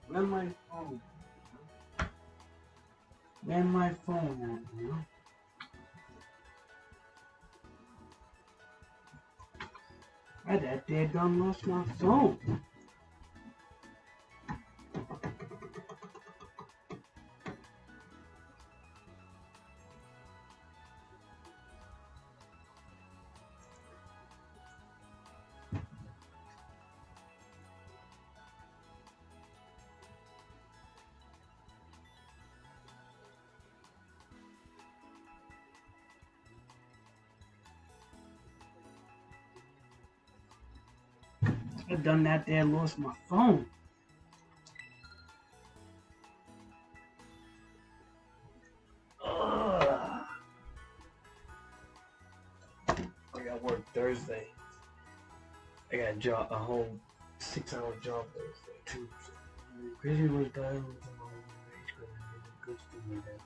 Where's my phone? Where's my phone at, you know? I that dead done lost my phone. I done that there, lost my phone. Ugh. I got work Thursday. I got a whole 6-hour job Thursday too. So. Crazy was dying with the good to me that.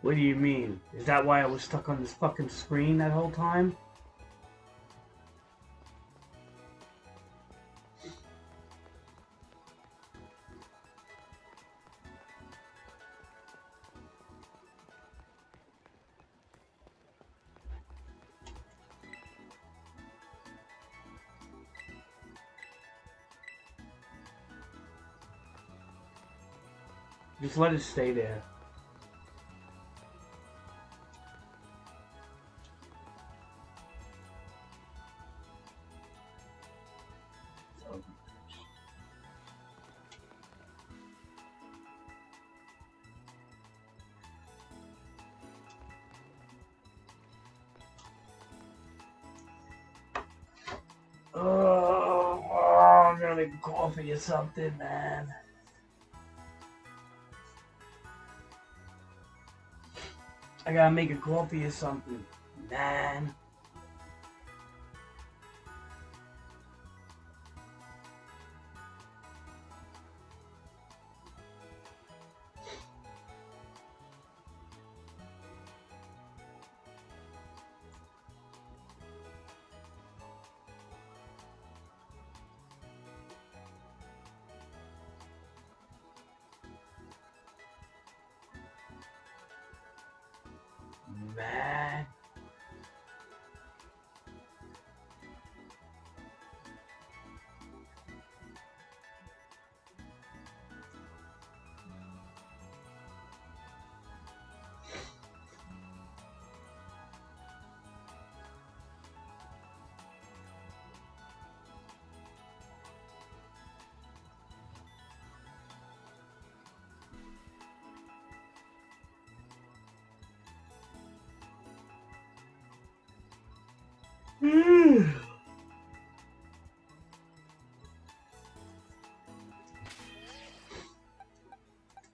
What do you mean? Is that why I was stuck on this fucking screen that whole time? Just let it stay there. Oh, I'm gonna make coffee or something, man. I gotta make a coffee or something, man. Man.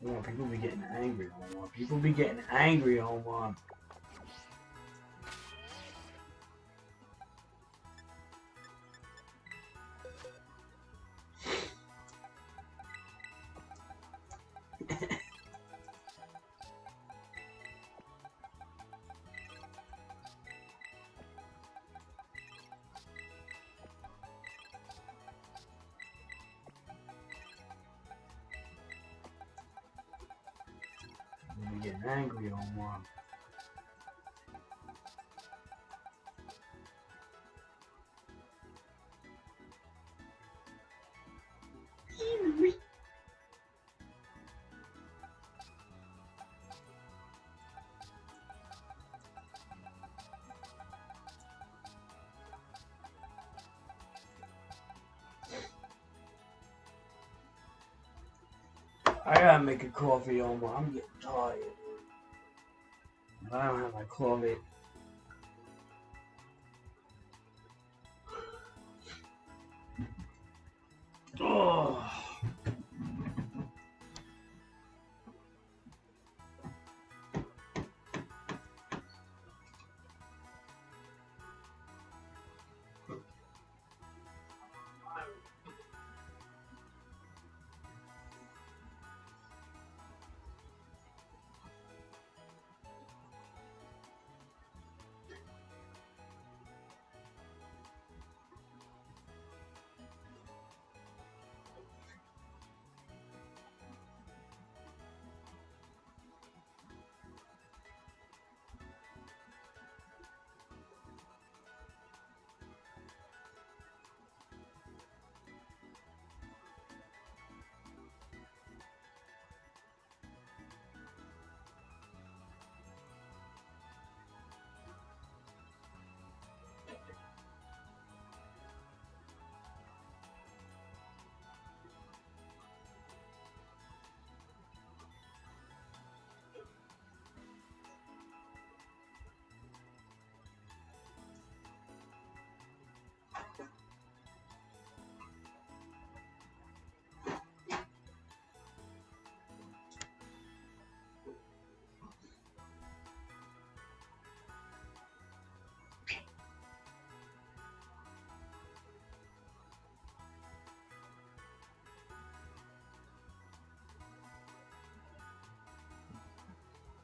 Oh, people be getting angry, Omar. People be getting angry, Omar. People be getting angry, Omar. I gotta make a coffee, Omar. I'm getting tired. I don't have my coffee. Oh.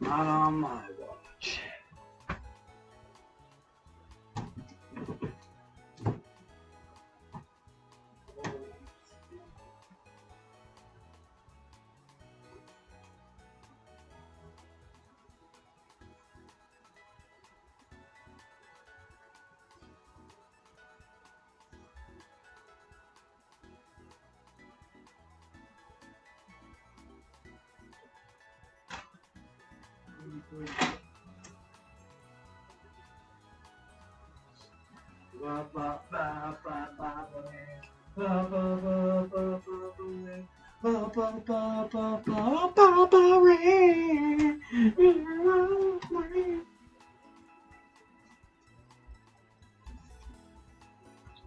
Not on my watch.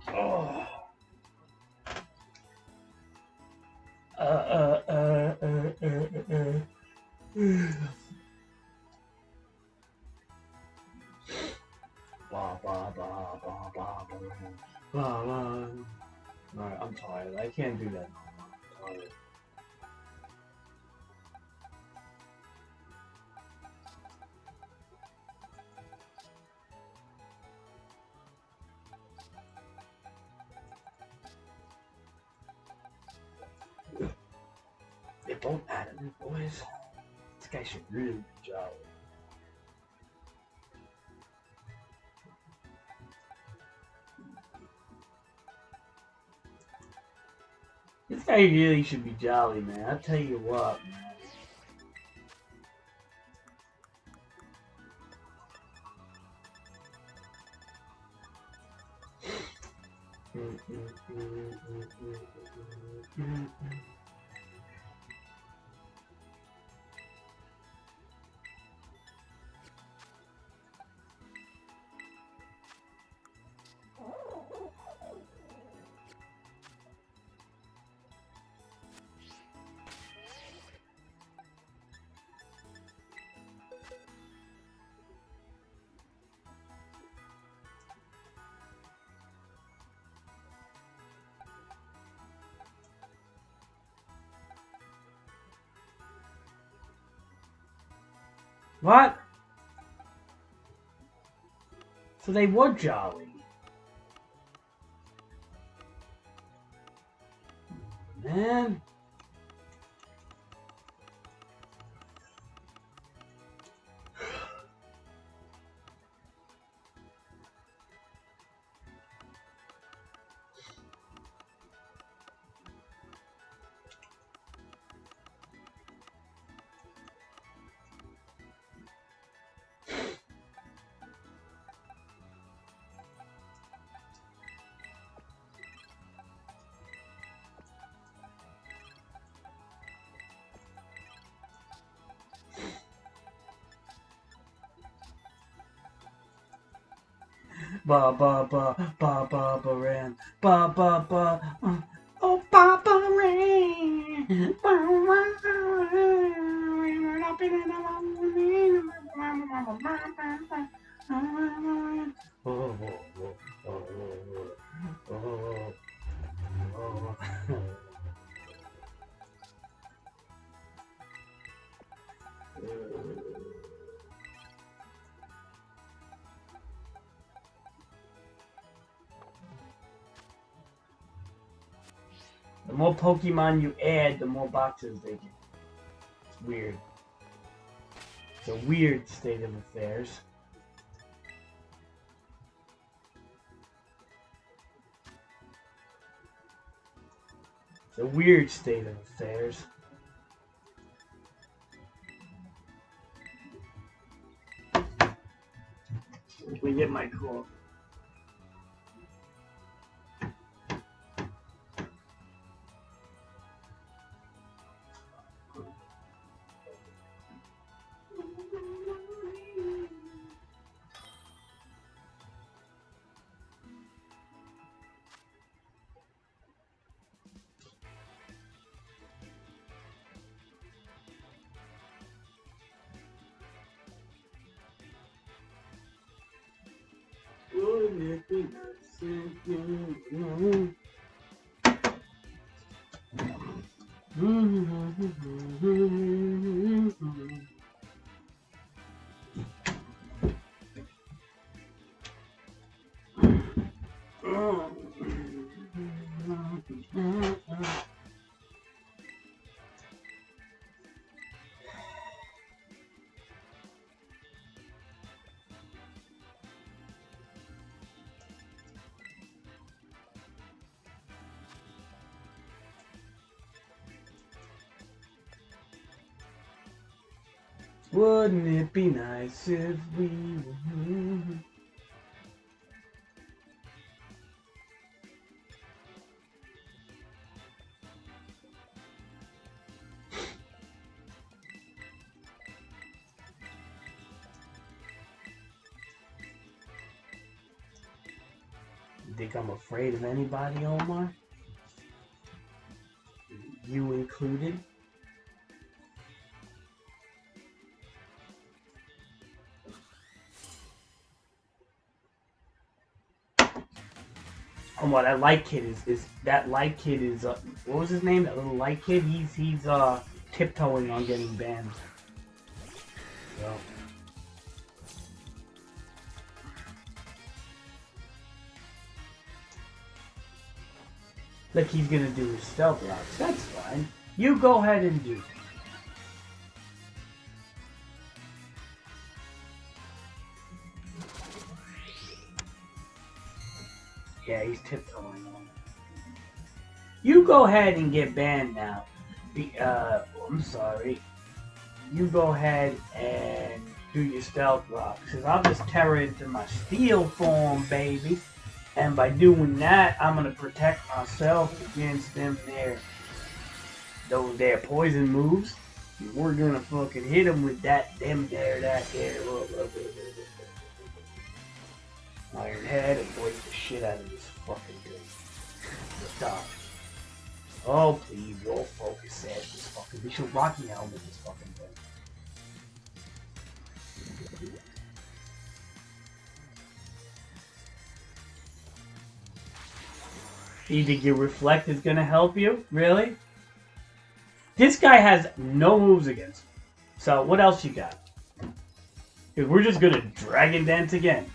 Oh. Blah, blah, blah, blah, blah, blah, blah. Alright, I'm tired. I can't do that no more. I'm tired. They both added me, boys. This guy should really be jolly. This guy really should be jolly, man. I'll tell you what, man. What? So they were jolly. Man. Ba ba ba ba ba ba ran. Ba ba ba. Oh, Papa Rain. The more Pokemon you add, the more boxes they get. It's weird. It's a weird state of affairs. It's a weird state of affairs. Let me get my call. Wouldn't it be nice if we were... You think I'm afraid of anybody, Omar? You included? Omar, that light kid is that light kid is what was his name? That little light kid. He's tiptoeing on getting banned. So. Look, he's gonna do his stealth rocks. That's fine. You go ahead and do it. Yeah, he's tiptoeing on it. You go ahead and get banned now. I'm sorry. You go ahead and do your stealth rocks. Because I'll just terror into my steel form, baby. And by doing that, I'm going to protect myself against those there poison moves. We're going to fucking hit them with that there. Iron Head and break the shit out of this fucking thing. Stop. Oh, please, roll focus at this fucking... We should Rocky Helmet this fucking thing. You think your Reflect is gonna help you? Really? This guy has no moves against him. So, what else you got? Because we're just gonna Dragon Dance again.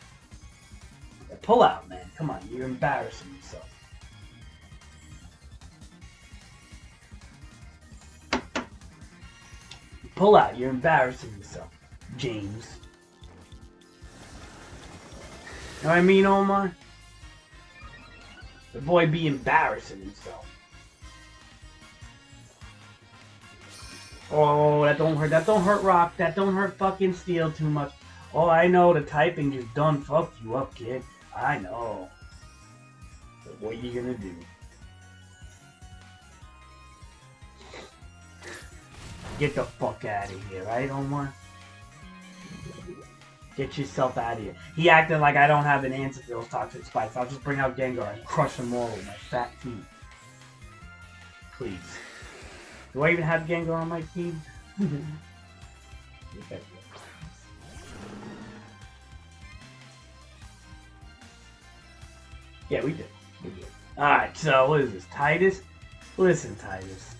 Pull out, man. Come on, you're embarrassing yourself. Pull out, you're embarrassing yourself, James. Know what I mean, Omar? The boy be embarrassing himself. Oh, that don't hurt. That don't hurt rock. That don't hurt fucking steel too much. Oh, I know the typing just done fucked you up, kid. I know. But what you gonna do? Get the fuck out of here, right, Omar? Get yourself out of here. He acted like I don't have an answer for those toxic spikes. I'll just bring out Gengar and crush them all with my fat feet. Please. Do I even have Gengar on my team? Yeah, we did. Alright, so what is this? Titus? Listen, Titus.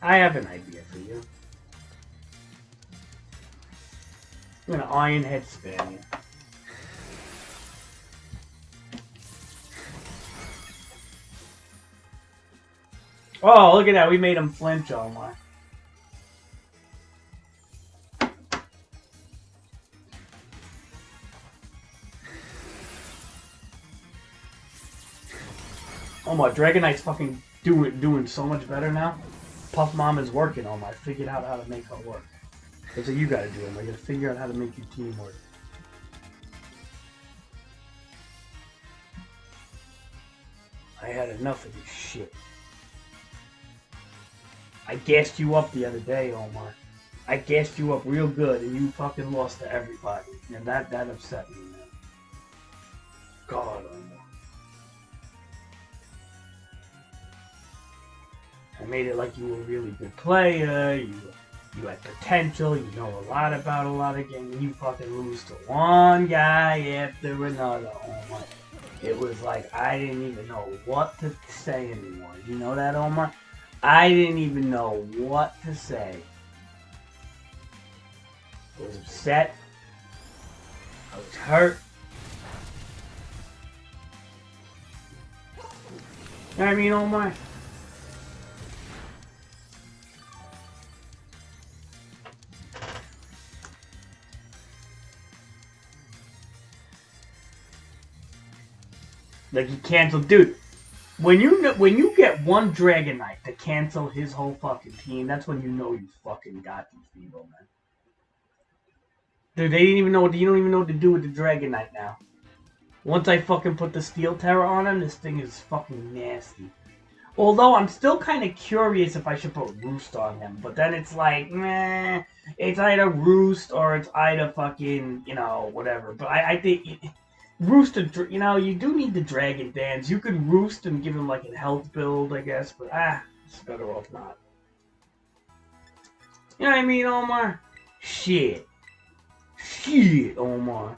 I have an idea for you. I'm gonna Iron Head spam you. Oh, look at that. We made him flinch, Omar. Omar, Dragonite's fucking doing so much better now. Puff Mom is working, Omar. I figured out how to make her work. That's what you gotta do, Omar. You gotta figure out how to make your team work. I had enough of this shit. I gassed you up the other day, Omar. I gassed you up real good, and you fucking lost to everybody. And that upset me, man. God, Omar. I made it like you were a really good player, you had potential, you know a lot about a lot of games, and you fucking lose to one guy after another. Omar. It was like I didn't even know what to say anymore. You know that, Omar? I didn't even know what to say. I was upset. I was hurt. You know what I mean, Omar? Like he canceled, dude. When you get one Dragonite to cancel his whole fucking team, that's when you know you fucking got these people, man. Dude, they didn't even know. You don't even know what to do with the Dragonite now. Once I fucking put the Steel Terror on him, this thing is fucking nasty. Although I'm still kind of curious if I should put Roost on him, but then it's like, meh, it's either Roost or it's either fucking, you know, whatever. But I think. Roost, you know, you do need the Dragon Dance. You could Roost and give him like a health build, I guess, but it's better off not. You know what I mean, Omar? Shit, Omar.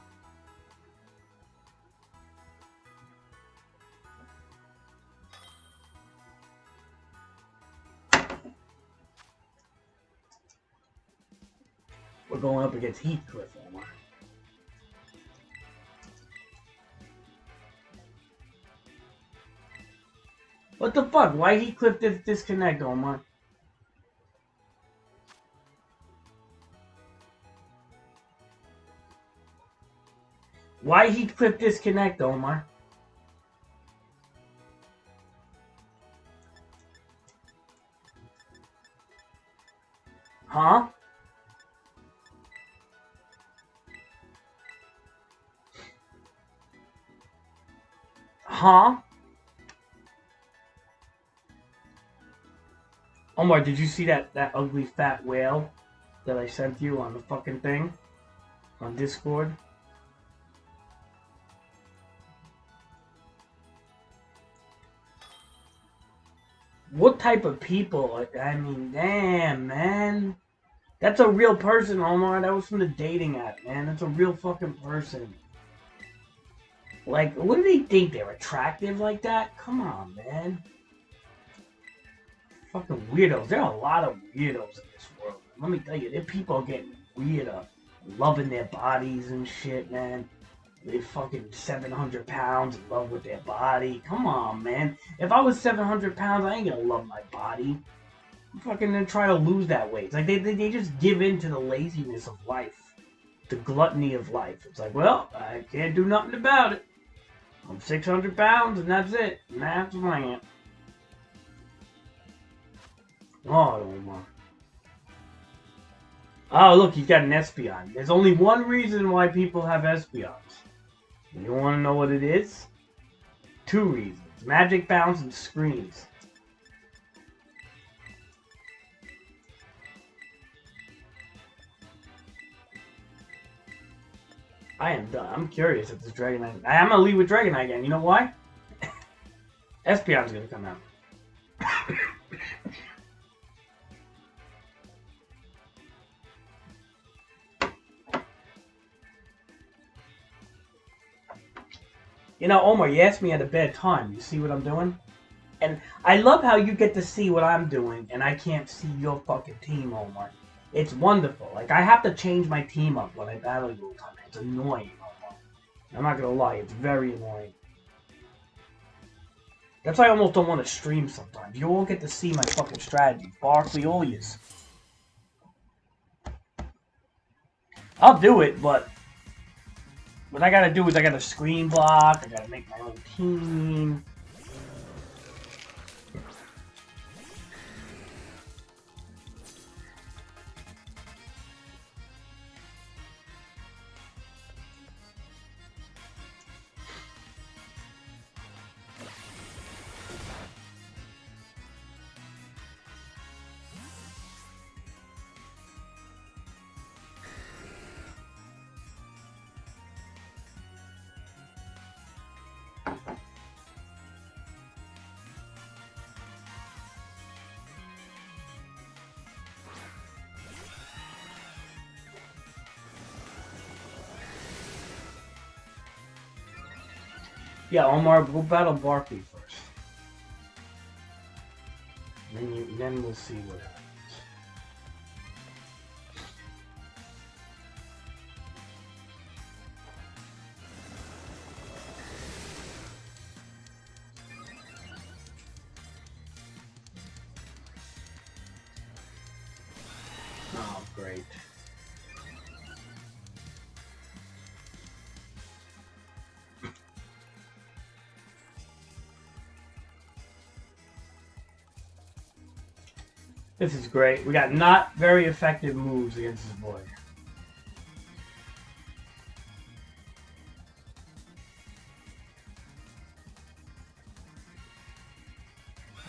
We're going up against Heathcliff, Omar. What the fuck? Why Heathcliff did disconnect, Omar? Why Heathcliff disconnect, Omar? Huh? Huh? Omar, did you see that ugly fat whale that I sent you on the fucking thing? On Discord? What type of people? I mean, damn, man. That's a real person, Omar. That was from the dating app, man. That's a real fucking person. Like, what do they think? They're attractive like that? Come on, man. Fucking weirdos. There are a lot of weirdos in this world. Let me tell you, there people are getting weirder. Loving their bodies and shit, man. They're fucking 700 pounds in love with their body. Come on, man. If I was 700 pounds, I ain't gonna love my body. I'm fucking gonna try to lose that weight. It's like they just give in to the laziness of life. The gluttony of life. It's like, well, I can't do nothing about it. I'm 600 pounds and that's it. And that's my it. Oh, Omar. Oh, look, he's got an Espeon. There's only one reason why people have Espeons. You want to know what it is? Two reasons. Magic Bounce and Screens. I am done. I'm curious if this Dragon Knight... I'm gonna leave with Dragon Knight again. You know why? Espeon's gonna come out. You know, Omar, you asked me at a bad time. You see what I'm doing? And I love how you get to see what I'm doing, and I can't see your fucking team, Omar. It's wonderful. Like, I have to change my team up when I battle you all the time. It's annoying, Omar. I'm not gonna lie, it's very annoying. That's why I almost don't want to stream sometimes. You all get to see my fucking strategy. Barkley, all yous. I'll do it, but what I gotta do is I gotta screen block, I gotta make my own team. Yeah, Omar, we'll battle Barkley first. Then we'll see what happens. Oh, great. This is great. We got not very effective moves against this boy.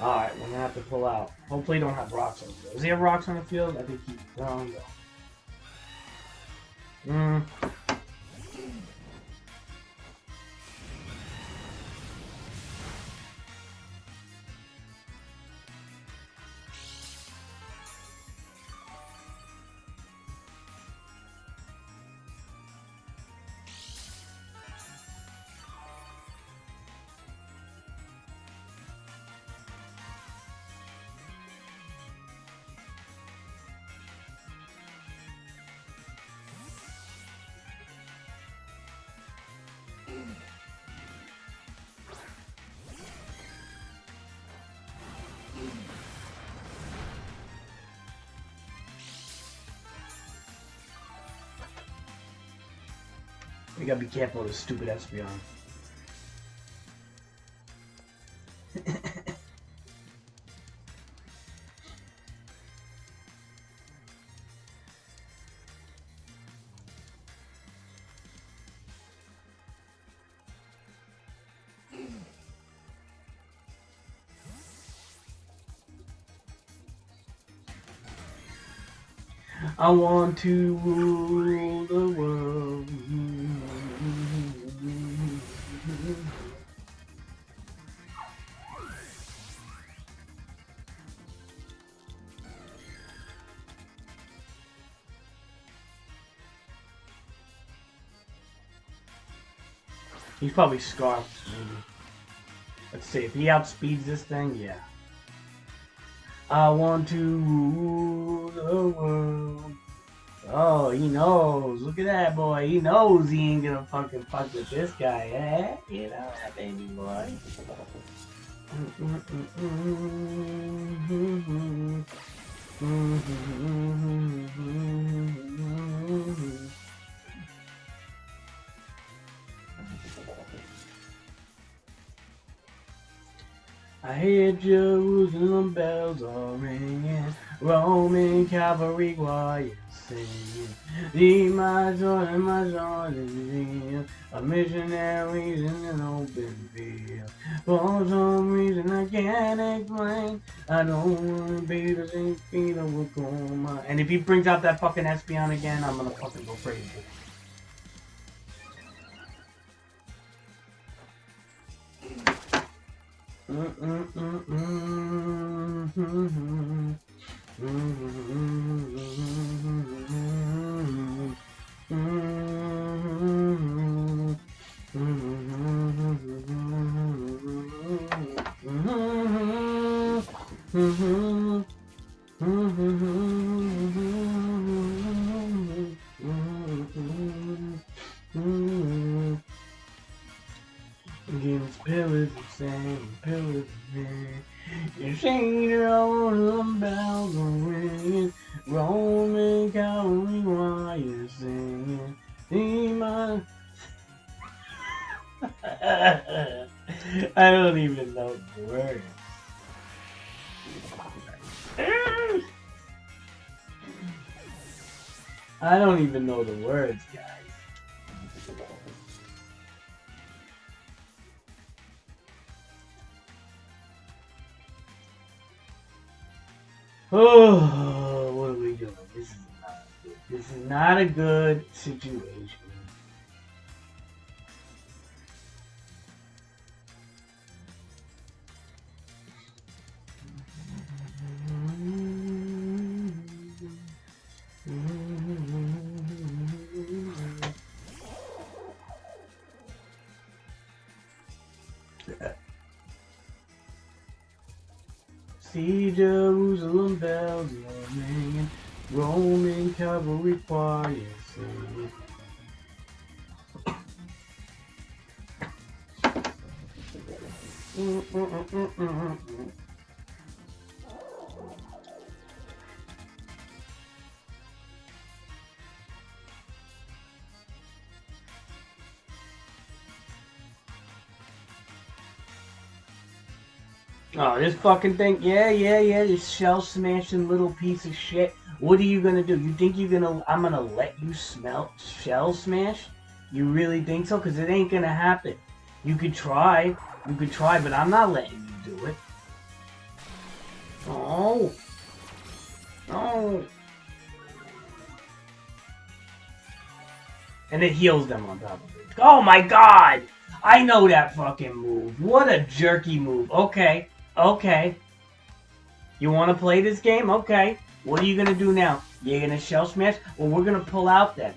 Alright, we're gonna have to pull out. Hopefully he don't have rocks on the field. Does he have rocks on the field? I think he... No. We gotta be careful of this stupid Espeon. I want to rule the world. He's probably scarfed, maybe. Let's see, if he outspeeds this thing, yeah. I want to rule the world. Oh, he knows. Look at that boy. He knows he ain't gonna fucking fuck with this guy, eh? You know that baby boy. I hear Jerusalem bells are ringing, Roman cavalry choirs singing. Lead my sword is real, a missionaries in an open field. For some reason I can't explain, I don't wanna be the St. Peter with Goma. And if he brings out that fucking Espeon again, I'm gonna fucking go crazy. Against pillars of sand, pillars of man. You sing your own bells are ringing, Roman Cavalry while you're singing. I don't even know the words. I don't even know the words, guys. Oh, what are we doing? This is not good. This is not a good situation. See Jerusalem bells are ringing, Roman cavalry choir singing. Oh, this fucking thing, yeah, this shell smashing little piece of shit. What are you gonna do? You think I'm gonna let you shell smash? You really think so? Cause it ain't gonna happen. You could try, but I'm not letting you do it. Oh. And it heals them on top of it. Oh my god! I know that fucking move. What a jerky move. Okay. You want to play this game? Okay. What are you going to do now? You're going to shell smash? Well, we're going to pull out then.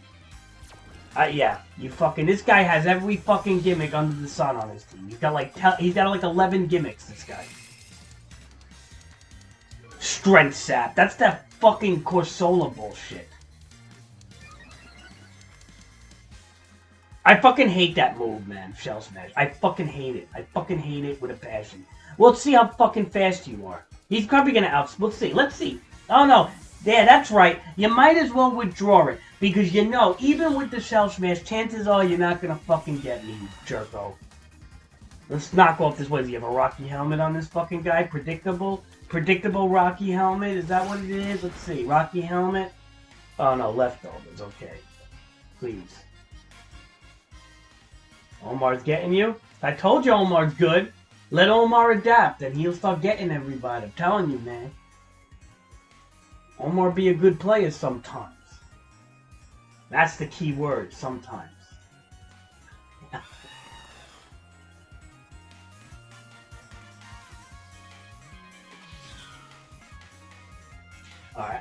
Yeah. You fucking... This guy has every fucking gimmick under the sun on his team. He's got like 11 gimmicks, this guy. Strength sap. That's that fucking Corsola bullshit. I fucking hate that move, man. Shell smash. I fucking hate it. I fucking hate it with a passion. Well, let's see how fucking fast you are. He's probably gonna Let's see. Oh no. Yeah, that's right. You might as well withdraw it. Because you know, even with the shell smash, chances are you're not gonna fucking get me, jerko. Let's knock off this. What, does he have a Rocky helmet on this fucking guy? Predictable Rocky helmet? Is that what it is? Let's see. Rocky helmet? Oh no, leftovers. Okay. Please. Omar's getting you? I told you Omar's good. Let Omar adapt and he'll start getting everybody. I'm telling you, man. Omar be a good player sometimes. That's the key word, sometimes. Alright,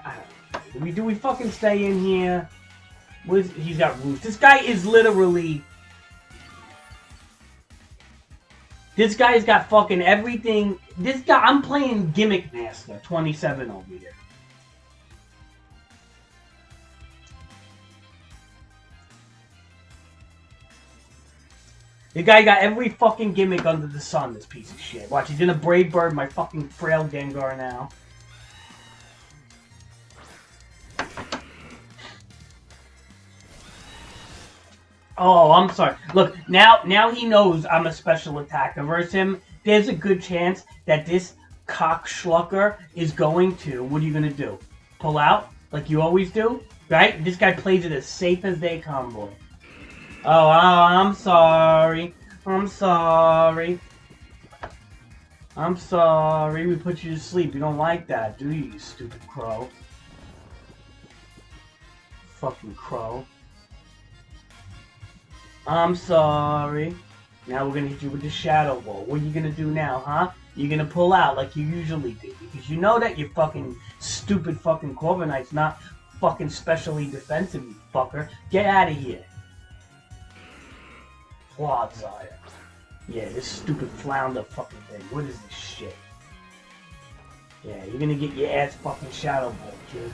do we fucking stay in here? He's got roofs. This guy is literally... This guy's got fucking everything. This guy, I'm playing Gimmick Master 27 over here. The guy got every fucking gimmick under the sun, this piece of shit. Watch, he's gonna Brave Bird my fucking frail Gengar now. Oh, I'm sorry. Look, now he knows I'm a special attacker versus him. There's a good chance that this cockschlucker is going to... What are you going to do? Pull out? Like you always do? Right? This guy plays it as safe as they come, boy. Oh, I'm sorry. I'm sorry. I'm sorry. We put you to sleep. You don't like that, do you, you stupid crow? Fucking crow. I'm sorry. Now we're gonna hit you with the Shadow Ball. What are you gonna do now, huh? you're gonna pull out like you usually do. Because you know that your fucking stupid fucking Corviknight's not fucking specially defensive, you fucker. Get out of here. Clodsire. Yeah, this stupid flounder fucking thing. What is this shit? Yeah, you're gonna get your ass fucking Shadow Ball, kid.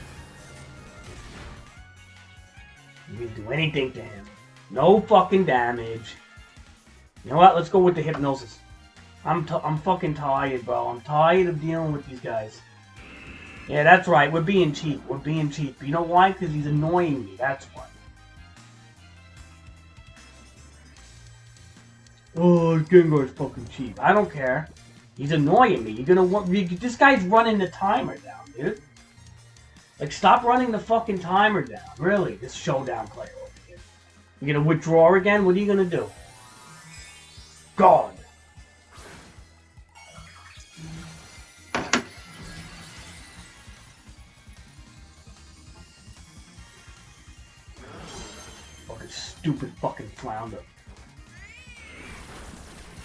You can do anything to him. No fucking damage. You know what? Let's go with the Hypnosis. I'm fucking tired, bro. I'm tired of dealing with these guys. Yeah, that's right. We're being cheap. We're being cheap. You know why? Because he's annoying me. That's why. Oh, Gengar's fucking cheap. I don't care. He's annoying me. You're gonna want. This guy's running the timer down, dude. Like, stop running the fucking timer down. Really, this showdown player over here. You're gonna withdraw again? What are you gonna do? God. Fucking stupid fucking flounder.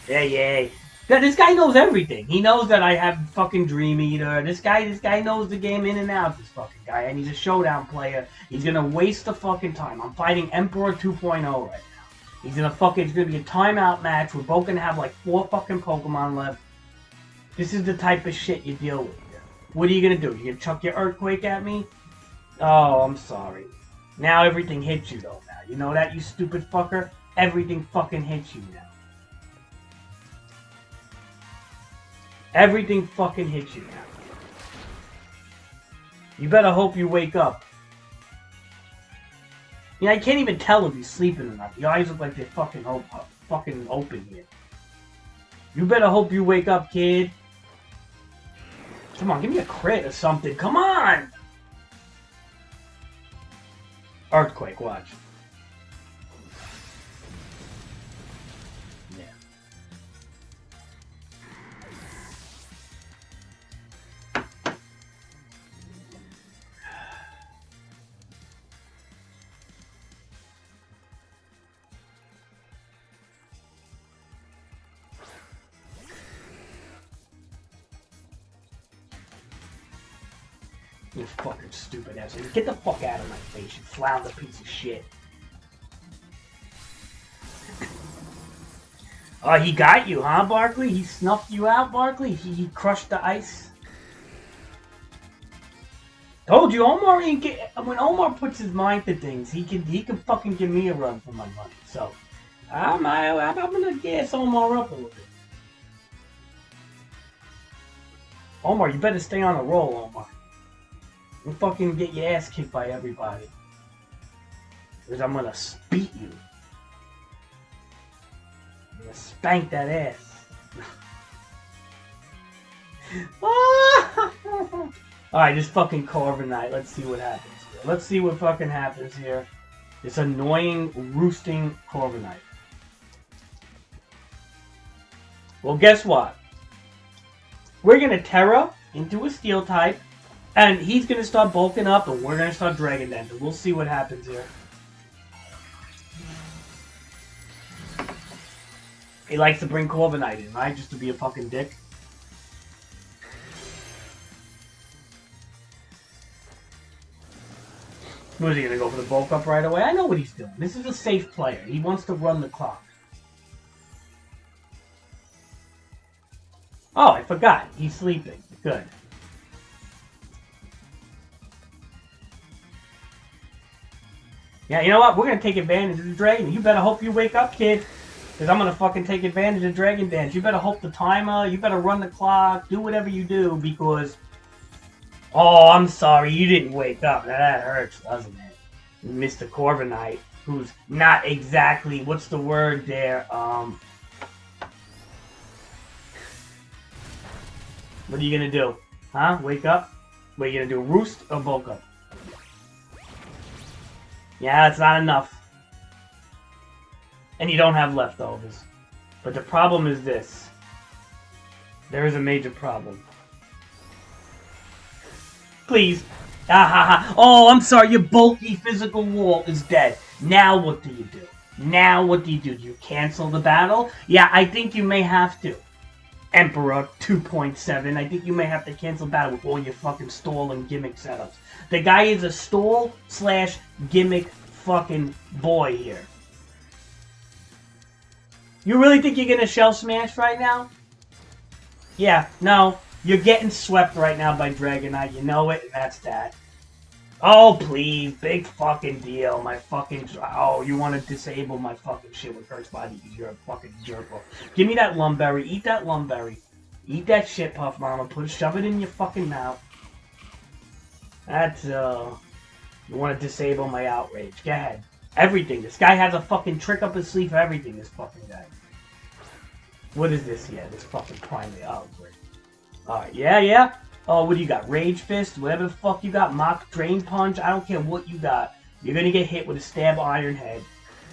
Yeah. This guy knows everything. He knows that I have fucking Dream Eater. This guy knows the game in and out, this fucking guy. And he's a showdown player. He's gonna waste the fucking time. I'm fighting Emperor 2.0 right now. It's gonna be a timeout match. We're both gonna have like 4 fucking Pokemon left. This is the type of shit you deal with here. What are you gonna do? You gonna chuck your Earthquake at me? Oh, I'm sorry. Now everything hits you though now. You know that, you stupid fucker? Everything fucking hits you now. Everything fucking hits you now. You better hope you wake up. Yeah, I can't even tell if he's sleeping or not. The eyes look like they're fucking open here. You better hope you wake up, kid. Come on, give me a crit or something. Come on! Earthquake, watch. Yeah. You fucking stupid ass. Get the fuck out of my face, you flounder piece of shit. Oh, he got you, huh, Barkley? He snuffed you out, Barkley? He crushed the ice? Told you, Omar ain't get... When Omar puts his mind to things, he can fucking give me a run for my money. So, I'm gonna gas Omar up a little bit. Omar, you better stay on a roll, Omar. You fucking get your ass kicked by everybody. Because I'm gonna beat you. I'm gonna spank that ass. Alright, just fucking Corviknight. Let's see what happens here. Let's see what fucking happens here. This annoying, roosting Corviknight. Well, guess what? We're gonna Terra into a Steel type. And he's going to start bulking up, and we're going to start Dragon Dance. We'll see what happens here. He likes to bring Corviknight in, right? Just to be a fucking dick. Was he going to go for the bulk up right away? I know what he's doing. This is a safe player. He wants to run the clock. Oh, I forgot. He's sleeping. Good. Yeah, you know what? We're going to take advantage of the Dragon. You better hope you wake up, kid. Because I'm going to fucking take advantage of Dragon Dance. You better hope the timer. You better run the clock. Do whatever you do because... Oh, I'm sorry. You didn't wake up. Now, that hurts, doesn't it? Mr. Corviknight, who's not exactly... What's the word there? What are you going to do? Huh? Wake up? What are you going to do? Roost or bulk up? Yeah, it's not enough. And you don't have leftovers. But the problem is this. There is a major problem. Please. Ah ha ha. Oh, I'm sorry. Your bulky physical wall is dead. Now what do you do? Now what do you do? Do you cancel the battle? Yeah, I think you may have to. Emperor 2.7. I think you may have to cancel battle with all your fucking stall and gimmick setups. The guy is a stall slash gimmick fucking boy here. You really think you're gonna shell smash right now? Yeah, no. You're getting swept right now by Dragonite. You know it, and that's that. Oh, please. Big fucking deal. My fucking... Oh, you want to disable my fucking shit with First Body because you're a fucking jerk. Give me that Lumberry. Eat that Lumberry. Eat that shit, Puff Mama. Shove it in your fucking mouth. That's, You want to disable my outrage. Go ahead. Everything. This guy has a fucking trick up his sleeve for everything, this fucking guy. What is this here? This fucking primary. Oh, great. Alright, yeah? Oh, what do you got? Rage Fist? Whatever the fuck you got? Mock Drain Punch? I don't care what you got. You're gonna get hit with a Stab Iron Head.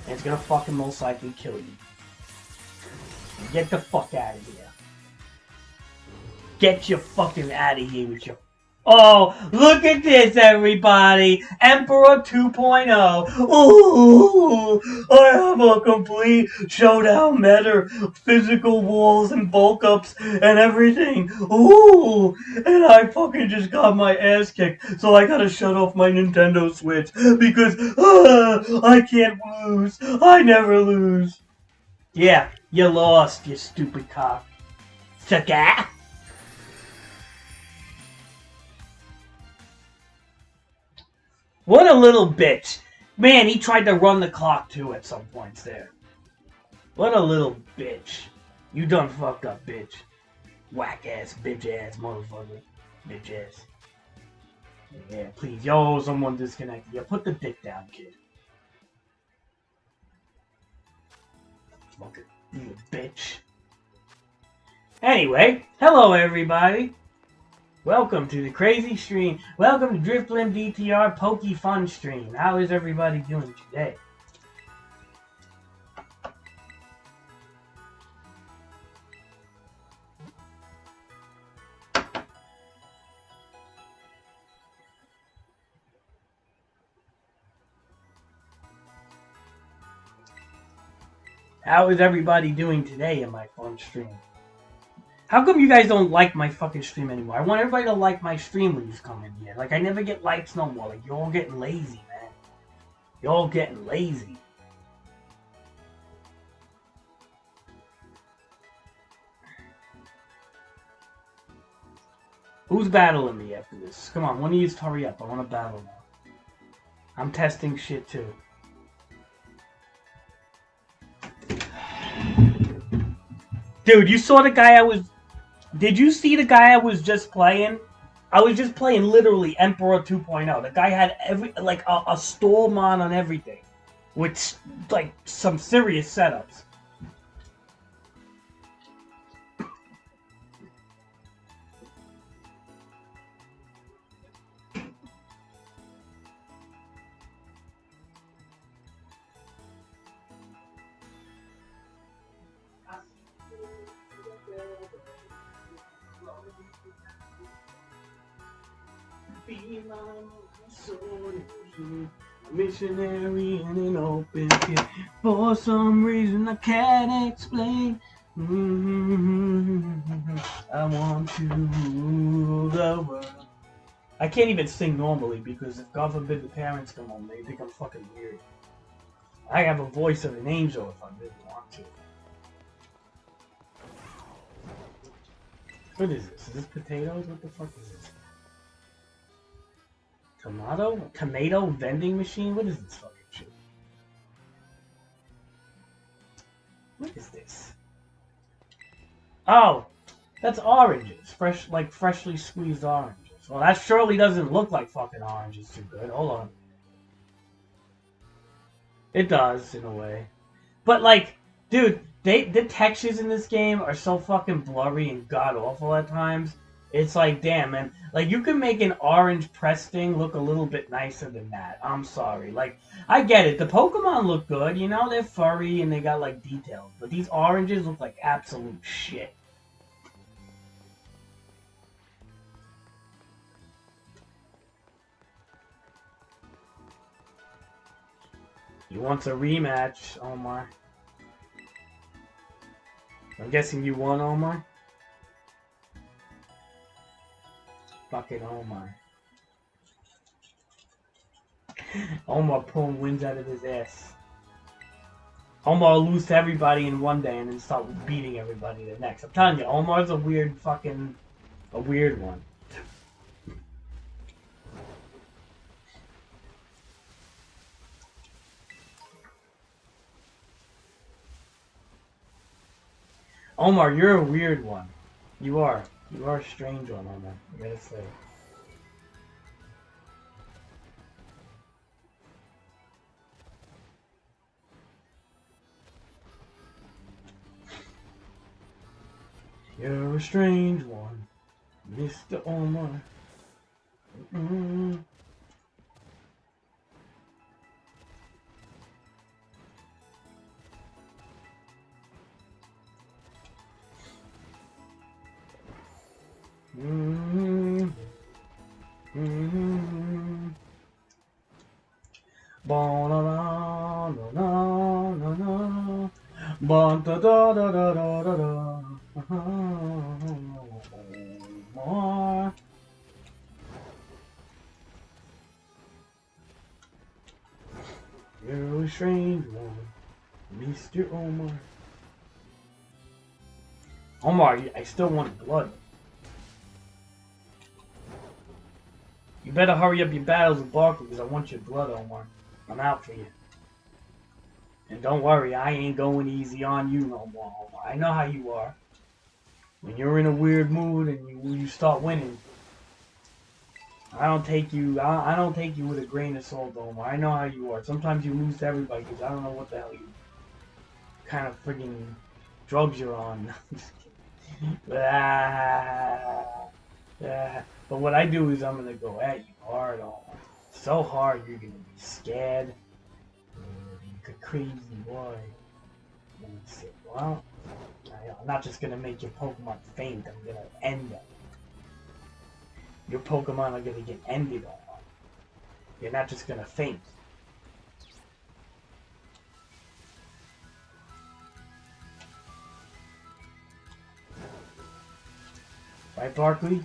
And it's gonna fucking most likely kill you. Get the fuck out of here. Get your fucking out of here with your... Oh, look at this, everybody! Emperor 2.0. Ooh, I have a complete showdown meta, physical walls and bulk ups and everything. Ooh, and I fucking just got my ass kicked, so I gotta shut off my Nintendo Switch because I can't lose. I never lose. Yeah, you lost, you stupid cock. Sucker. What a little bitch. Man, he tried to run the clock too at some points there. What a little bitch. You done fucked up, bitch. Whack ass, bitch ass, motherfucker. Bitch ass. Yeah, please. Yo, someone disconnected. Yeah, put the dick down, kid. Fucking little bitch. Anyway, hello everybody. Welcome to the crazy stream. Welcome to Driftblim DTR Poke Fun stream. How is everybody doing today? How is everybody doing today in my fun stream? How come you guys don't like my fucking stream anymore? I want everybody to like my stream when you come in here. Like, I never get likes no more. Like, you're all getting lazy, man. You're all getting lazy. Who's battling me after this? Come on, one of you hurry up. I want to battle now. I'm testing shit, too. Dude, you saw the guy I was... Did you see the guy I was just playing? I was just playing literally Emperor 2.0. The guy had a stallman on everything. With, like, some serious setups. Missionary in an open field. For some reason I can't explain. I want to rule the world. I can't even sing normally because if God forbid the parents come home, they think I'm fucking weird. I have a voice of an angel if I really want to. What is this? Is this potatoes? What the fuck is this? Tomato vending machine? What is this fucking shit? What is this? Oh, that's oranges. Freshly squeezed oranges. Well, that surely doesn't look like fucking oranges too good. Hold on. It does, in a way. But, like, dude, the textures in this game are so fucking blurry and god-awful at times. It's like, damn, man. Like, you can make an orange press thing look a little bit nicer than that. I'm sorry. Like, I get it. The Pokemon look good. You know, they're furry and they got, like, details. But these oranges look like absolute shit. He wants a rematch, Omar. I'm guessing you won, Omar? Fucking Omar. Omar pulling wins out of his ass. Omar will lose to everybody in one day and then start beating everybody the next. I'm telling you, Omar's a weird one. Omar, you're a weird one. You are. You are a strange one, Omar. I gotta say. You're a strange one, Mr. Omar. Mm-hmm. Mm-hmm. Mm-hmm. Ba-na-na-na-na-na-na. Ba-da-da-da-da-da-da-da. Omar. You're a strange one, Mr. Omar. Omar, I still want blood. You better hurry up your battles with Barkley because I want your blood, Omar. I'm out for you. And don't worry, I ain't going easy on you no more, Omar. I know how you are. When you're in a weird mood and you start winning, I don't take you with a grain of salt, Omar. I know how you are. Sometimes you lose to everybody because I don't know what the hell kind of friggin' drugs you're on. But what I do is I'm gonna go at you hard, Omar. So hard you're gonna be scared. Like a crazy boy. And I say, well, I'm not just gonna make your Pokemon faint, I'm gonna end them. Your Pokemon are gonna get ended on. You're not just gonna faint. Right, Barkley?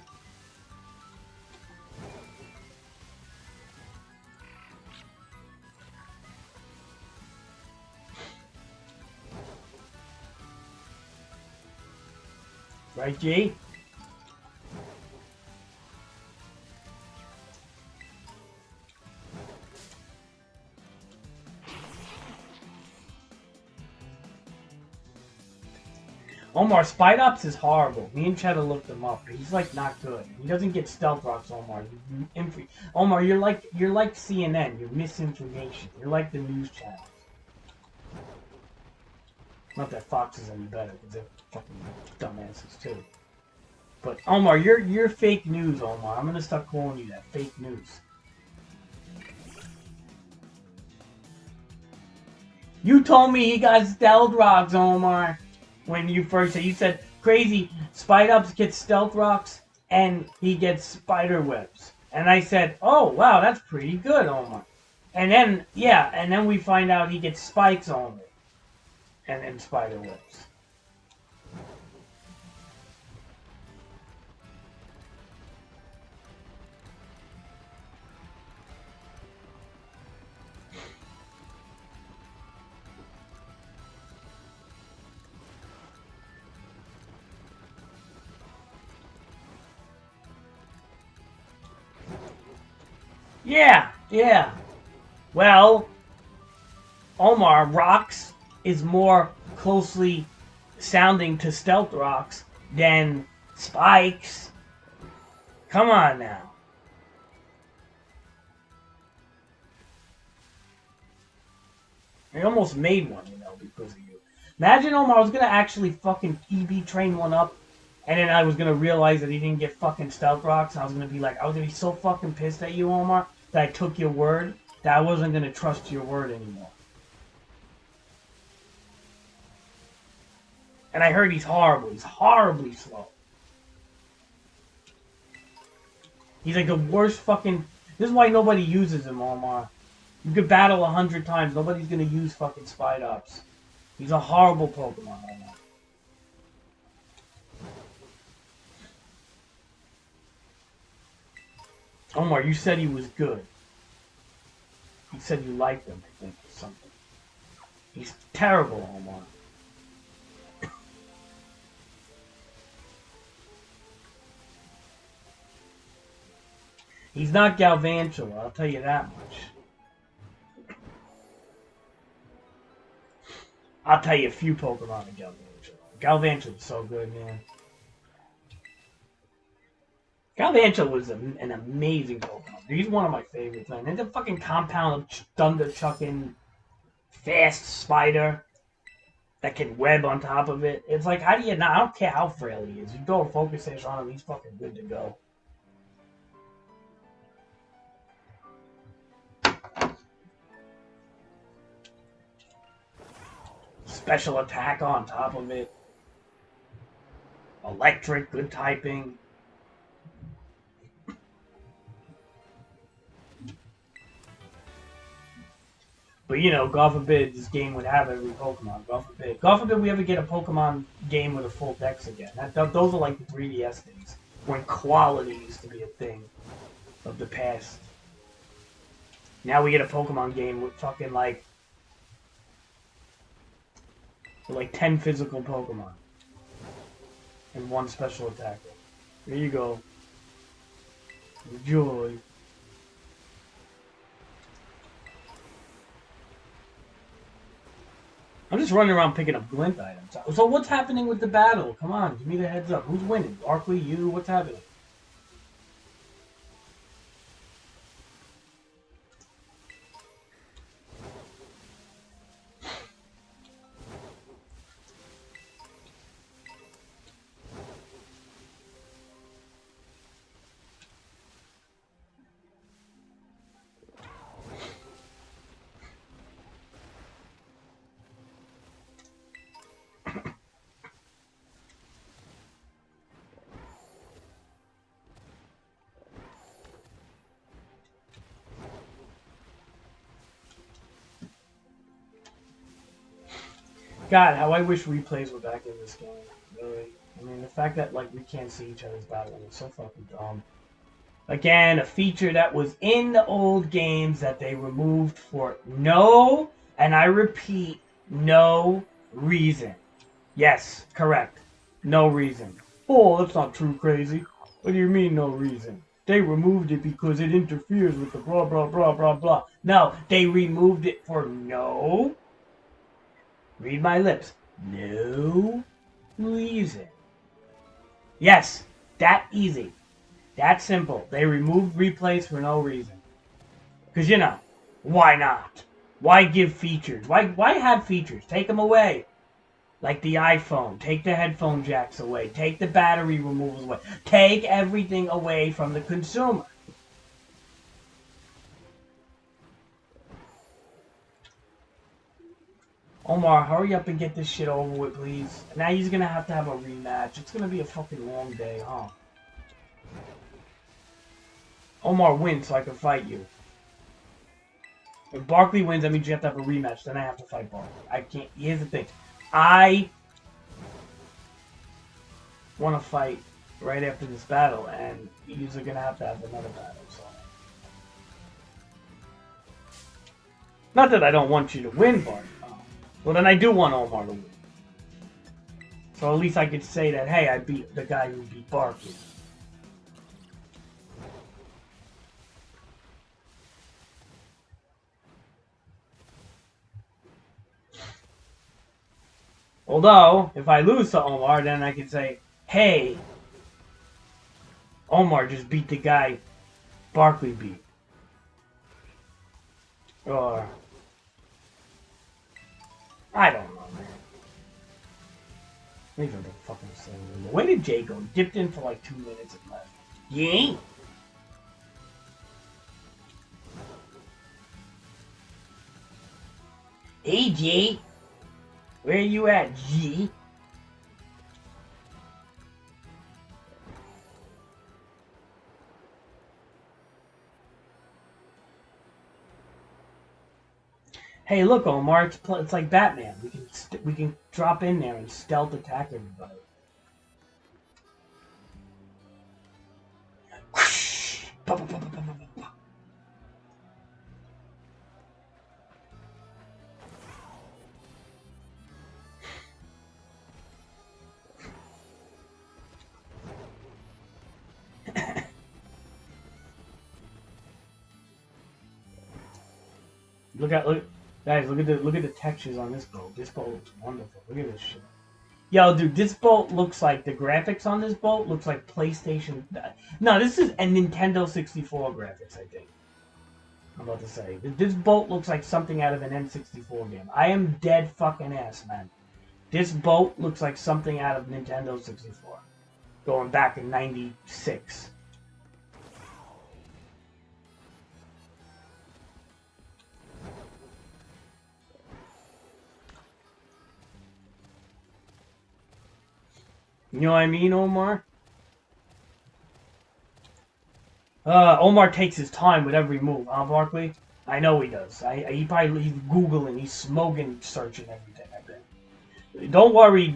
Right, G? Omar, Spidops is horrible. Me and Cheddar looked him up. He's like not good. He doesn't get stealth rocks, Omar. Omar, you're like CNN. You're misinformation. You're like the news channel. Not that Fox is any better, because they're fucking dumbasses too. But Omar, you're fake news, Omar. I'm gonna start calling you that. Fake news. You told me he got stealth rocks, Omar. When you first said, you said crazy. Spidops gets stealth rocks and he gets spider webs. And I said, oh wow, that's pretty good, Omar. And then we find out he gets spikes only. And spider webs. Yeah. Well, Omar, rocks is more closely sounding to stealth rocks than spikes. Come on now. I almost made one, because of you. Imagine, Omar, I was going to actually fucking EB train one up, and then I was going to realize that he didn't get fucking stealth rocks, and I was going to be so fucking pissed at you, Omar, that I took your word, that I wasn't going to trust your word anymore. And I heard he's horrible. He's horribly slow. He's like the worst fucking... This is why nobody uses him, Omar. You could battle 100 times. Nobody's going to use fucking Spidops. He's a horrible Pokemon, Omar. Omar, you said he was good. You said you liked him, I think, or something. He's terrible, Omar. He's not Galvantula, I'll tell you that much. I'll tell you a few Pokemon are Galvantula. Galvantula's so good, man. Galvantula was an amazing Pokemon. He's one of my favorites, man. And the fucking compound thunder chucking fast spider that can web on top of it. It's like, how do you not? I don't care how frail he is. You throw a focus sash on him, he's fucking good to go. Special attack on top of it. Electric, good typing. But you know, God forbid this game would have every Pokemon. God forbid. God forbid we ever get a Pokemon game with a full dex again. Those are like the 3DS days, when quality used to be a thing of the past. Now we get a Pokemon game with fucking like 10 physical Pokemon. And 1 special attacker. There you go. Enjoy. I'm just running around picking up glint items. So what's happening with the battle? Come on, give me the heads up. Who's winning? Barkley, you? What's happening? God, how I wish replays were back in this game. Really. I mean, the fact that, like, we can't see each other's battling is so fucking dumb. Again, a feature that was in the old games that they removed for no, and I repeat, no reason. Yes, correct. No reason. Oh, that's not true, crazy. What do you mean, no reason? They removed it because it interferes with the blah, blah, blah, blah, blah. No, they removed it for no... Read my lips. No reason. Yes, that easy. That simple. They removed replays for no reason. Because, you know, why not? Why give features? Why have features? Take them away. Like the iPhone. Take the headphone jacks away. Take the battery removals away. Take everything away from the consumer. Omar, hurry up and get this shit over with, please. Now he's gonna have a rematch. It's gonna be a fucking long day, huh? Omar wins so I can fight you. If Barkley wins, that means you have to have a rematch. Then I have to fight Barkley. I can't. Here's the thing. I want to fight right after this battle, and you're gonna have another battle. So, not that I don't want you to win, Barkley. Well, then I do want Omar to win. So at least I could say that, hey, I beat the guy who beat Barkley. Although, if I lose to Omar, then I can say, hey, Omar just beat the guy Barkley beat. Or... I don't know, man. Leave him the fucking same. Where did Jay go? He dipped in for like 2 minutes and left. Yeah. Hey, Jay. Where you at, G? Hey, look, Omar, it's like Batman. We can drop in there and stealth attack everybody. Guys, look at the textures on this boat. This boat looks wonderful. Look at this shit. Yo, dude, this boat looks like the graphics on this boat looks like PlayStation. No, this is a Nintendo 64 graphics, I think. I'm about to say this boat looks like something out of an N64 game. I am dead fucking ass, man. This boat looks like something out of Nintendo 64, going back in '96. You know what I mean, Omar? Omar takes his time with every move, huh, Barkley? I know he does. He's Googling, he's smoking, searching everything, I bet. Don't worry,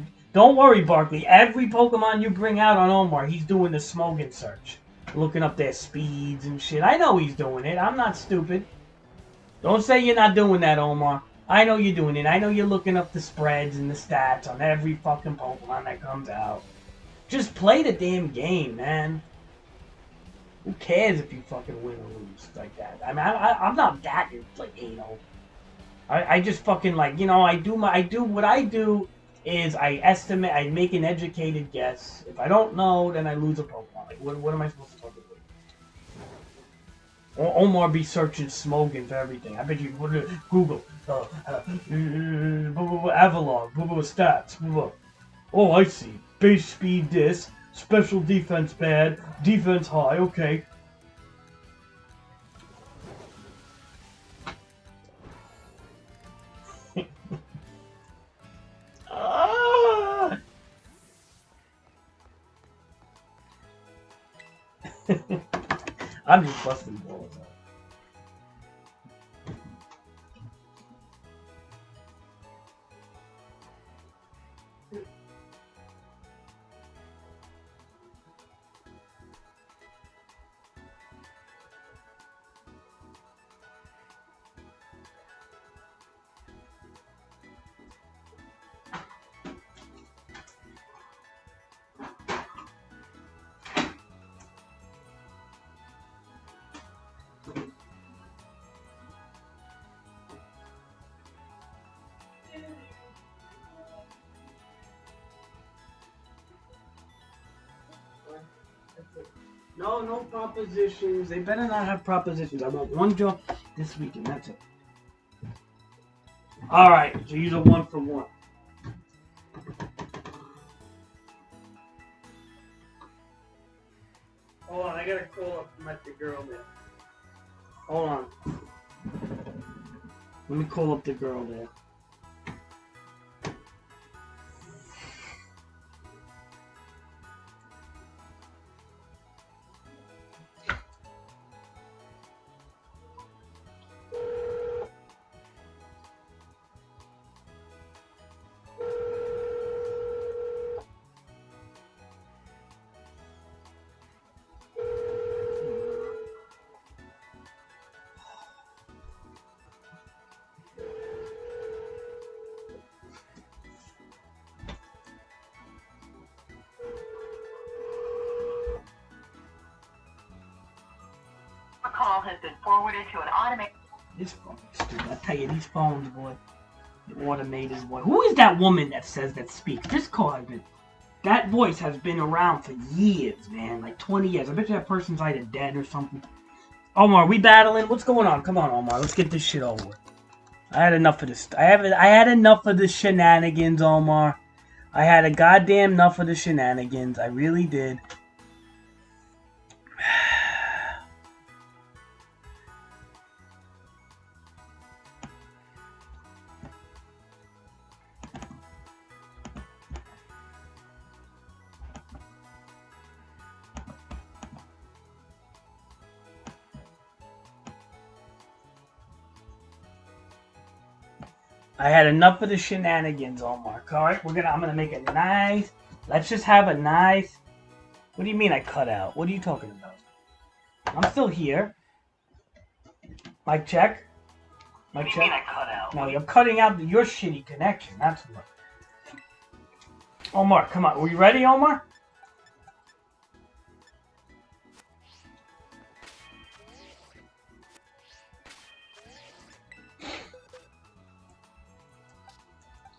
Barkley. Every Pokemon you bring out on Omar, he's doing the smoking search. Looking up their speeds and shit. I know he's doing it. I'm not stupid. Don't say you're not doing that, Omar. I know you're doing it. I know you're looking up the spreads and the stats on every fucking Pokemon that comes out. Just play the damn game, man. Who cares if you fucking win or lose like that? I mean, I'm not that like anal. I just fucking like, you know, what I do is I estimate, I make an educated guess. If I don't know, then I lose a Pokemon. Like, what am I supposed to fucking do? Omar be searching, smoking for everything. I bet you Google Avalon, stats. Oh, I see. Base speed this, special defense bad, defense high. Okay. Ah! I'm just busting balls out. No propositions. They better not have propositions. I want one job this weekend. That's it. All right. So use a 1 for 1. Hold on. I gotta call up the girl there. Hold on. Let me call up the girl there. Call has been forwarded to an automated. This fucking stupid. I tell you, these phones, boy. The automated boy. Who is that woman that says that speaks? This call has been. That voice has been around for years, man. Like 20 years. I bet you that person's either dead or something. Omar, we battling? What's going on? Come on, Omar. Let's get this shit over with. I had enough of this. I had enough of the shenanigans, Omar. I had a goddamn enough of the shenanigans. I really did. I had enough of the shenanigans, Omar. Alright, I'm gonna make a nice. Let's just have a nice. What do you mean I cut out? What are you talking about? I'm still here. Mic check. Mic check. What do you mean I cut out? No, you're cutting out your shitty connection. That's what. Omar, come on. Are you ready, Omar?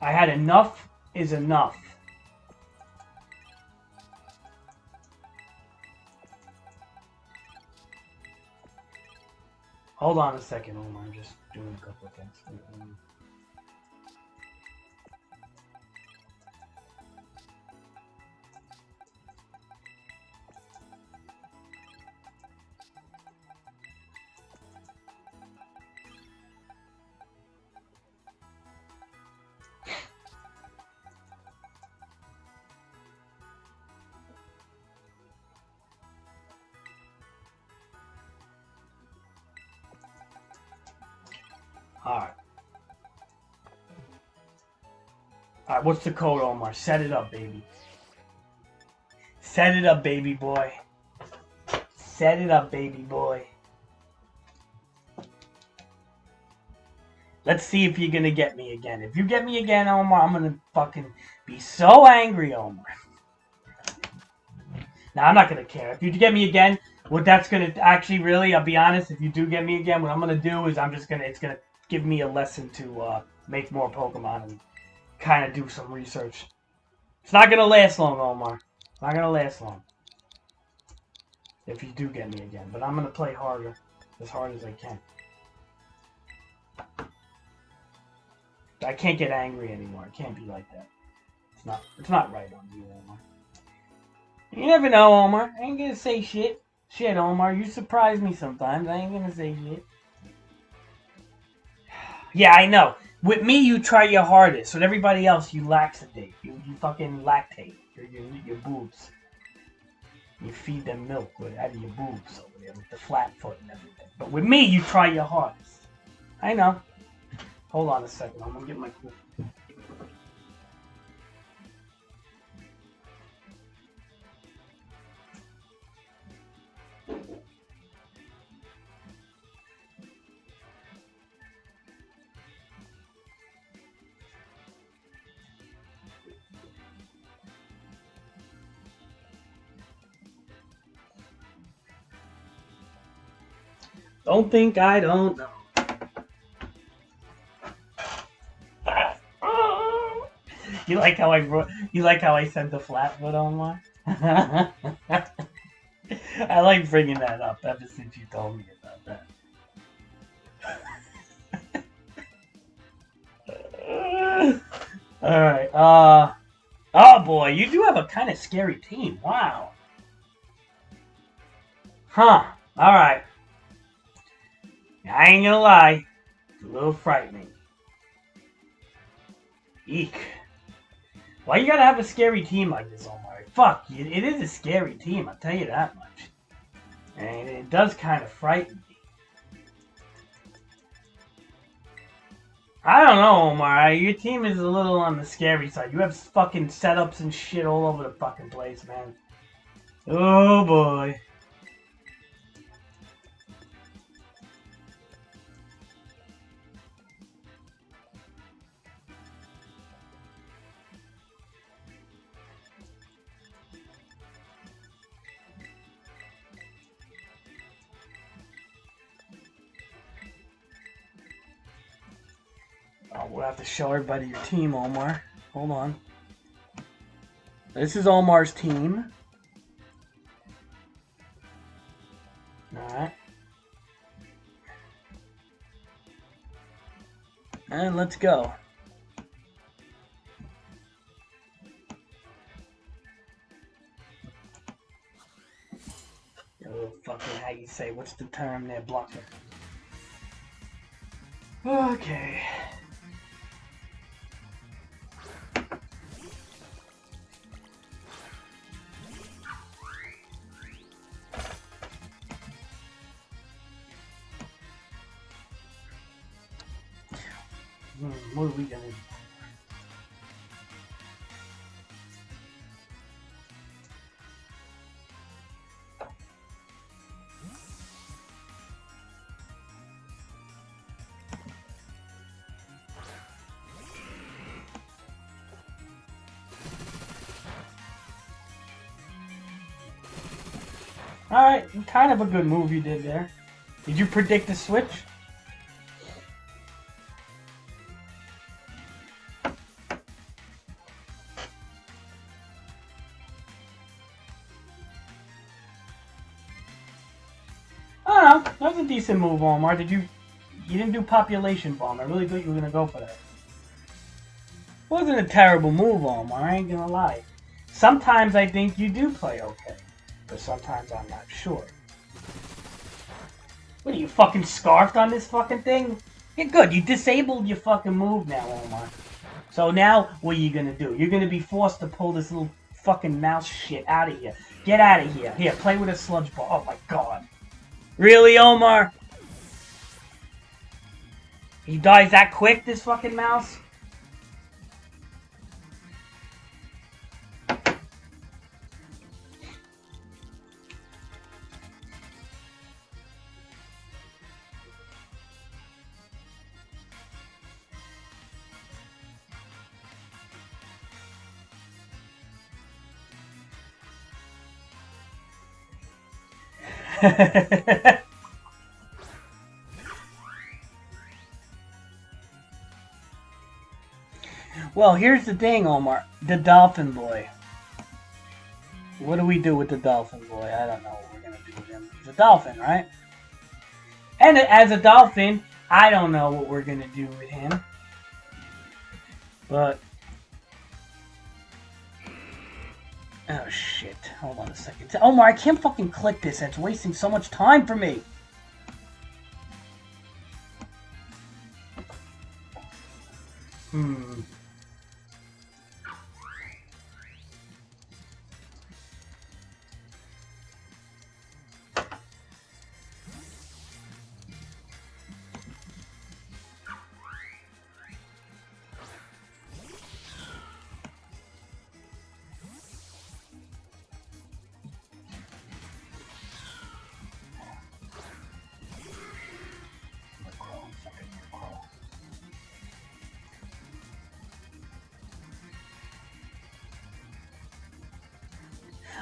I had enough is enough. Hold on a second, Omar. I'm just doing a couple of things. Alright. Alright, what's the code, Omar? Set it up, baby. Set it up, baby boy. Set it up, baby boy. Let's see if you're gonna get me again. If you get me again, Omar, I'm gonna fucking be so angry, Omar. Now, I'm not gonna care. If you get me again, what that's gonna actually really, I'll be honest, if you do get me again, what I'm gonna do is it's gonna give me a lesson to make more Pokemon and kind of do some research. It's not gonna last long, Omar. It's not gonna last long. If you do get me again. But I'm gonna play harder. As hard as I can. I can't get angry anymore. It can't be like that. It's not right on you, Omar. You never know, Omar. I ain't gonna say shit. Shit, Omar. You surprise me sometimes. I ain't gonna say shit. Yeah, I know. With me, you try your hardest. With everybody else, you laxate. You fucking lactate. Your boobs. You feed them milk out of your boobs over there with the flat foot and everything. But with me, you try your hardest. I know. Hold on a second. I'm gonna get my cool. Don't think I don't know. You like how I said the flat foot, Omar? I like bringing that up ever since you told me about that. Alright, oh boy, you do have a kind of scary team. Wow. Huh. Alright. I ain't gonna lie. It's a little frightening. Eek. Why you gotta have a scary team like this, Omar? Fuck, it is a scary team, I'll tell you that much. And it does kind of frighten me. I don't know, Omar. Your team is a little on the scary side. You have fucking setups and shit all over the fucking place, man. Oh boy. Oh, we'll have to show everybody your team, Omar. Hold on. This is Omar's team. Alright. And let's go. Oh, fucking, how you say, what's the term there, blocker? Okay. What are we gonna do? Alright, kind of a good move you did there. Did you predict the switch? decent move, Omar. You didn't do population bomb. I really thought you were gonna go for that. Wasn't a terrible move, Omar. I ain't gonna lie. Sometimes I think you do play okay, but sometimes I'm not sure. What are you fucking scarfed on this fucking thing? You're good. You disabled your fucking move now, Omar. So now, what are you gonna do? You're gonna be forced to pull this little fucking mouse shit out of here. Get out of here. Here, play with a sludge ball. Oh my god. Really, Omar? He dies that quick, this fucking mouse? Well, here's the thing, Omar. The dolphin boy. What do we do with the dolphin boy? I don't know what we're gonna do with him. He's a dolphin, right? And as a dolphin, I don't know what we're gonna do with him. But... oh shit. Hold on a second. Omar, I can't fucking click this. It's wasting so much time for me.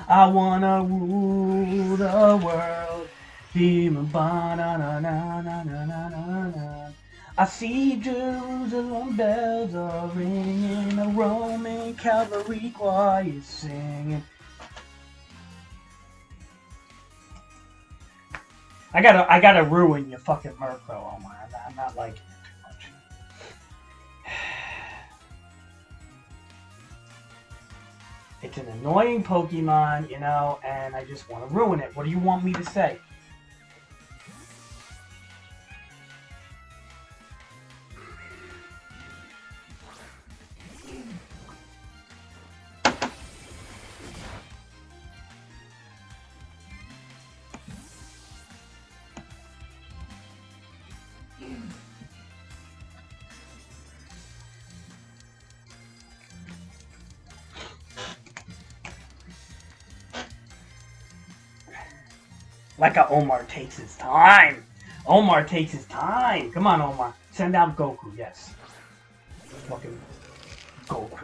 I wanna rule the world. I see Jerusalem bells are ringing, a Roman cavalry choir is singing. I gotta ruin your fucking Murkrow, Omar. I'm not liking it too much. It's an annoying Pokemon, you know, and I just want to ruin it. What do you want me to say? Like how Omar takes his time. Omar takes his time. Come on, Omar. Send out Goku, yes. Fucking Goku.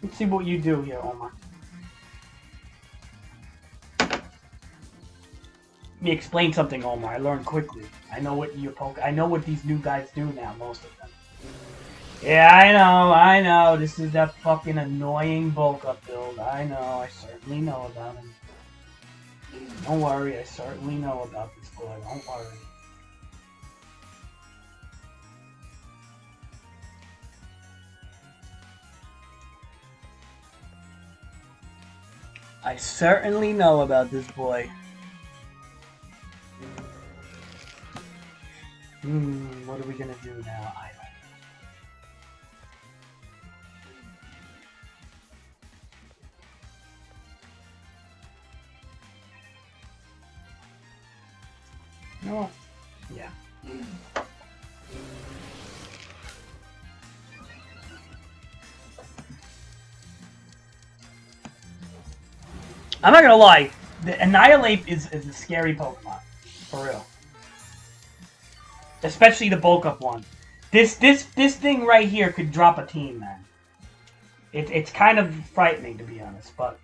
Let's see what you do here, Omar. Let me explain something, Omar. I learned quickly. I know what I know what these new guys do now, most of them. Yeah, I know. This is that fucking annoying bulk up build. I know. I certainly know about him. Don't worry. I certainly know about this boy. Don't worry. I certainly know about this boy. What are we gonna do now? I don't know. You know what? Yeah. I'm not gonna lie. The Annihilate is a scary Pokemon. For real. Especially the bulk up one. This thing right here could drop a team, man. It's kind of frightening, to be honest, but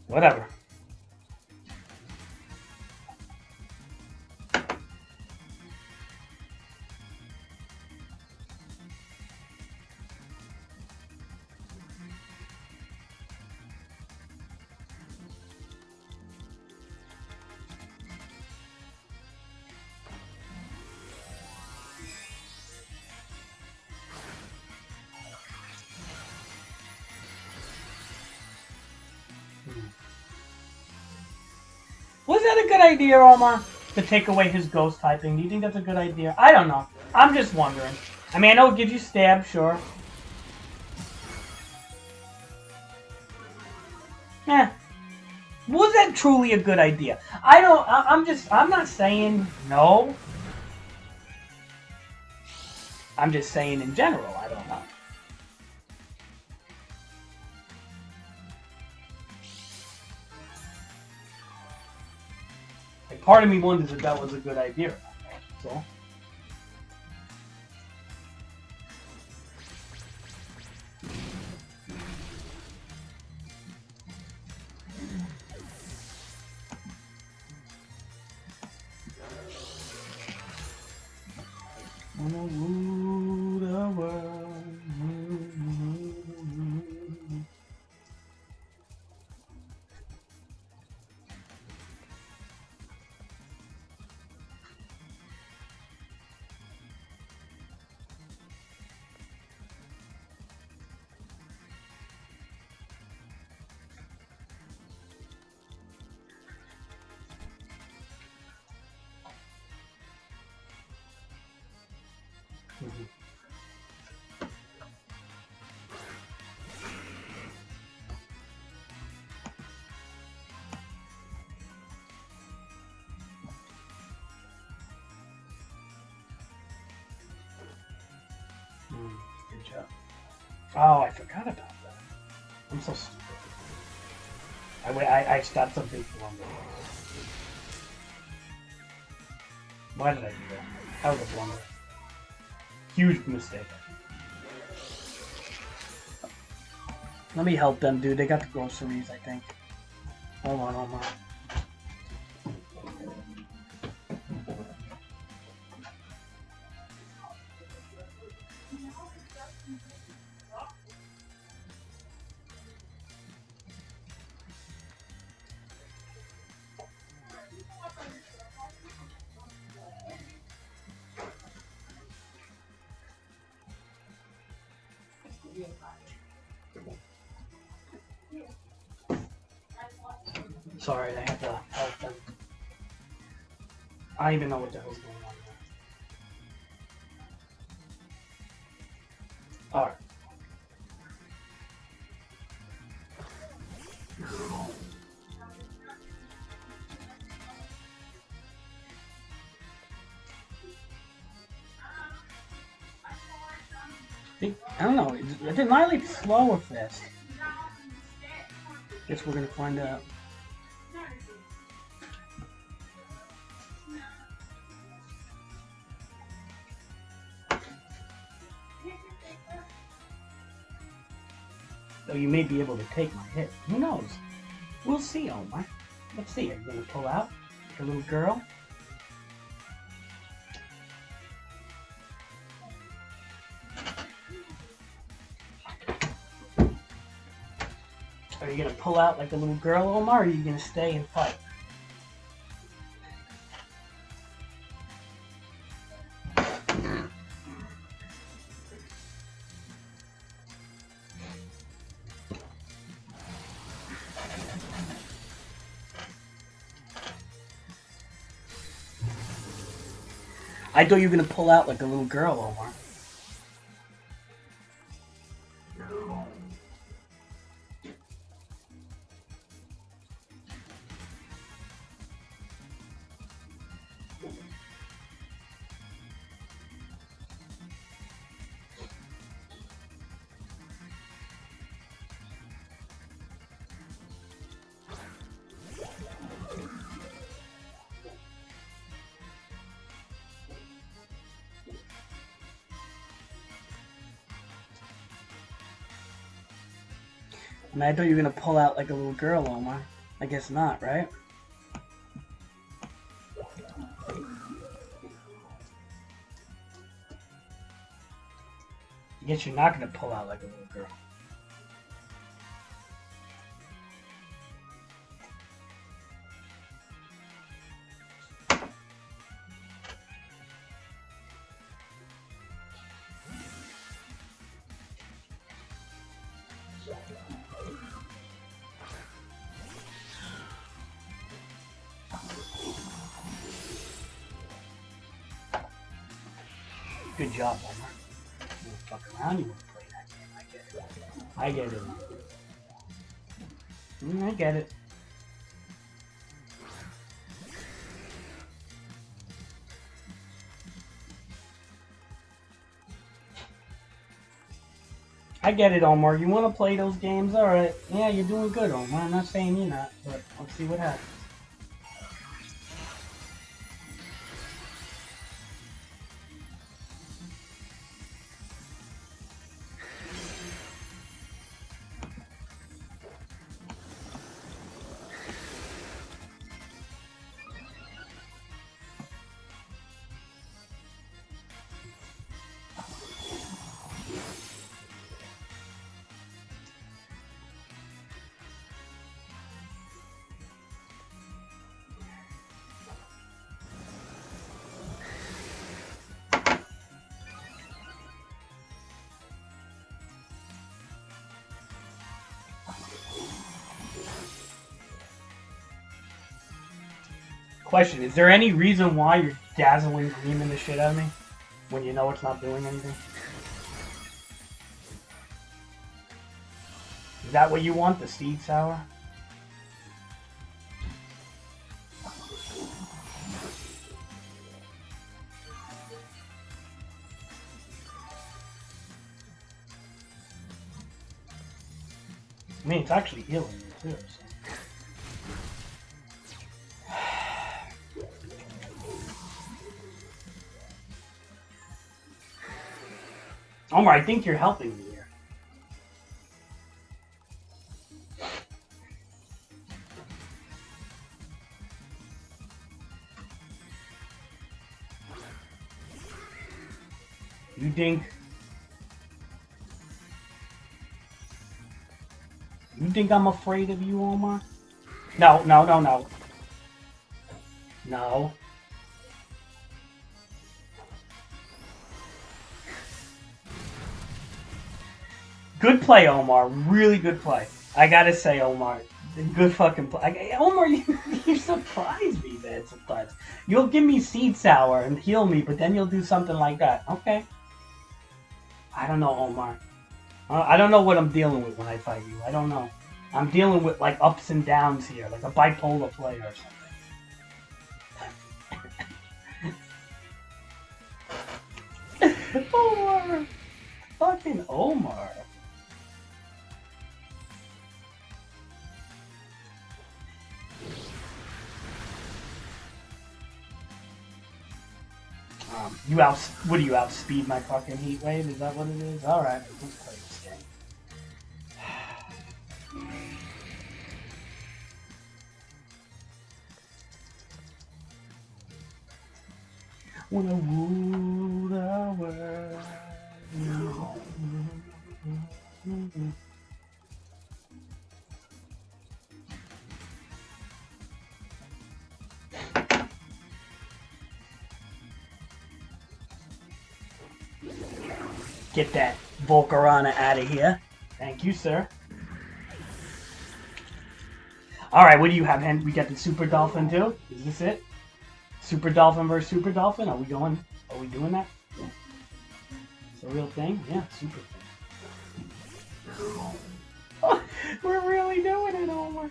whatever. Was that a good idea, Omar? To take away his ghost typing? Do you think that's a good idea? I don't know. I'm just wondering. I mean, I know it gives you stab, sure. Yeah. Was that truly a good idea? I'm not saying no. I'm just saying in general, I don't know. Like, part of me wonders if that was a good idea. So. Wanna rule the world. Good job. Oh, I forgot about that. I'm so stupid. I stopped something blunder. Why did I do that? That was a blunder. Huge mistake. Let me help them, dude. They got the groceries, I think. Hold on, hold on. Sorry, I have to help them. I don't even know what the hell's going on there. Alright. I don't know. Is it Miley slow or fast? Guess we're gonna find out. Though you may be able to take my hit. Who knows? We'll see, Omar. Let's see. Are you gonna pull out like a little girl? Are you gonna pull out like a little girl, Omar, or are you gonna stay and fight? I thought you were gonna pull out like a little girl, Omar. I mean, I thought you were gonna pull out like a little girl, Omar. I guess not, right? I guess you're not gonna pull out like a little girl. Good job, Omar. You wanna fuck around, you wanna play that game. I get it. I get it. I get it. I get it, Omar. You want to play those games? Alright. Yeah, you're doing good, Omar. I'm not saying you're not, but let's see what happens. Question, is there any reason why you're dazzling gleaming the shit out of me when you know it's not doing anything? Is that what you want, the seed sour? I mean, it's actually healing me too, so. Omar, I think you're helping me here. You think I'm afraid of you, Omar? No. No. Good play, Omar. Really good play. I gotta say, Omar. Good fucking play. Omar, you surprise me, man, sometimes. You'll give me seed sour and heal me, but then you'll do something like that. Okay. I don't know, Omar. I don't know what I'm dealing with when I fight you. I don't know. I'm dealing with, like, ups and downs here, like a bipolar player or something. Omar! Fucking Omar. What do you outspeed my fucking heat wave? Is that what it is? Alright, let's play this game. Wanna rule the world. Get that Volcarona out of here. Thank you, sir. Alright, what do you have, Hen? We got the Super Dolphin too? Is this it? Super Dolphin versus Super Dolphin? Are we doing that? Yeah. It's a real thing? Yeah, super thing. Oh, we're really doing it, Omar.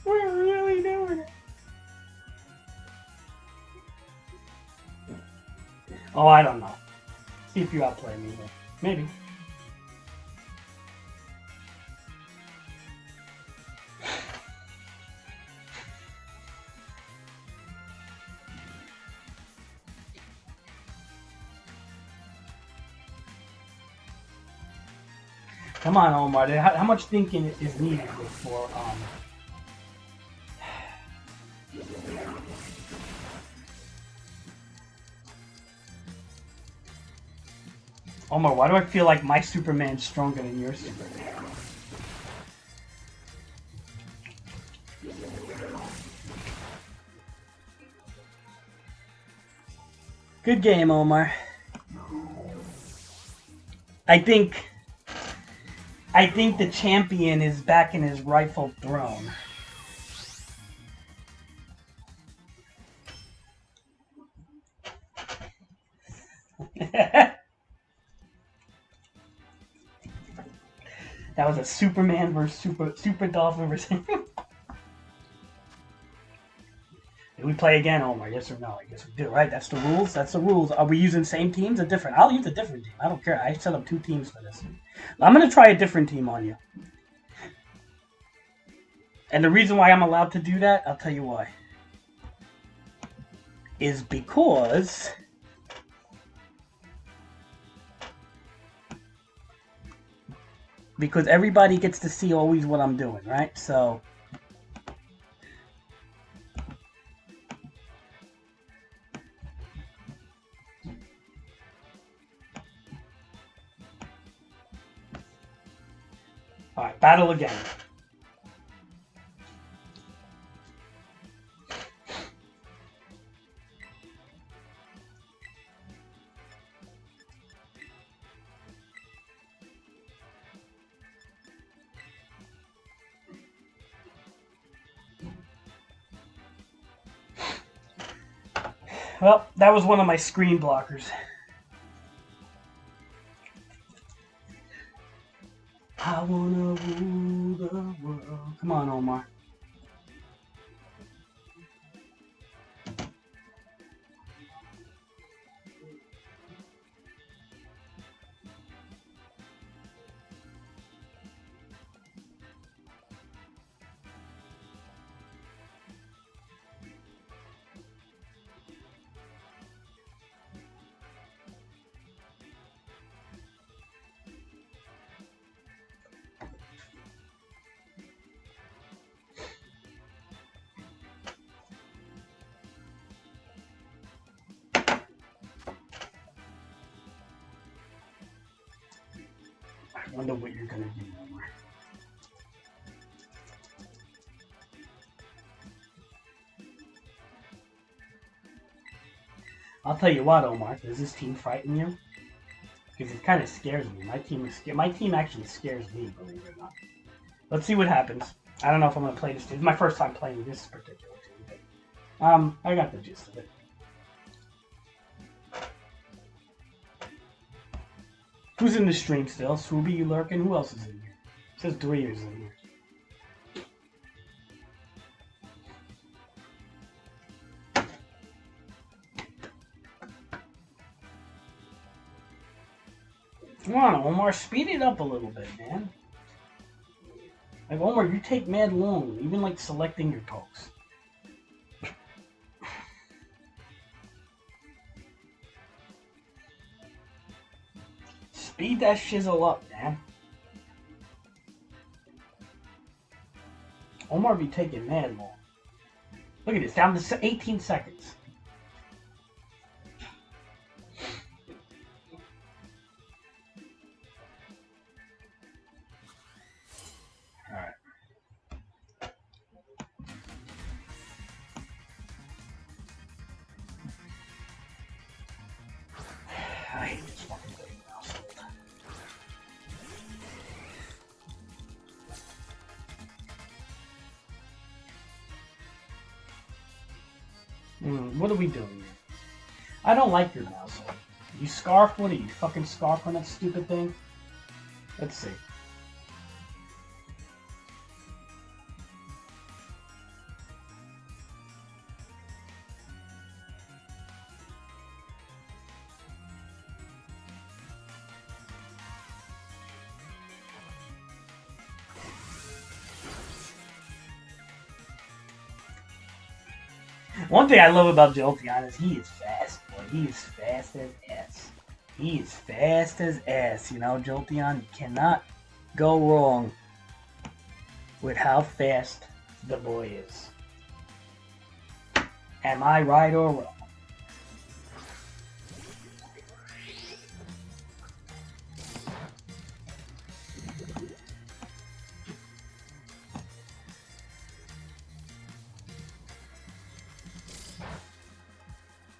We're really doing it. Oh, I don't know. See if you outplay me here. Maybe. Come on, Omar. How much thinking is needed before Omar, why do I feel like my Superman's stronger than your Superman? Good game, Omar. I think the champion is back in his rightful throne. That was a Superman versus Super Dolphin versus. Did we play again, Omar? Yes or no? I guess we do, right? That's the rules. That's the rules. Are we using same teams or different? I'll use a different team. I don't care. I set up 2 teams for this. I'm gonna try a different team on you. And the reason why I'm allowed to do that, I'll tell you why. Is because everybody gets to see always what I'm doing, right? So all right, battle again. Well, that was one of my screen blockers. I wanna rule the world. Come on, Omar. I wonder what you're gonna do, Omar. I'll tell you what, Omar. Does this team frighten you? Because it kind of scares me. My team actually scares me, believe it or not. Let's see what happens. I don't know if I'm gonna play this team. It's my first time playing this particular team, but I got the gist of it. Who's in the stream still? Swooby, you lurking? Who else is in here? It says Dreer's in here. Come on, Omar, speed it up a little bit, man. Like, Omar, you take mad long, even like selecting your pokes. Speed that shizzle up, man. Omar be taking mad long. Look at this, down to 18 seconds. Alright. I hate this fucking thing now. What are we doing here? I don't like your mouse. You scarf? What are you, fucking scarf on that stupid thing? Let's see. One thing I love about Jolteon is he is fast, boy. He is fast as ass. He is fast as ass, you know, Jolteon. You cannot go wrong with how fast the boy is. Am I right or wrong?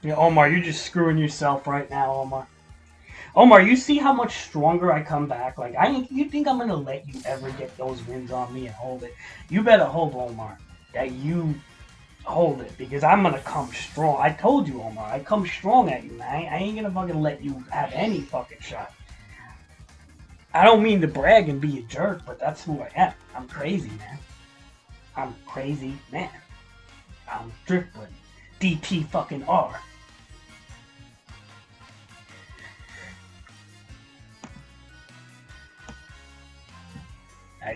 Yeah, Omar, you're just screwing yourself right now, Omar. Omar, you see how much stronger I come back? Like, you think I'm gonna let you ever get those wins on me and hold it? You better hope, Omar, that you hold it, because I'm gonna come strong. I told you, Omar, I come strong at you, man. I ain't gonna fucking let you have any fucking shot. I don't mean to brag and be a jerk, but that's who I am. I'm crazy, man. I'm crazy, man. I'm Driftwood. DT fucking R.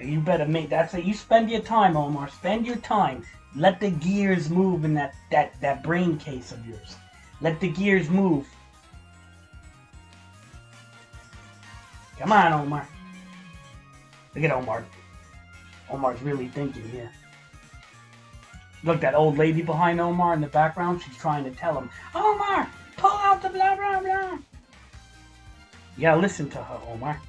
You better make that's it. You spend your time, Omar. Spend your time. Let the gears move in that brain case of yours. Let the gears move. Come on, Omar. Look at Omar. Omar's really thinking here. Look, that old lady behind Omar in the background, she's trying to tell him, Omar, pull out the blah, blah, blah. You gotta listen to her, Omar.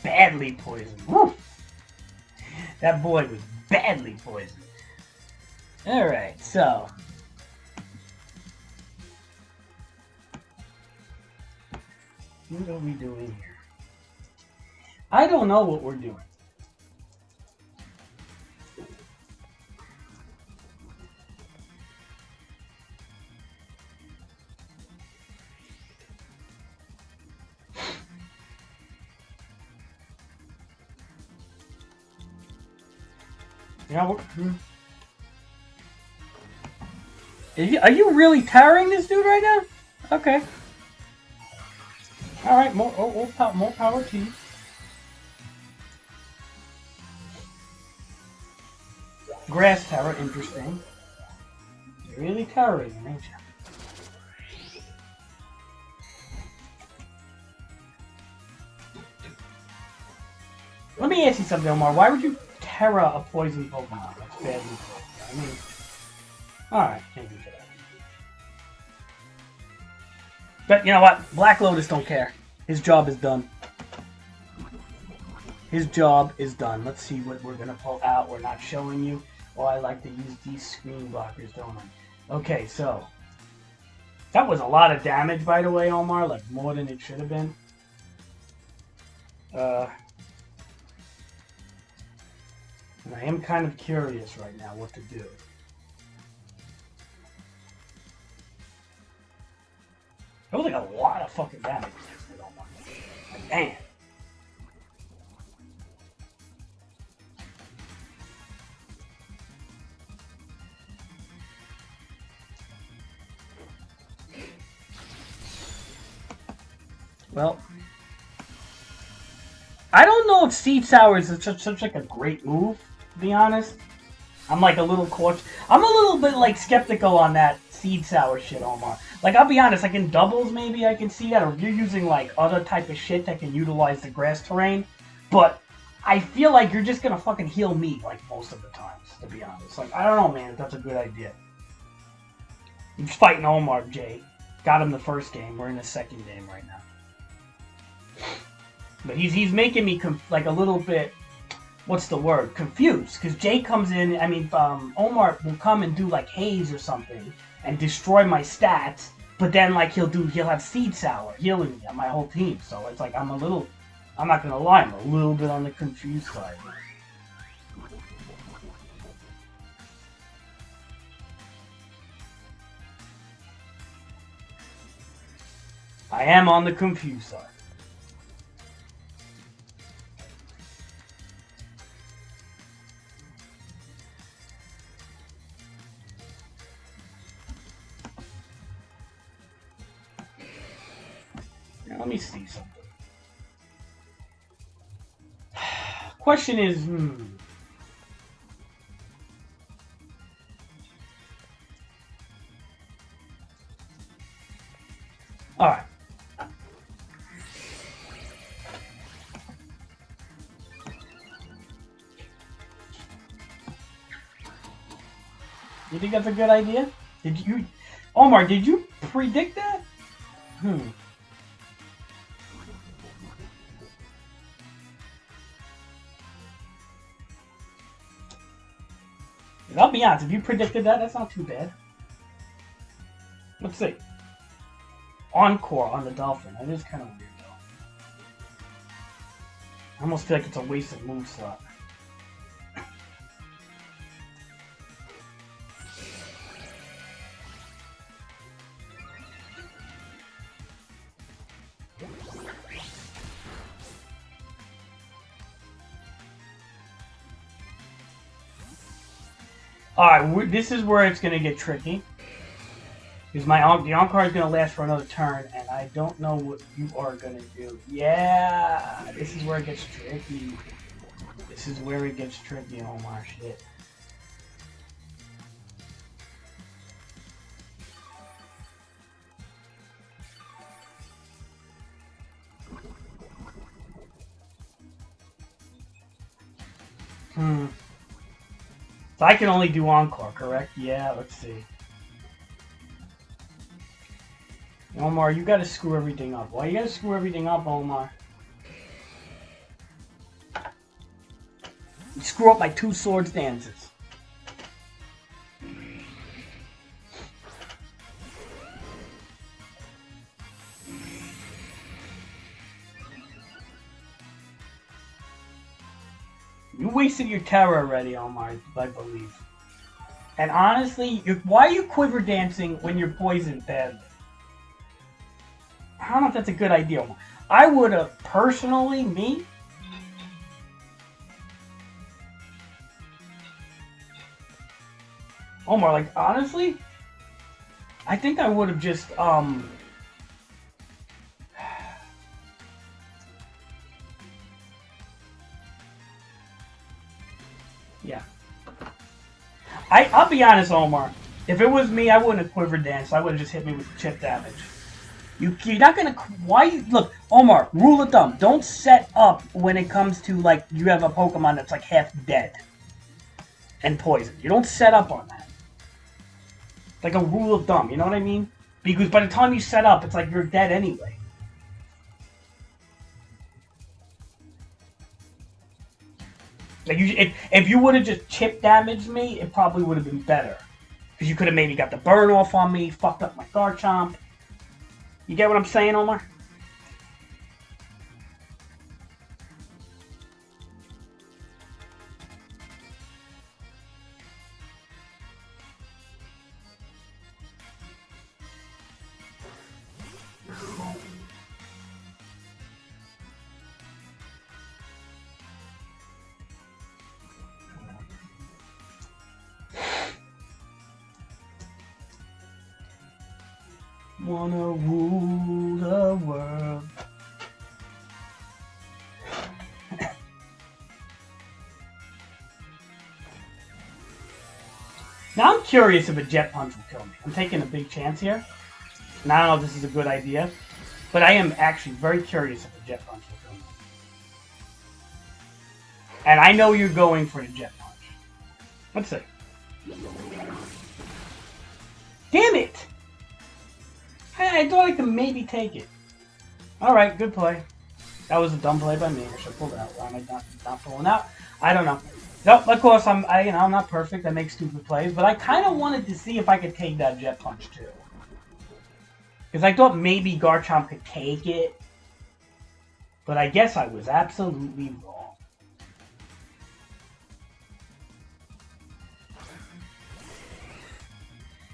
Badly poisoned. Woo! That boy was badly poisoned. Alright, so. What are we doing here? I don't know what we're doing. Are you really towering this dude right now? Okay. All right, more power to you. Grass tower, interesting. You're really towering, ain't you? Let me ask you something, Omar. Why would you Terra a poison Pokemon? That's badly poisoned. I mean, alright, maybe for that. But you know what? Black Lotus don't care. His job is done. His job is done. Let's see what we're going to pull out. We're not showing you. Oh, I like to use these screen blockers, don't I? Okay, so. That was a lot of damage, by the way, Omar. Like, more than it should have been. And I am kind of curious right now what to do. That was like a lot of fucking damage. Like, damn. Well, I don't know if Seed Sour is such like a great move, to be honest. I'm like a little cautious. I'm a little bit like skeptical on that Seed Sour shit, Omar. Like, I'll be honest, like in doubles maybe I can see that, or if you're using like other type of shit that can utilize the grass terrain. But I feel like you're just gonna fucking heal me like most of the times, to be honest. Like, I don't know, man, if that's a good idea. I'm just fighting Omar, Jay. Got him the first game. We're in the second game right now. But he's making me like a little bit, what's the word, confused. Because Jay comes in, I mean, Omar will come and do like haze or something and destroy my stats. But then like he'll have Seed Sour healing me on my whole team. So it's like I'm not gonna lie, I'm a little bit on the confused side. I am on the confused side. Now, let me see something. Question is, all right. You think that's a good idea? Omar, did you predict that? I'll be honest, if you predicted that, that's not too bad. Let's see. Encore on the Dolphin. That is kind of weird, though. I almost feel like it's a wasted move slot. Alright, this is where it's going to get tricky. Because the Encore is going to last for another turn, and I don't know what you are going to do. Yeah, this is where it gets tricky. This is where it gets tricky, Omar. Shit. So I can only do Encore, correct? Yeah, let's see. Omar, you gotta screw everything up. Why you gotta screw everything up, Omar? You screw up my 2 swords dances. You wasted your terror already, Omar, I believe. And honestly, why are you quiver dancing when you're poisoned badly? I don't know if that's a good idea, Omar. I would have, personally, me... Omar, like, honestly, I think I would have just, yeah. I'll be honest, Omar. If it was me, I wouldn't have quiver danced. I would have just hit me with chip damage. You're not gonna... Why? Look, Omar, rule of thumb. Don't set up when it comes to, like, you have a Pokemon that's, like, half dead. And poisoned. You don't set up on that. Like a rule of thumb, you know what I mean? Because by the time you set up, it's like you're dead anyway. Like if you would have just chip damaged me, it probably would have been better. Because you could have maybe got the burn off on me, fucked up my Garchomp. You get what I'm saying, Omar? Wanna rule the world. Now I'm curious if a Jet Punch will kill me. I'm taking a big chance here. And I don't know if this is a good idea. But I am actually very curious if a Jet Punch will kill me. And I know you're going for the Jet Punch. Let's see. Damn it! I thought I could maybe take it. Alright, good play. That was a dumb play by me. I should have pulled out. Why am I not pulling out? I don't know. Nope, of course, I'm not perfect. I make stupid plays. But I kind of wanted to see if I could take that Jet Punch, too. Because I thought maybe Garchomp could take it. But I guess I was absolutely wrong.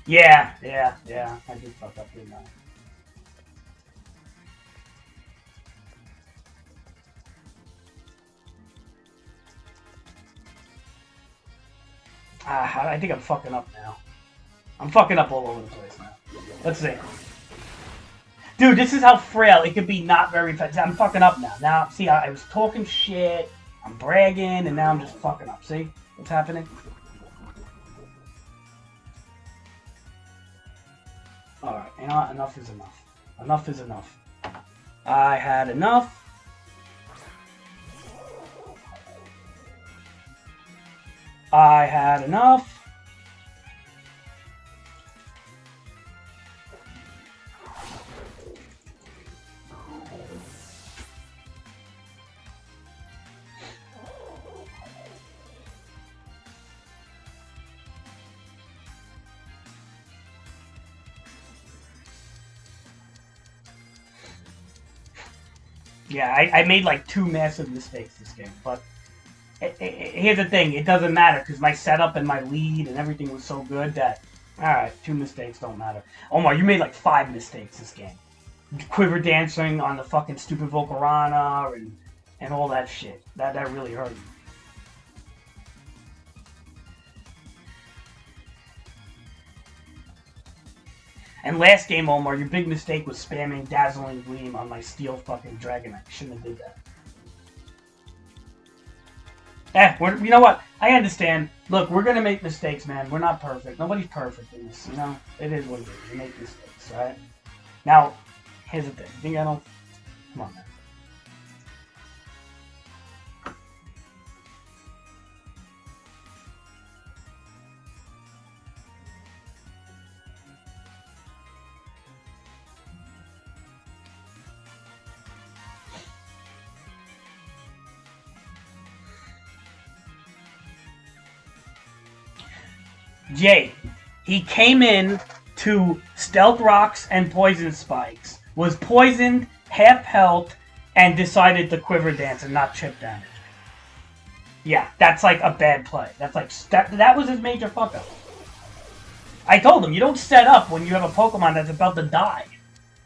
Yeah. I did fuck up, didn't I? I think I'm fucking up now. I'm fucking up all over the place now. Let's see. Dude, this is how frail it could be not very fast. I'm fucking up now. Now, see, I was talking shit, I'm bragging, and now I'm just fucking up. See what's happening? Alright, you know what? Enough is enough. Enough is enough. I had enough. I had enough. Yeah, I made like 2 massive mistakes this game, but here's the thing, it doesn't matter because my setup and my lead and everything was so good that, alright, 2 mistakes don't matter. Omar, you made like 5 mistakes this game. Quiver dancing on the fucking stupid Volcarona and all that shit. That really hurt me. And last game, Omar, your big mistake was spamming Dazzling Gleam on my steel fucking Dragonite. Shouldn't have did that. You know what? I understand. Look, we're gonna make mistakes, man. We're not perfect. Nobody's perfect in this, you know? It is what it is. You make mistakes, right? Now, here's the thing. You think I don't... Come on, man. Jay, he came in to Stealth Rocks and Poison Spikes, was poisoned, half health, and decided to Quiver Dance and not chip damage. Yeah, that's like a bad play. That's like that was his major fuck up. I told him, you don't set up when you have a Pokemon that's about to die.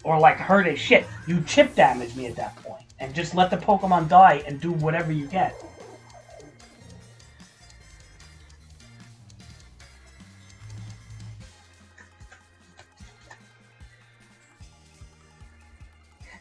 Or like hurt as shit. You chip damage me at that point. And just let the Pokemon die and do whatever you can.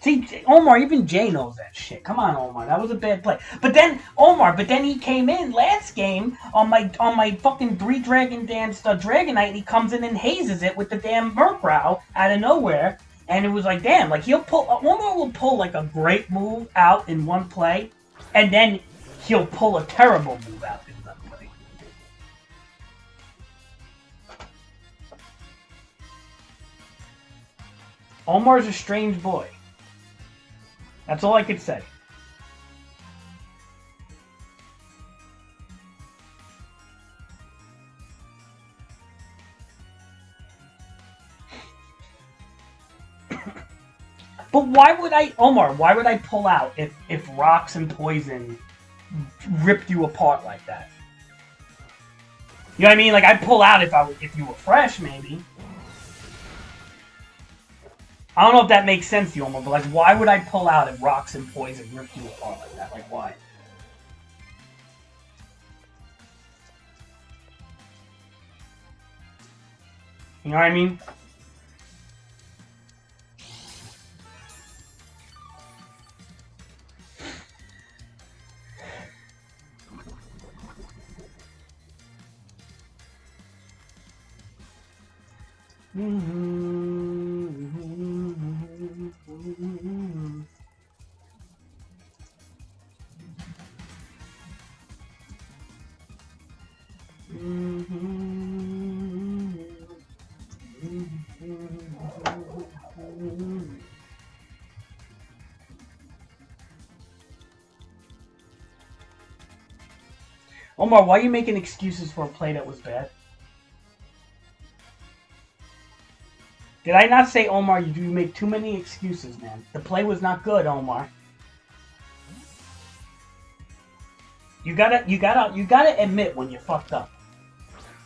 See, Omar, even Jay knows that shit. Come on, Omar, that was a bad play. But then, Omar, he came in last game on my fucking 3 Dragon Dance Dragonite, and he comes in and hazes it with the damn Murkrow out of nowhere. And it was like, damn, like Omar will pull like a great move out in one play, and then he'll pull a terrible move out in another play. Omar's a strange boy. That's all I could say. But why would I pull out if Rocks and Poison ripped you apart like that? You know what I mean? Like, I'd pull out if you were fresh, maybe. I don't know if that makes sense to you, Omar, but like, why would I pull out if Rocks and Poison ripped you apart like that? Like, why? You know what I mean? Omar, why are you making excuses for a play that was bad? Did I not say, Omar, you make too many excuses, man? The play was not good, Omar. You gotta admit when you fucked up.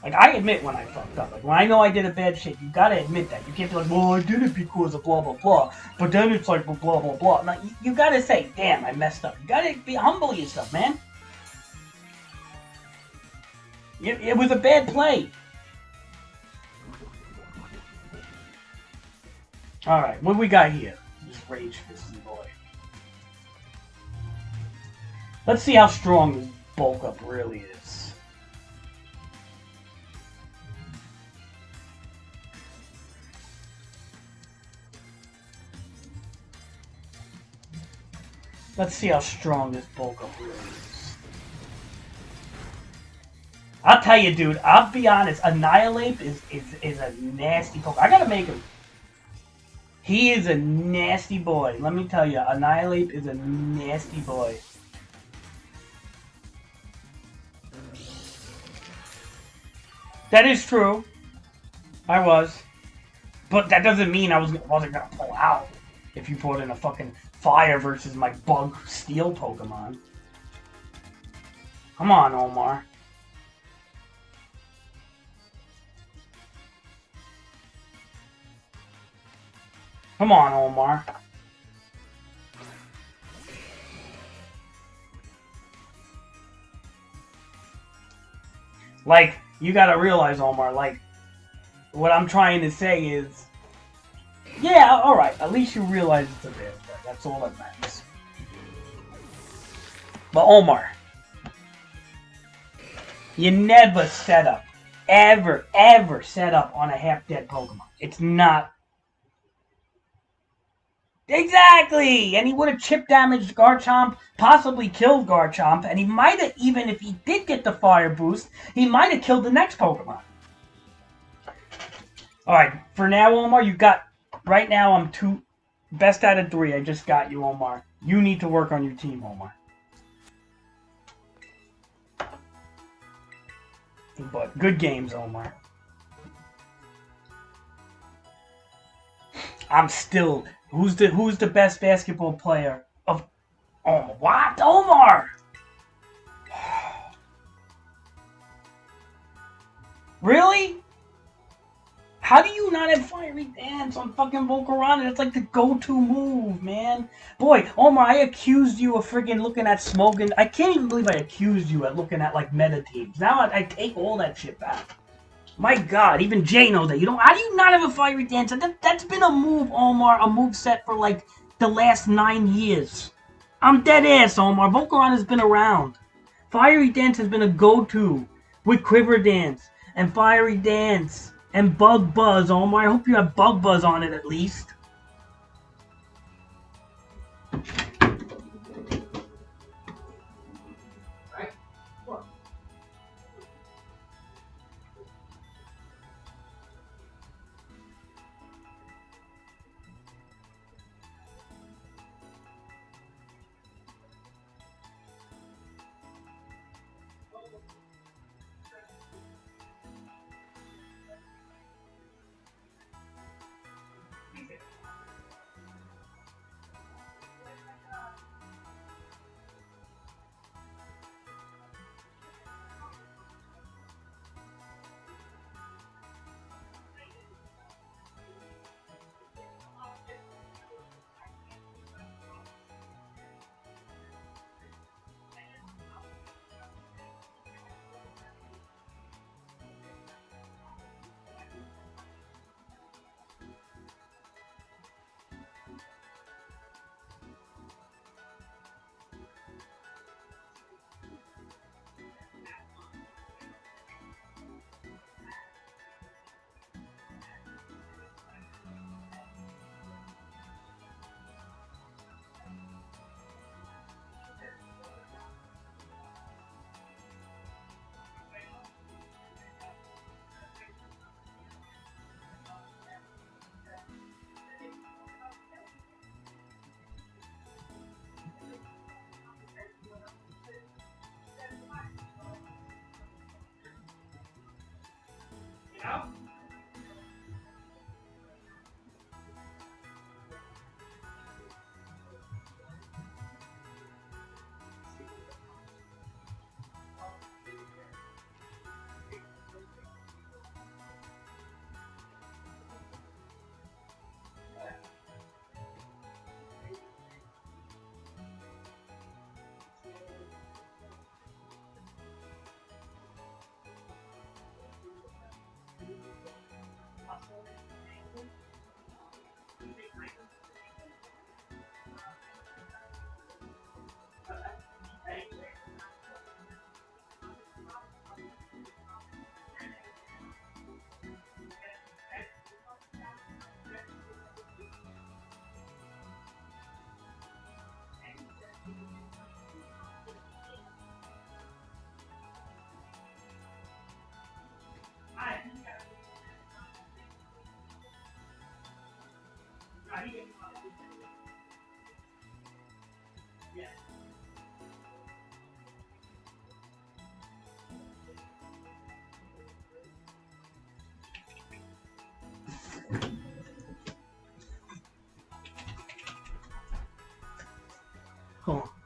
Like, I admit when I fucked up. Like, when I know I did a bad shit, you gotta admit that. You can't be like, well, I did it because of blah, blah, blah. But then it's like, blah, blah, blah. Like, you gotta say, damn, I messed up. You gotta be humble yourself, man. It was a bad play. Alright, what we got here? This Rage Fisting boy. Let's see how strong this bulk up really is. Let's see how strong this bulk up really is. I'll tell you, dude, I'll be honest, Annihilate is a nasty Pokemon. I gotta make him. He is a nasty boy. Let me tell you, Annihilate is a nasty boy. That is true. I was. But that doesn't mean I wasn't gonna pull out. if you brought in a fucking fire versus my bug steel Pokemon. Come on, Omar. Come on, Omar. Like, you gotta realize, Omar, like, what I'm trying to say is, yeah, alright, at least you realize it's a bad thing. That's all that matters. But Omar, you never set up, ever set up on a half-dead Pokemon. It's not. Exactly! And he would have chip damaged Garchomp, possibly killed Garchomp, and he might have, even if he did get the fire boost, he might have killed the next Pokemon. Alright, for now, Omar, you got, right now I'm best out of 3, I just got you, Omar. You need to work on your team, Omar. But good games, Omar. I'm still, who's the best basketball player of, oh, what? Omar! Really? How do you not have Fiery Dance on fucking Volcarona? That's like the go-to move, man. Boy, Omar, I accused you of friggin' looking at smoking. I can't even believe I accused you of looking at, like, meta teams. Now I take all that shit back. My God, even Jay knows that. How do you not have a Fiery Dance? That's been a move, Omar, a move set for, like, the last 9 years. I'm dead ass, Omar. Volcarona has been around. Fiery Dance has been a go-to with Quiver Dance and Fiery Dance. And Bug Buzz, Omar. I hope you have Bug Buzz on it at least. Go on.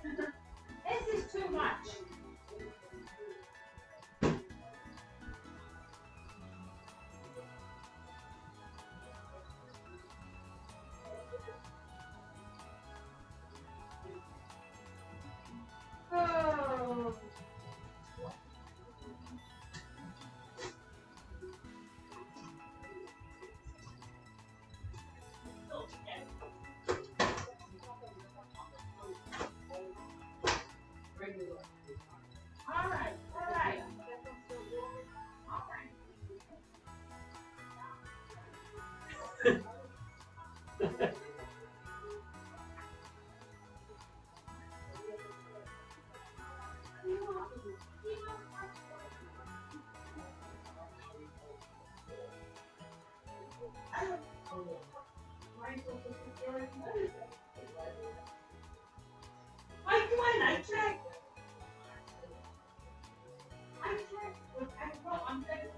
This is too much. Oh. All right, all right. All right. Mike, when I checked. I checked. I'm checking.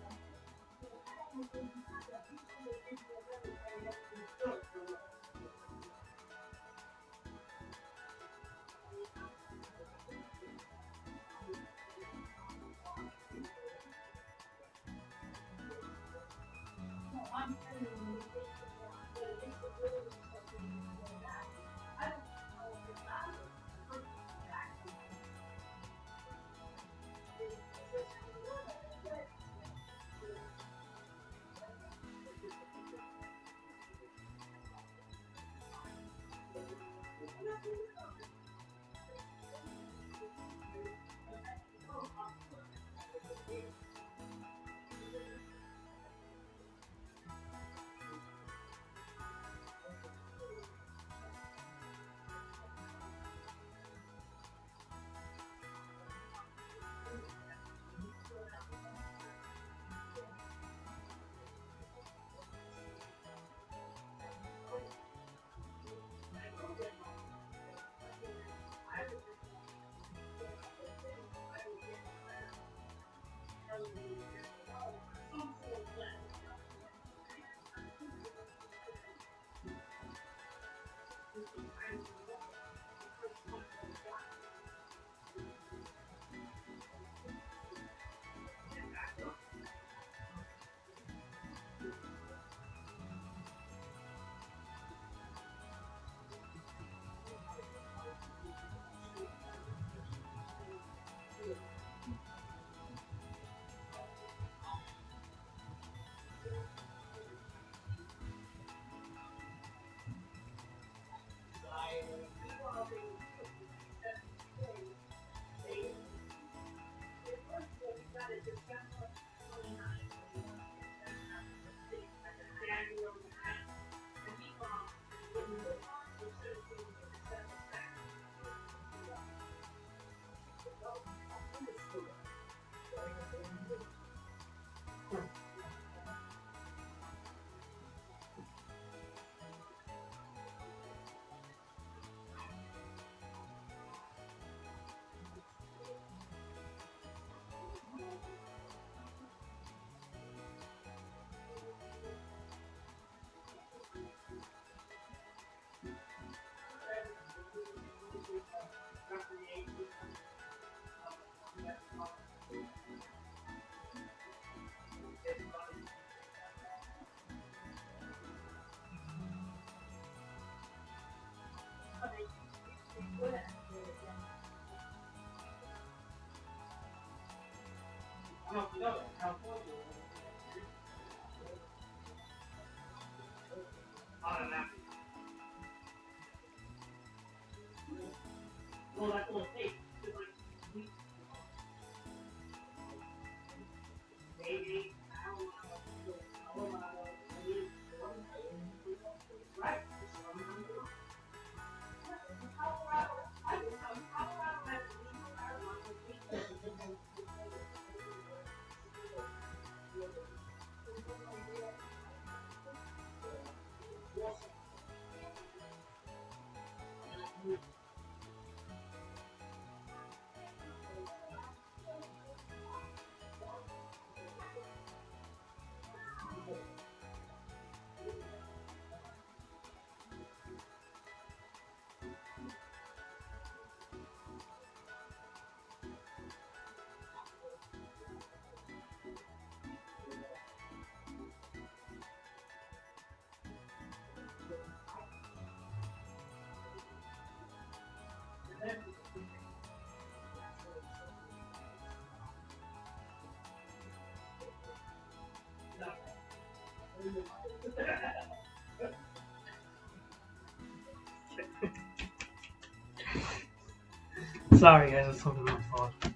Sorry, guys, I was talking on my phone.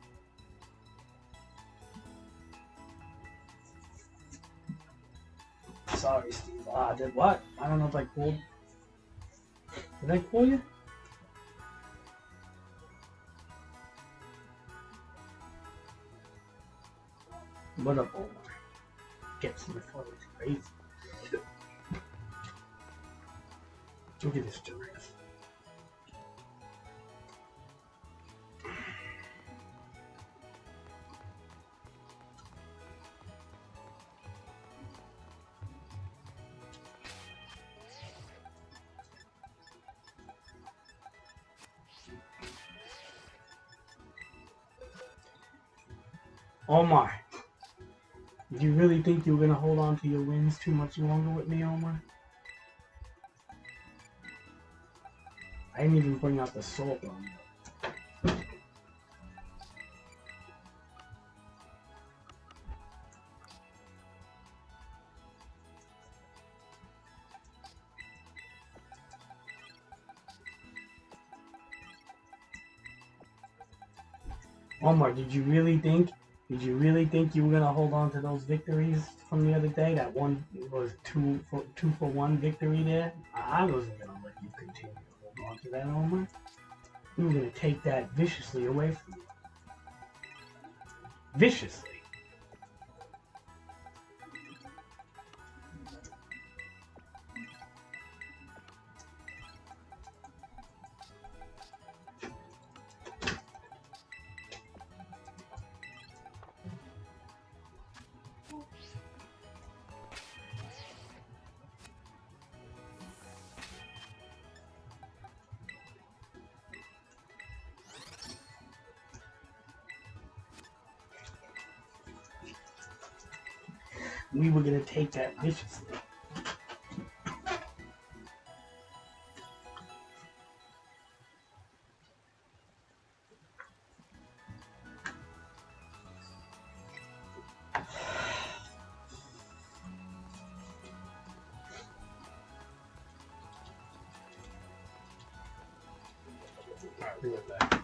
Sorry, Steve. Did what? I don't know if I called. Did I call you? What up, Omar? Gets my phone. It's crazy. Look at this giraffe. Omar, do you really think you're gonna hold on to your wins too much longer with me, Omar? I didn't even bring out the salt on you. Omar, did you really think you were gonna hold on to those victories from the other day? That one was two for one victory there. I wasn't gonna let you continue to hold on to that, Omar. You were gonna take that viciously away from you. Viciously. We were gonna take that viciously. Alright, be right back.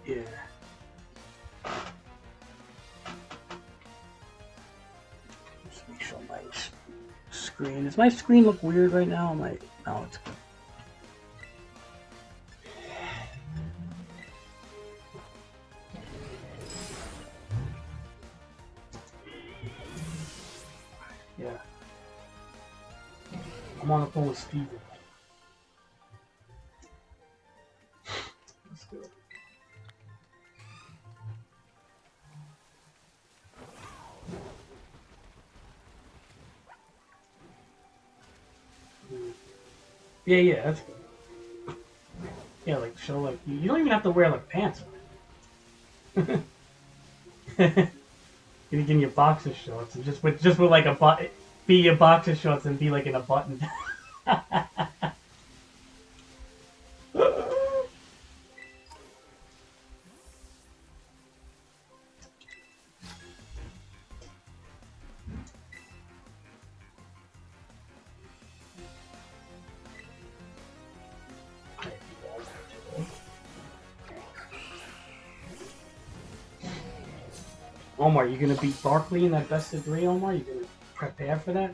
Yeah. Just make sure my screen. Does my screen look weird right now? No, it's good. Yeah. I'm on the phone with Steven. Let's do it. Yeah, that's good. Yeah, like show like you don't even have to wear like pants. You can your boxer shorts and just with like a button, be your boxer shorts and be like in a button. Omar, you gonna beat Barkley in that best of 3, Omar? You gonna prepare for that?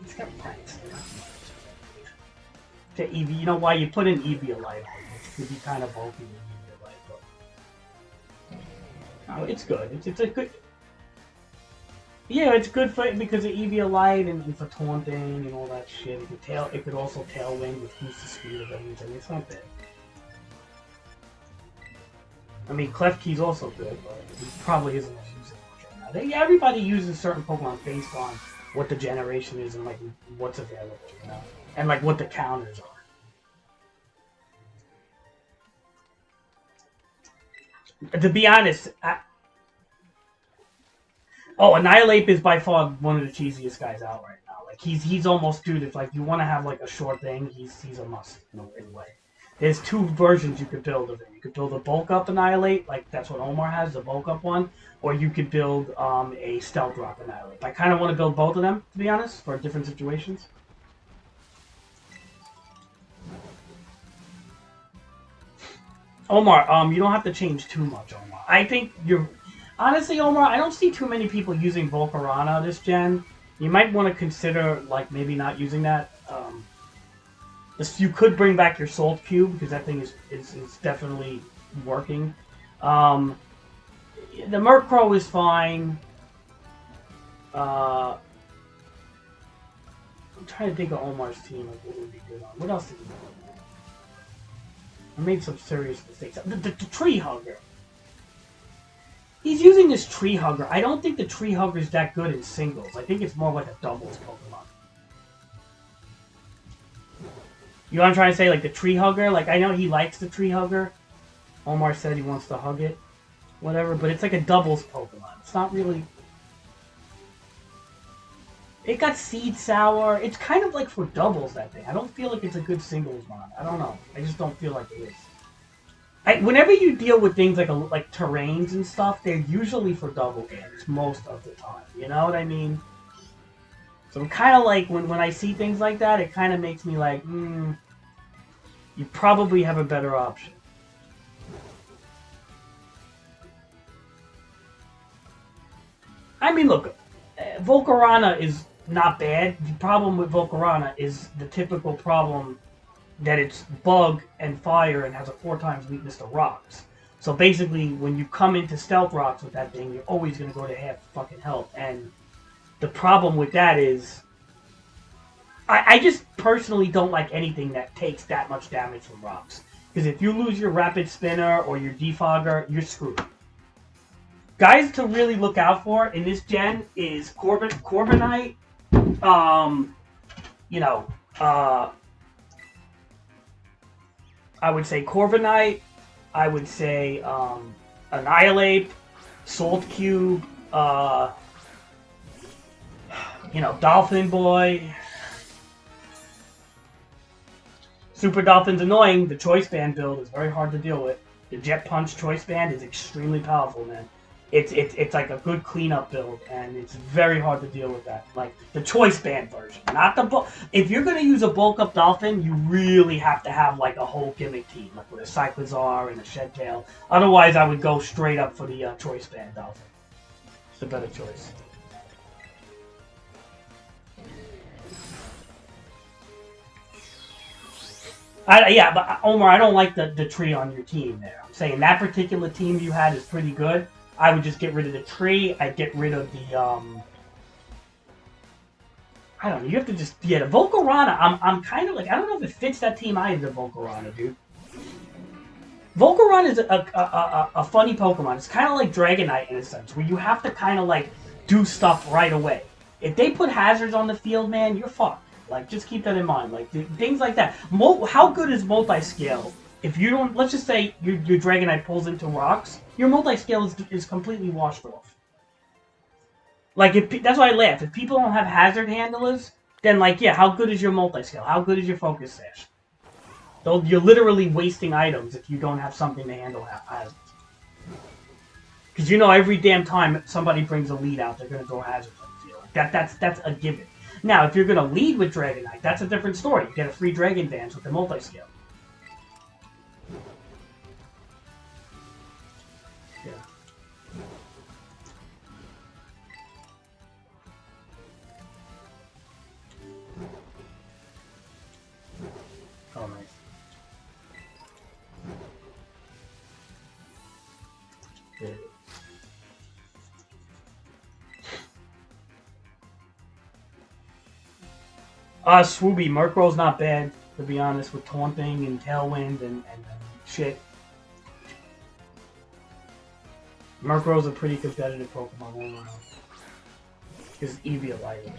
It's got pranks. To Eevee, you know why you put in Eevee Alive? It could be kind of bulky with Eevee Alive, but no, it's good. It's a good. Yeah, it's good for because of Eevee Alive and for taunting and all that shit. It could also tailwind with boost the speed of everything. It's not bad. I mean, Klefki's also good, but he probably isn't using much right now. Everybody uses certain Pokemon based on what the generation is and like what's available, you know, and like what the counters are. To be honest, Annihilate is by far one of the cheesiest guys out right now. Like he's almost, dude. If like you want to have like a short thing, he's a must in a way. There's 2 versions you could build of it. You could build a bulk up Annihilate, like that's what Omar has, the bulk up one, or you could build a Stealth Rock Annihilate. I kind of want to build both of them, to be honest, for different situations. Omar, you don't have to change too much, Omar. I think you're... Honestly, Omar, I don't see too many people using Volcarona this gen. You might want to consider, like, maybe not using that. You could bring back your Salt Cube, because that thing is definitely working. The Murkrow is fine. I'm trying to think of Omar's team, like, what would be good on. What else did he do? I made some serious mistakes. The Tree Hugger. He's using this Tree Hugger. I don't think the Tree Hugger is that good in singles. I think it's more like a doubles Pokemon. You know what I'm trying to say? Like the Tree Hugger? Like, I know he likes the Tree Hugger. Omar said he wants to hug it. Whatever, but it's like a doubles Pokemon. It's not really... It got Seed Sour. It's kind of like for doubles, that thing. I don't feel like it's a good singles mon. I don't know. I just don't feel like it is. Whenever you deal with things like terrains and stuff, they're usually for double games most of the time. You know what I mean? So I'm kind of like, when I see things like that, it kind of makes me like, you probably have a better option. I mean, look, Volcarona is not bad. The problem with Volcarona is the typical problem that it's bug and fire and has a 4 times weakness to rocks. So basically, when you come into Stealth Rocks with that thing, you're always going to go to half fucking health. And the problem with that is, I just personally don't like anything that takes that much damage from rocks. Because if you lose your Rapid Spinner or your Defogger, you're screwed. Guys to really look out for in this gen is Corviknight, I would say Corviknight, I would say Annihilate, Salt Cube, Dolphin Boy. Super Dolphin's annoying. The Choice Band build is very hard to deal with. The Jet Punch Choice Band is extremely powerful, man. it's like a good cleanup build, and it's very hard to deal with that. Like the choice band version, not the bulk. If you're gonna use a bulk up Dolphin, you really have to have like a whole gimmick team, like with a Cyclizar and a Shed Tail. Otherwise, I would go straight up for the choice band Dolphin. It's a better choice. Yeah, but Omar, I don't like the tree on your team there. I'm saying that particular team you had is pretty good. I would just get rid of the tree. I'd get rid of the, I don't know, you have to just, yeah, the Volcarona, I'm kind of like, I don't know if it fits that team either, Volcarona, dude. Volcarona is a funny Pokemon. It's kind of like Dragonite in a sense, where you have to kind of like do stuff right away. If they put hazards on the field, man, you're fucked. Like, just keep that in mind. Like, things like that. How good is multi-scale? If you don't, let's just say your Dragonite pulls into rocks, your multi-scale is completely washed off. Like, that's why I laugh. If people don't have hazard handlers, then, like, yeah, how good is your multi-scale? How good is your focus sash? So you're literally wasting items if you don't have something to handle hazards. Because you know every damn time somebody brings a lead out, they're going to throw hazards on the field. That's a given. Now, if you're going to lead with Dragonite, that's a different story. You get a free Dragon Dance with the multi-scale. Yeah. Oh, nice. Good. Swooby, Murkrow's not bad, to be honest, with Taunting and Tailwind and shit. Murkrow's a pretty competitive Pokemon all around. Because Eevee lighting.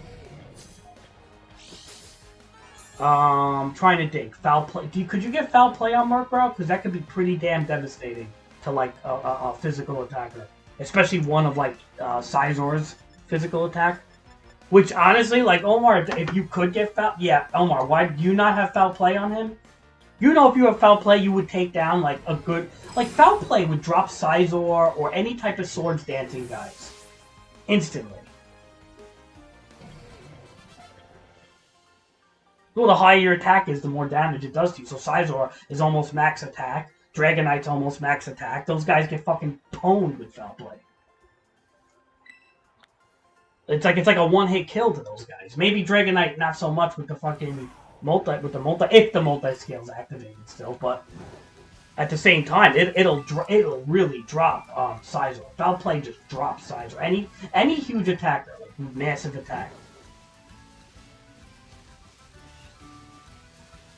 Trying to think. Foul play. Could you get foul play on Murkrow? Because that could be pretty damn devastating to like a physical attacker, especially one of like Scizor's physical attack. Which honestly, like Omar, if you could get foul, yeah, Omar, why do you not have foul play on him? You know, if you have foul play, you would take down like a good, like foul play would drop Scizor or any type of swords dancing guys instantly. Well, the higher your attack is, the more damage it does to you. So Scizor is almost max attack. Dragonite's almost max attack. Those guys get fucking pwned with foul play. It's like a one-hit kill to those guys. Maybe Dragonite not so much with the fucking if the multi-scale's activated still, but at the same time, it'll really drop Scizor. Foul play just drops Scizor. Any huge attacker, like massive attack.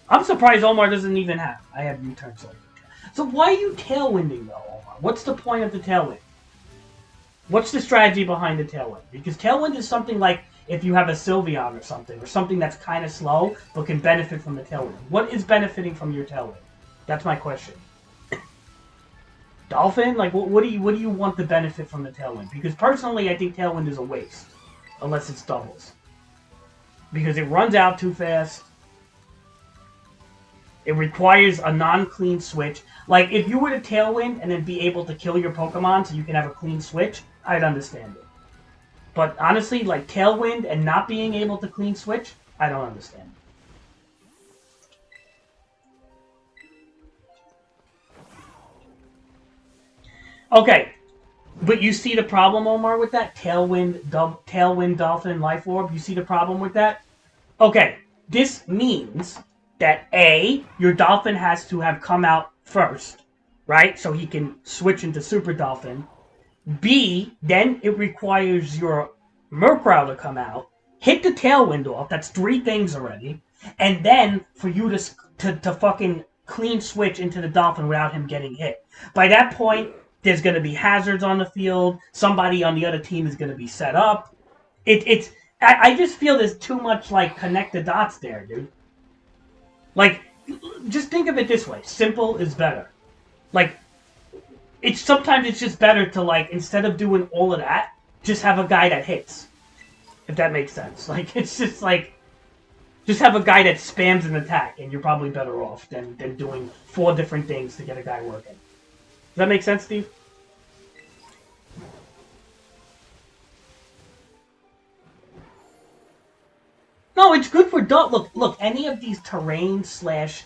I'm surprised Omar doesn't even have. I have U-turn selected. So why are you tailwinding though, Omar? What's the point of the tailwind? What's the strategy behind the Tailwind? Because Tailwind is something like if you have a Sylveon or something that's kind of slow but can benefit from the Tailwind. What is benefiting from your Tailwind? That's my question. Dolphin? Like, what do you want to benefit from the Tailwind? Because personally, I think Tailwind is a waste. Unless it's doubles. Because it runs out too fast. It requires a non-clean switch. Like, if you were to Tailwind and then be able to kill your Pokemon so you can have a clean switch, I'd understand it. But honestly, like, Tailwind and not being able to clean switch, I don't understand. Okay, but you see the problem, Omar, with that? Tailwind, Dolphin, Life Orb, you see the problem with that? Okay, this means that A, your Dolphin has to have come out first, right? So he can switch into Super Dolphin. B, then it requires your Murkrow to come out, hit the Tailwind off, that's 3 things already, and then for you to fucking clean switch into the Dolphin without him getting hit. By that point, there's going to be hazards on the field, somebody on the other team is going to be set up. I just feel there's too much, like, connect the dots there, dude. Like, just think of it this way. Simple is better. Like, sometimes it's just better to, like, instead of doing all of that, just have a guy that hits. If that makes sense. Like, it's just like, just have a guy that spams an attack, and you're probably better off than doing 4 different things to get a guy working. Does that make sense, Steve? it's good for look, any of these terrain slash,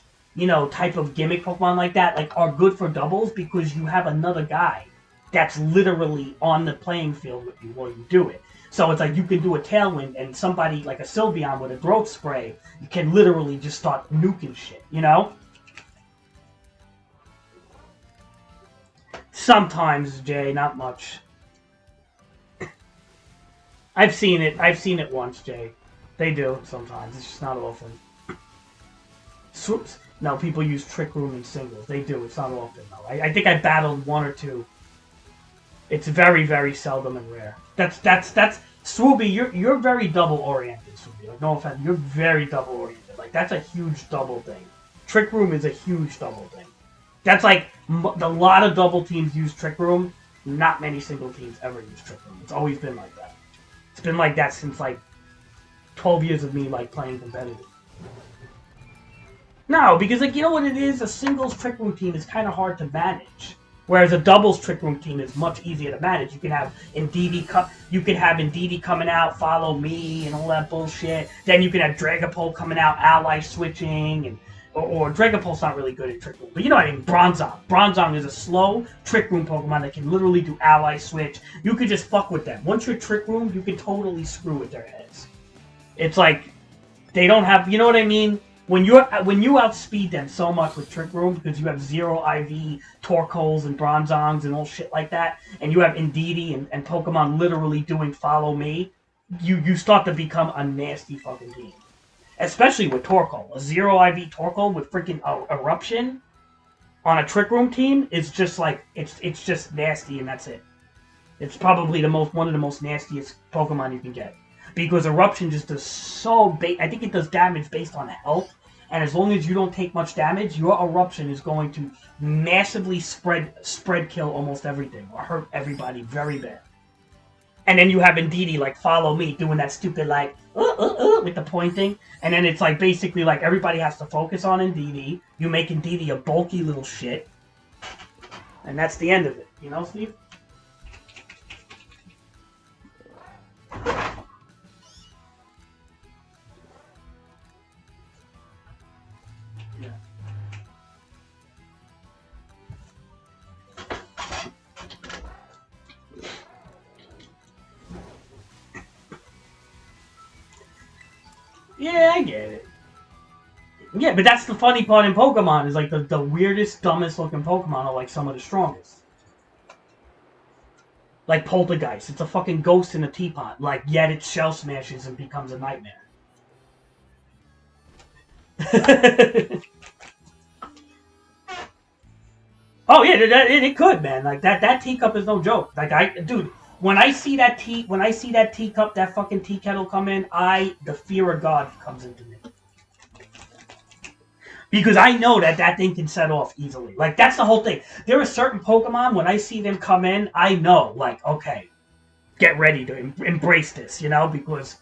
type of gimmick Pokemon like that, like, are good for doubles because you have another guy that's literally on the playing field with you while you do it. So it's like you can do a Tailwind and somebody like a Sylveon with a growth spray, you can literally just start nuking shit, Sometimes, Jay, not much. I've seen it once, Jay. They do sometimes. It's just not often. Swoops. No, people use Trick Room in singles. They do. It's not often though. I think I battled one or two. It's very, very seldom and rare. That's Swooby. You're very double oriented, Swooby. Like, no offense, you're very double oriented. Like that's a huge double thing. Trick Room is a huge double thing. That's like a lot of double teams use Trick Room. Not many single teams ever use Trick Room. It's always been like that. It's been like that since like 12 years of me like playing competitive. No, because like you know what it is, a singles Trick Room team is kind of hard to manage, whereas a doubles Trick Room team is much easier to manage. You can have Indeedee coming out, follow me, and all that bullshit. Then you can have Dragapult coming out, ally switching, and or Dragapult's not really good at Trick Room, but you know what I mean. Bronzong. Bronzong is a slow Trick Room Pokemon that can literally do ally switch. You could just fuck with them. Once you're Trick Room, you can totally screw with their heads. It's like they don't have, you know what I mean? When you outspeed them so much with Trick Room because you have zero IV Torkoals and Bronzongs and all shit like that, and you have Indeedee and Pokemon literally doing follow me, you start to become a nasty fucking team. Especially with Torkoal. A zero IV Torkoal with freaking Eruption on a Trick Room team is just like, it's just nasty and that's it. It's probably one of the most nastiest Pokemon you can get. Because Eruption just does I think it does damage based on health, and as long as you don't take much damage, your Eruption is going to massively spread kill almost everything, or hurt everybody very bad. And then you have Indeedee, like, follow me, doing that stupid, like, with the pointing. And then it's, like, basically, like, everybody has to focus on Indeedee. You make Indeedee a bulky little shit. And that's the end of it. You know, Steve? Yeah. Yeah, I get it. Yeah, but that's the funny part in Pokemon, is like the weirdest, dumbest looking Pokemon are like some of the strongest. Like Poltergeist, it's a fucking ghost in a teapot, like yet it shell smashes and becomes a nightmare. Oh yeah, it could, man. Like that teacup is no joke. Like dude, when I see that teacup, that fucking tea kettle come in, the fear of God comes into me. Because I know that thing can set off easily. Like, that's the whole thing. There are certain Pokemon, when I see them come in, I know, like, okay, get ready to embrace this, because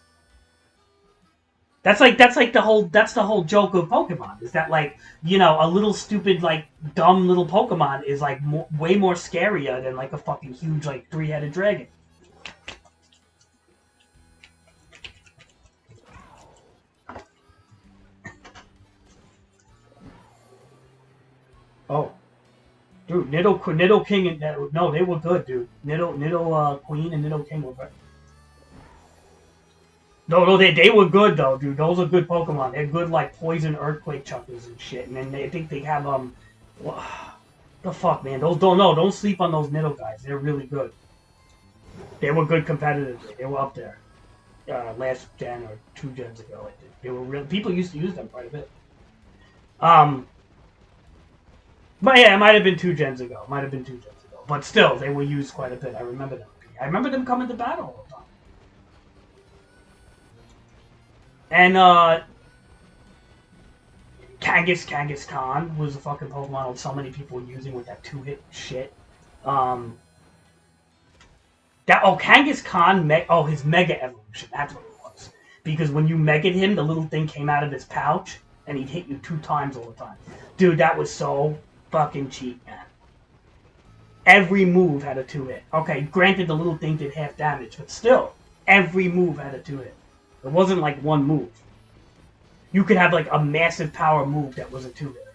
that's the whole joke of Pokemon, is that, like, a little stupid, like, dumb little Pokemon is, like, way more scarier than, like, a fucking huge, like, three-headed dragon. Oh, dude, Nido King and no, they were good, dude. Nido Queen and Nido King were good. No, they were good though, dude. Those are good Pokemon. They're good like poison earthquake chuckers and shit. And then I think they have the fuck, man. Don't sleep on those Nido guys. They're really good. They were good competitively. They were up there. Last gen or 2 gens ago, I think. They were real. People used to use them quite a bit. But yeah, it might have been 2 gens ago. But still, they were used quite a bit. I remember them. I remember them coming to battle all the time. And Kangaskhan was a fucking Pokemon that so many people were using with that 2-hit shit. Kangaskhan, his Mega Evolution, that's what it was. Because when you Mega'd him, the little thing came out of his pouch, and he'd hit you 2 times all the time. Dude, that was so fucking cheap, man. Every move had a 2-hit. Okay, granted the little thing did half damage, but still, every move had a 2-hit. It wasn't like one move. you could have like a massive power move that was a 2-hitter.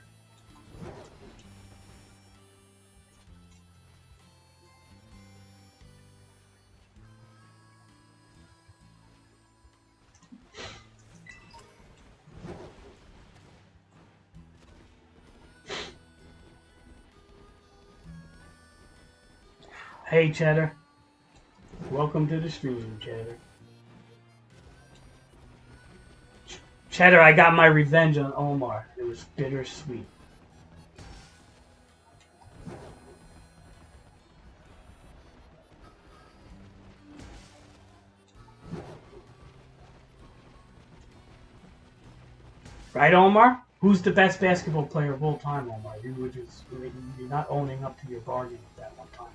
Hey, Cheddar. Welcome to the stream, Cheddar. Cheddar, I got my revenge on Omar. It was bittersweet. Right, Omar? Who's the best basketball player of all time, Omar? You're not owning up to your bargain at that one time.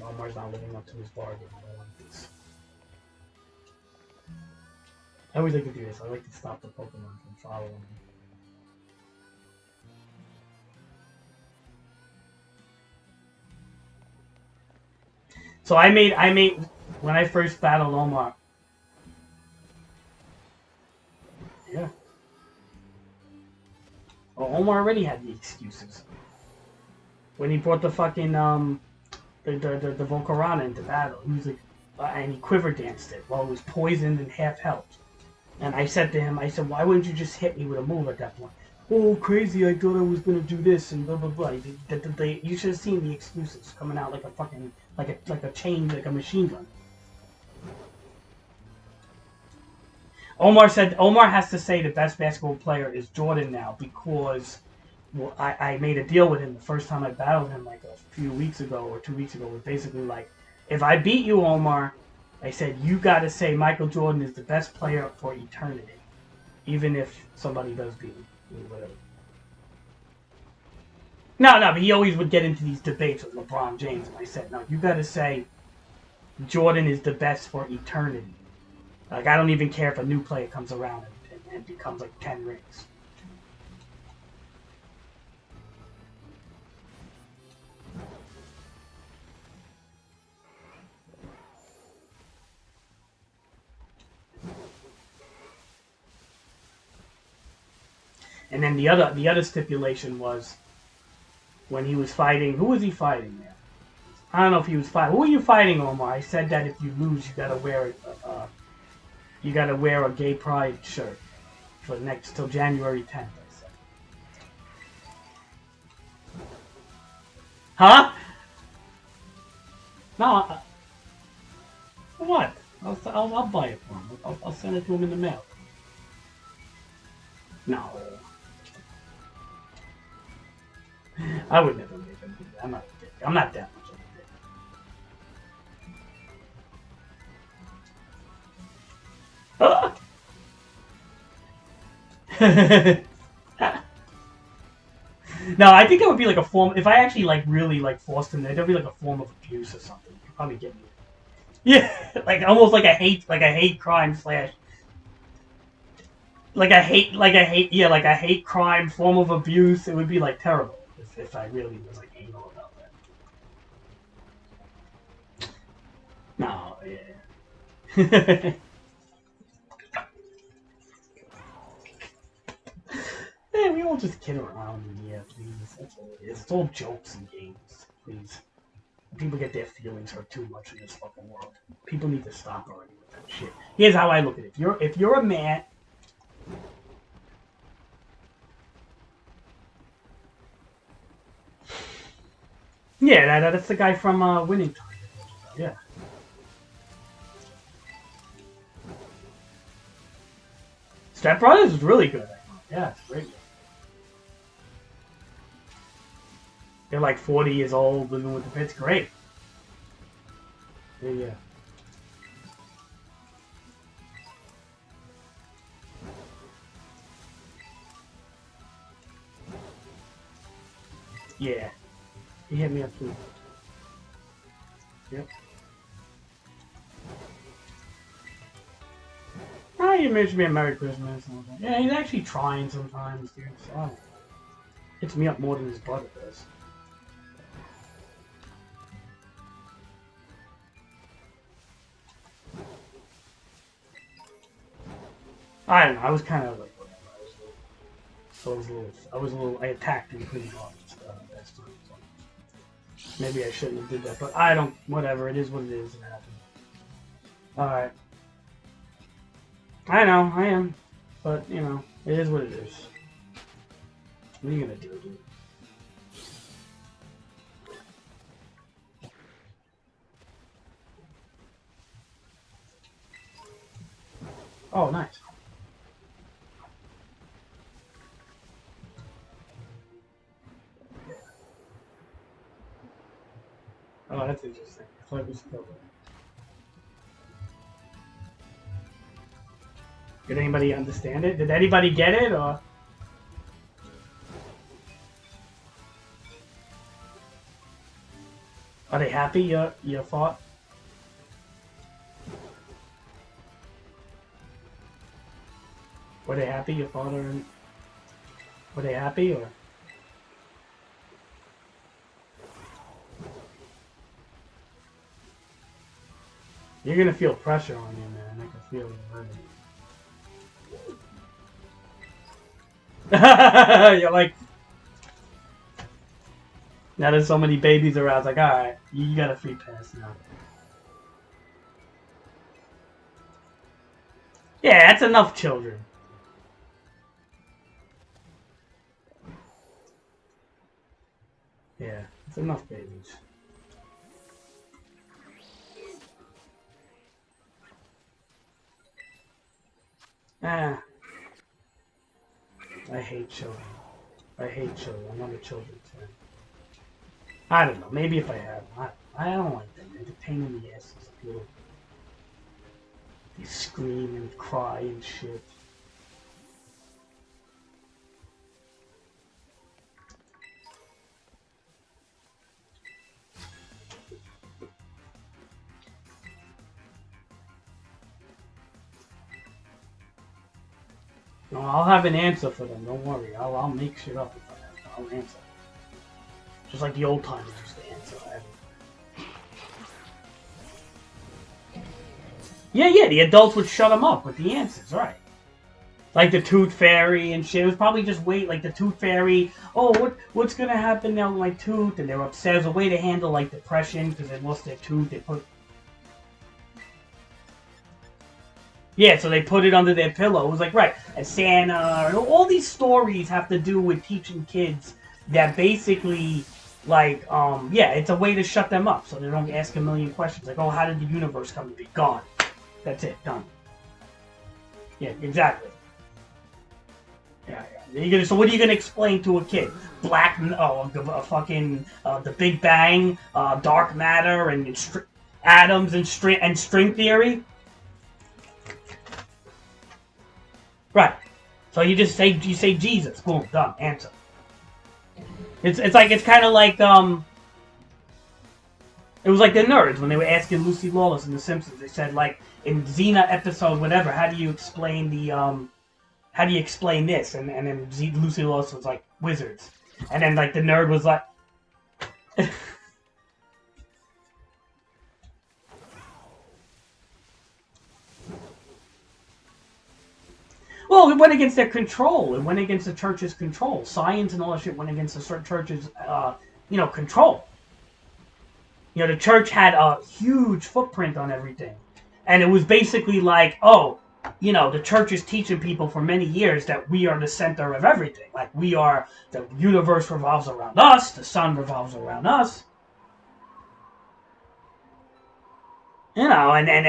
Omar's not living up to his bargain. I don't like this. I always like to do this. I like to stop the Pokemon from following me. So I made when I first battled Omar. Yeah. Well, Omar already had the excuses. When he brought the fucking the Volcarona into battle, he was like, and he quiver danced it while it was poisoned and half health. And I said to him, I said, why wouldn't you just hit me with a move at that point? Oh, crazy! I thought I was gonna do this and blah blah blah. You should have seen the excuses coming out like a fucking like a chain, like a machine gun. Omar has to say the best basketball player is Jordan now because well, I made a deal with him the first time I battled him like a few weeks ago or 2 weeks ago. Was basically like, if I beat you, Omar, I said you got to say Michael Jordan is the best player for eternity, even if somebody does beat him. Whatever. No, but he always would get into these debates with LeBron James, and I said, no, you got to say Jordan is the best for eternity. Like, I don't even care if a new player comes around and becomes like 10 rings. And then the other stipulation was when he was fighting. Who was he fighting there? I don't know if he was fighting. Who were you fighting, Omar? I said that if you lose, you gotta wear a gay pride shirt for the next till January 10th. I said. Huh? No. What? I'll buy it for him. I'll send it to him in the mail. No. I would never make him do that. I'm not that much of a dick. No, I think it would be like a form. If I actually like really like forced him, there'd be like a form of abuse or something. You'd probably get me. Yeah, like almost like a hate crime slash. Like a hate crime form of abuse. It would be like terrible if I really was like anal about that. No, yeah. Yeah, we all just kid around in here, please. That's all it is. It's all jokes and games, please. People get their feelings hurt too much in this fucking world. People need to stop already with that shit. Here's how I look at it. If you're a man. Yeah, that's the guy from Winning Time. Yeah. Step Brothers is really good. Yeah, it's great. They're like 40 years old, living with the pits. Great. Yeah. Yeah. He hit me up too. Yep. Oh, you wish me a Merry Christmas. And I was like, yeah, he's actually trying sometimes, dude. So I don't know. Hits me up more than his brother does. I don't know. I was kind of like, whatever. I attacked him pretty hard last time. So maybe I shouldn't have did that, but I don't. Whatever. It is what it is. It happened. All right. I know. I am, but you know, it is what it is. What are you gonna do, dude? Oh, nice. Oh, that's interesting. I thought it was cool. Did anybody understand it? Did anybody get it, or? Are they happy you fought? Were they happy your father and... Were they happy, or...? You're gonna feel pressure on you, man. I can feel it already. You're like... Now there's so many babies around, it's like, alright, you got a free pass now. Yeah, that's enough children. Yeah, it's enough babies. Ah. I hate children. I hate children. I'm not a children's fan. I don't know. Maybe if I have them. I don't like them. They're a pain in the ass. They scream and cry and shit. No, I'll have an answer for them. Don't worry. I'll make shit up if I have to. I'll answer. Just like the old timers used to answer. Yeah, the adults would shut them up with the answers, right? Like the Tooth Fairy and shit. It was probably just wait, like the Tooth Fairy. Oh, what's gonna happen now with my tooth? And they were upset. It was a way to handle like depression because they lost their tooth. They put... Yeah, so they put it under their pillow. It was like, right, and Santa, and all these stories have to do with teaching kids that basically, like, yeah, it's a way to shut them up so they don't ask a million questions. Like, oh, how did the universe come to be? Gone. That's it. Done. Yeah, exactly. Yeah. So what are you gonna explain to a kid? The Big Bang, dark matter, and atoms and string theory. Right. So you say Jesus. Boom. Done. Answer. It's kind of like it was like the nerds when they were asking Lucy Lawless in The Simpsons. They said like in Xena episode whatever, how do you explain this? And then Lucy Lawless was like wizards, and then like the nerd was like. Well, it went against their control. It went against the church's control. Science and all that shit went against the church's, control. You know, the church had a huge footprint on everything. And it was basically like, oh, you know, the church is teaching people for many years that we are the center of everything. Like, the universe revolves around us, the sun revolves around us. You know, and then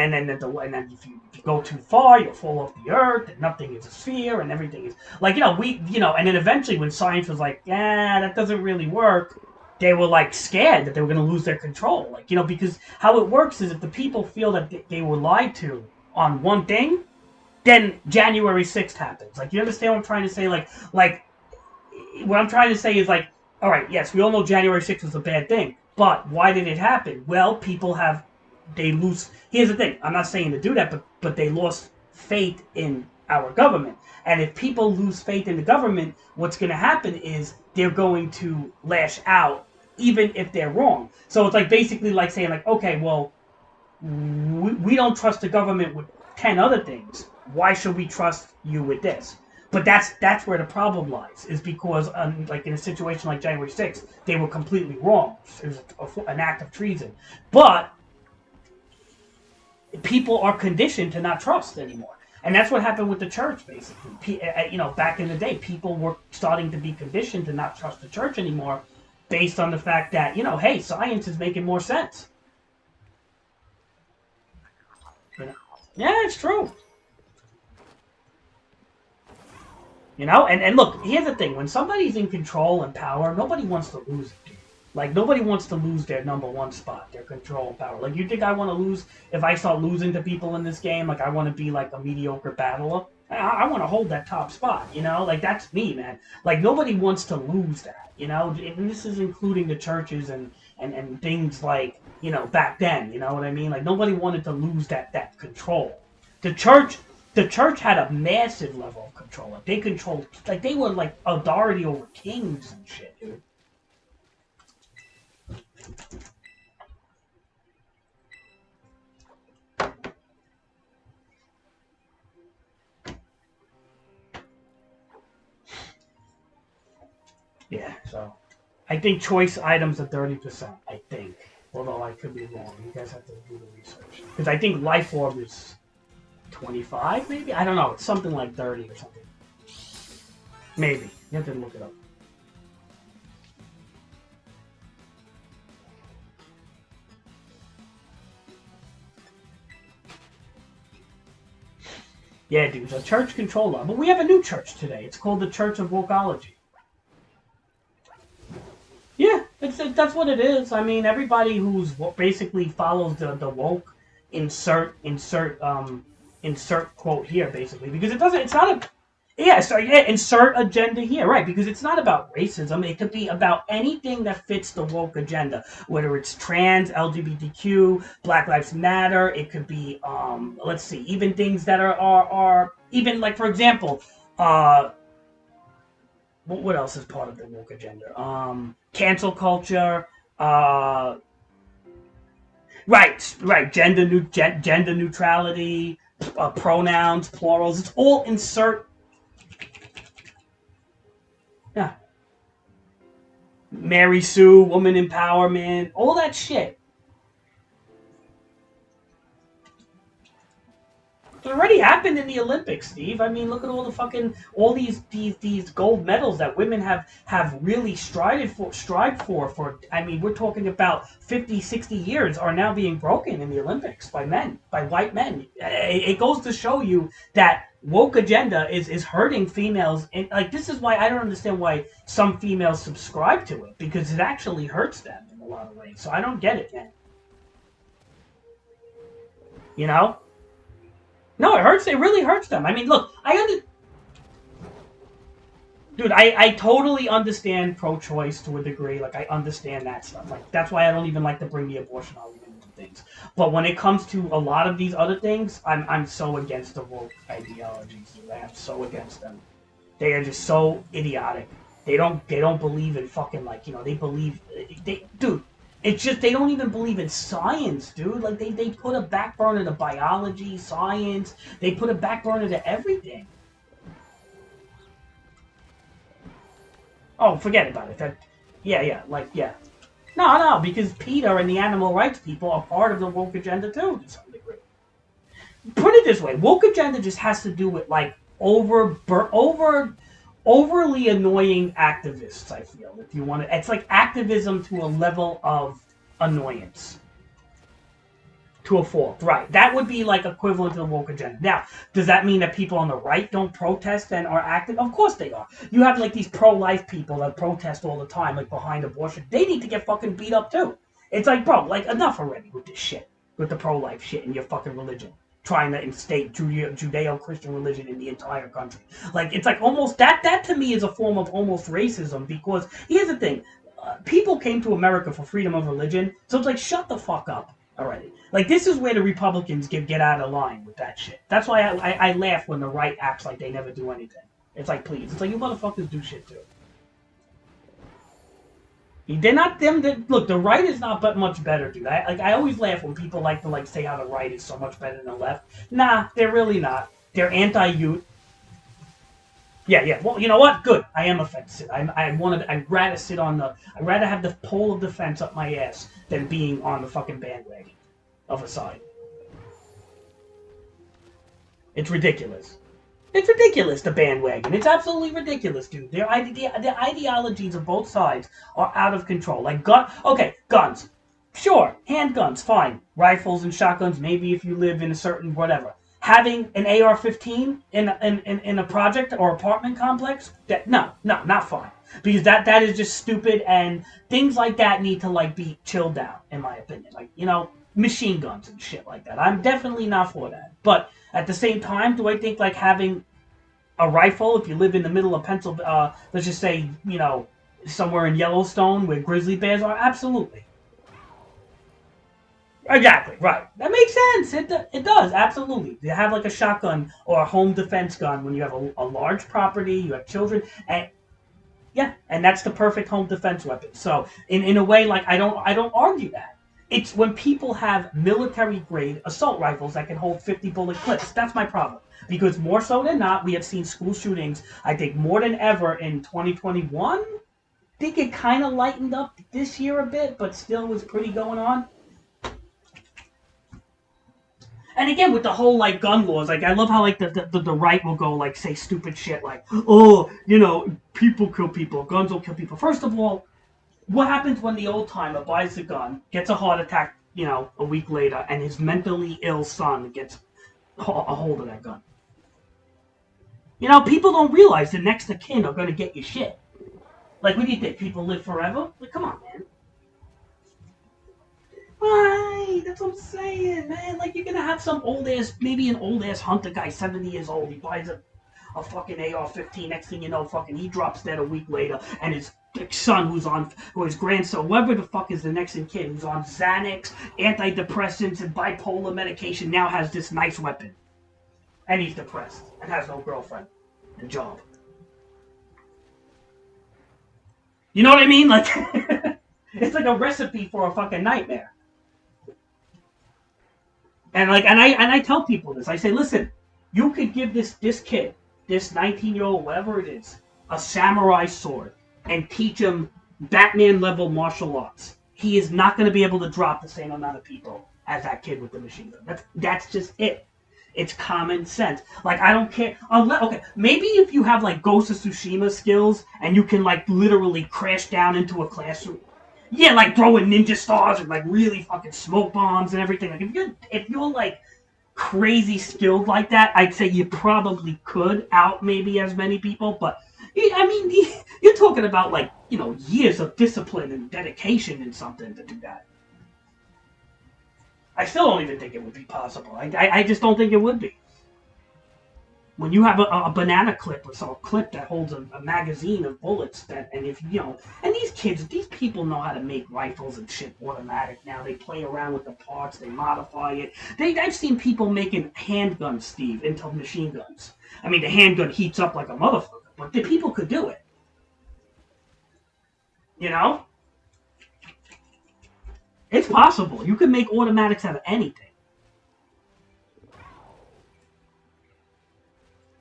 if you go too far, you'll fall off the earth, and nothing is a sphere, and everything is like, and then eventually when science was like, that doesn't really work, they were like scared that they were going to lose their control, like, because how it works is if the people feel that they were lied to on one thing, then January 6th happens. Like, you understand what I'm trying to say? Like what I'm trying to say is like, all right, yes, we all know January 6th was a bad thing, but why did it happen? Well, people have. They lose. Here's the thing. I'm not saying to do that, but they lost faith in our government. And if people lose faith in the government, what's going to happen is they're going to lash out, even if they're wrong. So it's like basically like saying like, okay, well, we don't trust the government with 10 other things. Why should we trust you with this? But that's where the problem lies, is because like in a situation like January 6th, they were completely wrong. It was an act of treason. But people are conditioned to not trust anymore. And that's what happened with the church, basically. You know, back in the day, people were starting to be conditioned to not trust the church anymore based on the fact that, you know, hey, science is making more sense. You know? Yeah, it's true. You know, and look, here's the thing. When somebody's in control and power, nobody wants to lose it, dude. Like, nobody wants to lose their number one spot, their control and power. Like, you think I want to lose if I start losing to people in this game? Like, I want to be, like, a mediocre battler? I want to hold that top spot, you know? Like, that's me, man. Like, nobody wants to lose that, you know? And this is including the churches and things like, you know, back then, you know what I mean? Like, nobody wanted to lose that control. The church had a massive level of control. Like, they controlled, like, they were, like, authority over kings and shit, dude. Yeah, so I think choice items are 30%, I think. Although I could be wrong. You guys have to do the research. Because I think life orb is 25, maybe? I don't know. It's something like 30 or something. Maybe. You have to look it up. Yeah, dude, the church controller. But we have a new church today. It's called the Church of Wokeology. Yeah, that's what it is. I mean, everybody who's basically follows the woke insert quote here, basically, because it's not a insert agenda here, right? Because it's not about racism. It could be about anything that fits the woke agenda, whether it's trans, LGBTQ, Black Lives Matter. It could be let's see, even things that are even, like, for example, what else is part of the woke agenda? Cancel culture, right, gender neutrality, pronouns, plurals. It's all insert. Yeah. Mary Sue, woman empowerment, all that shit. It already happened in the Olympics, Steve. I mean, look at all these gold medals that women have really strived for. I mean, we're talking about 50, 60 years are now being broken in the Olympics by white men. It goes to show you that woke agenda is hurting females. And, like, this is why I don't understand why some females subscribe to it, because it actually hurts them in a lot of ways. So I don't get it, man. You know? No, it hurts. It really hurts them. I mean, look, dude, I totally understand pro-choice to a degree. Like, I understand that stuff. Like, that's why I don't even like to bring the abortion argument into things. But when it comes to a lot of these other things, I'm so against the woke ideologies. I'm so against them. They are just so idiotic. They don't believe in fucking, like, you know, dude. It's just they don't even believe in science, dude. Like, they put a back burner to biology, science. They put a back burner to everything. Oh, forget about it. No, because PETA and the animal rights people are part of the woke agenda too, to some degree. Put it this way: woke agenda just has to do with, like, overly annoying activists, I feel. If you want to, it's like activism to a level of annoyance. To a fault, right. That would be, like, equivalent to the woke agenda. Now, does that mean that people on the right don't protest and are active? Of course they are. You have, like, these pro-life people that protest all the time, like, behind abortion. They need to get fucking beat up too. It's like, bro, like, enough already with this shit. With the pro-life shit in your fucking religion. Trying to instate Judeo-Christian religion in the entire country. Like, it's like almost, that to me is a form of almost racism, because here's the thing. People came to America for freedom of religion, so it's like, shut the fuck up. already. Like, this is where the Republicans get out of line with that shit. That's why I laugh when the right acts like they never do anything. It's like, please. It's like, you motherfuckers do shit too. They're not them. Look, the right is not but much better, dude. I always laugh when people like to say how the right is so much better than the left. Nah, they're really not. They're anti-youth. Yeah. Well, you know what? Good. I am offensive. I'd rather sit on the. I'd rather have the pole of defense up my ass than being on the fucking bandwagon of a side. It's ridiculous. It's ridiculous, the bandwagon. It's absolutely ridiculous, dude. The ideologies of both sides are out of control. Like, guns. Sure, handguns, fine. Rifles and shotguns, maybe if you live in a certain whatever. Having an AR-15 in a project or apartment complex, no, not fine. Because that is just stupid, and things like that need to, be chilled down, in my opinion. Machine guns and shit like that. I'm definitely not for that. But at the same time, do I think having a rifle, if you live in the middle of Pennsylvania, let's just say, somewhere in Yellowstone where grizzly bears are? Absolutely. Exactly, right. That makes sense. It does, absolutely. You have a shotgun or a home defense gun when you have a large property, you have children, and that's the perfect home defense weapon. So in a way, I don't argue that. It's when people have military-grade assault rifles that can hold 50-bullet clips. That's my problem. Because more so than not, we have seen school shootings, I think, more than ever in 2021. I think it kind of lightened up this year a bit, but still was pretty going on. And again, with the whole, gun laws, I love how, the right will go, say stupid shit people kill people, guns will kill people. First of all, what happens when the old timer buys a gun, gets a heart attack, a week later, and his mentally ill son gets a hold of that gun? People don't realize the next of kin are going to get your shit. What do you think? People live forever? Come on, man. Right, that's what I'm saying, man. You're going to have some maybe an old-ass hunter guy, 70 years old. He buys a fucking AR-15. Next thing you know, he drops dead a week later, and his son or his grandson, whoever the fuck is the next in kin, who's on Xanax, antidepressants, and bipolar medication, now has this nice weapon. And he's depressed, and has no girlfriend and job. You know what I mean? It's like a recipe for a fucking nightmare. And I tell people this. I say, listen, you could give this kid, this 19-year-old, whatever it is, a samurai sword and teach him Batman-level martial arts. He is not going to be able to drop the same amount of people as that kid with the machine gun. That's just it. It's common sense. I don't care. Maybe if you have Ghost of Tsushima skills and you can literally crash down into a classroom. Yeah, throwing ninja stars and really fucking smoke bombs and everything. If you're crazy skilled like that, I'd say you probably could out maybe as many people. But I mean, you're talking about years of discipline and dedication and something to do that. I still don't even think it would be possible. I just don't think it would be. When you have a banana clip or some clip that holds a magazine of bullets, and these people know how to make rifles and shit automatic now. They play around with the parts, they modify it. I've seen people making handguns, Steve, into machine guns. I mean, the handgun heats up like a motherfucker, but the people could do it. It's possible. You can make automatics out of anything.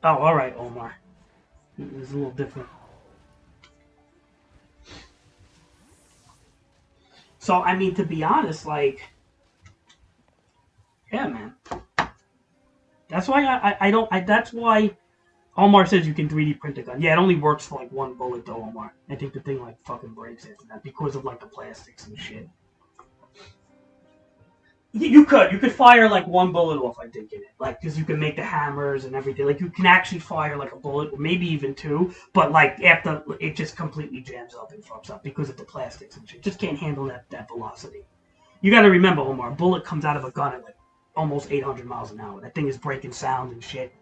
Oh, all right, Omar. It's a little different. So, I mean, to be honest, yeah, man. That's why that's why Omar says you can 3D print a gun. Yeah, it only works for one bullet, though, Omar. I think the thing fucking breaks after that because of the plastics and shit. You could fire one bullet off, I think, in it, because you can make the hammers and everything. You can actually fire a bullet, or maybe even two, but after it just completely jams up and fucks up because of the plastics and shit. Just can't handle that velocity. You got to remember, Omar, a bullet comes out of a gun at almost 800 miles an hour. That thing is breaking sound and shit.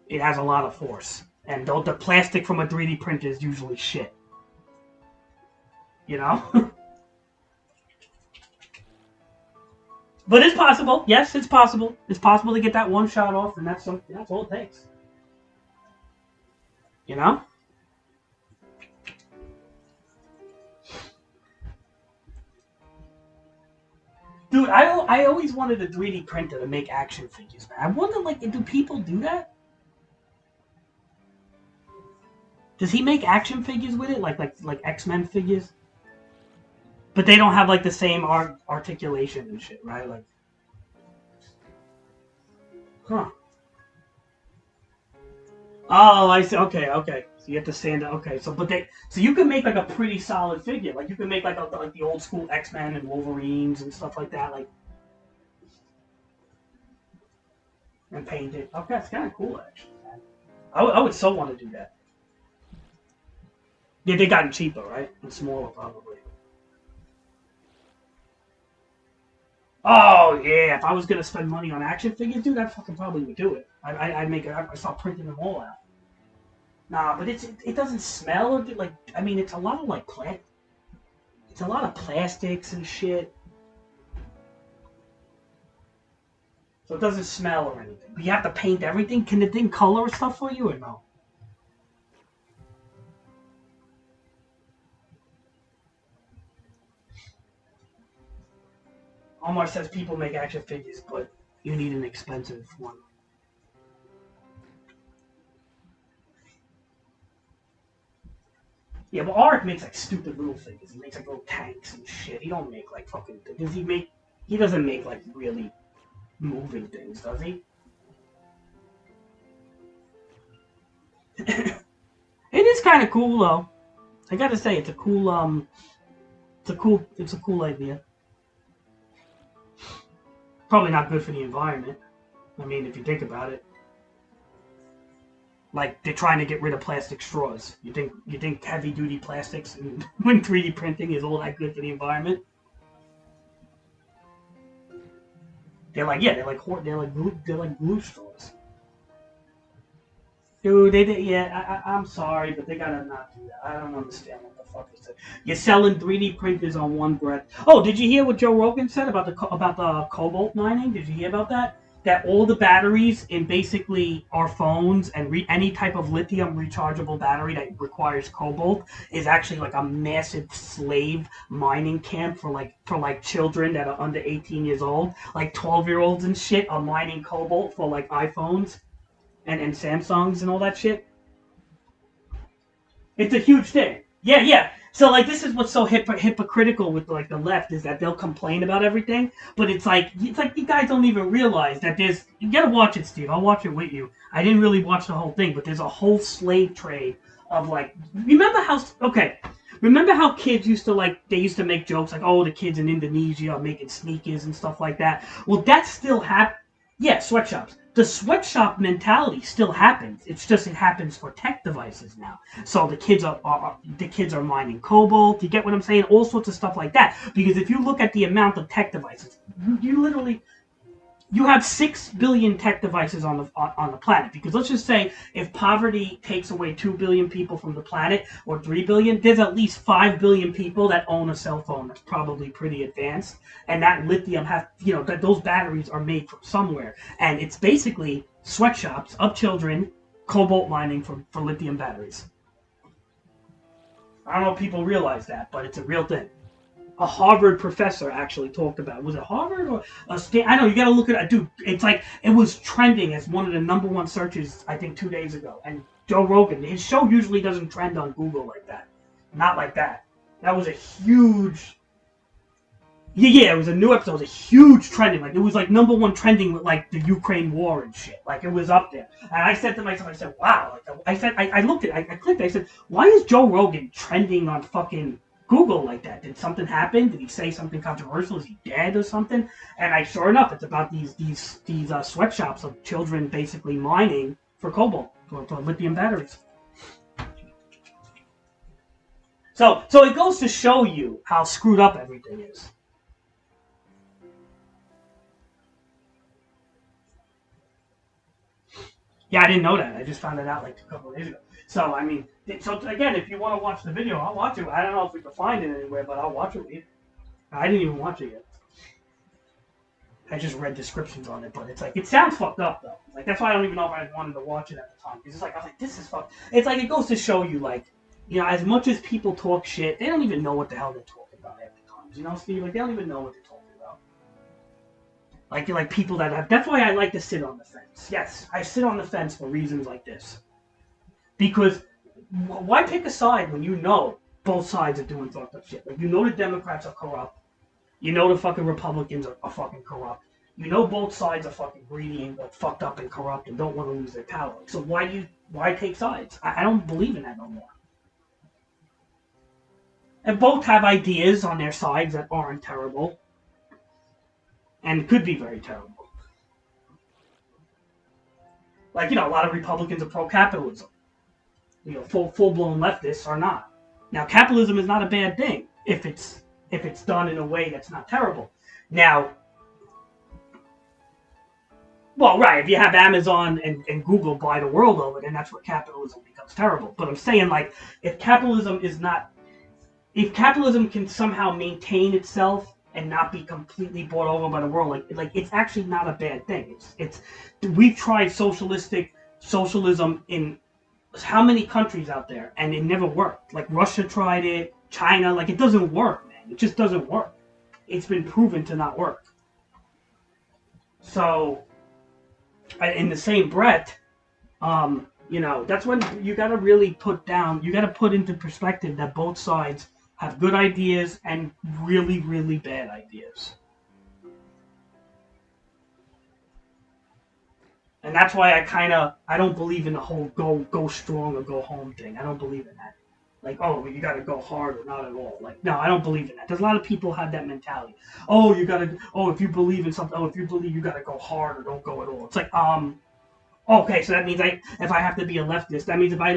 It has a lot of force, and the plastic from a 3D printer is usually shit. But it's possible. Yes, it's possible. It's possible to get that one shot off, and that's all it takes. You know? Dude, I always wanted a 3D printer to make action figures, man. I wonder, like, do people do that? Does he make action figures with it, like X-Men figures? But they don't have like the same articulation and shit, right? Like, huh? Oh, I see. Okay. So you have to stand up. Okay, so you can make like a pretty solid figure. Like you can make like the old school X-Men and Wolverines and stuff like that, like, and paint it. Okay, it's kind of cool actually. Man. I would so want to do that. Yeah, they gotten cheaper, right? And smaller, probably. Oh yeah, if I was gonna spend money on action figures, dude, I fucking probably would do it. I'd start printing them all out. Nah, but it doesn't smell or like. I mean, it's a lot of like it's a lot of plastics and shit. So it doesn't smell or anything. But you have to paint everything. Can the thing color stuff for you or no? Omar says people make action figures, but you need an expensive one. Yeah, but Arik makes like stupid little figures. He makes like little tanks and shit. He don't make like fucking. He doesn't make like really moving things, does he? It is kind of cool though. I gotta say, it's a cool idea. Probably not good for the environment. I mean, if you think about it. Like they're trying to get rid of plastic straws. You think heavy duty plastics when 3D printing is all that good for the environment? They're like glue straws. Dude, I'm sorry, but they gotta not do that. I don't understand what the fuck is that. You're selling 3D printers on one breath. Oh, did you hear what Joe Rogan said about the cobalt mining? Did you hear about that? That all the batteries in basically our phones and any type of lithium rechargeable battery that requires cobalt is actually like a massive slave mining camp for children that are under 18 years old. Like 12-year-olds and shit are mining cobalt for like iPhones and Samsungs and all that shit. It's a huge thing. Yeah. So like this is what's so hypocritical with like the left is that they'll complain about everything, but it's like you guys don't even realize that you gotta watch it, Steve. I'll watch it with you. I didn't really watch the whole thing, but there's a whole slave trade of like remember how kids used to make jokes like, oh, the kids in Indonesia are making sneakers and stuff like that. Well, that still happens. Yeah, sweatshops. The sweatshop mentality still happens. It's just it happens for tech devices now. So the kids are mining cobalt. You get what I'm saying? All sorts of stuff like that. Because if you look at the amount of tech devices, you have 6 billion tech devices on the planet. Because let's just say if poverty takes away 2 billion people from the planet or 3 billion, there's at least 5 billion people that own a cell phone that's probably pretty advanced. And that lithium that those batteries are made from somewhere. And it's basically sweatshops of children cobalt mining for lithium batteries. I don't know if people realize that, but it's a real thing. A Harvard professor actually talked about it. Was it Harvard or I know, you gotta look at it. Dude, it's like it was trending as one of the #1 searches, I think 2 days ago. And Joe Rogan, his show usually doesn't trend on Google like that. Not like that. That was a huge it was a new episode. It was a huge trending. Like it was like #1 trending with like the Ukraine war and shit. Like it was up there. And I said to myself, I said, wow. Like, I looked at it, I clicked it, I said, why is Joe Rogan trending on fucking Google like that? Did something happen? Did he say something controversial? Is he dead or something? And sure enough, it's about these sweatshops of children basically mining for cobalt, for lithium batteries. So it goes to show you how screwed up everything is. Yeah, I didn't know that. I just found it out like a couple of days ago. So, I mean, again, if you want to watch the video, I'll watch it. I don't know if we can find it anywhere, but I'll watch it with you. I didn't even watch it yet. I just read descriptions on it, but it's like, it sounds fucked up though. Like, that's why I don't even know if I wanted to watch it at the time. Because it's like, I was like, this is fucked. It's like, it goes to show you, like, you know, as much as people talk shit, they don't even know what the hell they're talking about half the times. You know, Steve? Like, they don't even know what they're talking about. Like people that have, that's why I like to sit on the fence. Yes, I sit on the fence for reasons like this. Because, why pick a side when you know both sides are doing fucked up shit? Like, you know the Democrats are corrupt. You know the fucking Republicans are fucking corrupt. You know both sides are fucking greedy and fucked up and corrupt and don't want to lose their power. So why take sides? I don't believe in that no more. And both have ideas on their sides that aren't terrible. And could be very terrible. Like, you know, a lot of Republicans are pro-capitalism. You know, full-blown leftists are not. Now, capitalism is not a bad thing if it's done in a way that's not terrible. Now, well, right, if you have Amazon and Google buy the world over, then that's where capitalism becomes terrible. But I'm saying, like, if capitalism can somehow maintain itself and not be completely bought over by the world, like it's actually not a bad thing. We've tried socialism in how many countries out there, and it never worked. Like, Russia tried it, China, like, it doesn't work, man. It just doesn't work. It's been proven to not work. So, in the same breath, you know, that's when you gotta really put into perspective that both sides have good ideas and really, really bad ideas. And that's why I don't believe in the whole go strong or go home thing. I don't believe in that. Like, oh, you gotta go hard or not at all. Like, no, I don't believe in that. There's a lot of people have that mentality. If you believe in something, you gotta go hard or don't go at all. It's like, okay, so that means if I have to be a leftist, that means if I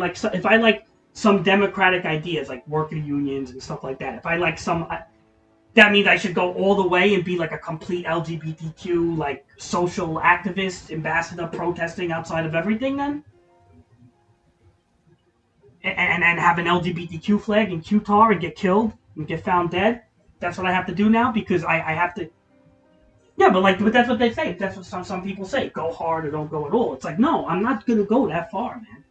like some democratic ideas like worker unions and stuff like that, if I like that means I should go all the way and be like a complete LGBTQ, like, social activist, ambassador, protesting outside of everything then? And have an LGBTQ flag in Qatar and get killed and get found dead? That's what I have to do now because I have to... Yeah, but that's what they say. That's what some people say. Go hard or don't go at all. It's like, no, I'm not going to go that far, man.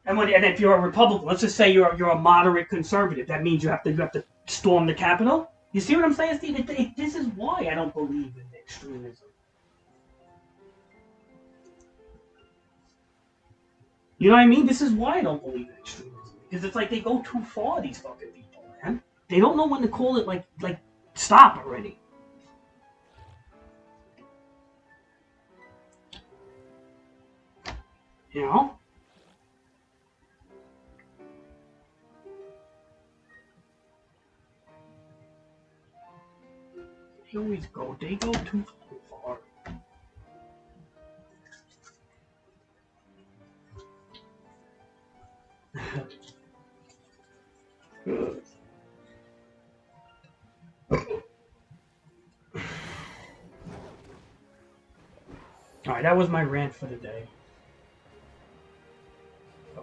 And if you're a Republican, let's just say you're a moderate conservative, that means you have to storm the Capitol. You see what I'm saying, Steve? This is why I don't believe in extremism. You know what I mean? This is why I don't believe in extremism. Because it's like they go too far, these fucking people, man. They don't know when to call it, like stop already. You know? They go too far. Alright, that was my rant for the day.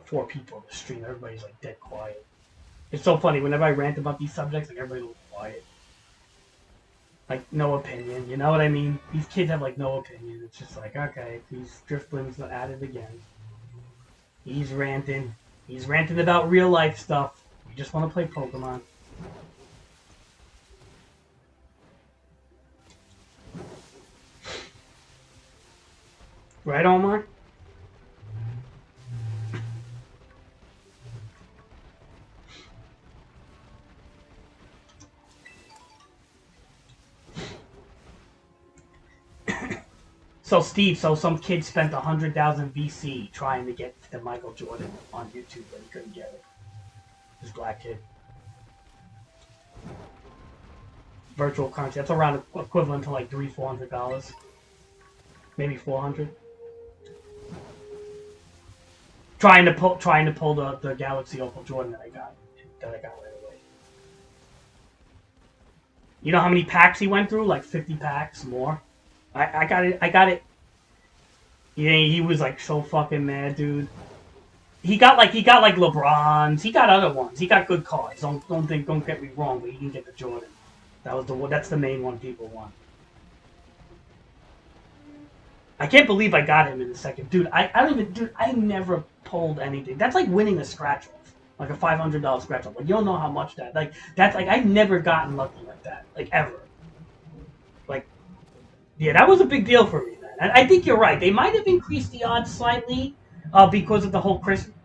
4 people on the stream, everybody's like dead quiet. It's so funny, whenever I rant about these subjects, like everybody looks quiet. Like, no opinion, you know what I mean? These kids have, like, no opinion. It's just like, okay, these driftlings are at it again. He's ranting. He's ranting about real life stuff. We just want to play Pokemon. Right, Omar? So Steve, some kid spent 100,000 VC trying to get the Michael Jordan on YouTube, but he couldn't get it. This black kid. Virtual currency. That's around equivalent to like $300-400, maybe 400. Trying to pull the Galaxy Opal Jordan that I got right away. You know how many packs he went through? Like 50 packs more. I got it. Yeah, he was like so fucking mad, dude. He got like LeBron's. He got other ones. He got good cards. Don't get me wrong, but he didn't get the Jordan. That was the one. That's the main one people want. I can't believe I got him in the second. Dude, I don't even... Dude, I never pulled anything. That's like winning a scratch off. Like a $500 scratch off. Like, you don't know how much that... Like, that's like... I've never gotten lucky like that. Like, ever. Like, yeah, that was a big deal for me, man. And I think you're right. They might have increased the odds slightly because of the whole Christmas...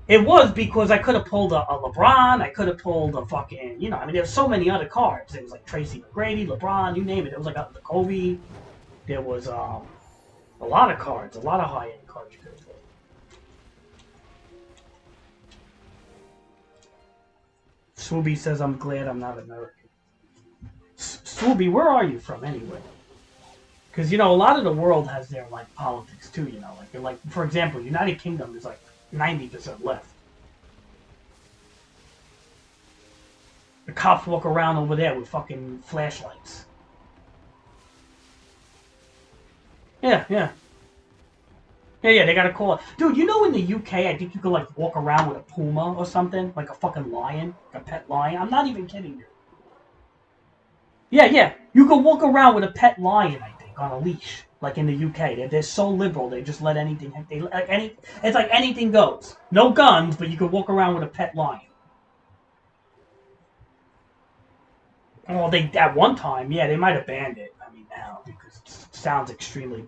It was because I could have pulled a LeBron. I could have pulled a fucking... You know, I mean, there's so many other cards. It was like Tracy McGrady, LeBron, you name it. It was like the Kobe... There was a lot of cards, a lot of high-end cards you could have played. Swooby says, I'm glad I'm not American. Swooby, where are you from anyway? Because, you know, a lot of the world has their, like, politics too, you know. Like, for example, United Kingdom is, like, 90% left. The cops walk around over there with fucking flashlights. Yeah, they gotta call it. Dude, you know in the UK, I think you could, like, walk around with a puma or something? Like a fucking lion? Like a pet lion? I'm not even kidding you. Yeah. You could walk around with a pet lion, I think, on a leash. Like in the UK. They're so liberal, they just let anything... It's like anything goes. No guns, but you could walk around with a pet lion. Well, at one time, yeah, they might have banned it. I mean, now, because it sounds extremely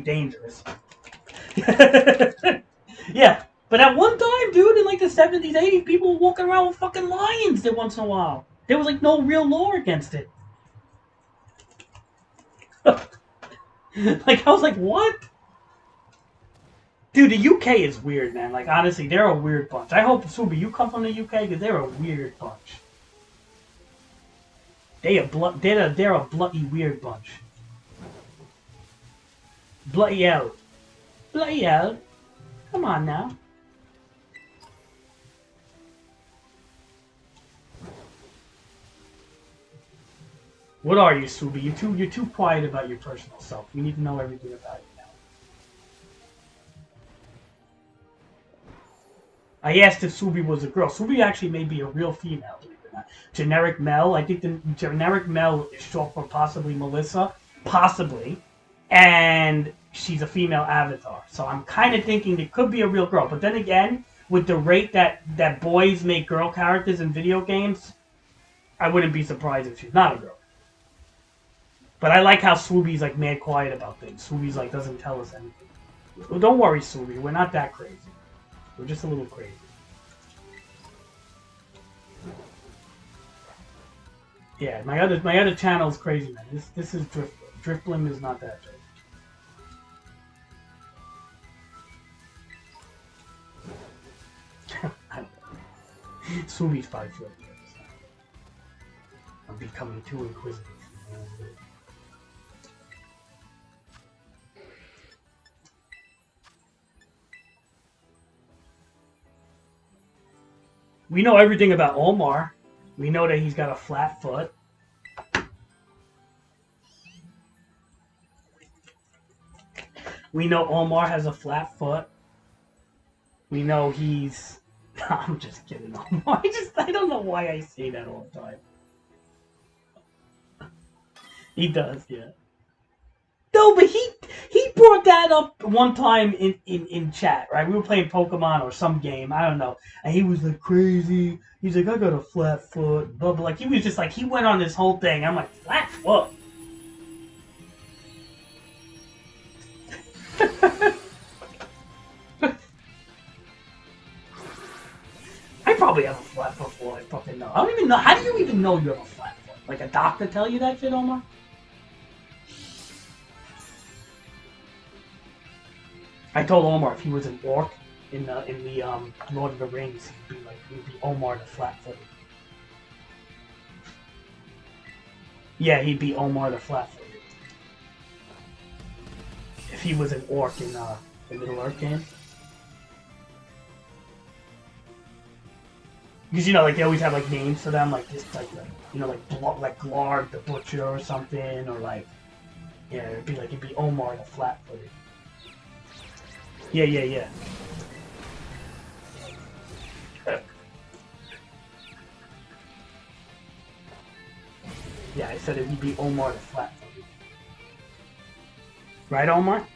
dangerous. Yeah, but at one time, dude, in like the 70s, 80s, people were walking around with fucking lions there once in a while. There was like no real law against it. Like, I was like, what? Dude, the UK is weird, man. Like, honestly, they're a weird bunch. I hope, Subi, you come from the UK, because they're a weird bunch. They're a bloody weird bunch. Bloody hell. Bloody hell. Come on now. What are you, Subi? You're too quiet about your personal self. We need to know everything about you now. I asked if Subi was a girl. Subi actually may be a real female. Generic Mel. I think the generic Mel is short for possibly Melissa. Possibly. And she's a female avatar. So I'm kind of thinking it could be a real girl. But then again, with the rate that boys make girl characters in video games, I wouldn't be surprised if she's not a girl. But I like how Swooby's like mad quiet about things. Swooby's like doesn't tell us anything. Well, don't worry, Swooby. We're not that crazy. We're just a little crazy. Yeah, my other channel is crazy, man. This is Driftblim. Driftblim is not that crazy. Swooby's 5 foot. I'm becoming too inquisitive. We know everything about Omar. We know that he's got a flat foot. We know Omar has a flat foot. We know he's... I'm just kidding, Omar. I don't know why I say that all the time. He does, yeah. No, but he brought that up one time in chat, right? We were playing Pokemon or some game, I don't know. And he was like crazy. He's like, I got a flat foot, blah, blah. Like, he was just like, he went on this whole thing. I'm like, flat foot? I probably have a flat foot for all I fucking know. I don't even know. How do you even know you have a flat foot? Like a doctor tell you that shit, Omar? I told Omar if he was an orc in the Lord of the Rings, he'd be Omar the Flat-Footed. Yeah, he'd be Omar the Flat-Footed. If he was an orc in the Middle-earth game. Because, you know, like, they always have, like, names for them, like, this, like you know, like Glarg the Butcher or something, or, like, yeah, it'd be Omar the Flat-Footed. Yeah. Yeah, I said he'd be Omar the Flat Footed. Right, Omar?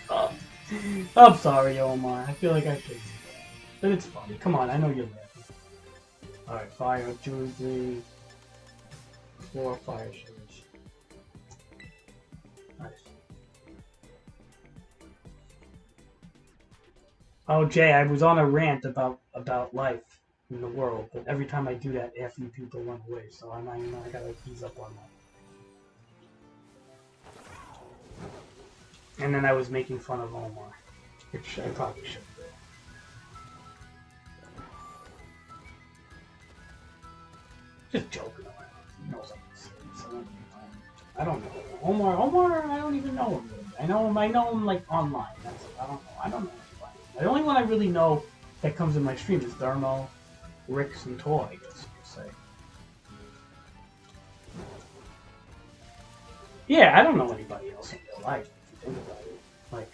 Oh, I'm sorry, Omar. I feel like I should. But it's funny. Come on, I know you're laughing. Alright, fire, Tuesday. 4 fire shoes. Nice. Oh, Jay, I was on a rant about life in the world, but every time I do that, half you people run away, so I gotta ease up on that. And then I was making fun of Omar, which I probably should do. Just joking around. He knows I'm serious. I don't know. Omar, I don't even know him really. I know him like online. That's it. I don't know anybody. The only one I really know that comes in my stream is Thermo, Ricks, and Toy, I guess you could say. Yeah, I don't know anybody else in real life, if you think about it. Like,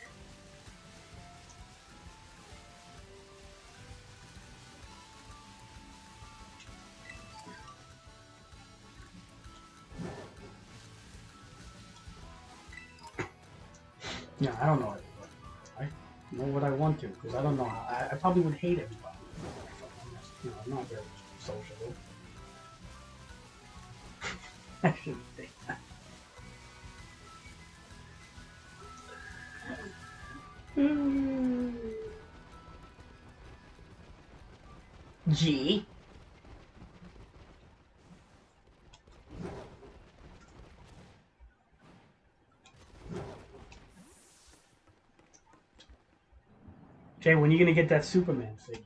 yeah, I don't know anybody. I know what I want to, because I don't know. I probably would hate everybody. I'm not very sociable. I shouldn't think that. G. Jay, when are you gonna get that Superman figure?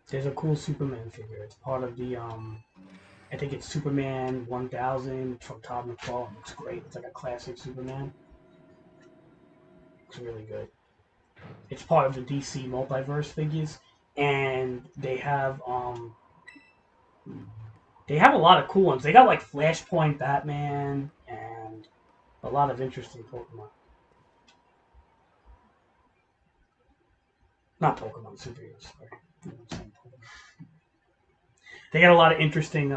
There's a cool Superman figure. It's part of the I think it's Superman 1000 from Todd McFarlane. It's great. It's like a classic Superman. It's really good. It's part of the DC multiverse figures, and they have a lot of cool ones. They got like Flashpoint Batman and a lot of interesting Pokemon. Not Pokemon, superheroes. Sorry. They got a lot of interesting.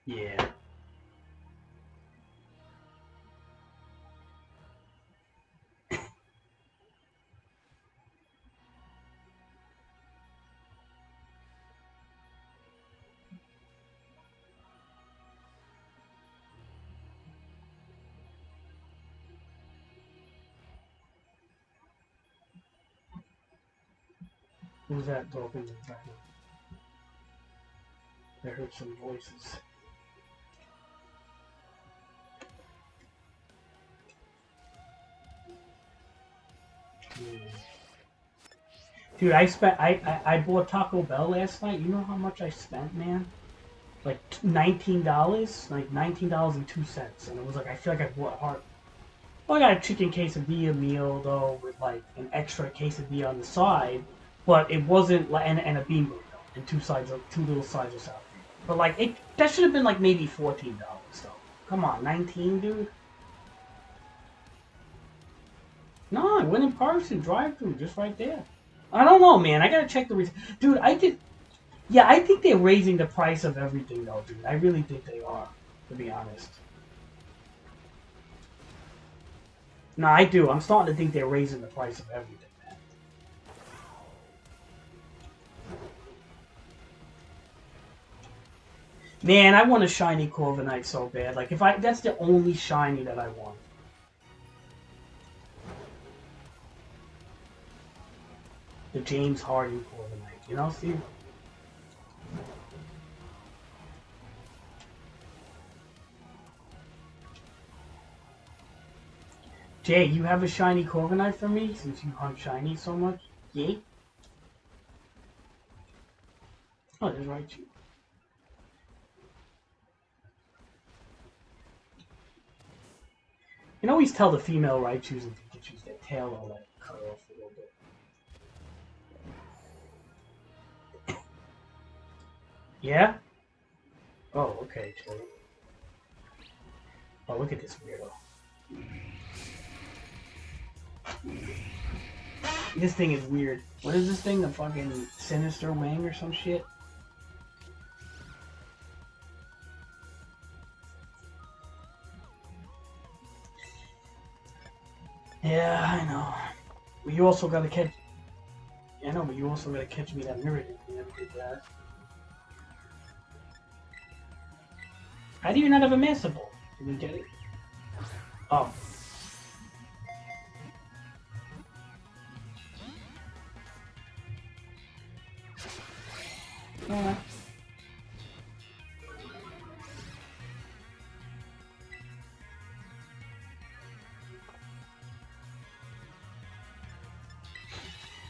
Yeah. Who's that talking in the background? I heard some voices. Yeah. Dude, I bought Taco Bell last night. You know how much I spent, man? Like $19, like $19.02, and it was like I feel like I bought hard. Well, I got a chicken quesadilla meal though with like an extra quesadilla on the side, but it wasn't like and a bean burrito and two little sides of sour cream. But like that should have been like maybe $14 though. Come on, 19, dude. No, I went in person, drive-through, just right there. I don't know, man. I gotta check the dude. Yeah, I think they're raising the price of everything, though, dude. I really think they are, to be honest. No, I do. I'm starting to think they're raising the price of everything, man. Man, I want a shiny Corviknight so bad. Like, that's the only shiny that I want. The James Harden Corviknight. You know, Steve? Jay, you have a shiny Corviknight for me since you hunt shiny so much? Yay? Oh, there's Raichu. You can always tell the female Raichus and Pikachus, their tail all like cut off a little bit. Yeah? Oh, okay, Jay. Oh, look at this weirdo. This thing is weird. What is this thing? The fucking Sinister Wing or some shit? Yeah, I know. But you also gotta catch... Yeah, I know, but you also gotta catch me that mirror. You never did that. How do you not have a Master Ball? Did we get it? Oh. Alright.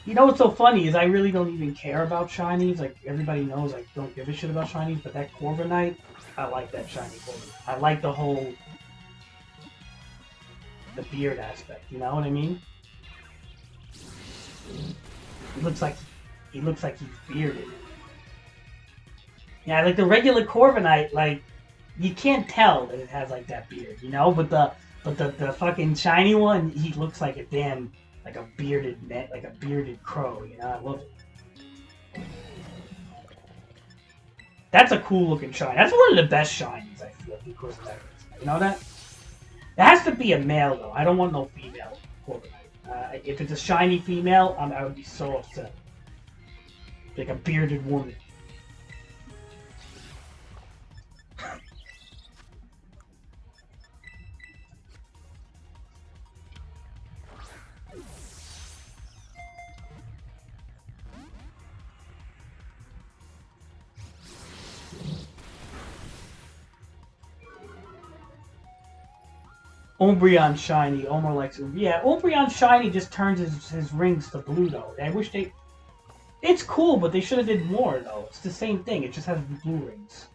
You know what's so funny is I really don't even care about shinies. Like, everybody knows I don't give a shit about shinies, but that Corviknight, I like that shiny Corviknight. I like the whole... the beard aspect, you know what I mean? He looks like he's bearded. Yeah, like the regular Corviknight, like you can't tell that it has like that beard, you know. But the fucking shiny one, he looks like a damn like a bearded crow, you know. I love it. That's a cool looking shiny. That's one of the best shinies I feel because of that. You know that? It has to be a male though. I don't want no female Corviknight. If it's a shiny female, I would be so upset. Like a bearded woman. Umbreon shiny, Omar likes it. Yeah, Umbreon shiny just turns his rings to blue though. I wish they... It's cool, but they should have did more though. It's the same thing, it just has blue rings.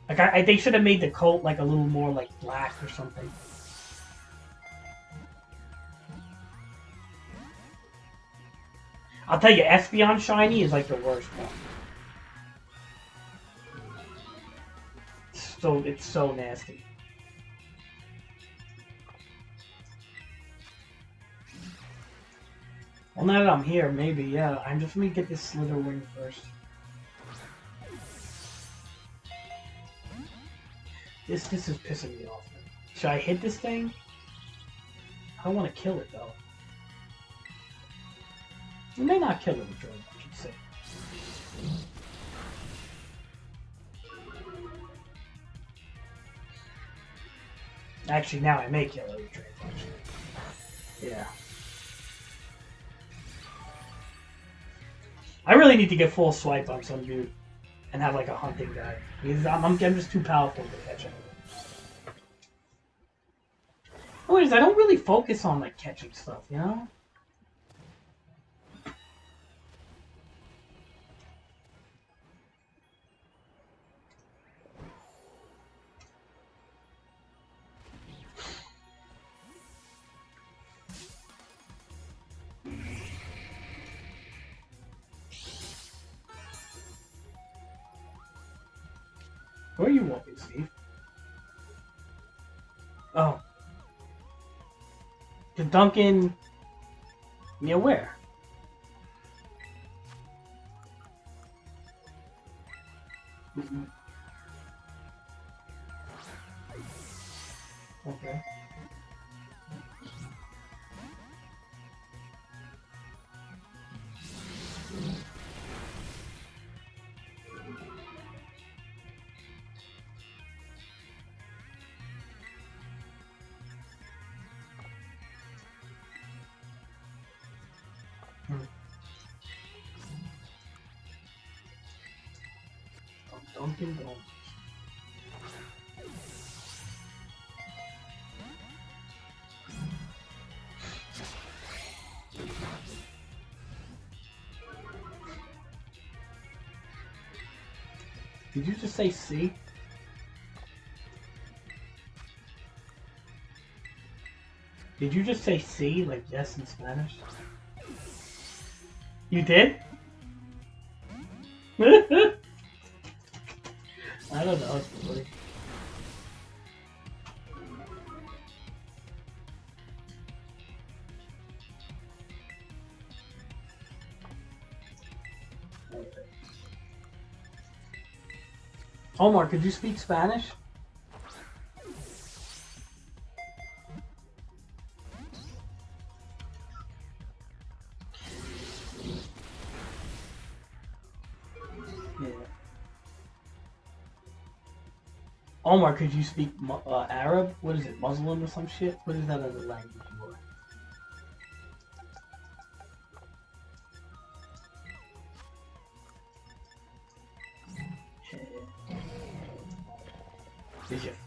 Like, they should have made the coat like a little more like black or something. I'll tell you, Espeon shiny is like the worst one. It's so nasty. Well, now that I'm here, maybe, yeah. I'm just gonna get this Slither Wing first. This is pissing me off. Should I hit this thing? I don't want to kill it though. We may not kill it with Drone, I should say. Actually, now I may kill it with Drone. Yeah. I really need to get full swipe on some dude and have like a hunting guy. Because I'm just too powerful to catch him. Anyways, I don't really focus on like catching stuff, you know? Where are you walking, Steve? Oh. To Duncan... Near where? Okay. Dunkin' Donuts. Did you just say C? Did you just say C, like yes in Spanish? You did? I don't know. It's funny. Omar, could you speak Spanish? Yeah. Omar, could you speak Arab? What is it, Muslim or some shit? What is that other language you are?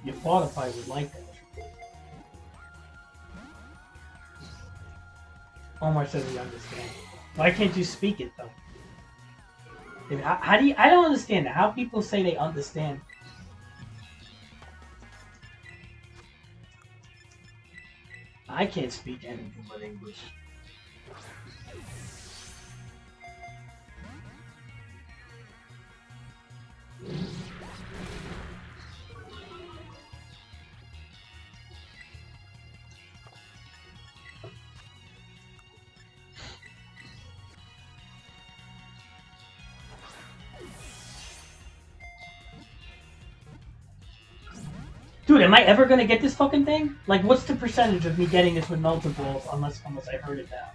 Your father probably would like that. Omar says he understands. Why can't you speak it though? How do you? I don't understand that. How people say they understand. I can't speak anything but English. Dude, am I ever gonna get this fucking thing? Like, what's the percentage of me getting this with multiples unless I heard it down?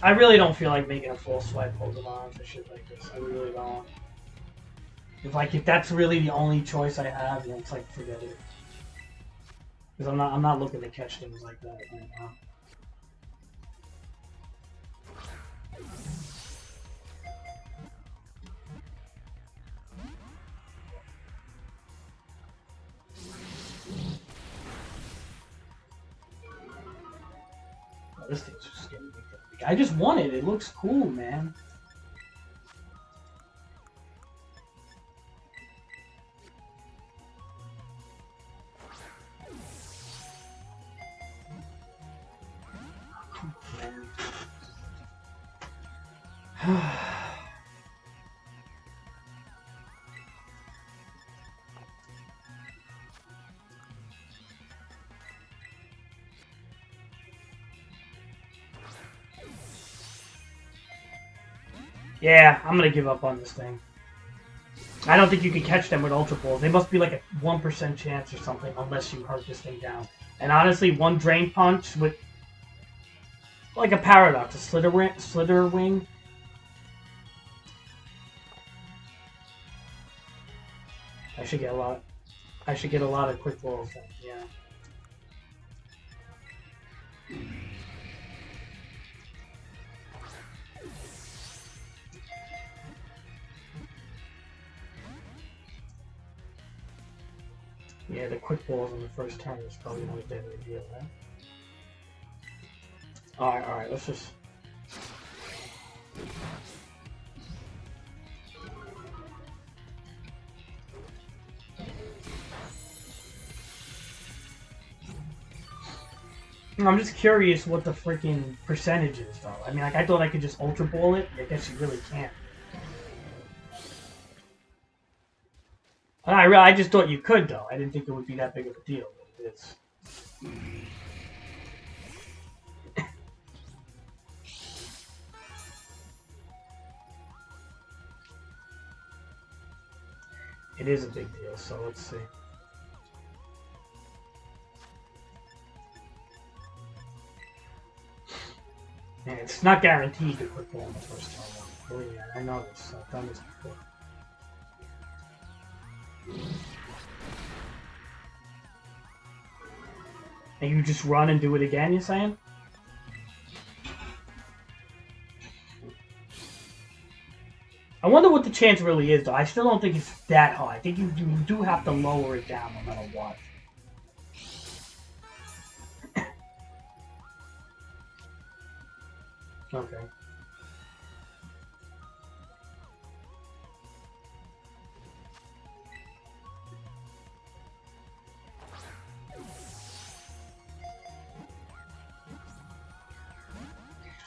I really don't feel like making a full swipe Pokemon for shit like this. I really don't. If that's really the only choice I have, then it's like forget it. Because I'm not looking to catch things like that right now. Oh, this thing's just getting big. I just want it. It looks cool, man. Yeah, I'm gonna give up on this thing. I don't think you can catch them with Ultra Balls. They must be like a 1% chance or something unless you hurt this thing down. And honestly, one Drain Punch with like a Paradox, a Slither Wing. I should get a lot of quick balls then, yeah. Yeah, the quick balls on the first turn is probably not a bad idea, right? Alright, let's just... I'm just curious what the freaking percentage is, though. I mean, like, I thought I could just Ultra Ball it. I guess you really can't. I just thought you could, though. I didn't think it would be that big of a deal, but it is. It is a big deal, so let's see. And it's not guaranteed to quick ball in the first turn. Believe me, I know this. I've done this before. And you just run and do it again, you're saying? I wonder what the chance really is, though. I still don't think it's that high. I think you do have to lower it down no matter what. Okay.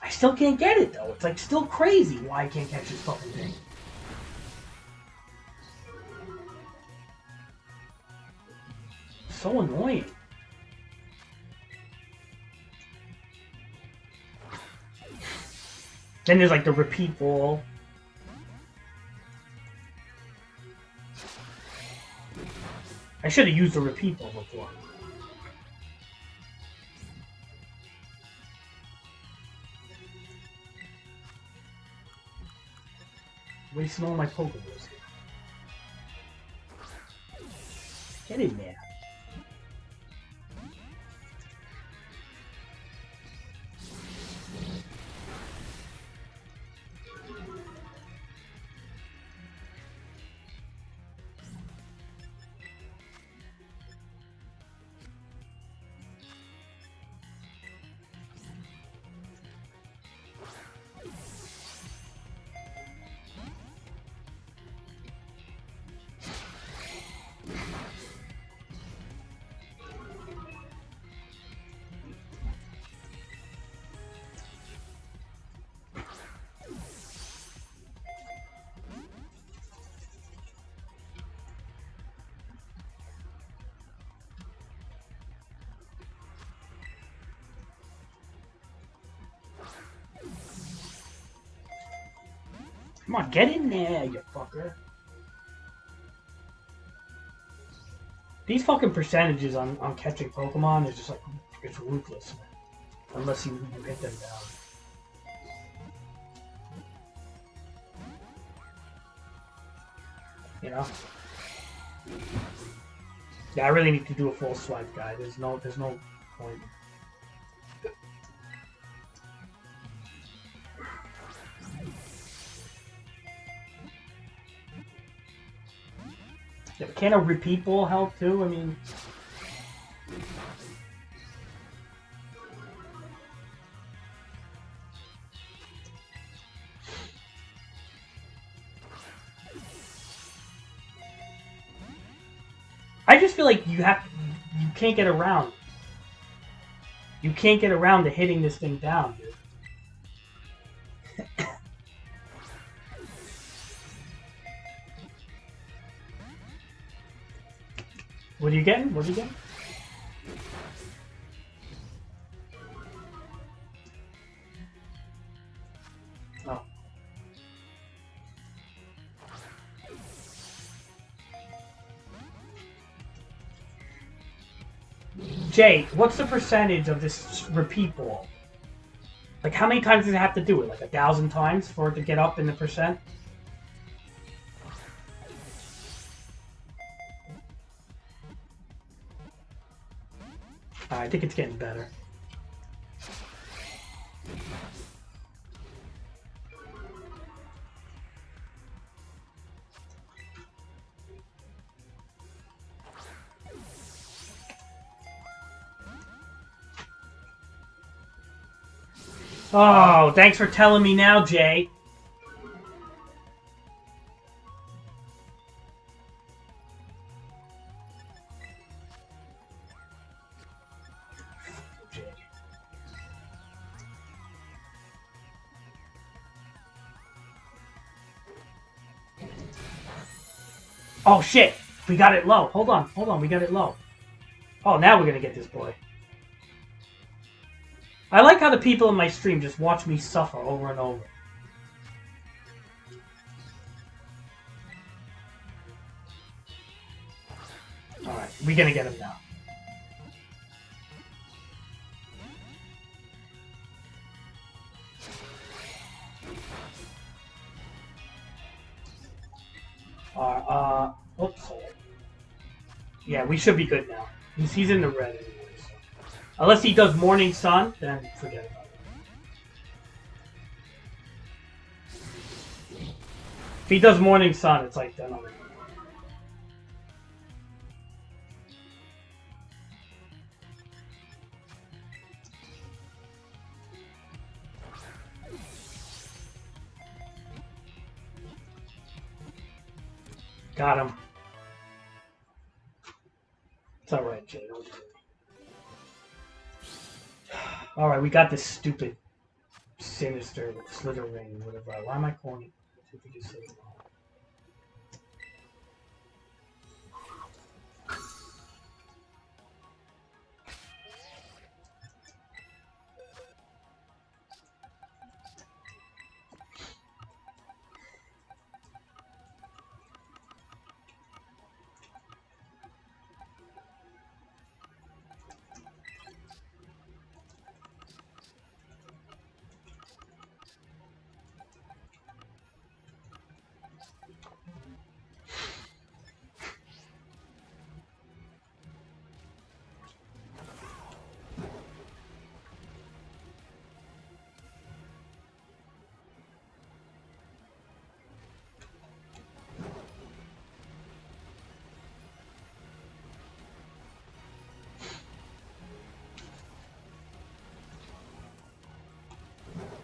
I still can't get it, though. It's like still crazy why I can't catch this fucking thing. So annoying. Then there's like the repeat ball. I should have used the repeat ball before. Wasting all my Pokeballs here. Get in there. Come on, get in there, you fucker. These fucking percentages on catching Pokemon is just like, it's ruthless. Unless you hit them down. You know? Yeah, I really need to do a full swipe, guy. There's no point. Yeah, can a repeat ball help too? I mean, I just feel like you can't get around. You can't get around to hitting this thing down, dude. What are you getting? What are you getting? Oh. Jay, what's the percentage of this repeat ball? Like, how many times does it have to do it? Like 1,000 times for it to get up in the percent? I think it's getting better. Oh, thanks for telling me now, Jay. Oh shit! We got it low. Hold on, we got it low. Oh, now we're gonna get this boy. I like how the people in my stream just watch me suffer over and over. Alright, we're gonna get him now. Oops. Yeah, we should be good now. He's in the red anyway. So. Unless he does Morning Sun, then forget about If he does Morning Sun, it's like done already. Got him. It's alright, Jay. Don't worry. Alright, we got this stupid Sinister Slither Ring, whatever. Why am I calling it? I think it's Slither Ring.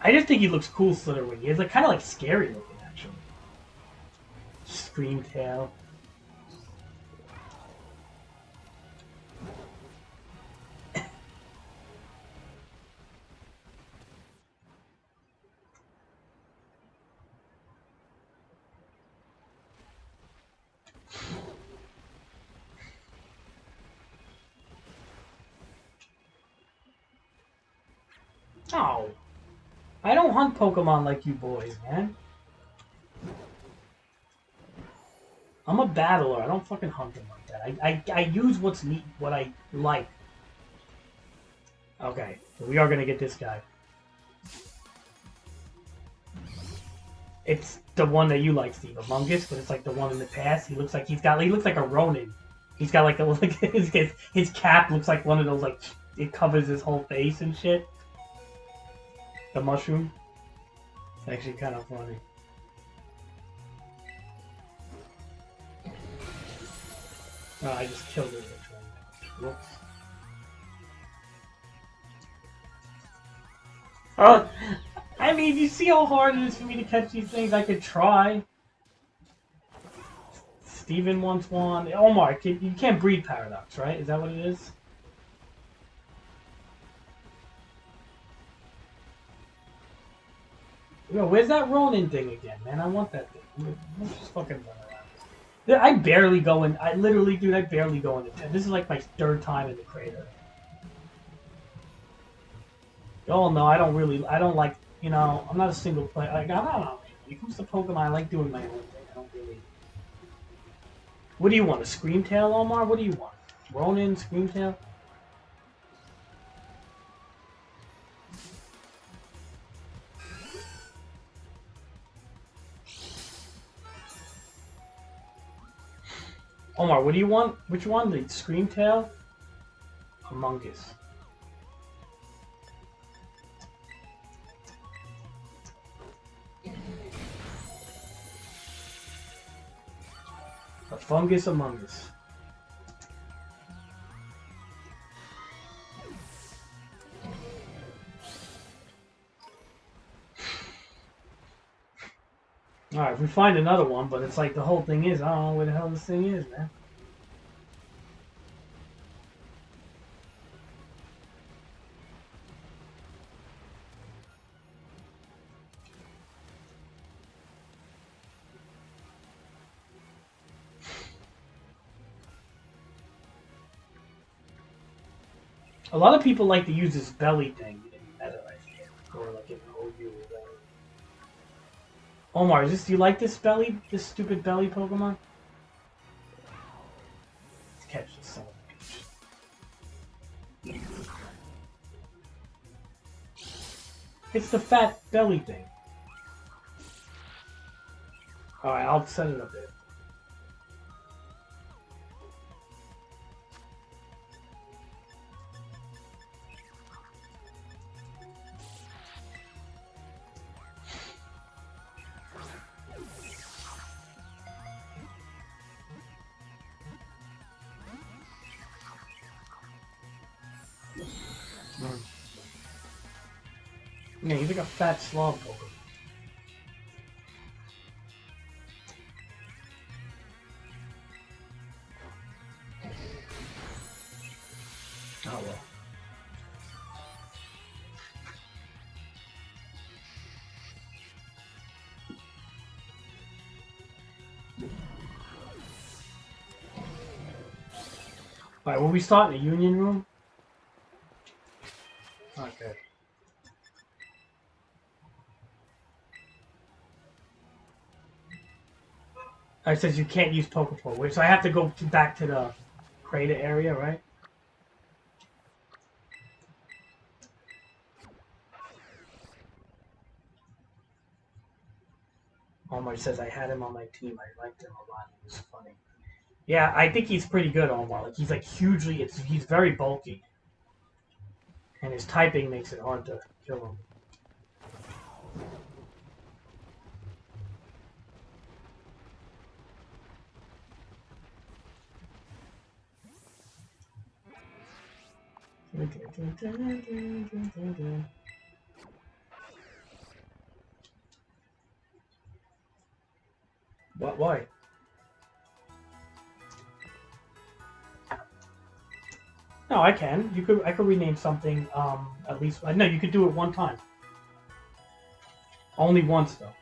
I just think he looks cool, Slitherwing. He's like kind of like scary looking, actually. Scream tail. Oh. I don't hunt Pokemon like you boys, man. I'm a battler. I don't fucking hunt them like that. I use what's neat, what I like. Okay, so we are gonna get this guy. It's the one that you like, Steve, Amogus, but it's like the one in the past. He looks like he looks like a Ronin. He's got like a like his cap looks like one of those like it covers his whole face and shit. The mushroom. It's actually kind of funny. Oh, I just killed it. Whoops. Oh, I mean, you see how hard it is for me to catch these things? I could try. Steven wants one. Omar, you can't breed Paradox, right? Is that what it is? Yo, where's that Ronin thing again, man? I want that thing. Let's just fucking run around. I barely go in. I literally, dude, I barely go into 10. This is like my third time in the crater. Oh no, I don't like, you know, I'm not a single player. Like, I don't know, man. When it comes to Pokemon, I like doing my own thing. I don't really. What do you want? A Screamtail, Omar? What do you want? Ronin, Screamtail? Omar, what do you want? Which one? The Screamtail? Amogus. A fungus among us. Alright, if we find another one, but it's like the whole thing is, I don't know where the hell this thing is, man. A lot of people like to use this belly thing in meta, I think, or like in OU or whatever. Omar, do you like this stupid belly Pokemon? Let's catch this son of a bitch. It's the fat belly thing. Alright, I'll set it up there. Yeah, he's like a fat slob Pokemon. Oh well. Alright, will we start in the Union Room? Okay. It says you can't use Pokeball, which so I have to go back to the crater area, right? Omar says I had him on my team. I liked him a lot. He was funny. Yeah, I think he's pretty good, Omar. Like he's like hugely. He's very bulky, and his typing makes it hard to kill him. What? Why? No, I can. You could. I could rename something. At least. No, you could do it one time. Only once though.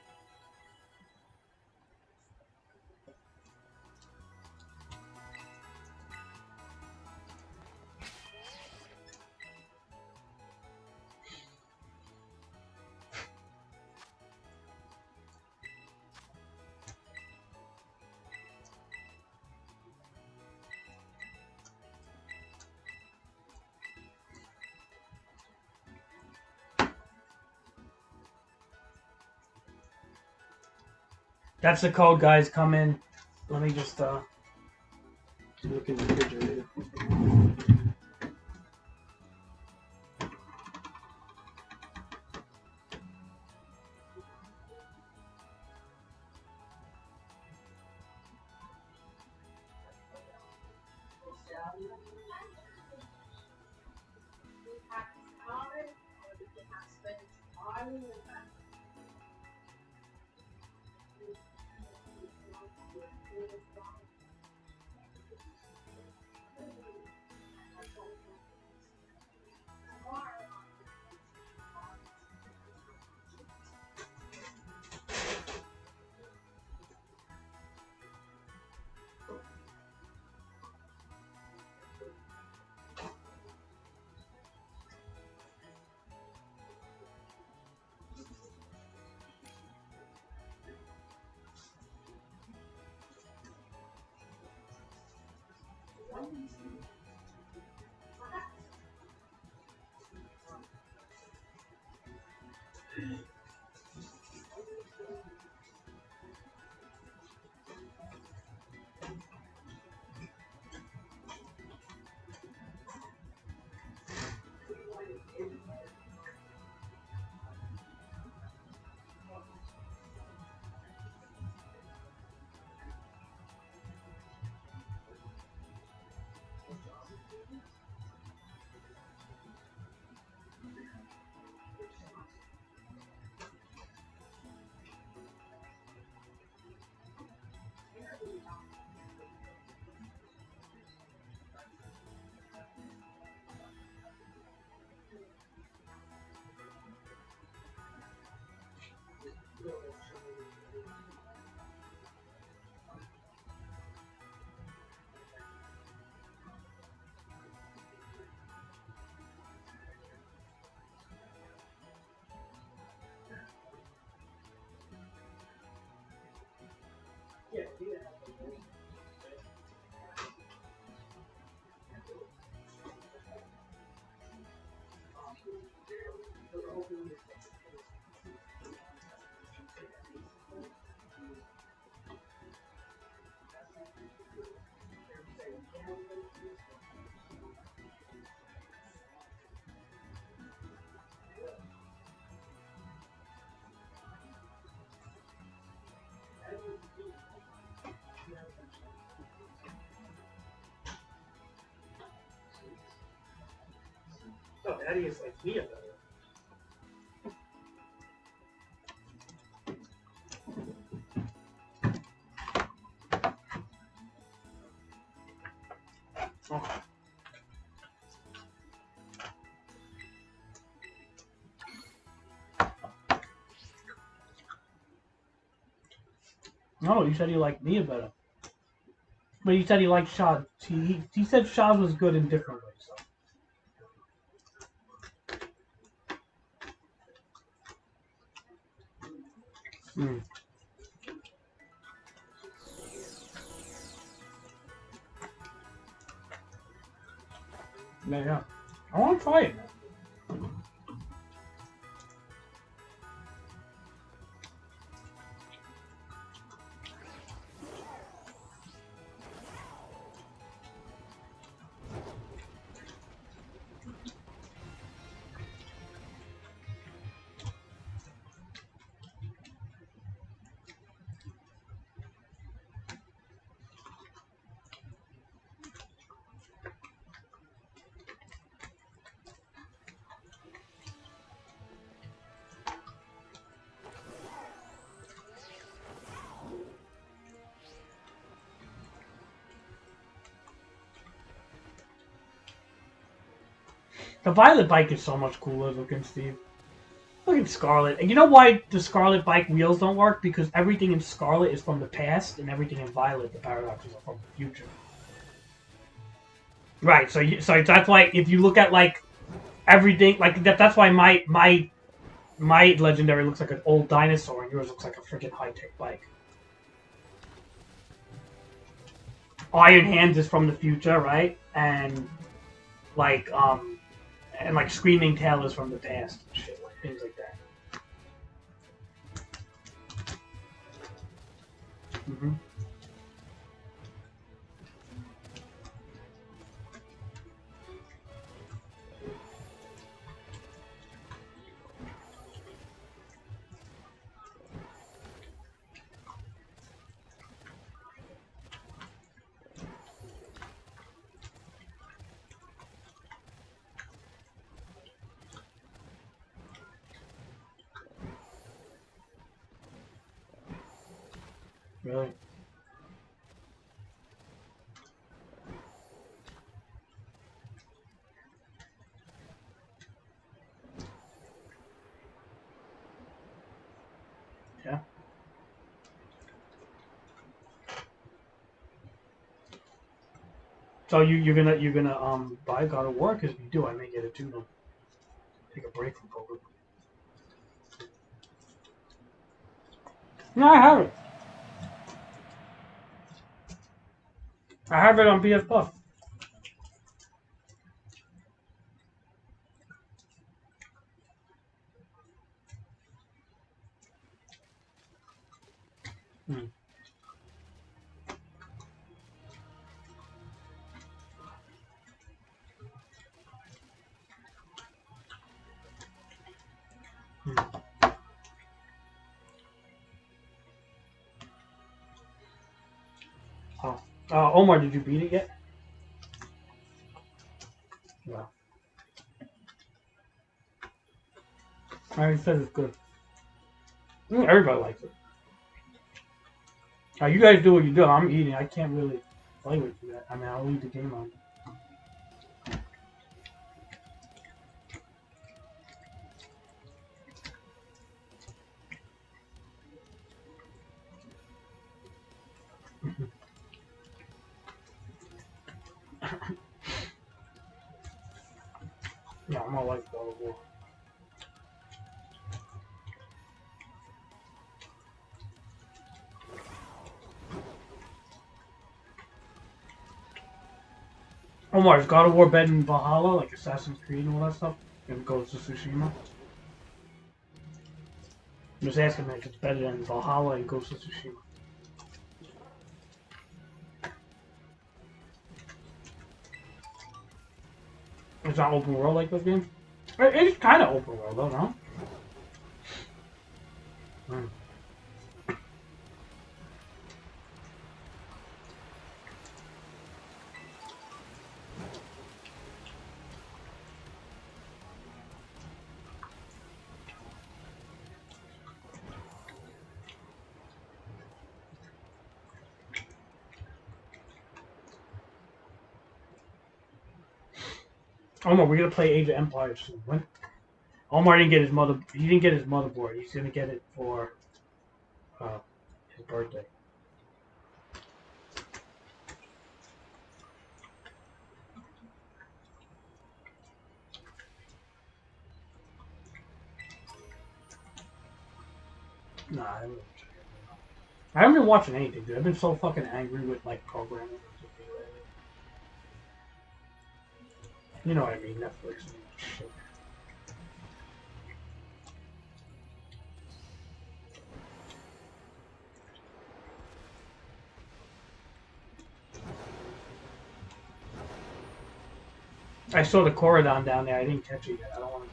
That's the code, guys. Come in. Let me just look in the refrigerator. Oh, Daddy is like me about it. Oh. No, you said you liked Mia better. But you said he liked Shaz. He said Shaz was good in different ways. So. Mm. Yeah. I want to try it now. The Violet bike is so much cooler looking, Steve. Look at Scarlet. And you know why the Scarlet bike wheels don't work? Because everything in Scarlet is from the past, and everything in Violet, the paradoxes are from the future. Right. So that's why if you look at like everything, like that's why my legendary looks like an old dinosaur, and yours looks like a freaking high tech bike. Iron Hands is from the future, right? And like Screaming Tail is from the past, and shit, like things like that. Mm-hmm. Really? Yeah. So you're gonna buy God of War? Because if you do, I may get it too. Then take a break from poker. No, I have it. I have it on PS Plus. Hmm. Hmm. Oh. Omar, did you beat it yet? No. I said it's good. Everybody likes it. You guys do what you do. I'm eating. I can't really play with you. I mean, I'll leave the game on. Yeah, I'm gonna like God of War. Omar, is God of War better than Valhalla, like Assassin's Creed and all that stuff? And Ghost of Tsushima? I'm just asking if it's better than Valhalla and Ghost of Tsushima. It's not open world like those games? It's kind of open world though, no? Hmm. Omar, we're gonna play Age of Empires soon. When? Omar didn't get his mother. He didn't get his motherboard. He's gonna get it for his birthday. Nah, I haven't been watching anything, dude. I've been so fucking angry with like programming. You know what I mean? Netflix and shit. I saw the Corridon down there. I didn't catch it yet. I don't want to.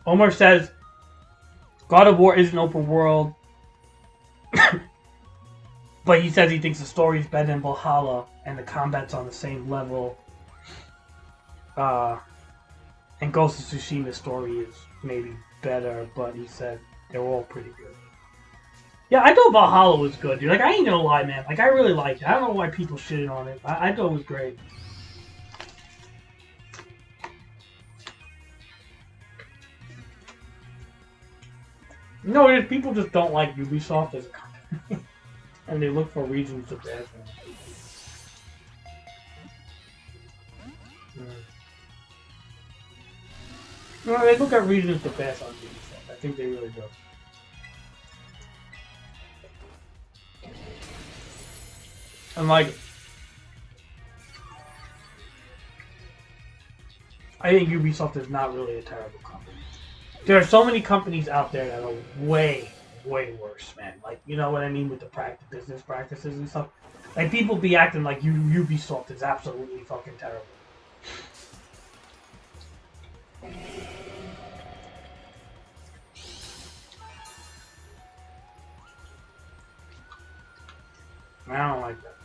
Omar says God of War isn't open world, but he says he thinks the story is better than Valhalla and the combat's on the same level. And Ghost of Tsushima's story is maybe better, but he said they're all pretty good. Yeah, I thought Valhalla was good, dude. Like, I ain't gonna lie, man. Like, I really liked it. I don't know why people shitted on it. I thought it was great. No, people just don't like Ubisoft as a company. And they look for reasons to bash them. No, they look at reasons to bash on Ubisoft. I think they really do. And like, I think Ubisoft is not really a terrible company. There are so many companies out there that are way, way worse, man. Like, you know what I mean with the business practices and stuff. Like, people be acting like Ubisoft is absolutely fucking terrible. I don't like that.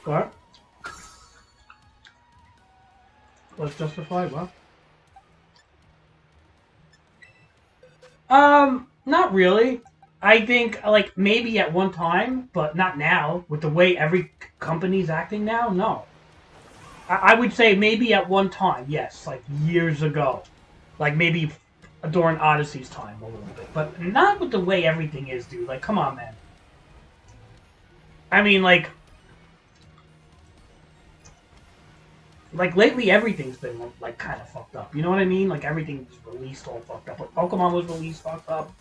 What? What's justified? What? Not really. I think, like, maybe at one time, but not now. With the way every company's acting now, no. I would say maybe at one time, yes, like years ago. Like, maybe during Odyssey's time a little bit. But not with the way everything is, dude. Like, come on, man. I mean, like, lately everything's been, like, kind of fucked up. You know what I mean? Like, everything's released all fucked up. Like, Pokemon was released fucked up.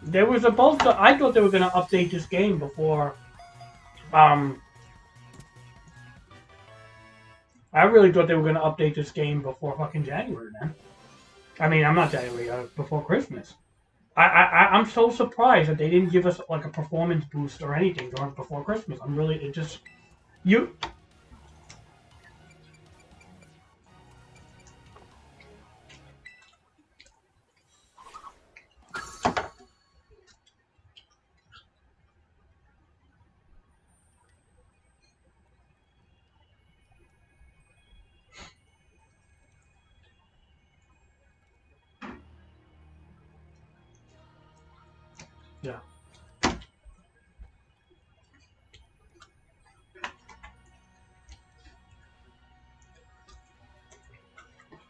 They were supposed to. I thought they were gonna update this game before. I really thought they were gonna update this game before fucking January, man. I mean, I'm not January. Before Christmas. I'm so surprised that they didn't give us like a performance boost or anything before Christmas. I'm really it just you. Yeah.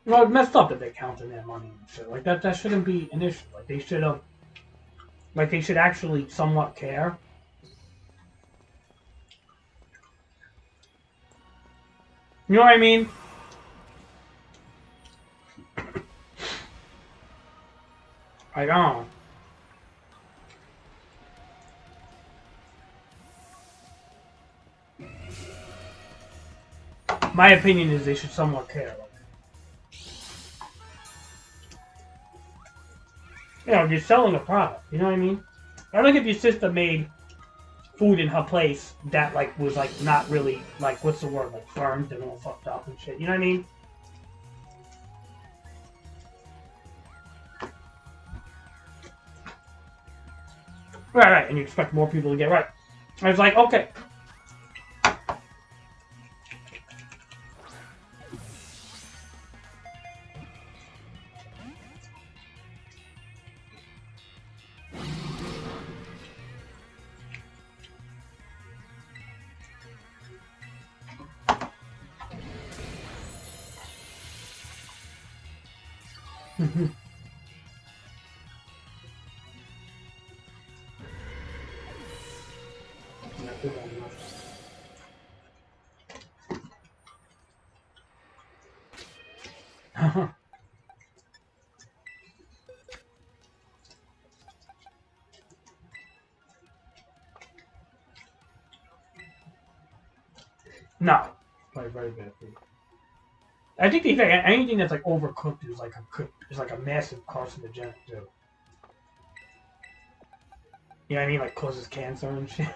Well, it's messed up that they're counting their money and shit. Like that shouldn't be an issue. Like they should have, like they should actually somewhat care. You know what I mean? I don't. My opinion is they should somewhat care. You know, you're selling a product. You know what I mean? I think if your sister made food in her place that like was like not really like what's the word like firm and all fucked up and shit. You know what I mean? Right. And you expect more people to get right. I was like, okay. No, like very bad food. I think the fact anything that's like overcooked is like a massive carcinogenic too. You know what I mean? Like causes cancer and shit.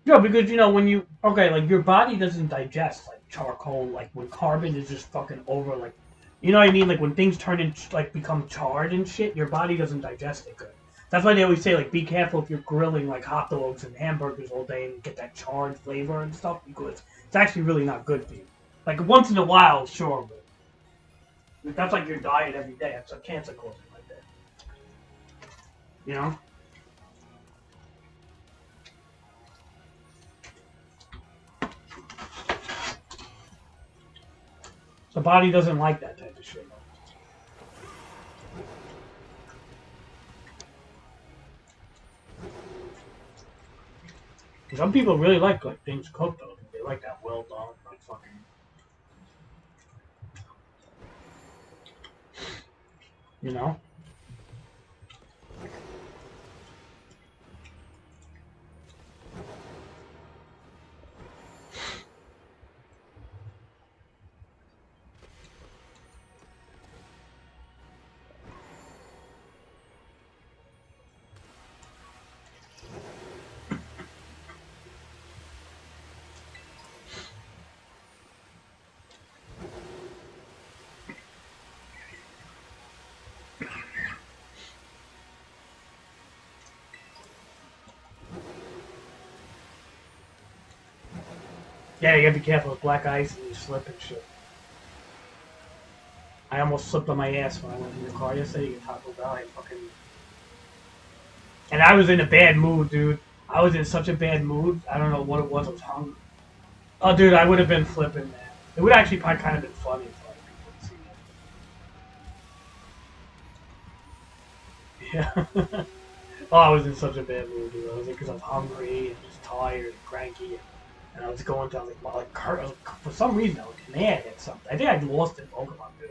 No, because you know when you like your body doesn't digest like charcoal, like when carbon is just fucking over, like you know what I mean? Like when things turn into like become charred and shit, your body doesn't digest it good. That's why they always say like be careful if you're grilling like hot dogs and hamburgers all day and get that charred flavor and stuff because it's actually really not good for you. Like once in a while, sure, but if that's like your diet every day, that's a cancer causing right there. You know? The body doesn't like that type of shit. Some people really like things cooked though. They like that well done, like fucking. You know. Yeah, you gotta be careful with black ice and you slip and shit. I almost slipped on my ass when I went in the car yesterday to Taco Bell. And I was in a bad mood, dude. I was in such a bad mood. I don't know what it was. I was hungry. Oh, dude, I would have been flipping, man. It would actually probably kind of been funny if like, people would see that. Yeah. Oh, I was in such a bad mood, dude. I was like, because I was hungry and just tired and cranky. And I was going down for some reason I was mad at something. I think I lost in Pokemon, dude.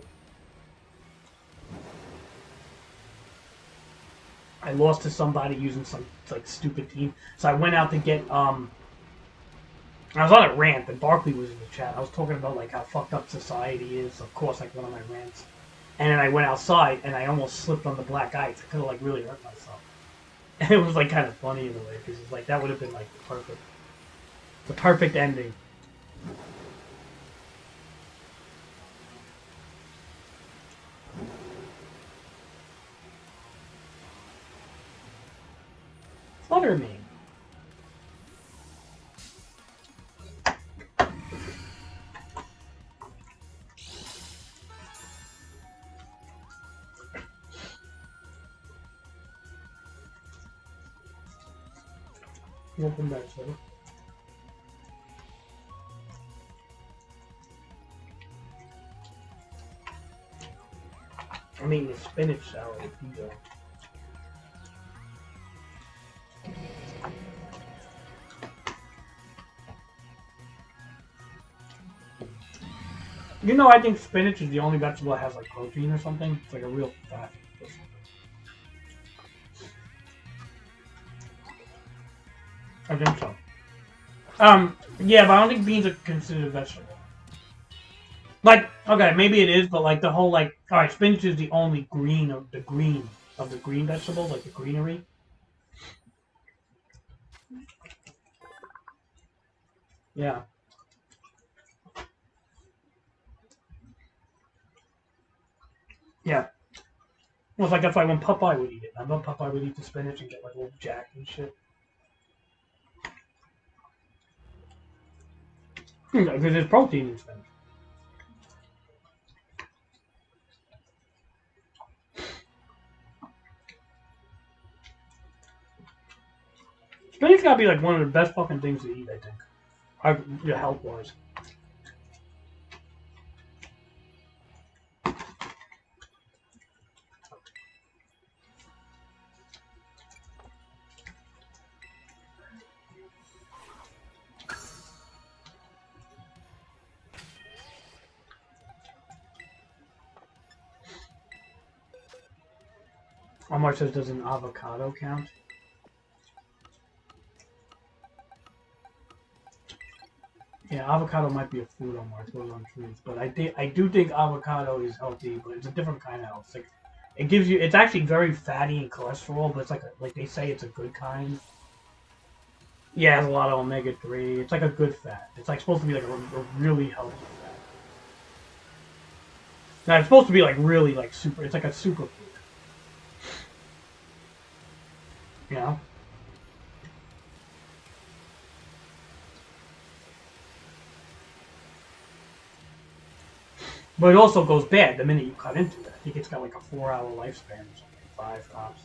I lost to somebody using some like stupid team. So I went out to get I was on a rant and Barkley was in the chat. I was talking about like how fucked up society is, of course, like one of my rants. And then I went outside and I almost slipped on the black ice. I could have like really hurt myself. And it was like kind of funny in a way because it's like that would have been like the perfect ending. Flutter me. Welcome back, sir. I'm eating a spinach salad with pizza. You know, I think spinach is the only vegetable that has like protein or something. It's like a real fat or something. I think so. Yeah, but I don't think beans are considered a vegetable. Like, okay, maybe it is, but like the whole like, all right, spinach is the only green of the green vegetables, like the greenery. Yeah. Yeah. Well, it's like that's why when Popeye would eat it. I love Popeye would eat the spinach and get like a little jacked and shit. Because there's protein in spinach. Spinach gotta be like one of the best fucking things to eat, I think. Health wise. Omar says, does an avocado count? Yeah, avocado might be a food on Mars, those on trees, but I do think avocado is healthy, but it's a different kind of health. It's like, it gives you, it's actually very fatty and cholesterol, but it's like they say it's a good kind. Yeah, it has a lot of omega-3. It's like a good fat. It's like supposed to be like a really healthy fat. Now it's supposed to be like really like super. It's like a superfood. You know. But it also goes bad the minute you cut into it. I think it's got like a 4-hour lifespan or something, 5 tops.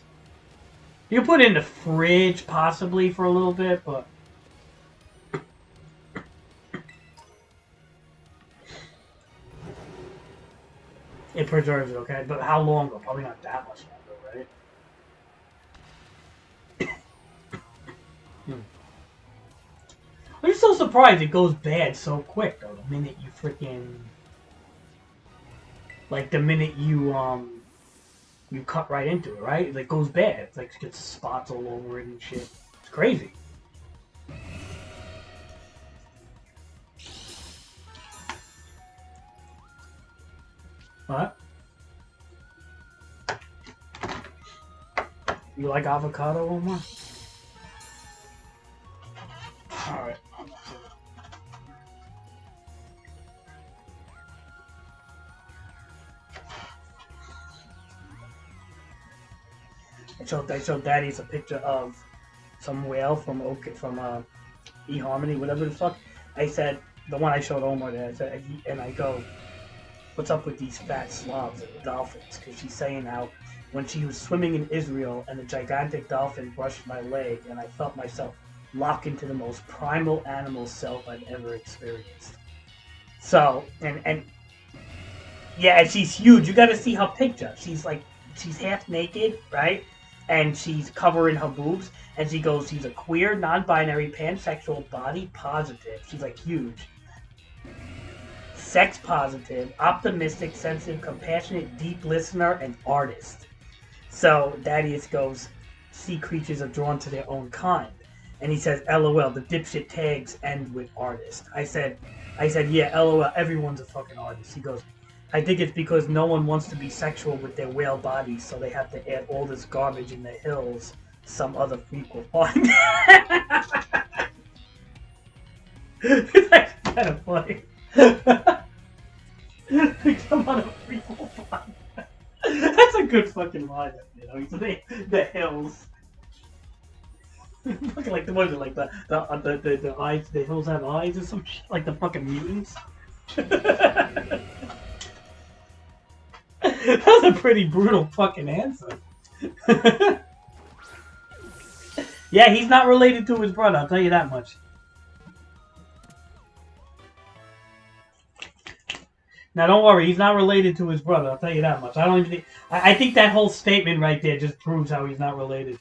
You can put it in the fridge possibly for a little bit, but it preserves it, okay? But how long though? Probably not that much longer, right? I'm just so surprised it goes bad so quick though. The minute you freaking, like the minute you cut right into it, right? It goes bad. It's like it gets spots all over it and shit. It's crazy. What? You like avocado, Omar? Alright. I showed Daddy's a picture of some whale from eHarmony, whatever the fuck. I said, the one I showed Omar there, I said, and I go, what's up with these fat slobs and the dolphins? Because she's saying how when she was swimming in Israel and a gigantic dolphin brushed my leg and I felt myself lock into the most primal animal self I've ever experienced. So, and yeah, and she's huge. You gotta see her picture. She's half naked, right? And she's covering her boobs. And she goes, she's a queer, non-binary, pansexual, body positive. She's like huge. Sex positive, optimistic, sensitive, compassionate, deep listener, and artist. So Thaddeus goes, sea creatures are drawn to their own kind. And he says, LOL, the dipshit tags end with artist. I said, yeah, LOL, everyone's a fucking artist. He goes, I think it's because no one wants to be sexual with their whale bodies, so they have to add all this garbage in the hills some other freak will find. That's kind of funny. Some other freak will find. That's a good fucking line, you know. The hills. Fucking like the ones that like the eyes. The hills have eyes or some shit, like the fucking mutants. That was a pretty brutal fucking answer. Yeah, he's not related to his brother, I'll tell you that much. Now, don't worry, he's not related to his brother. I'll tell you that much. I don't even think. I think that whole statement right there just proves how he's not related.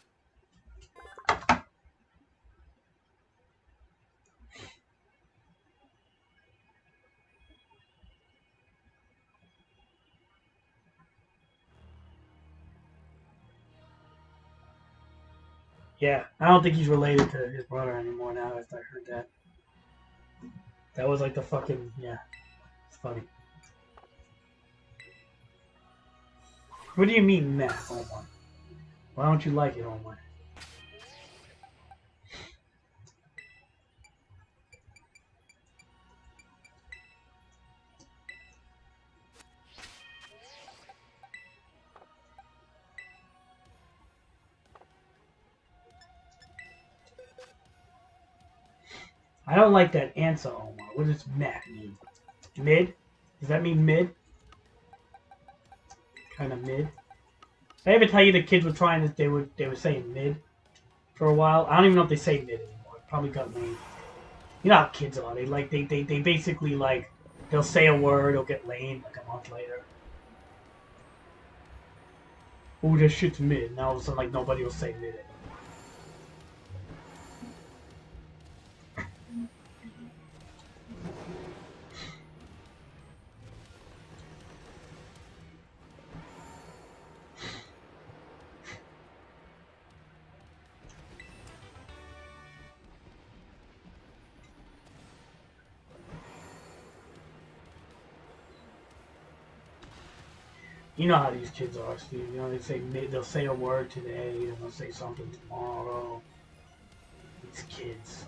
Yeah, I don't think he's related to his brother anymore now after I heard that. That was like the fucking, yeah, it's funny. What do you mean, meh, Omar? Why don't you like it, Omar? I don't like that answer, Omar. What does meh mean? Mid? Does that mean mid? Kind of mid? Did I ever tell you the kids were trying to, they were saying mid for a while? I don't even know if they say mid anymore. It probably got lame. You know how kids are. They basically like, they'll say a word, it'll get lame like a month later. Ooh, this shit's mid. Now all of a sudden like nobody will say mid anymore. You know how these kids are, Steve. You know, they'll say a word today, and they'll say something tomorrow. These kids.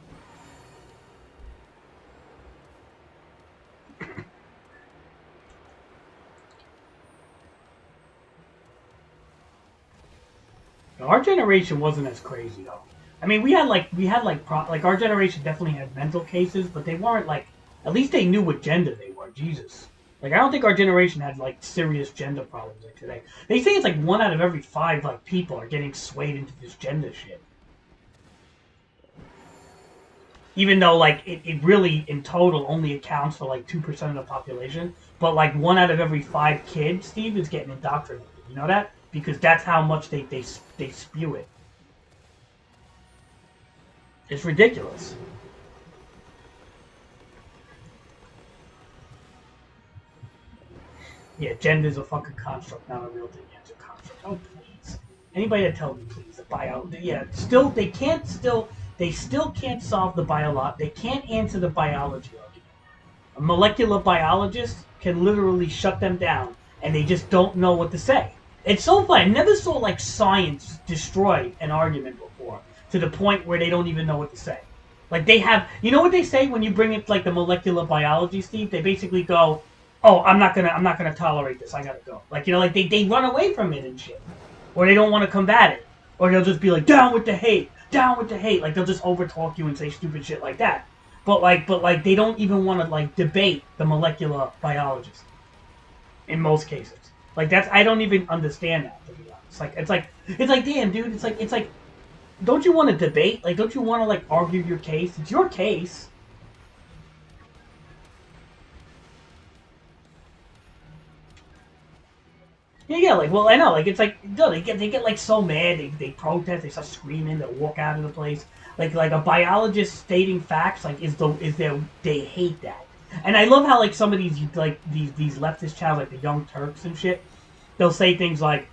Our generation wasn't as crazy though. I mean, we had our generation definitely had mental cases, but they weren't like. At least they knew what gender they were. Jesus. Like, I don't think our generation had, like, serious gender problems like today. They say it's like 1 out of every 5, like, people are getting swayed into this gender shit. Even though, like, it really, in total, only accounts for, like, 2% of the population. But, like, 1 out of every 5 kids, Steve, is getting indoctrinated. You know that? Because that's how much they spew it. It's ridiculous. Yeah, gender's a fucking construct, not a real thing. Yeah, it's a construct. Oh, please. Anybody that tells me, please, they still can't solve the they can't answer the biology argument. A molecular biologist can literally shut them down, and they just don't know what to say. It's so funny. I never saw, like, science destroy an argument before, to the point where they don't even know what to say. Like, they have, you know what they say when you bring it, like, the molecular biology, Steve? They basically go, oh, I'm not gonna tolerate this. I gotta go. Like, you know, like they run away from it and shit, or they don't want to combat it, or they'll just be like, down with the hate, down with the hate. Like they'll just overtalk you and say stupid shit like that. But they don't even want to like debate the molecular biologist. In most cases, like I don't even understand that, to be honest. It's like damn, dude. It's like, don't you want to debate? Like, don't you want to like argue your case? It's your case. Yeah, like, well, I know, like, it's like, no, they get like so mad, they protest, they start screaming, they walk out of the place. Like a biologist stating facts, like, they hate that. And I love how, like, some of these, like, these leftist channels, like the Young Turks and shit, they'll say things like,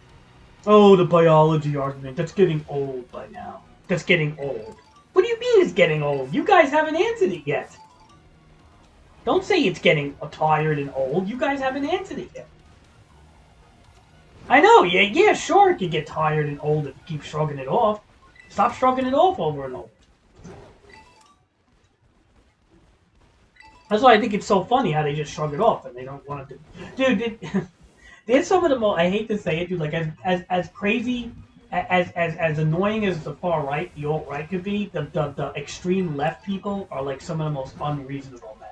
oh, the biology argument, that's getting old by now. That's getting old. What do you mean it's getting old? You guys haven't answered it yet. Don't say it's getting tired and old. You guys haven't answered it yet. I know, yeah, sure, it could get tired and old if you keep shrugging it off. Stop shrugging it off over and over. That's why I think it's so funny how they just shrug it off and they don't want to. Dude, there's some of the most, I hate to say it, dude, like, as crazy, as annoying as the far right, the alt-right could be, the extreme left people are, like, some of the most unreasonable men.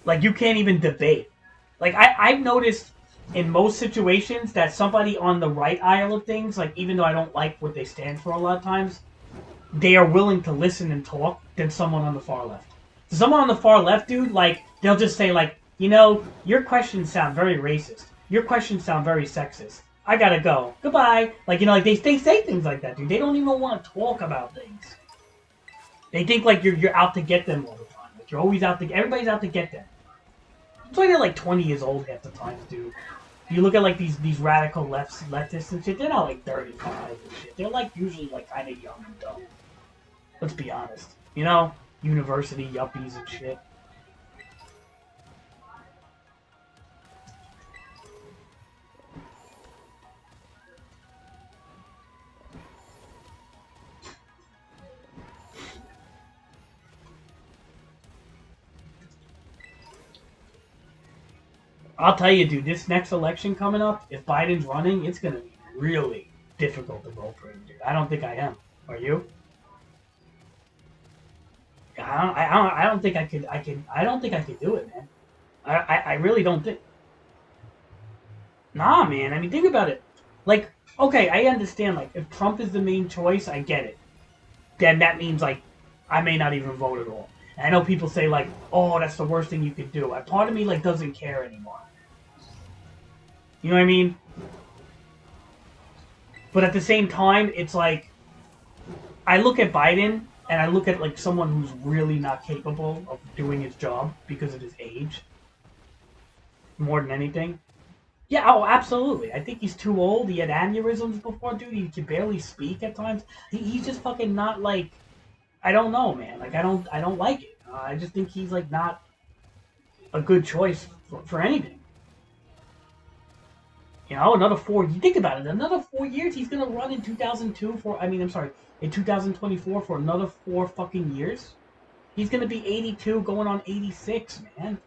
Like, you can't even debate. Like, I've noticed in most situations that somebody on the right aisle of things, like, even though I don't like what they stand for a lot of times, they are willing to listen and talk than someone on the far left. someone on the far left, dude, like, they'll just say, like, you know, your questions sound very racist. Your questions sound very sexist. I gotta go. Goodbye. Like, you know, like, they say things like that, dude. They don't even want to talk about things. They think, like, you're out to get them all the time. Like, you're always out to... Everybody's out to get them. It's like they're, like, 20 years old half the time, dude. You look at, like, these radical leftists and shit, they're not, like, 35 and shit. They're, like, usually, like, kind of young and dumb. Let's be honest. You know? University yuppies and shit. I'll tell you, dude, this next election coming up, if Biden's running, it's going to be really difficult to vote for him, dude. I don't think I am. Are you? I don't think I could do it, man. I really don't think. Nah, man. I mean, think about it. Like, okay, I understand. Like, if Trump is the main choice, I get it. Then that means, like, I may not even vote at all. And I know people say, like, oh, that's the worst thing you could do. Part of me, like, doesn't care anymore. You know what I mean? But at the same time, it's like, I look at Biden, and I look at, like, someone who's really not capable of doing his job because of his age. More than anything. Yeah, oh, absolutely. I think he's too old. He had aneurysms before, dude. He can barely speak at times. He's just fucking not, like... I don't know, man. Like, I don't like it. I just think he's, like, not a good choice for anything. You know, another 4... You think about it. Another 4 years, he's gonna run in 2024 for another 4 fucking years. He's gonna be 82, going on 86, man.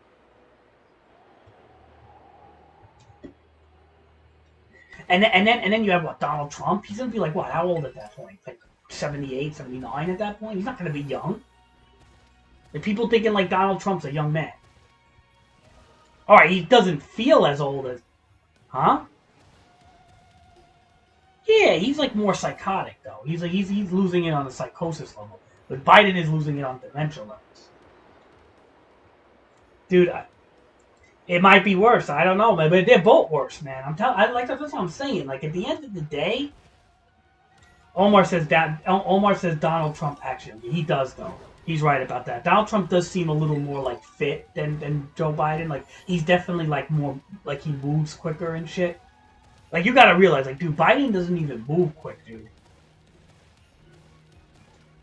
And then you have, what, Donald Trump? He's gonna be, like, what, how old at that point? Like, 78, 79 at that point? He's not gonna be young. The people thinking, like, Donald Trump's a young man. Alright, he doesn't feel as old as... Huh? Yeah, he's, like, more psychotic, though. He's losing it on a psychosis level. But Biden is losing it on dementia levels. Dude, it might be worse. I don't know, man. But they're both worse, man. That's what I'm saying. Like, at the end of the day, Omar says Donald Trump action. He does, though. He's right about that. Donald Trump does seem a little more, like, fit than Joe Biden. Like, he's definitely, like, more, like, he moves quicker and shit. Like, you gotta realize, like, dude, Biden doesn't even move quick, dude.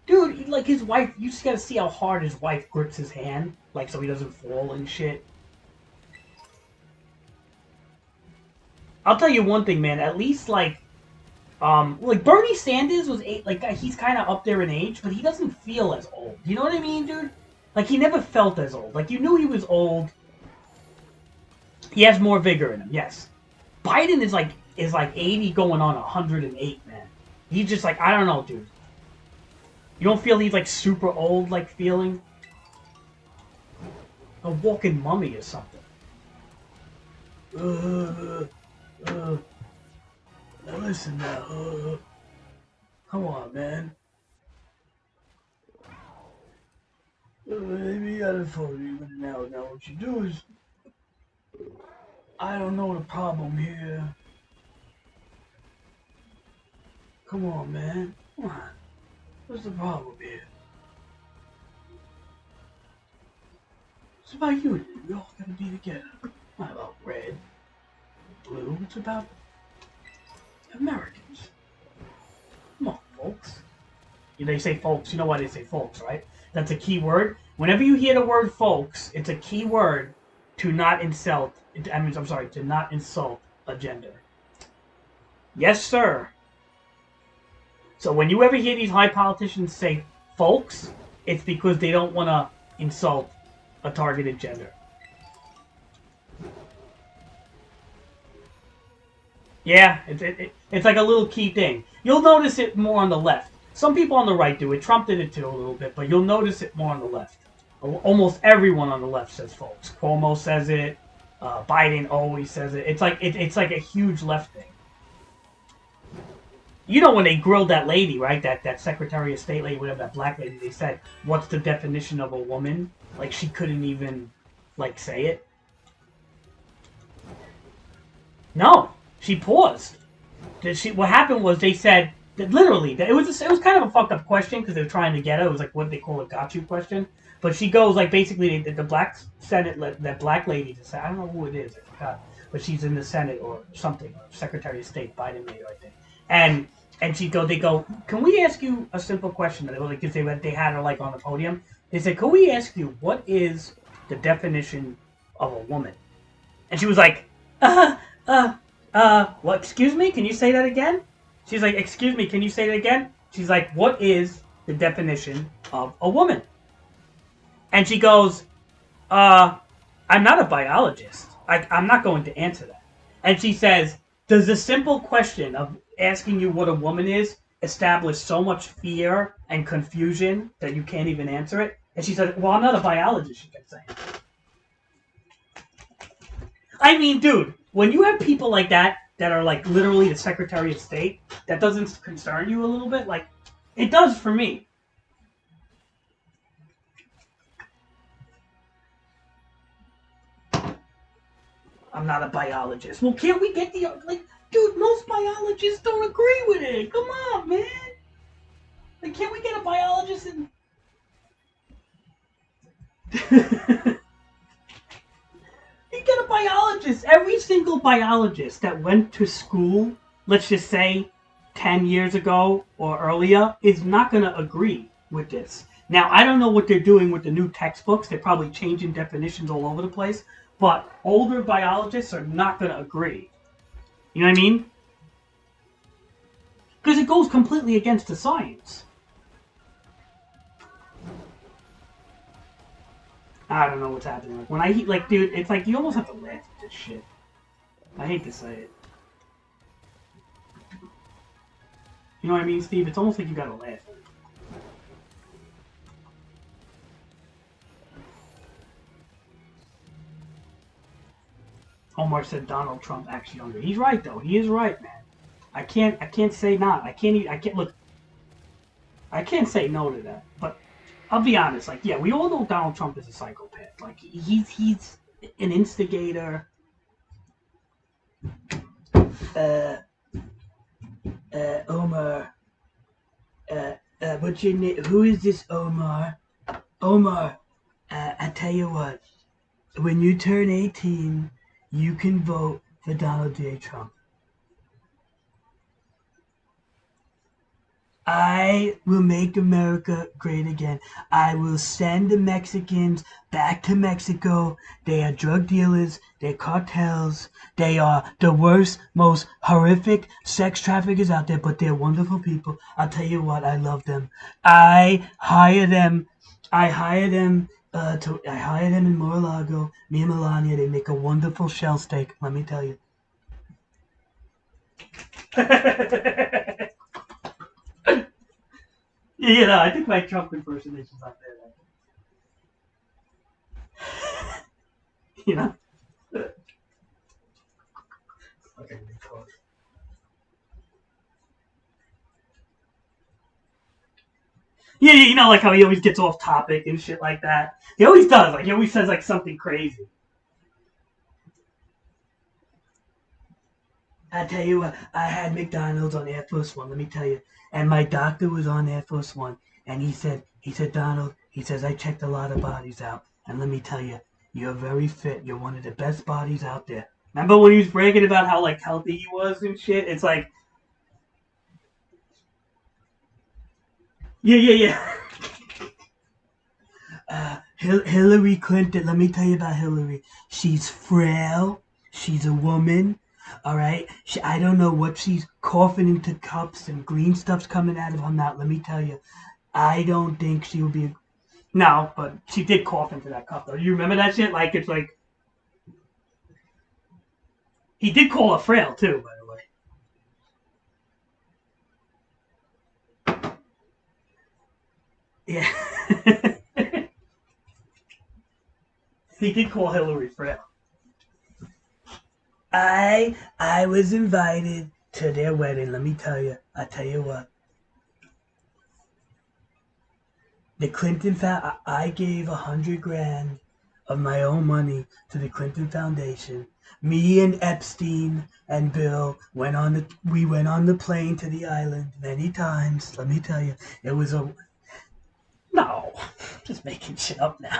Dude, like, his wife, you just gotta see how hard his wife grips his hand, like, so he doesn't fall and shit. I'll tell you one thing, man. At least, like Bernie Sanders was he's kind of up there in age, but he doesn't feel as old. You know what I mean, dude? Like, he never felt as old. Like, you knew he was old. He has more vigor in him, yes. Biden is like 80 going on 108, man. He's just like, I don't know, dude. You don't feel he's, like, super old, like, feeling? A walking mummy or something. Now listen now. Come on, man. Maybe you gotta phone me, but now what you do is... I don't know the problem here. Come on, man. Come on. What's the problem here? It's about you and me. We all gotta be together. Not about red, blue. It's about Americans. Come on, folks. They say folks. You know why they say folks, right? That's a key word. Whenever you hear the word folks, it's a key word to not insult. To not insult a gender. Yes, sir. So when you ever hear these high politicians say folks, it's because they don't want to insult a targeted gender. Yeah, it's like a little key thing. You'll notice it more on the left. Some people on the right do it. Trump did it too a little bit, but you'll notice it more on the left. Almost everyone on the left says folks. Cuomo says it. Biden always says it. It's like a huge left thing. You know when they grilled that lady, right? That Secretary of State lady, whatever, that black lady, they said, what's the definition of a woman? Like, she couldn't even, like, say it. No. She paused. What happened was they said, that literally, it was kind of a fucked up question because they were trying to get her. It was like what they call a got you question. But she goes, like, basically, the black Senate, that black lady, I don't know who it is, I forgot. But she's in the Senate or something, Secretary of State, Biden made her, I think. And they go, can we ask you a simple question? Because they had her like on the podium. They said, can we ask you what is the definition of a woman? And she was like, what? Excuse me? Can you say that again? She's like, excuse me? Can you say that again? She's like, what is the definition of a woman? And she goes, I'm not a biologist. I'm not going to answer that. And she says, does the simple question of asking you what a woman is establish so much fear and confusion that you can't even answer it? And she said, well, I'm not a biologist, she kept saying. I mean, dude, when you have people like that are like literally the Secretary of State, that doesn't concern you a little bit? Like, it does for me. I'm not a biologist. Well, can't we get dude, most biologists don't agree with it. Come on, man. Like, can't we get a biologist in... You get a biologist. Every single biologist that went to school, let's just say 10 years ago or earlier, is not going to agree with this. Now, I don't know what they're doing with the new textbooks. They're probably changing definitions all over the place. But older biologists are not going to agree. You know what I mean? Because it goes completely against the science. I don't know what's happening. Like, when I eat, like, dude, it's like you almost have to laugh at this shit. I hate to say it. You know what I mean, Steve? It's almost like you gotta laugh at it. Omar said Donald Trump actually younger. He's right though. He is right, man. I can't say not. I can't look. I can't say no to that. But I'll be honest. Like, yeah, we all know Donald Trump is a psychopath. Like, he's an instigator. Omar. What's your name? Who is this Omar? Omar. I tell you what. When you turn 18. You can vote for Donald J. Trump. I will make America great again. I will send the Mexicans back to Mexico. They are drug dealers. They're cartels. They are the worst, most horrific sex traffickers out there, but they're wonderful people. I'll tell you what, I love them. I hire them in Mar-a-Lago. Me and Melania, they make a wonderful shell steak, let me tell you. You know, I think my Trump impersonation's not there. You know? Okay, yeah, you know, like how he always gets off topic and shit like that. He always does. Like, he always says, like, something crazy. I tell you what, I had McDonald's on Air Force One, let me tell you. And my doctor was on Air Force One. And he said, Donald, he says, I checked a lot of bodies out. And let me tell you, you're very fit. You're one of the best bodies out there. Remember when he was bragging about how, like, healthy he was and shit? It's like... Yeah. Hillary Clinton, let me tell you about Hillary. She's frail. She's a woman. All right? I don't know what she's coughing into cups and green stuff's coming out of her mouth. Let me tell you. I don't think she will be... No, but she did cough into that cup, though. You remember that shit? Like, it's like... He did call her frail, too, by the way. Yeah. He did call Hillary frail. I was invited to their wedding, let me tell you, I tell you what. The Clinton I gave $100,000 of my own money to the Clinton Foundation. Me and Epstein and Bill went on the plane to the island many times. Let me tell you, it was no, just making shit up now.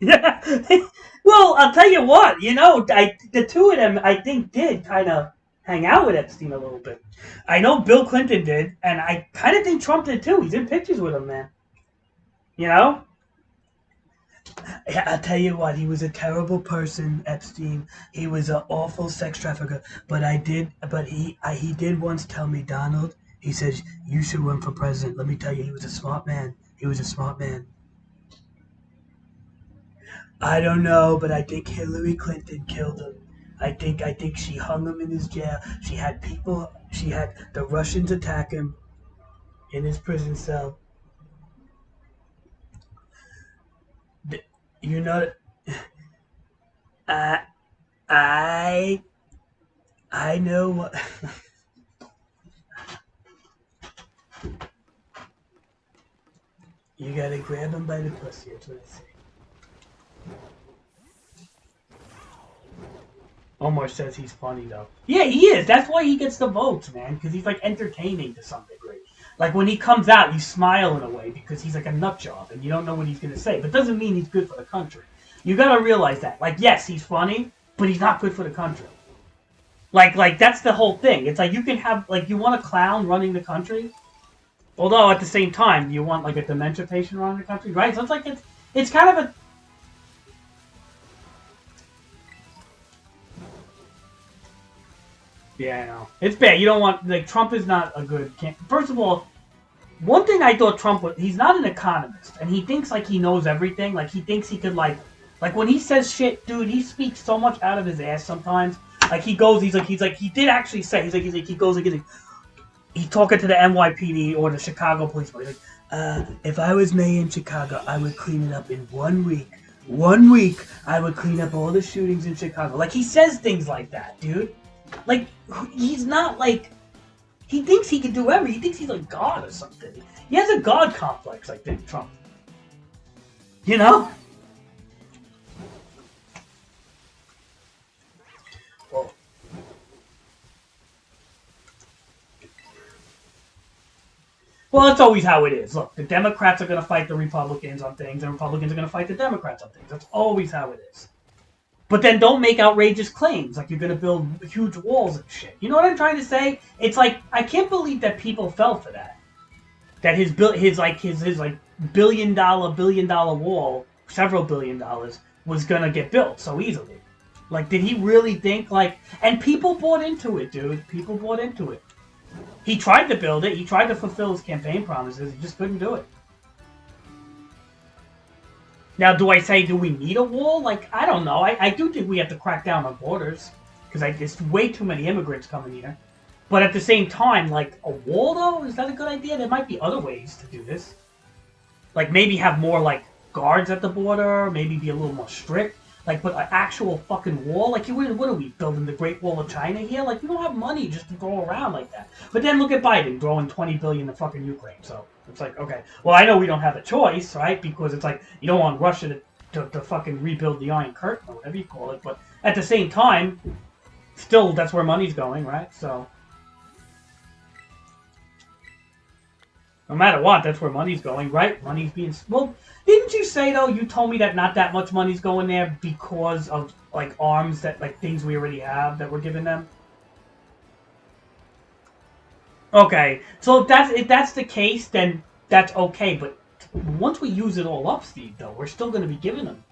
Yeah. Well, I'll tell you what, the two of them, I think, did kind of hang out with Epstein a little bit. I know Bill Clinton did, and I kind of think Trump did too. He's in pictures with him, man. I'll tell you what, he was a terrible person, Epstein. He was an awful sex trafficker. But he did once tell me, Donald, he says, you should run for president. Let me tell you, he was a smart man. He was a smart man. I don't know, but I think Hillary Clinton killed him. I think she hung him in his jail. She had the Russians attack him in his prison cell. I know what. You gotta grab him by the pussy, that's what I say. Omar says he's funny though. Yeah, he is. That's why he gets the votes, man, because he's like entertaining to some degree. Like when he comes out, you smile in a way because he's like a nut job and you don't know what he's gonna say. But doesn't mean he's good for the country. You gotta realize that. Like, yes, he's funny, but he's not good for the country. Like that's the whole thing. It's like you can have you want a clown running the country, although at the same time you want like a dementia patient running the country, right? So it's like it's kind of a. Yeah, I know. It's bad. You don't want Trump is not a good. First of all, one thing I thought Trump was, he's not an economist, and he thinks like he knows everything. Like he thinks he could like when he says shit, dude, he speaks so much out of his ass sometimes. Like he goes, he did actually say, he goes he's talking to the NYPD or the Chicago police. He's like, if I was mayor in Chicago, I would clean it up in 1 week. 1 week, I would clean up all the shootings in Chicago. Like he says things like that, dude. Like he's not like he thinks he can do everything. He thinks he's like God or something. He has a God complex, I think, Trump. You know? Well, that's always how it is. Look, the Democrats are going to fight the Republicans on things, and Republicans are going to fight the Democrats on things. That's always how it is. But then don't make outrageous claims like you're going to build huge walls and shit. You know what I'm trying to say? It's like I can't believe that people fell for that. That his billion dollar wall, several $1 billion, was going to get built so easily. Like, did he really think and people bought into it, dude. People bought into it. He tried to build it. He tried to fulfill his campaign promises. He just couldn't do it. Now, do we need a wall? I don't know. I do think we have to crack down on borders. Because there's way too many immigrants coming here. But at the same time, a wall, though? Is that a good idea? There might be other ways to do this. Maybe have more, guards at the border. Maybe be a little more strict. Put an actual fucking wall. What are we, building the Great Wall of China here? We don't have money just to go around like that. But then look at Biden throwing $20 billion to fucking Ukraine. So it's okay. Well, I know we don't have a choice, right? Because it's you don't want Russia to fucking rebuild the Iron Curtain or whatever you call it. But at the same time, still, that's where money's going, right? So no matter what, that's where money's going, right? Money's being... Well, didn't you say, though, you told me that not that much money's going there because of, arms that, things we already have that we're giving them? Okay, so if that's the case, then that's okay, but once we use it all up, Steve, though, we're still going to be giving them.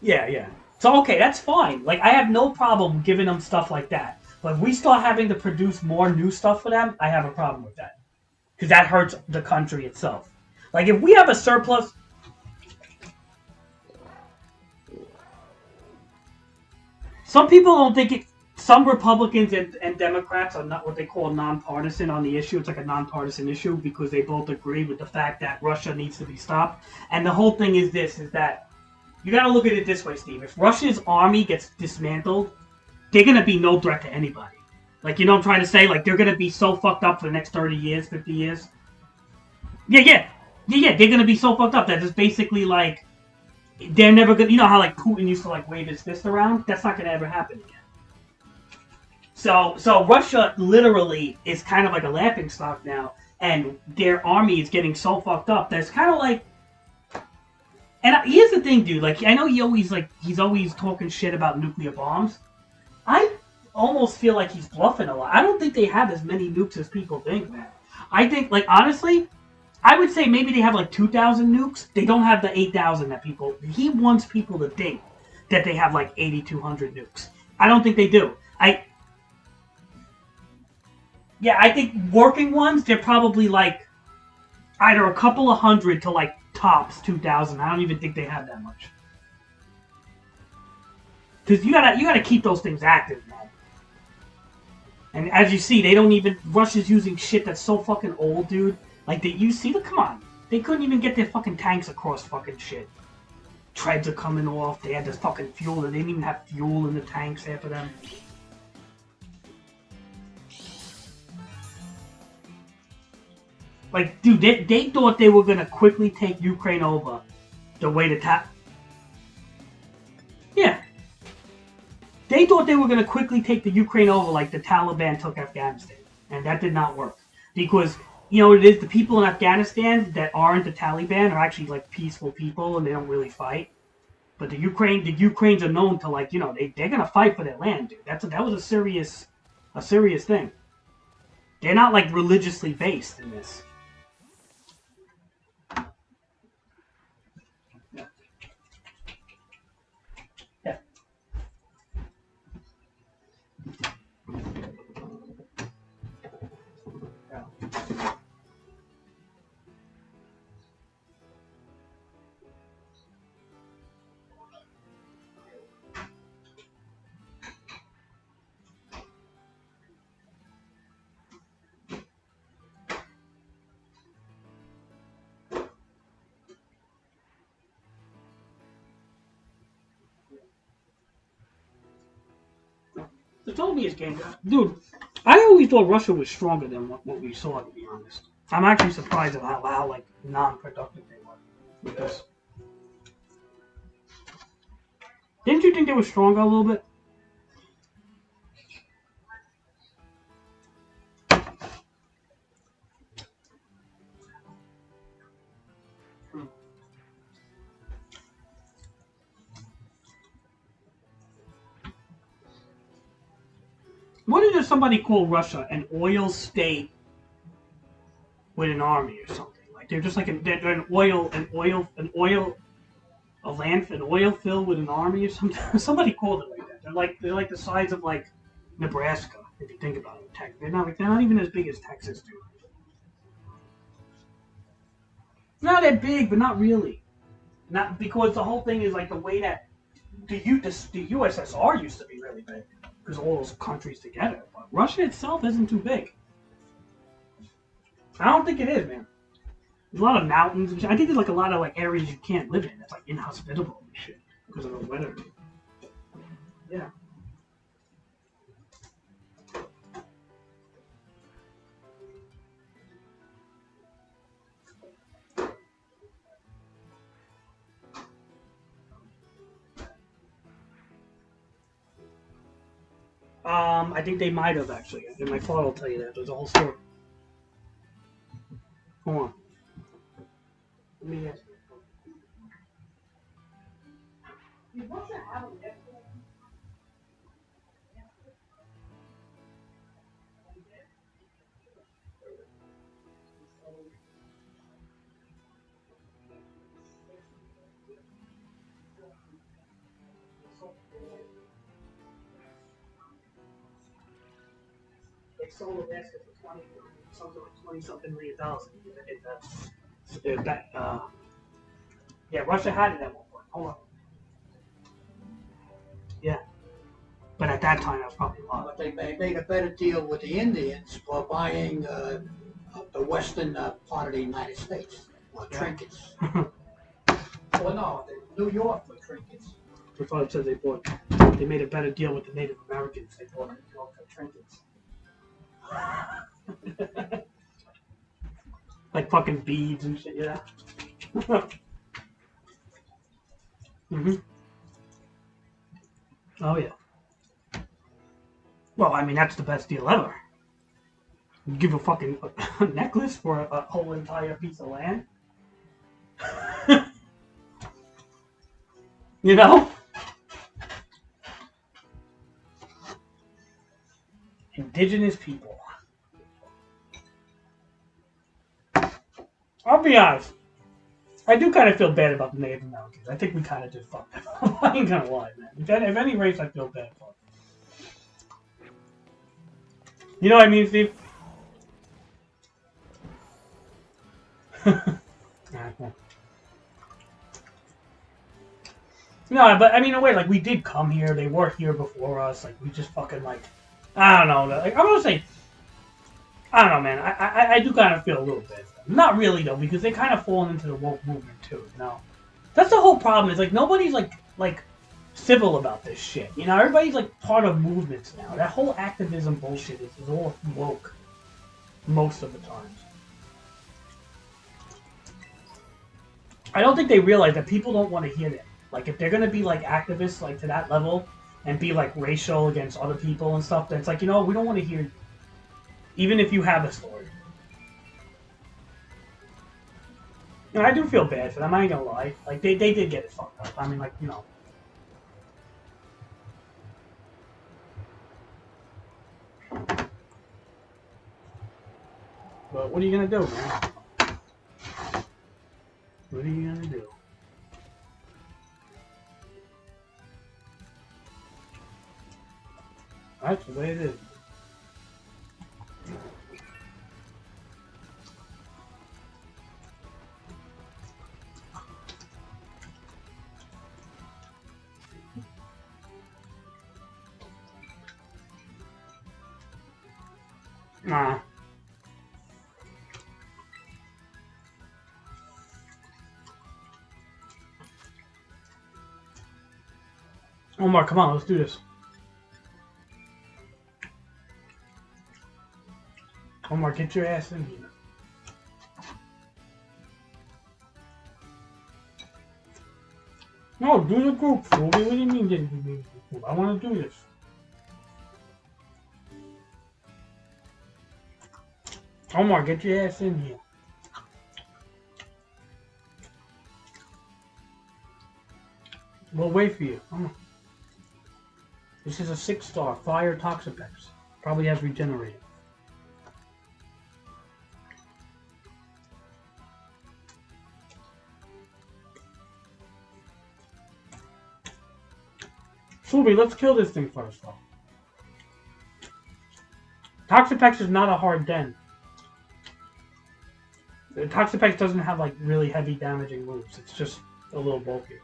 Yeah. So, okay, that's fine. I have no problem giving them stuff like that. But if we start having to produce more new stuff for them, I have a problem with that. Because that hurts the country itself. If we have a surplus... Some people don't think it... Some Republicans and Democrats are not what they call nonpartisan on the issue. It's a nonpartisan issue because they both agree with the fact that Russia needs to be stopped. And the whole thing is this, is that You gotta look at it this way, Steve. If Russia's army gets dismantled, they're gonna be no threat to anybody. Like, you know what I'm trying to say? Like, they're gonna be so fucked up for the next 30 years, 50 years. Yeah, they're gonna be so fucked up that it's basically like, they're never gonna, you know how like Putin used to like wave his fist around? That's not gonna ever happen again. So Russia literally is kind of like a laughingstock now, and their army is getting so fucked up that it's kind of like. And here's the thing, dude. Like, I know he's always talking shit about nuclear bombs. I almost feel like he's bluffing a lot. I don't think they have as many nukes as people think, man. I think, like, honestly, I would say maybe they have like 2,000 nukes. They don't have the 8,000 that people. He wants people to think that they have like 8,200 nukes. I don't think they do. I think working ones, they're probably like either a couple of hundred to like tops 2,000. I don't even think they have that much. Because you gotta keep those things active, man. And as you see, they don't even. Russia's using shit that's so fucking old, dude. Like, come on. They couldn't even get their fucking tanks across fucking shit. Treads are coming off. They had this fucking fuel. They didn't even have fuel in the tanks after them. Like, dude, they thought they were gonna quickly take Ukraine over the way to Yeah. They thought they were gonna quickly take the Ukraine over like the Taliban took Afghanistan. And that did not work. Because, you know what it is, the people in Afghanistan that aren't the Taliban are actually like peaceful people and they don't really fight. But the Ukrainians are known to, like, you know, they're gonna fight for their land, dude. That was a serious thing. They're not like religiously based in this. The Soviets game, dude. I always thought Russia was stronger than what we saw, to be honest. I'm actually surprised at how like non-productive they were with this. Didn't you think they were stronger a little bit? What if somebody call Russia an oil state with an army or something? Like they're just like they're an oil field with an army or something. Somebody called it like that. They're like the size of like Nebraska, if you think about it. They're not even as big as Texas, dude. Not that big, but not really. Not because the whole thing is like the way that the USSR used to be really big. Because all those countries together. But Russia itself isn't too big. I don't think it is, man. There's a lot of mountains and shit. I think there's like a lot of like areas you can't live in. It's like inhospitable and shit. Because of the weather. Yeah. I think they might have actually. And my father will tell you that. There's a whole story. Hold on. Let me ask you. They sold a basket for $20-something million. Yeah, Russia had it at one point. Hold on. Yeah. But at that time, that was probably a lot. But they made a better deal with the Indians for buying the western part of the United States for trinkets. Well, no, New York for trinkets. My father said they made a better deal with the Native Americans. They bought their trinkets. Like fucking beads and shit, yeah. hmm Oh, yeah. Well, I mean, that's the best deal ever. You give a fucking necklace for a whole entire piece of land. You know? Indigenous people. I'll be honest. I do kind of feel bad about the Native Americans. I think we kind of just fucked them up. I ain't gonna lie, man. If any race, I feel bad for. You know what I mean, Steve? No, but I mean, in a way, like, we did come here. They were here before us. Like, we just fucking, like, I don't know. Like, I'm gonna say, I don't know, man. I do kind of feel a little bad for them. Not really, though, because they kind of fallen into the woke movement, too, you know? That's the whole problem. Is, like, nobody's, like, civil about this shit. You know, everybody's, like, part of movements now. That whole activism bullshit is all woke most of the times. I don't think they realize that people don't want to hear that. Like, if they're going to be, like, activists, like, to that level, and be, like, racial against other people and stuff, then it's like, you know, we don't want to hear you. Even if you have a story. And I do feel bad for them, I ain't gonna lie. Like, they did get it fucked up. I mean, like, you know. But what are you gonna do, man? What are you gonna do? That's the way it is. Nah. Omar, come on, let's do this. Omar, get your ass in here. No, do the group, fool. What do you mean get into the group? I want to do this. Omar, get your ass in here. We'll wait for you. Come on. This is a 6-star fire Toxapex. Probably has regenerated. Subi, let's kill this thing first, though. Toxapex is not a hard den. The Toxapex doesn't have, like, really heavy damaging moves. It's just a little bulky.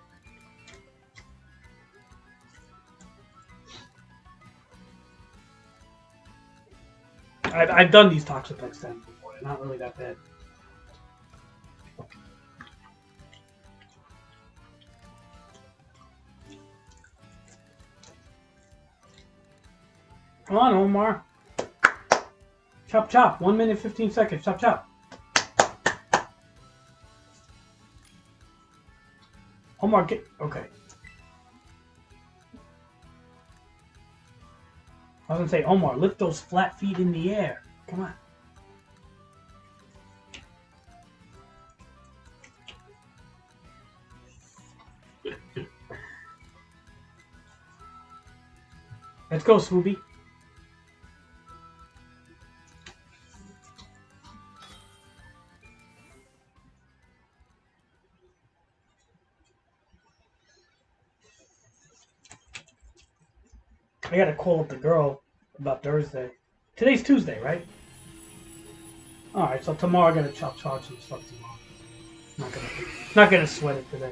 I've done these Toxapex dens before. They're not really that bad. Come on, Omar. Chop, chop. 1 minute, 15 seconds. Chop, chop. Omar, get... Okay. I was gonna say, Omar, lift those flat feet in the air. Come on. Let's go, Swoopy. I gotta call up the girl about Thursday. Today's Tuesday, right? Alright, so tomorrow I gotta chop some stuff tomorrow. Not gonna sweat it today.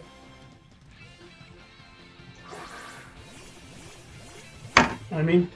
I mean,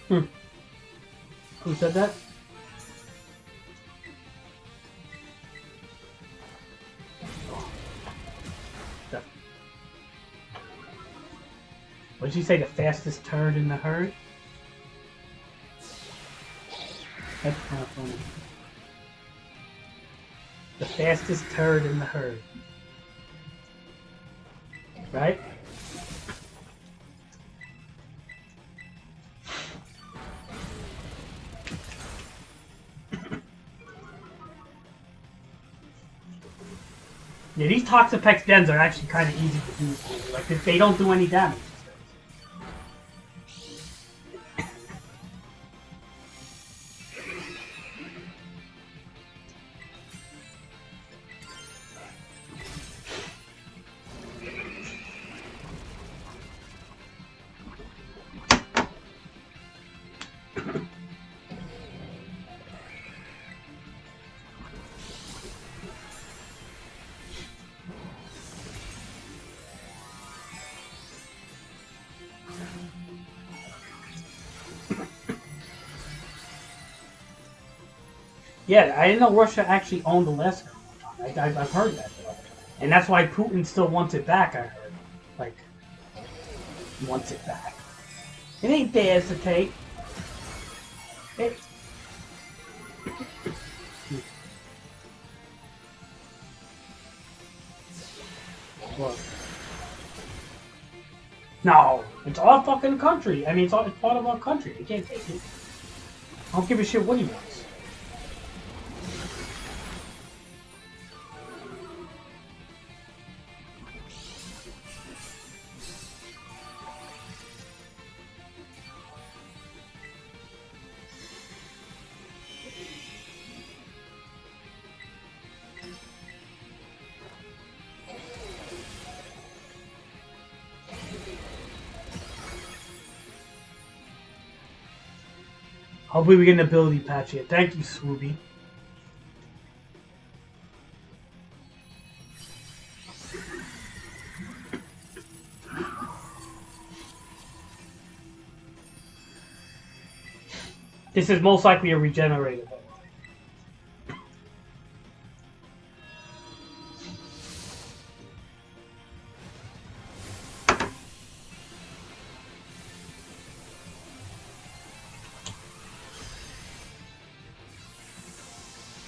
Who said that? What did you say? The fastest turd in the herd? That's kind of funny. The fastest turd in the herd. Right? Yeah, these Toxapex dens are actually kind of easy to do. Like, they don't do any damage. Yeah, I didn't know Russia actually owned Alaska. I've heard that, though. And that's why Putin still wants it back, I heard. Like, he wants it back. It ain't theirs to take. It... What? No, it's our fucking country. I mean, it's part of our country. They can't take it. I don't give a shit what he wants. Hopefully we get an ability patch here. Thank you, Swooby. This is most likely a regenerator.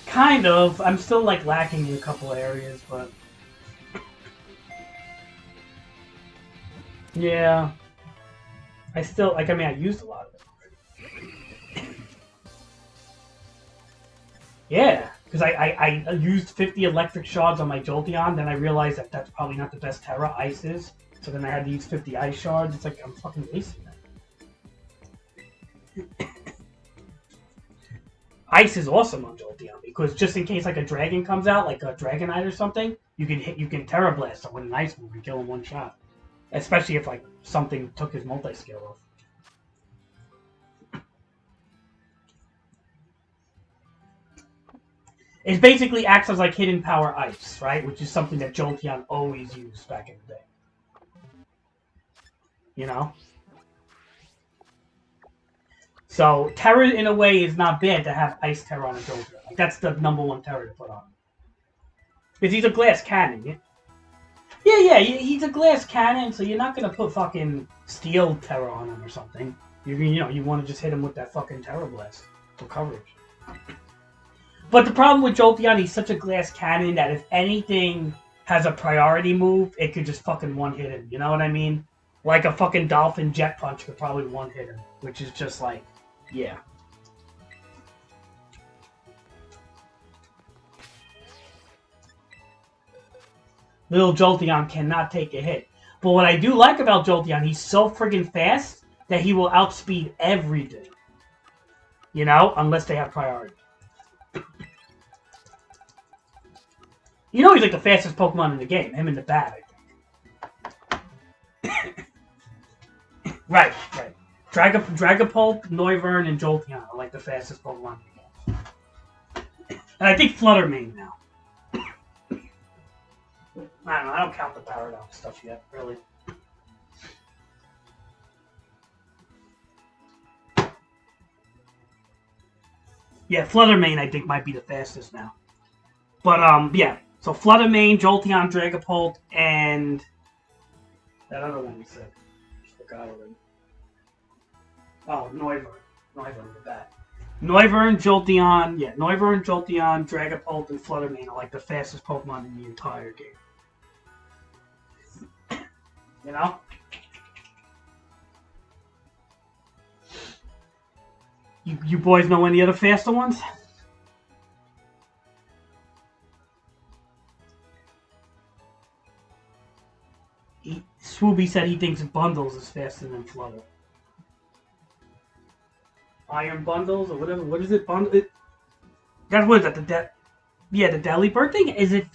Kind of. I'm still like lacking in a couple areas, but yeah. I still like. I mean, I used a lot of it. Yeah, because I used 50 electric shards on my Jolteon, then I realized that that's probably not the best Terra. Ice is. So then I had to use 50 ice shards. It's like I'm fucking wasting that. Ice is awesome on Jolteon because just in case like a dragon comes out, like a Dragonite or something, you can Terra Blast him with an ice move and kill him one shot. Especially if like something took his multi-scale off. It basically acts as like hidden power ice, right? Which is something that Jolteon always used back in the day. You know? So, Terra in a way is not bad to have Ice Terra on a Jolteon. Like, that's the #1 Terra to put on. Because he's a glass cannon, yeah? Yeah, he's a glass cannon, so you're not gonna put fucking Steel Terra on him or something. You want to just hit him with that fucking Terra Blast for coverage. But the problem with Jolteon, he's such a glass cannon that if anything has a priority move, it could just fucking one-hit him. You know what I mean? Like a fucking Dolphin Jet Punch could probably one-hit him. Which is just like, yeah. Little Jolteon cannot take a hit. But what I do like about Jolteon, he's so friggin' fast that he will outspeed everything. You know? Unless they have priority. You know he's like the fastest Pokemon in the game. Him and the bat, I think. Right. Dragapult, Noivern, and Jolteon are like the fastest Pokemon in the game. And I think Fluttermane now. I don't know, I don't count the Paradox stuff yet, really. Yeah, Fluttermane I think might be the fastest now. But yeah. So Fluttermane, Jolteon, Dragapult, and that other one we said. Just forgot already. Oh, Noivern. Noivern with that. Noivern, Jolteon, Dragapult, and Fluttermane are like the fastest Pokemon in the entire game. You know? You boys know any other faster ones? Swooby said he thinks Bundles is faster than Flutter. Iron Bundles or whatever. What is it? Bundle? That's what is that? The Deadly Bird thing? Is it?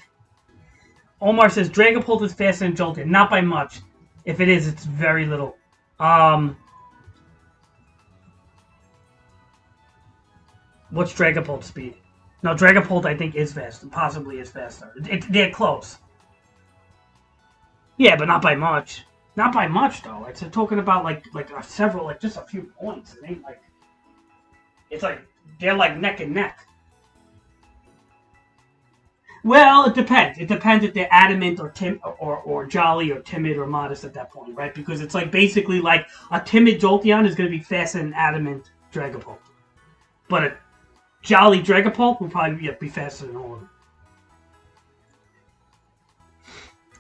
Omar says Dragapult is faster than Jolteon. Not by much. If it is, it's very little. What's Dragapult's speed? No, Dragapult I think is faster. Possibly is faster. They're close. Yeah, but not by much. Not by much though. It's talking about like several, like just a few points. It ain't like. It's like they're like neck and neck. Well, it depends. It depends if they're adamant or jolly or timid or modest at that point, right? Because it's like basically like a timid Jolteon is going to be faster than adamant Dragapult, but a jolly Dragapult will probably be faster than all of them.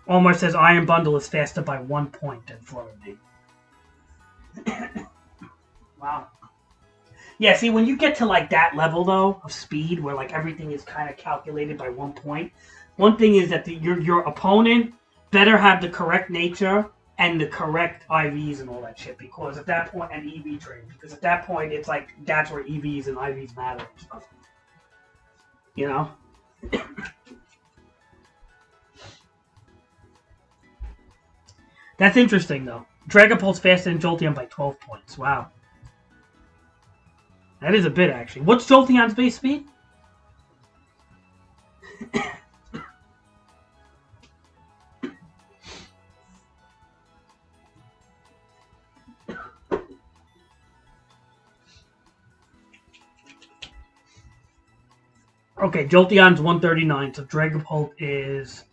Omar says Iron Bundle is faster by 1 point than Fluttermane. Wow. Yeah, see, when you get to like that level though of speed, where like everything is kind of calculated by 1 point, one thing is that your opponent better have the correct nature and the correct IVs and all that shit, because at that point, and EV trade, because at that point it's like that's where EVs and IVs matter and stuff. You know. That's interesting though. Dragapult's faster than Jolteon by 12 points. Wow. That is a bit, actually. What's Jolteon's base speed? Okay, Jolteon's 139, so Dragapult is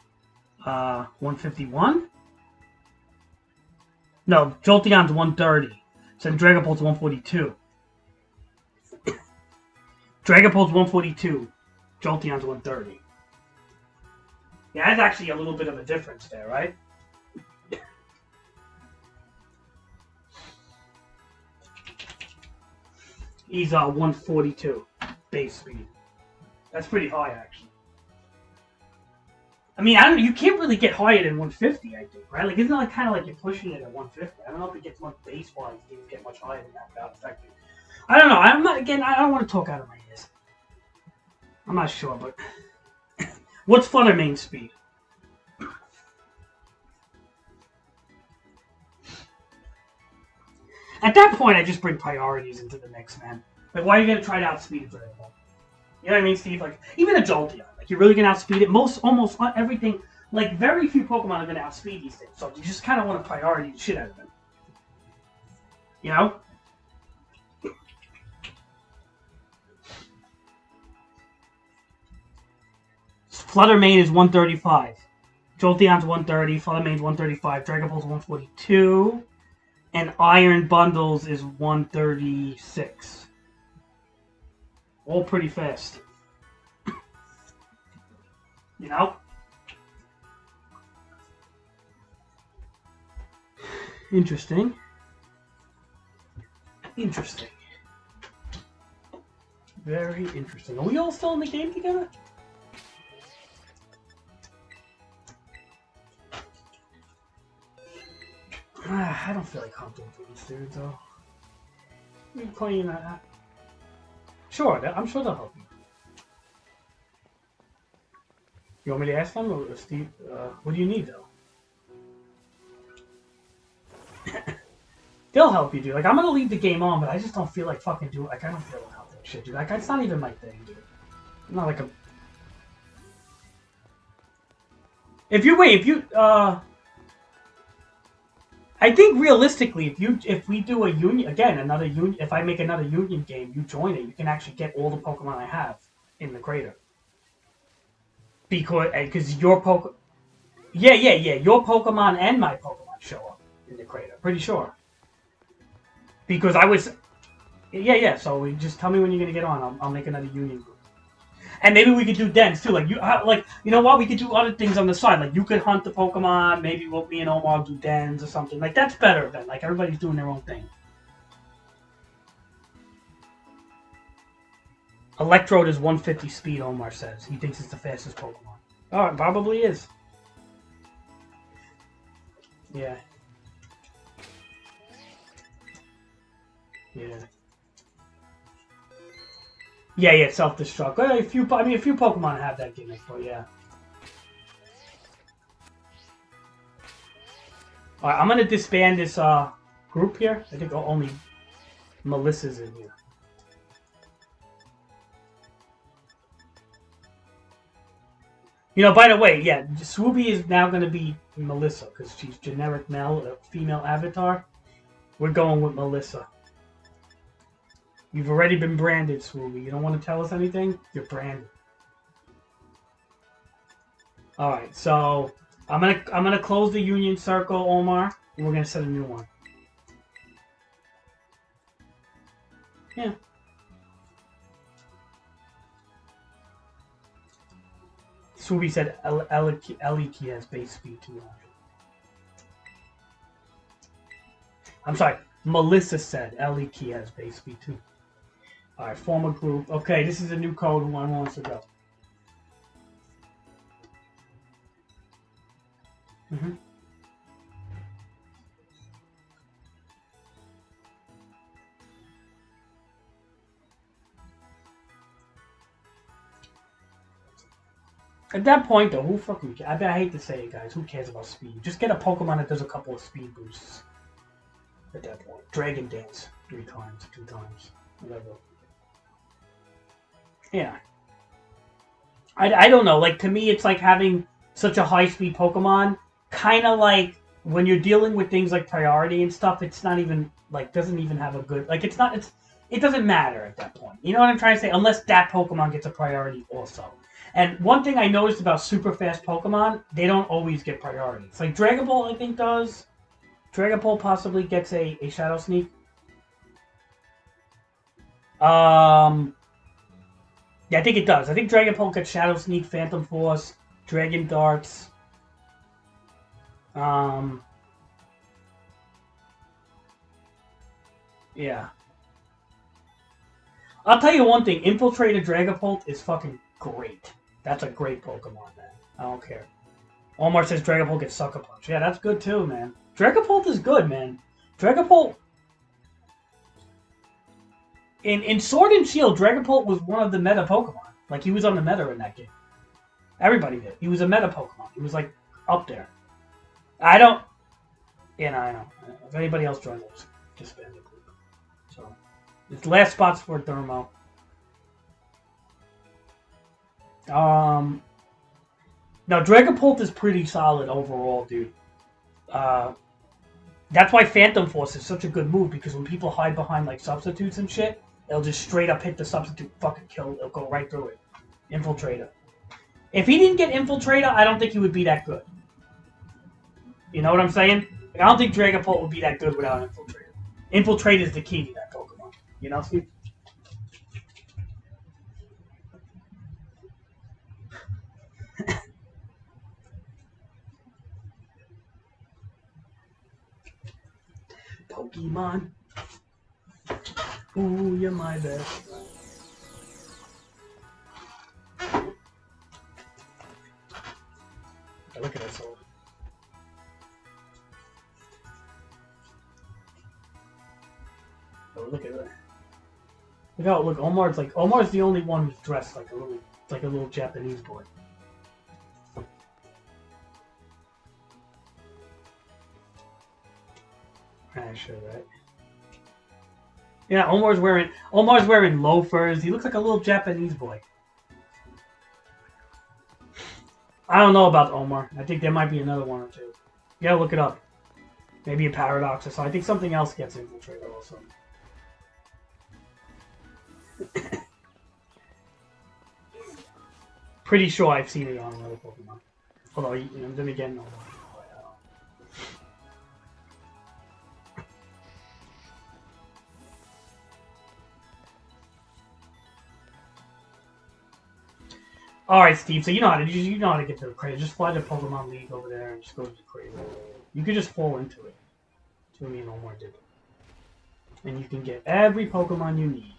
151? No, Jolteon's 130, so Dragapult's 142. Dragapult's 142, Jolteon's 130. Yeah, that's actually a little bit of a difference there, right? He's 142 base speed. That's pretty high, actually. I mean, I don't know, you can't really get higher than 150, I think, right? Like, isn't it like, kind of like you're pushing it at 150? I don't know if it gets much base-wise, you can get much higher than that without affecting. I don't know. I'm not. Again, I don't want to talk out of my ears. I'm not sure, but what's Fluttermane's speed? At that point, I just bring priorities into the mix, man. Like, why are you gonna try to outspeed a Dragon Ball? You know what I mean, Steve? Like, even a Jolteon. Like, you're really gonna outspeed it. Almost everything. Like, very few Pokemon are gonna outspeed these things. So you just kind of want to priority the shit out of them. You know? Fluttermane is 135. Jolteon's 130. Fluttermane's 135. Dragapult's 142. And Iron Bundles is 136. All pretty fast. You know? Interesting. Interesting. Very interesting. Are we all still in the game together? I don't feel like hunting for these dudes, though. You playing that? Sure, I'm sure they'll help you. You want me to ask them, or Steve? What do you need, though? They'll help you, dude. Like, I'm gonna leave the game on, but I just don't feel like fucking doing. Like, I don't feel like helping shit, dude. Like, it's not even my thing, dude. I'm not like a. If you I think realistically, if we do a union again, another union, if I make another union game, you join it, you can actually get all the Pokemon I have in the crater. Because your yeah, your Pokemon and my Pokemon show up in the crater. Pretty sure. Because I was, yeah. So just tell me when you're gonna get on. I'll make another union group. And maybe we could do dens too. Like you know what? We could do other things on the side. Like you could hunt the Pokemon. Maybe me and Omar do dens or something. Like that's better than like everybody's doing their own thing. Electrode is 150 speed. Omar says he thinks it's the fastest Pokemon. Oh, it probably is. Yeah. Yeah. Yeah, self-destruct. A few Pokemon have that gimmick, but yeah. Alright, I'm gonna disband this group here. I think only Melissa's in here. You know, by the way, yeah, Swooby is now gonna be Melissa because she's generic male, female avatar. We're going with Melissa. You've already been branded, Swooby. You don't want to tell us anything? You're branded. Alright, so I'm gonna close the union circle, Omar, and we're gonna set a new one. Yeah. Swooby said Eliki has base speed 200. I'm sorry, Melissa said Eliki has base speed 2. Alright, form a group. Okay, this is a new code. Who wants to go? At that point, though, who fucking cares? I hate to say it, guys. Who cares about speed? Just get a Pokemon that does a couple of speed boosts. At that point. Dragon Dance 3 times, 2 times, whatever. Yeah. I don't know. Like, to me, it's like having such a high-speed Pokemon. Kind of like when you're dealing with things like priority and stuff, it's not even, like, doesn't even have a good... Like, it doesn't matter at that point. You know what I'm trying to say? Unless that Pokemon gets a priority also. And one thing I noticed about super fast Pokemon, they don't always get priorities. Like Dragon Ball, I think, does. Dragon Ball possibly gets a Shadow Sneak. Yeah, I think it does. I think Dragon Ball gets Shadow Sneak, Phantom Force, Dragon Darts. Yeah. I'll tell you one thing. Infiltrator Dragapult is fucking great. That's a great Pokemon, man. I don't care. Omar says Dragapult gets Sucker Punch. Yeah, that's good too, man. Dragapult is good, man. Dragapult... In Sword and Shield, Dragapult was one of the meta Pokemon. Like, he was on the meta in that game. Everybody did. He was a meta Pokemon. He was, like, up there. I don't... Yeah, no, I know. If anybody else joins us, disband the group. So, it's last spots for Thermo. Now Dragapult is pretty solid overall, dude. That's why Phantom Force is such a good move, because when people hide behind like substitutes and shit, they'll just straight up hit the substitute, fucking kill. They'll go right through it. Infiltrator. If he didn't get Infiltrator, I don't think he would be that good. You know what I'm saying? Like, I don't think Dragapult would be that good without Infiltrator. Infiltrator is the key to that Pokemon. You know, Steve? Pokemon. Ooh, you're my best friend. Look at that soul. Oh, look at that. Look how Omar's the only one who's dressed like a little Japanese boy. Sure, right? Yeah, Omar's wearing loafers. He looks like a little Japanese boy. I don't know about Omar. I think there might be another one or two. You gotta look it up. Maybe a paradox or so. I think something else gets infiltrated also. Pretty sure I've seen it on another Pokemon. Although, you know, then again, no. Alright, Steve, so you know how to get to the crate. Just fly to Pokemon League over there and just go to the crate. You could just fall into it. To me, no more did it. And you can get every Pokemon you need.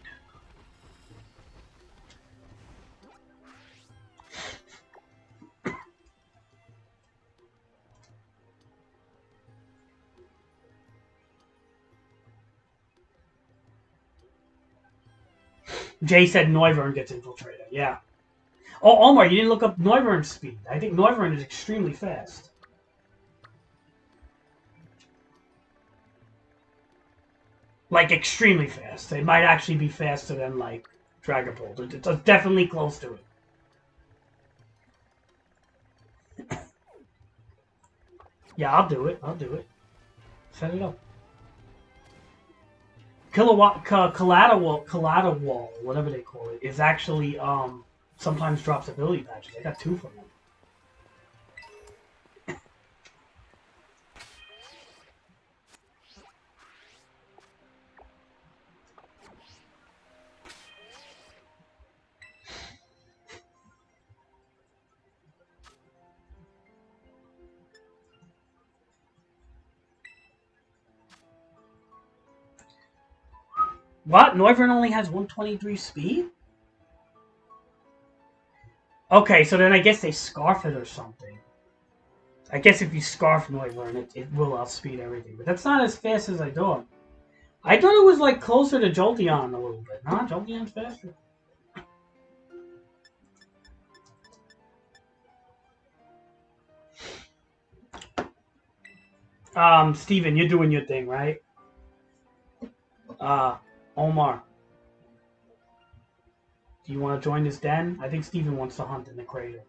Jay said Noivern gets infiltrated. Yeah. Oh, Omar, you didn't look up Noivern's speed. I think Noivern is extremely fast. Like, extremely fast. It might actually be faster than, like, Dragapult. It's definitely close to it. Yeah, I'll do it. I'll do it. Set it up. Collateral, whatever they call it, is actually, sometimes drops ability patches. I got 2 from them. What? Noivern only has 123 speed? Okay, so then I guess they scarf it or something. I guess if you scarf Noivern, it will outspeed everything. But that's not as fast as I thought. I thought it was like closer to Jolteon a little bit. Nah, Jolteon's faster. Steven, you're doing your thing, right? Omar. Do you want to join this den? I think Steven wants to hunt in the crater.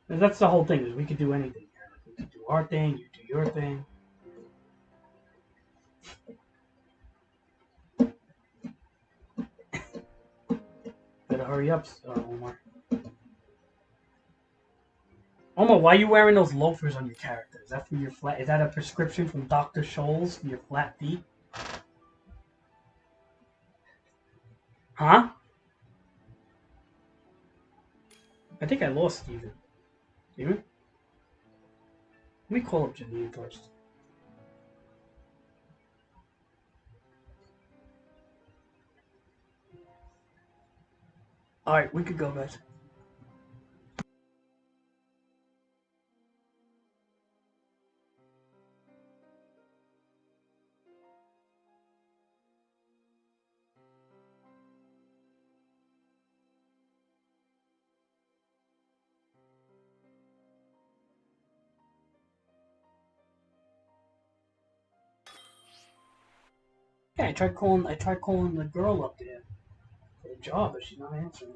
That's the whole thing, is we could do anything here. We could do our thing, you do your thing. Better hurry up, Omar. Omar, why are you wearing those loafers on your character? Is that for your flat? Is that a prescription from Dr. Scholl's for your flat feet? Huh? I think I lost Steven. Steven? Let me call up Janine first. Alright, we could go, guys. Yeah, I tried calling the girl up there for the job, but she's not answering.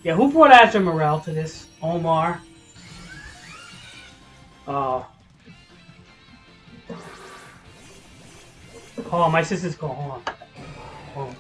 Yeah, who brought Azure Morel to this? Omar. Oh, my sister's call. Hold on. Hold on.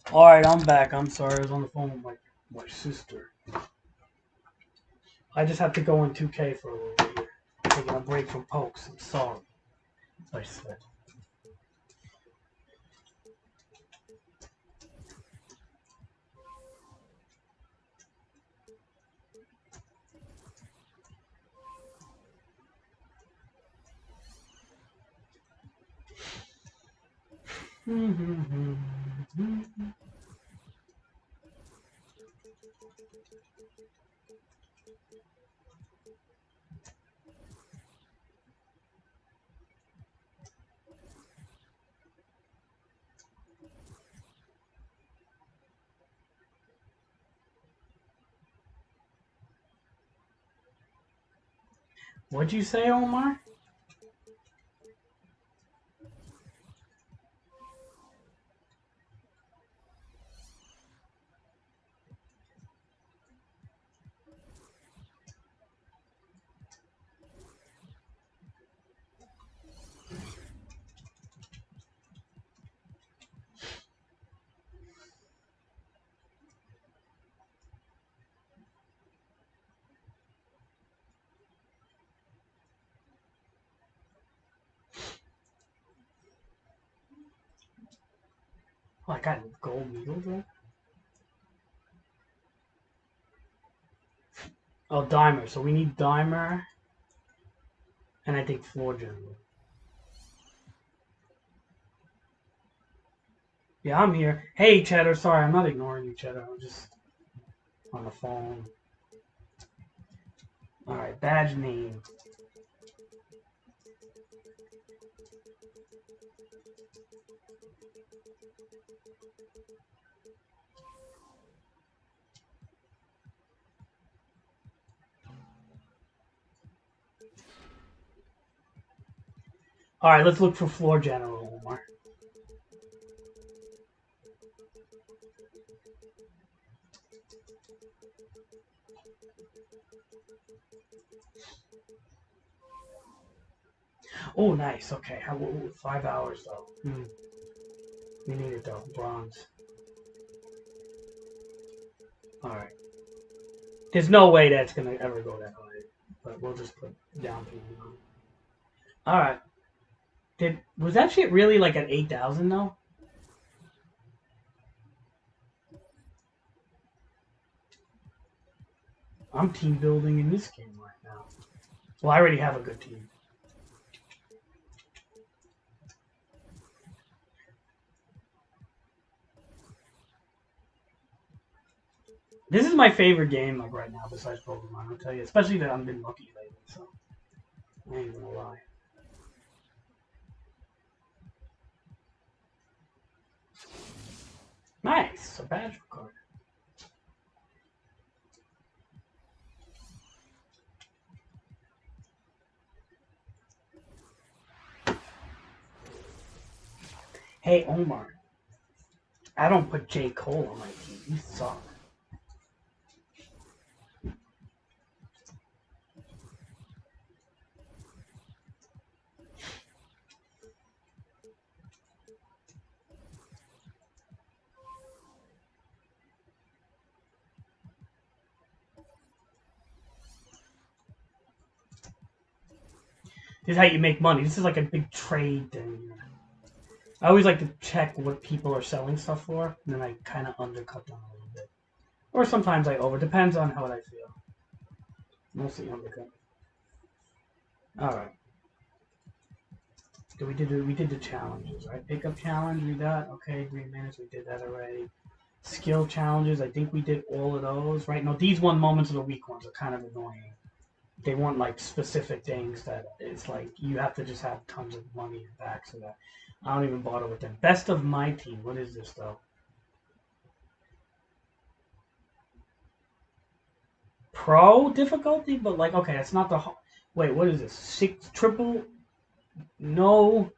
Alright, I'm back. I'm sorry, I was on the phone with my sister. I just have to go in 2K for a little bit here. Taking a break from pokes. I'm sorry. I said. What'd you say, Omar? Oh, I got gold needles there? Oh, dimer. So we need dimer. And I think floor general. Yeah, I'm here. Hey, Cheddar. Sorry, I'm not ignoring you, Cheddar. I'm just on the phone. Alright, badge name. Alright, let's look for floor general, Omar. Oh, nice. Okay, 5 hours though. We need it though. Bronze. Alright. There's no way that's gonna ever go that high. But we'll just put down payment on it. Alright. Was that shit really like at 8,000 though? I'm team building in this game right now. Well, I already have a good team. This is my favorite game like right now besides Pokemon, I'll tell you. Especially that I've been lucky lately, so I ain't gonna lie. Nice, a badge card. Hey Omar, I don't put J. Cole on my team. You suck. This is how you make money. This is like a big trade thing. I always like to check what people are selling stuff for, and then I kind of undercut them a little bit. Or sometimes I over. Depends on how I feel. Mostly undercut. Alright. So we did the challenges, right? Pickup challenge, we got. Okay, 3 minutes, we did that already. Skill challenges, I think we did all of those, right? No, these 1 moments of the week ones are kind of annoying. They want like specific things that it's like you have to just have tons of money in back so that I don't even bother with them. Best of my team. What is this though? Pro difficulty, but like okay, it's not the wait. What is this? 6 triple? No.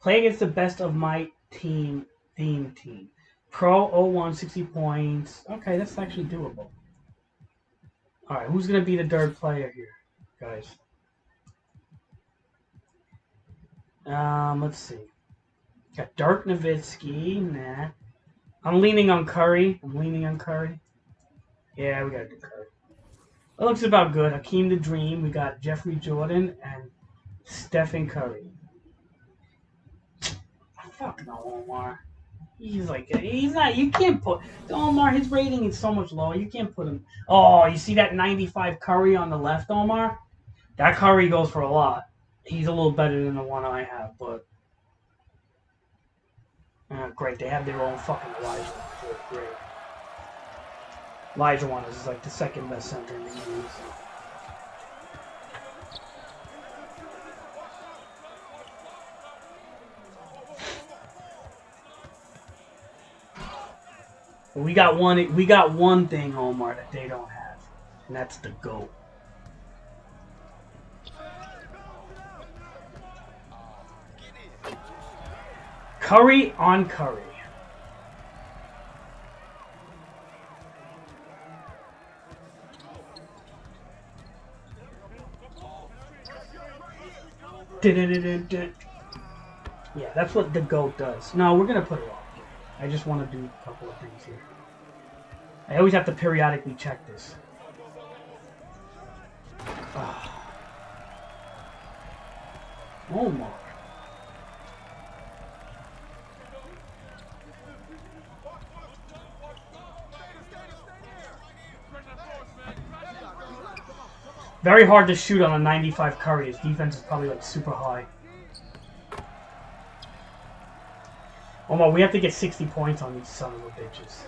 Play against the best of my team theme team. Pro 01, 60 points. Okay, that's actually doable. All right, who's gonna be the third player here, guys? Let's see. Got Dirk Nowitzki, nah. I'm leaning on Curry. Yeah, we gotta do Curry. It looks about good. Hakeem the Dream. We got Jeffrey Jordan and Stephen Curry. Fuck no, Omar. He's not. You can't put Omar. His rating is so much lower. You can't put him. Oh, you see that 95 Curry on the left, Omar? That Curry goes for a lot. He's a little better than the one I have, but great. They have their own fucking Elijah. Great. Elijah one is like the second best center in the game. But we got one thing, Omar, that they don't have, and that's the GOAT. Curry on Curry. Yeah, that's what the GOAT does. No, we're gonna put it off. I just want to do a couple of things here. I always have to periodically check this. Omar. Very hard to shoot on a 95 Curry. His defense is probably like super high. Omar, we have to get 60 points on these son of a bitches.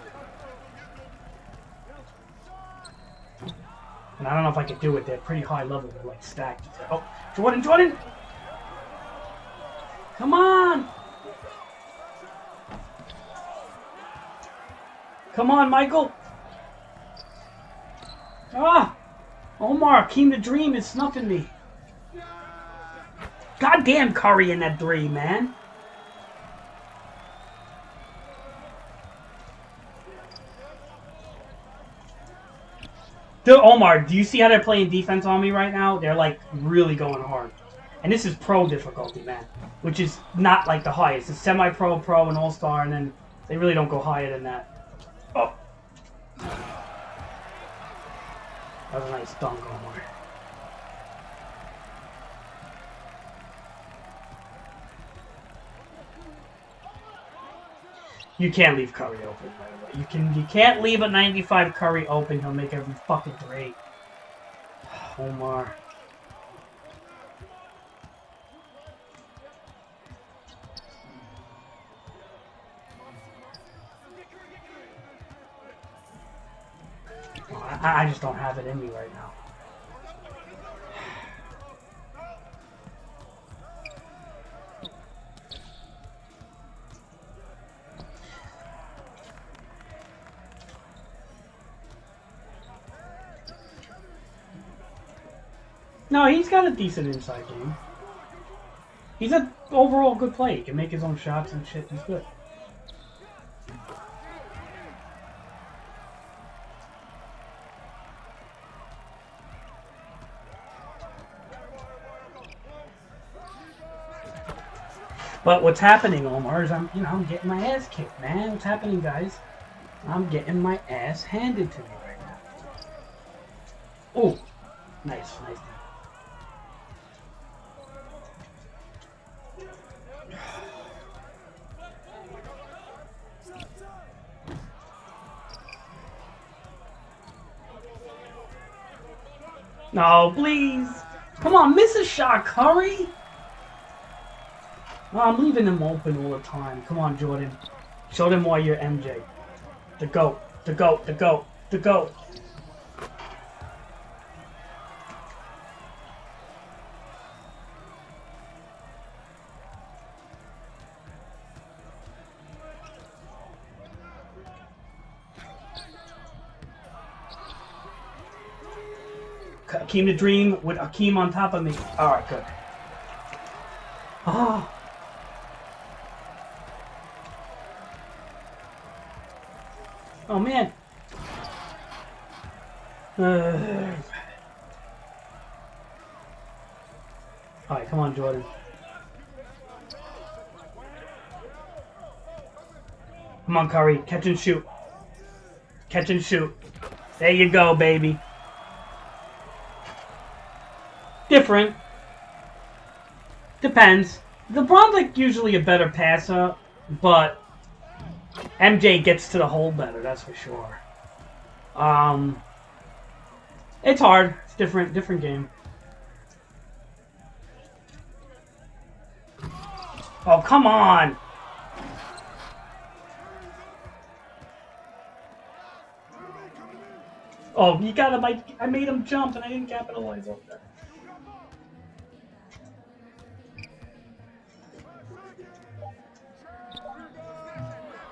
And I don't know if I could do it. They're pretty high level. They're like stacked. Oh, Jordan! Come on! Come on, Michael! Ah! Omar, Keem the Dream is snuffing me. Goddamn Curry in that 3, man. Dude, Omar, do you see how they're playing defense on me right now? They're like really going hard. And this is pro difficulty, man. Which is not like the highest. It's semi-pro, pro, and all-star, and then they really don't go higher than that. Oh. That was a nice dunk, Omar. You can't leave Curry open, by the way. You can't leave a 95 Curry open. He'll make every fucking 3. Omar. I just don't have it in me right now. No, he's got a decent inside game. He's an overall good player. He can make his own shots and shit. He's good. But what's happening, Omar, is I'm getting my ass kicked, man. What's happening, guys? I'm getting my ass handed to me right now. Oh, nice. No, please. Come on, miss a shot, Curry. No, I'm leaving them open all the time. Come on, Jordan. Show them why you're MJ. The GOAT. The GOAT. The GOAT. The GOAT. Hakeem the Dream with Hakeem on top of me. Alright, good. Ah. Oh, man. Alright, come on, Jordan. Come on, Curry. Catch and shoot. Catch and shoot. There you go, baby. Different. Depends. LeBron's like usually a better passer, but MJ gets to the hole better, that's for sure. It's hard. It's different game. Oh, come on! Oh, you got him. I made him jump and I didn't capitalize on that.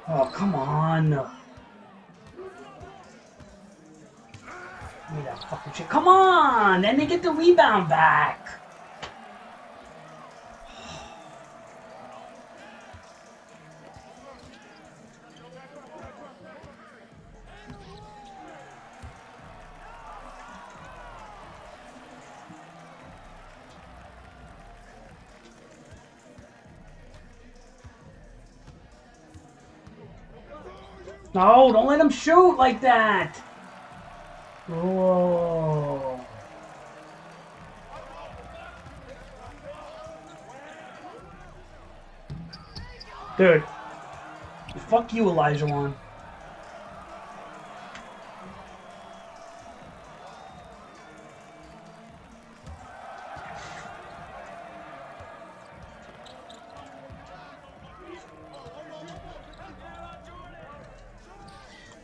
Oh, come on. Give me that fucking shit. Come on! Then they get the rebound back. No, don't let him shoot like that. Whoa. Dude. Fuck you, Elijah Wan.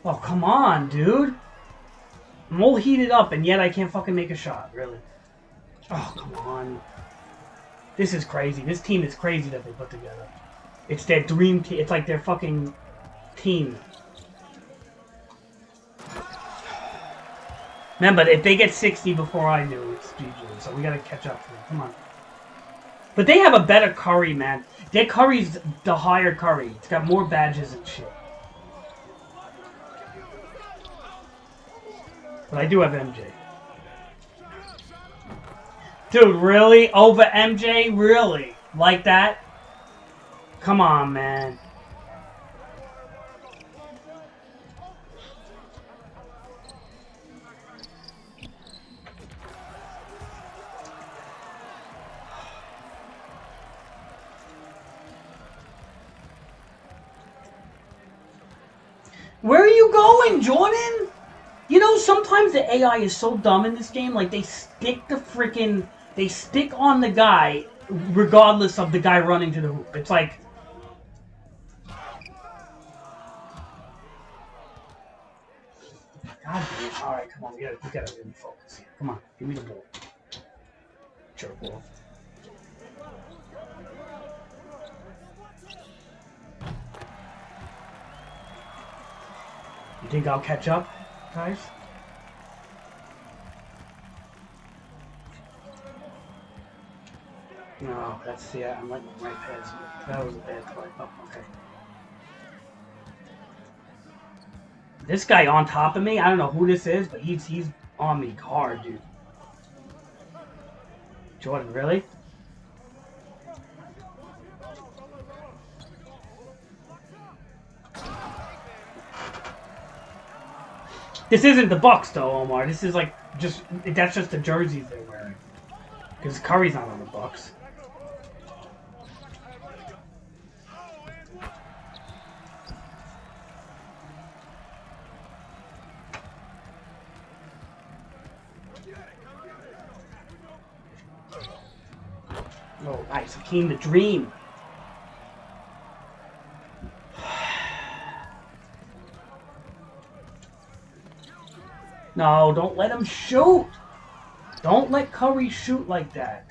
Oh, come on, dude. I'm all heated up, and yet I can't fucking make a shot, really. Oh, come on. This is crazy. This team is crazy that they put together. It's their dream team. It's like their fucking team. Remember, if they get 60 before I do, it's GG. So we gotta catch up to them. Come on. But they have a better Curry, man. Their Curry's the higher Curry. It's got more badges and shit. But I do have MJ. Dude, really? Over MJ? Really? Like that? Come on, man. Where are you going, Jordan? You know, sometimes the AI is so dumb in this game, like they stick on the guy regardless of the guy running to the hoop. It's like, God damn. Alright, come on, we gotta really focus here. Come on, give me the ball. Jerk ball. You think I'll catch up, guys? No, that's, yeah, I'm letting him right past me. That was a bad play. Oh, okay. This guy on top of me, I don't know who this is, but he's on me hard, dude. Jordan, really? This isn't the Bucks, though, Omar. This is like that's just the jerseys they're wearing. Because Curry's not on the Bucks. Oh, nice. Hakeem the Dream. No, don't let him shoot. Don't let Curry shoot like that.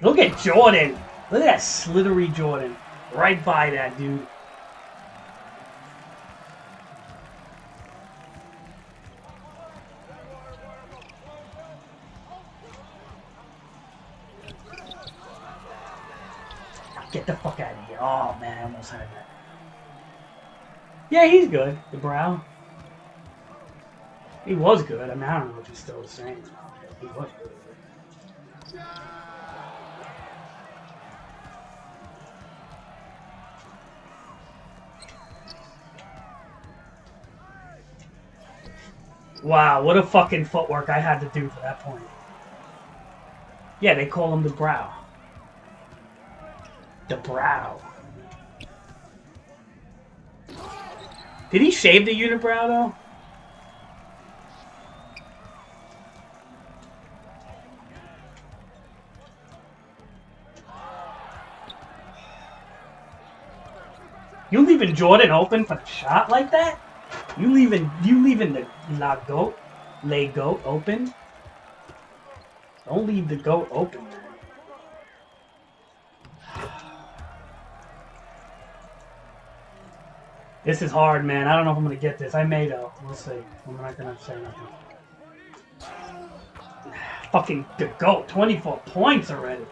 Look at Jordan. Look at that slithery Jordan. Right by that dude. Get the fuck out of here. Oh, man, I almost had that. Yeah, he's good. The Brown. He was good. I mean, I don't know if he's still the same. He was good. Wow, what a fucking footwork I had to do for that point. Yeah, they call him the Brow. The Brow. Did he shave the unibrow though? You leaving Jordan open for the shot like that? You leaving the goat open? Don't leave the goat open, man. This is hard, man. I don't know if I'm gonna get this. I may though. We'll see. I'm not gonna say nothing. Fucking the goat, 24 points already.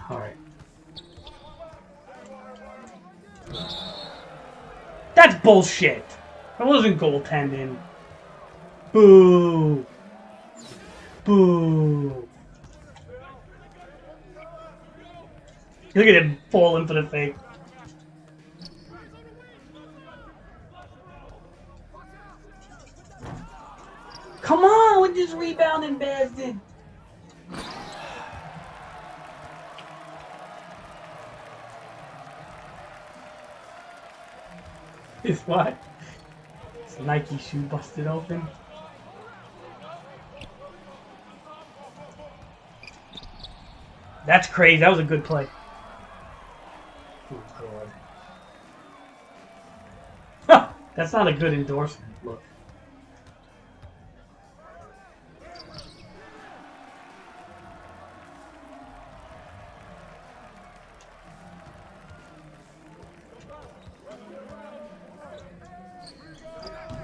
Alright. That's bullshit. That wasn't goaltending. Boo. Boo. Look at him falling for the fake. Come on with this rebounding bastard. Is what? His Nike shoe busted open. That's crazy. That was a good play. Oh, God. That's not a good endorsement. Look.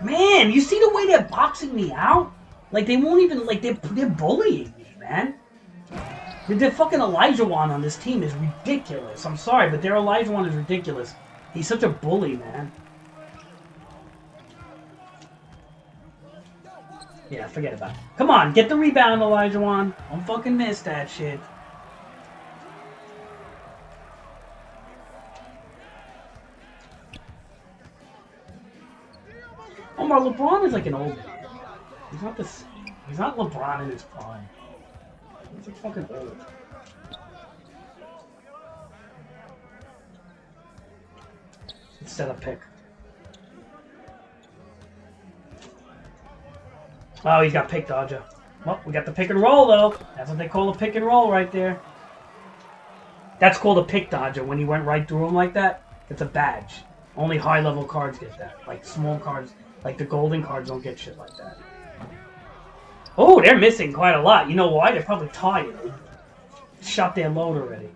Man, you see the way they're boxing me out? Like, they won't even, like, they're bullying me, man. The fucking Elijah-Wan on this team is ridiculous. I'm sorry, but their Elijah-Wan is ridiculous. He's such a bully, man. Yeah, forget about it. Come on, get the rebound, Elijah-Wan. Don't fucking miss that shit. Omar, LeBron is like an old man. He's not this. He's not LeBron in his prime. He's like fucking old. Let's set a pick. Oh, he's got pick dodger. Well, we got the pick and roll though. That's what they call a pick and roll right there. That's called a pick dodger. When he went right through him like that, it's a badge. Only high level cards get that. Like small cards, like the golden cards don't get shit like that. Oh, they're missing quite a lot. You know why? They're probably tired. They shot their load already.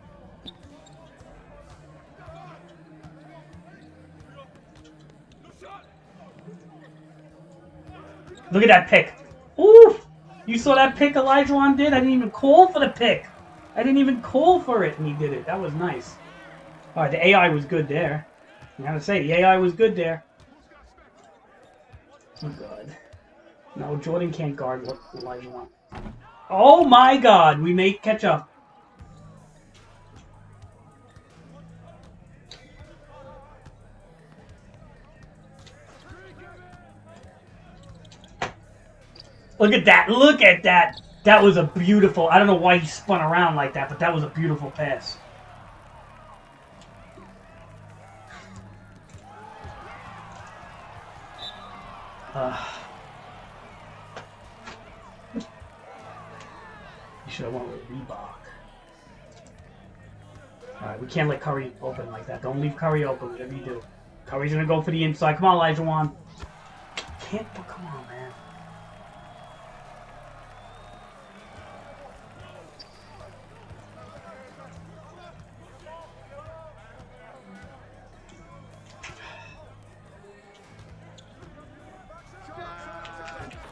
Look at that pick. Ooh! You saw that pick Elijah-Wan did? I didn't even call for the pick. I didn't even call for it, and he did it. That was nice. All right, the AI was good there. I gotta say, the AI was good there. Oh, God. No, Jordan can't guard what Elijah-Wan. Oh, my God. We may catch up. Look at that. Look at that. That was a beautiful... I don't know why he spun around like that, but that was a beautiful pass. You should have went with Reebok. Alright, we can't let Curry open like that. Don't leave Curry open, whatever you do. Curry's gonna go for the inside. Come on, Elijah-Wan. Can't... Come on, man.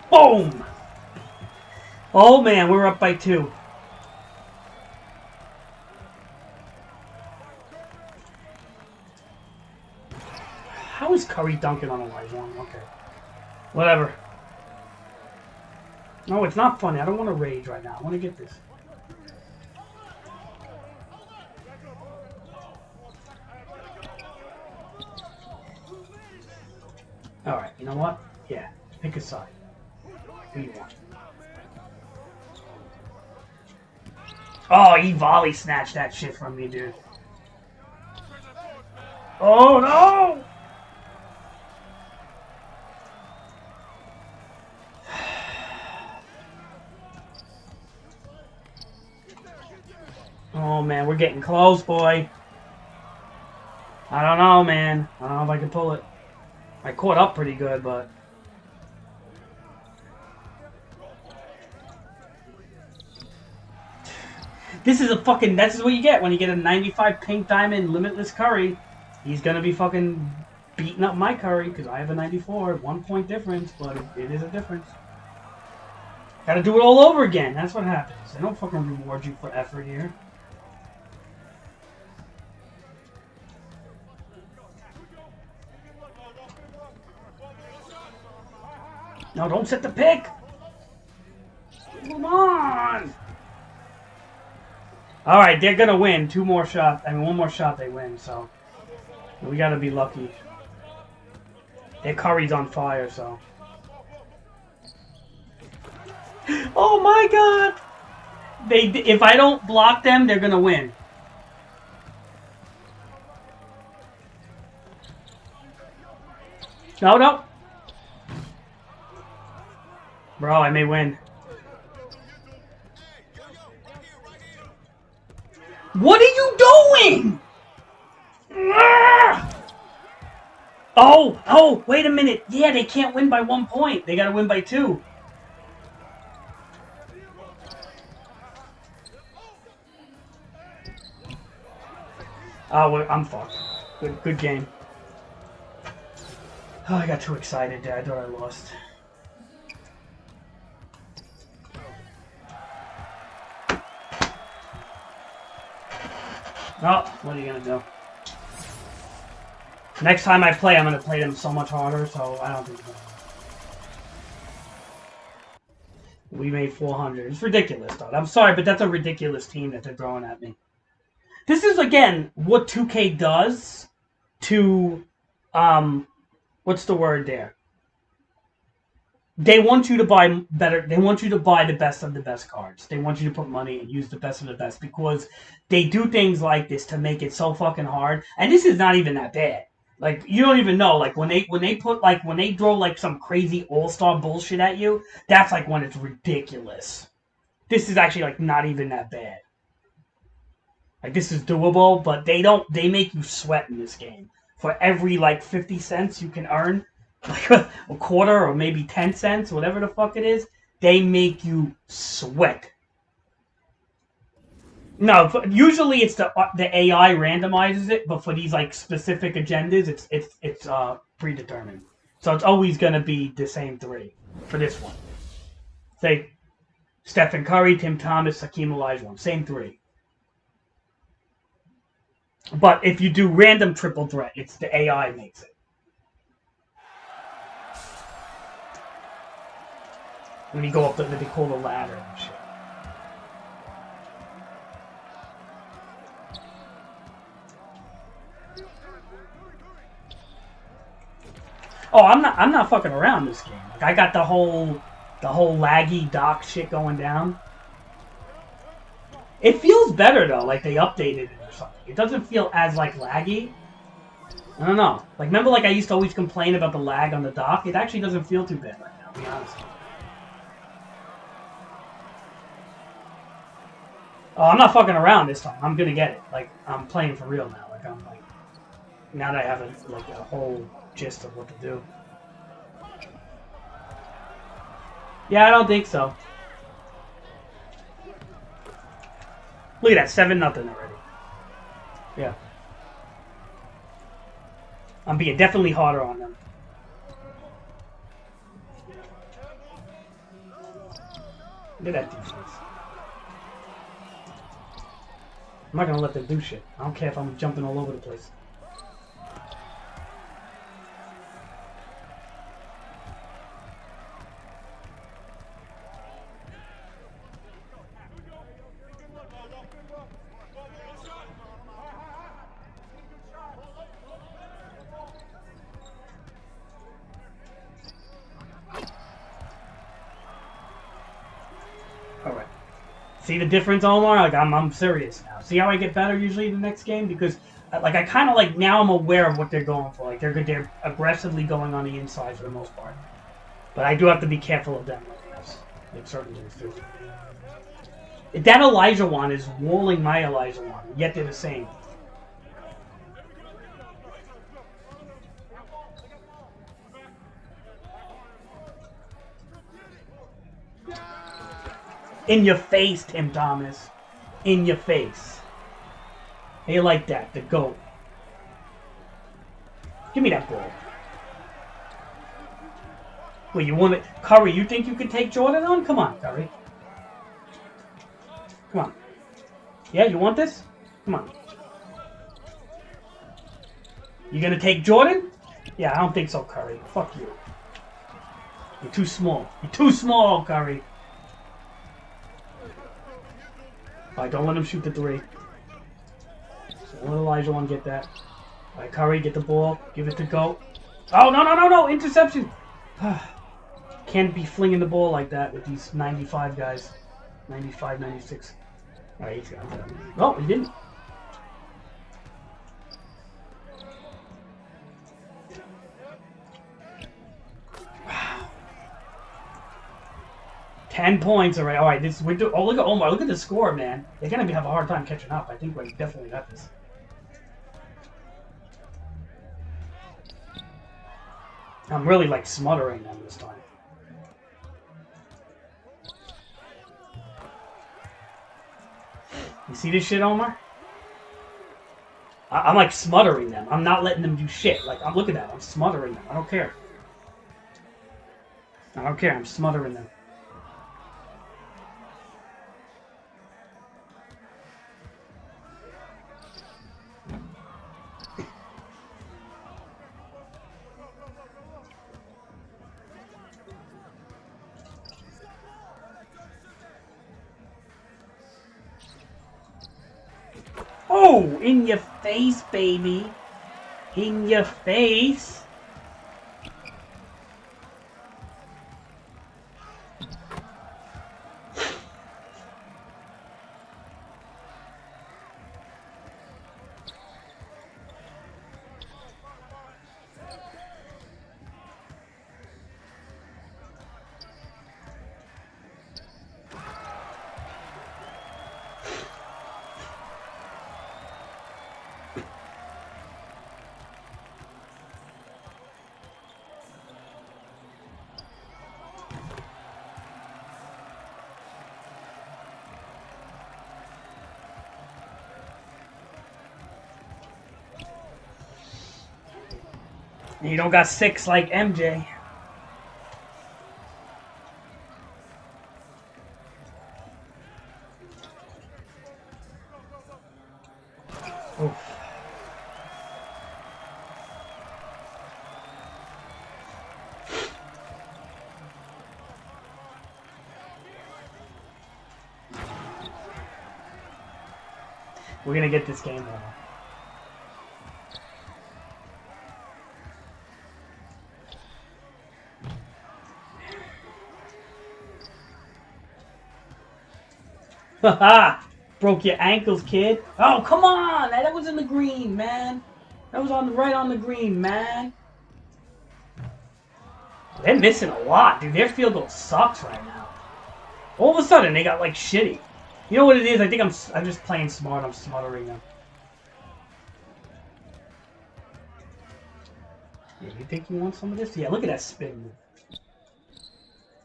Boom! Oh man, we're up by 2. How is Curry dunking on Elijah-Wan? Okay. Whatever. No, it's not funny. I don't want to rage right now. I want to get this. Alright, you know what? Yeah, pick a side. Who you want? Oh, he volley snatched that shit from me, dude. Oh, no! Oh, man, we're getting close, boy. I don't know, man. I don't know if I can pull it. I caught up pretty good, but... This is a fucking... This is what you get when you get a 95 pink diamond limitless curry. He's gonna be fucking beating up my curry, because I have a 94. 1 point difference, but it is a difference. Gotta do it all over again. That's what happens. They don't fucking reward you for effort here. No, don't set the pick! Come on! Alright, they're gonna win. 2 more shots. I mean, 1 more shot they win, so... We gotta be lucky. Their curry's on fire, so... Oh my god! If I don't block them, they're gonna win. No, no! Bro, I may win. What are you doing? Oh, wait a minute. Yeah, they can't win by 1 point. They gotta win by 2. Oh, well, I'm fucked. Good game. Oh, I got too excited there. I thought I lost. Oh, what are you gonna do? Next time I play, I'm gonna play them so much harder, so I don't think so. We made 400. It's ridiculous, though. I'm sorry, but that's a ridiculous team that they're throwing at me. This is, again, what 2K does to, what's the word there? They want you to buy better. They want you to buy the best of the best cards. They want you to put money and use the best of the best because they do things like this to make it so fucking hard. And this is not even that bad. Like, you don't even know. Like, when they throw, like, some crazy all-star bullshit at you, that's, like, when it's ridiculous. This is actually, like, not even that bad. Like, this is doable, but they make you sweat in this game. For every, like, 50 cents you can earn, like a quarter or maybe 10 cents, whatever the fuck it is, they make you sweat. No, usually it's the AI randomizes it, but for these like specific agendas, it's predetermined. So it's always gonna be the same 3 for this one. Say Stephen Curry, Tim Thomas, Hakeem Olajuwon, same 3. But if you do random triple threat, it's the AI makes it. When you go up they call the ladder and shit. Oh, I'm not fucking around this game. Like, I got the whole laggy dock shit going down. It feels better though, like they updated it or something. It doesn't feel as like laggy. I don't know. Like, remember, like I used to always complain about the lag on the dock. It actually doesn't feel too bad right now, to be honest. Oh, I'm not fucking around this time. I'm gonna get it. Like, I'm playing for real now. Like, I'm like, now that I have a whole gist of what to do. Yeah, I don't think so. Look at that, 7-0 already. Yeah. I'm being definitely harder on them. Look at that defense. I'm not gonna let them do shit. I don't care if I'm jumping all over the place. See the difference, Omar? Like I'm serious now. See how I get better usually in the next game? Because like I kind of like now I'm aware of what they're going for. Like they're aggressively going on the inside for the most part. But I do have to be careful of them. Like certain things too. That Elijah one is walling my Elijah one, yet they're the same. In your face, Tim Thomas. In your face. They like that, the GOAT. Give me that ball. Wait, you want it? Curry, you think you can take Jordan on? Come on, Curry. Come on. Yeah, you want this? Come on. You gonna take Jordan? Yeah, I don't think so, Curry. Fuck you. You're too small. You're too small, Curry. Alright, don't let him shoot the three. So don't let Elijah one get that. Alright, Curry, get the ball. Give it to GOAT. Oh, no! Interception! Can't be flinging the ball like that with these 95 guys. 95, 96. Alright, he's got that. Oh, he didn't. Wow. 10 points already. Alright, this we do. Oh, look at Omar. Look at the score, man. They're gonna have a hard time catching up. I think we definitely got this. I'm really like smothering them this time. You see this shit, Omar? I'm like smothering them. I'm not letting them do shit. Like, I'm looking at them. I'm smothering them. I don't care. I don't care. I'm smothering them. Oh, in your face, baby. In your face. You don't got 6 like MJ. Oof. We're gonna get this game over. Haha! Broke your ankles, kid. Oh, come on! That was in the green, man. That was right on the green, man. They're missing a lot, dude. Their field goal sucks right now. All of a sudden, they got like shitty. You know what it is? I think I'm just playing smart. I'm smothering them. Yeah, you think you want some of this? Yeah, look at that spin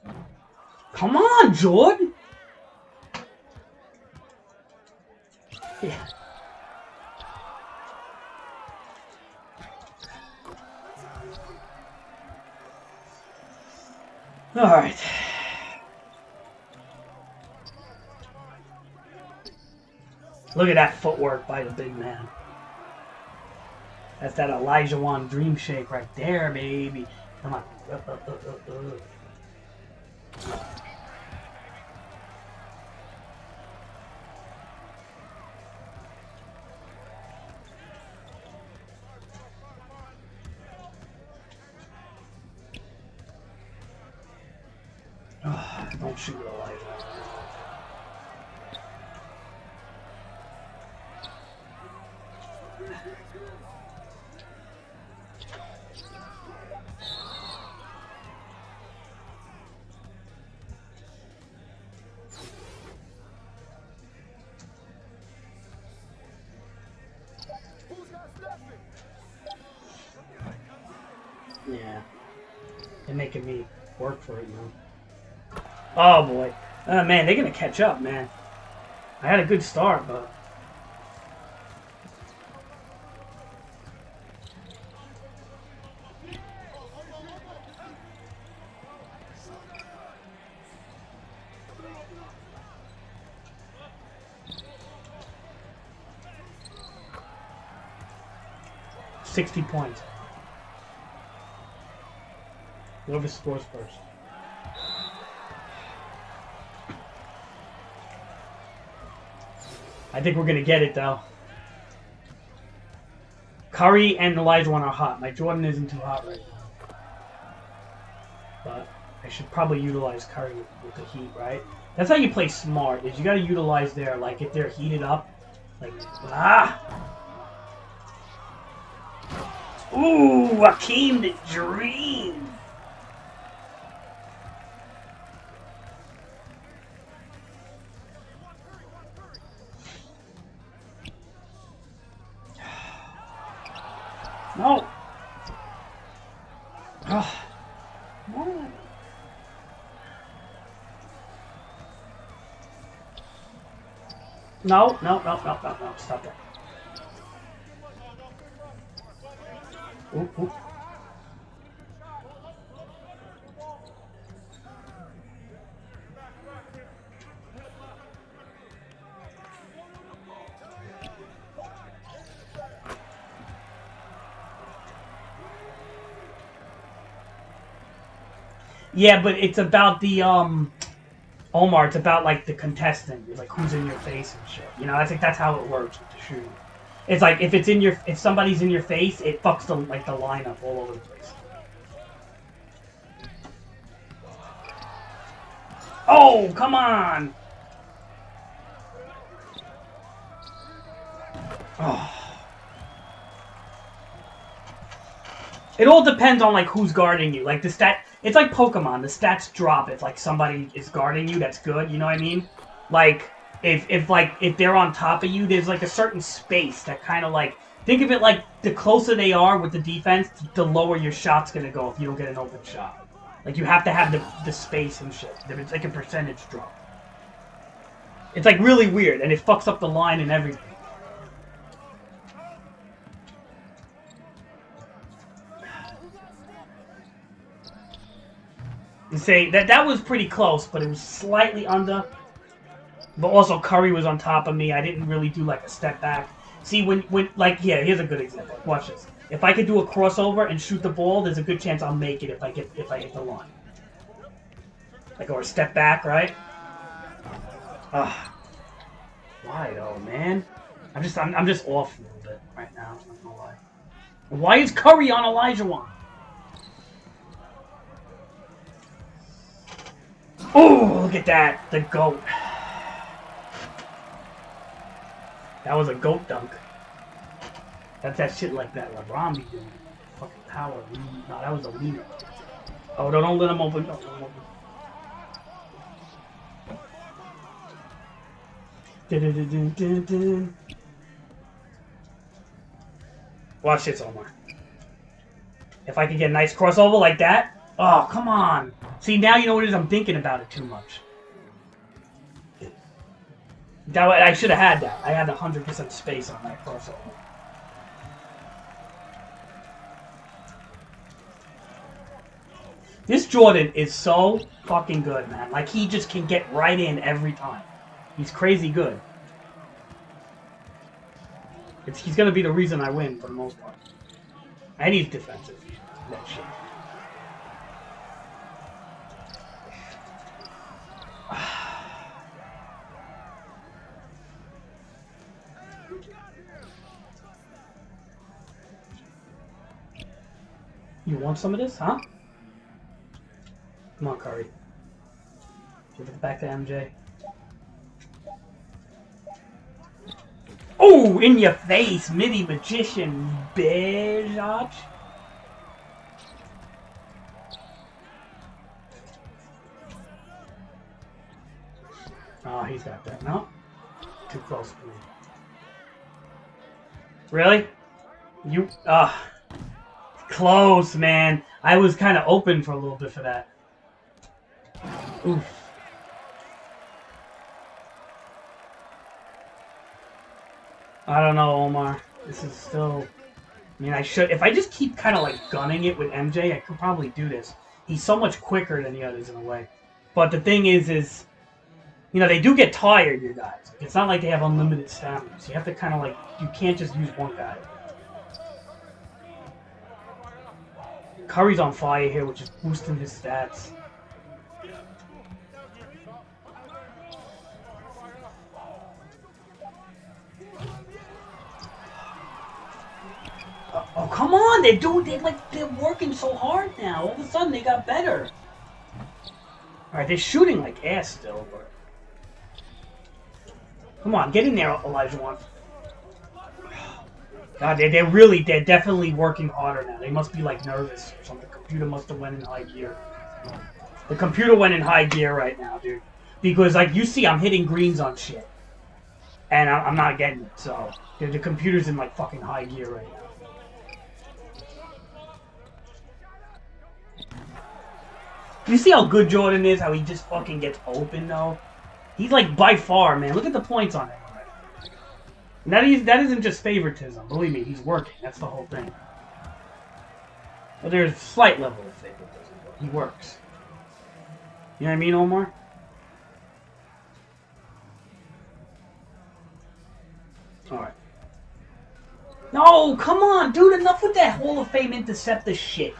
move. Come on, Jordan! Yeah. All right. Look at that footwork by the big man. That's that Elijah Wan dream shake right there, baby. Come on. Don't shoot Elijah. Yeah. They're making me work for it, man. Oh boy. Man, they're gonna catch up, man. I had a good start, but... $60 points. Whoever scores first. I think we're gonna get it though. Curry and Elijah one are hot. My Jordan isn't too hot right now. But I should probably utilize Curry with the heat, right? That's how you play smart, is you gotta utilize their, like, if they're heated up, like, Ooh, Hakeem the Dream! No! Oh. No. No, stop that. Ooh, ooh. Yeah, but it's about the Omar, it's about like the contestant. It's like who's in your face and shit. You know, I think that's how it works with the shooting. It's like if somebody's in your face, it fucks the lineup all over the place. Oh, come on! Oh. It all depends on like who's guarding you. Like the stat, it's like Pokemon. The stats drop if like somebody is guarding you. That's good. You know what I mean? Like if they're on top of you, there's like a certain space that kind of like think of it like the closer they are with the defense, the lower your shot's gonna go if you don't get an open shot. Like you have to have the space and shit. It's like a percentage drop. It's like really weird and it fucks up the line and everything. And say that was pretty close, but it was slightly under. But also Curry was on top of me. I didn't really do like a step back. See when like yeah, here's a good example. Watch this. If I could do a crossover and shoot the ball, there's a good chance I'll make it if I hit the line. Like or a step back, right? Why though, man? I'm just off a little bit right now. I don't know why. Why is Curry on Elijah one? Oh, look at that. The GOAT. That was a GOAT dunk. That's that shit like that LeBron be doing. Fucking power. No, that was a leaner. Oh, don't let him open. Don't let him open. Watch this, Omar. If I could get a nice crossover like that. Oh, come on. See, now you know what it is. I'm thinking about it too much. I should have had that. I had 100% space on that crossover. This Jordan is so fucking good, man. Like, he just can get right in every time. He's crazy good. He's going to be the reason I win for the most part. And he's defensive. That shit. You want some of this, huh? Come on, Curry. Give it back to MJ. Oh, in your face, midi magician, bitch. Oh, he's got that. No? Too close to me. Really? You, close, man. I was kind of open for a little bit for that. Oof. I don't know, Omar. This is still... I mean, I should... If I just keep kind of, like, gunning it with MJ, I could probably do this. He's so much quicker than the others in a way. But the thing is... You know, they do get tired, you guys. It's not like they have unlimited stamina. So you have to kind of, like... You can't just use one guy. Curry's on fire here, which is boosting his stats. Oh, come on! They're working so hard now. All of a sudden, they got better. All right, they're shooting like ass still, but come on, get in there, Elijah One. God, they're definitely working harder now. They must be like nervous or something. The computer must have went in high gear. The computer went in high gear right now, dude. Because like you see, I'm hitting greens on shit, and I'm not getting it. So the computer's in like fucking high gear right now. You see how good Jordan is? How he just fucking gets open though. He's like by far, man. Look at the points on him. That isn't just favoritism. Believe me, he's working. That's the whole thing. But there's a slight level of favoritism, but he works. You know what I mean, Omar? Alright. No, come on, dude. Enough with that Hall of Fame interceptor shit.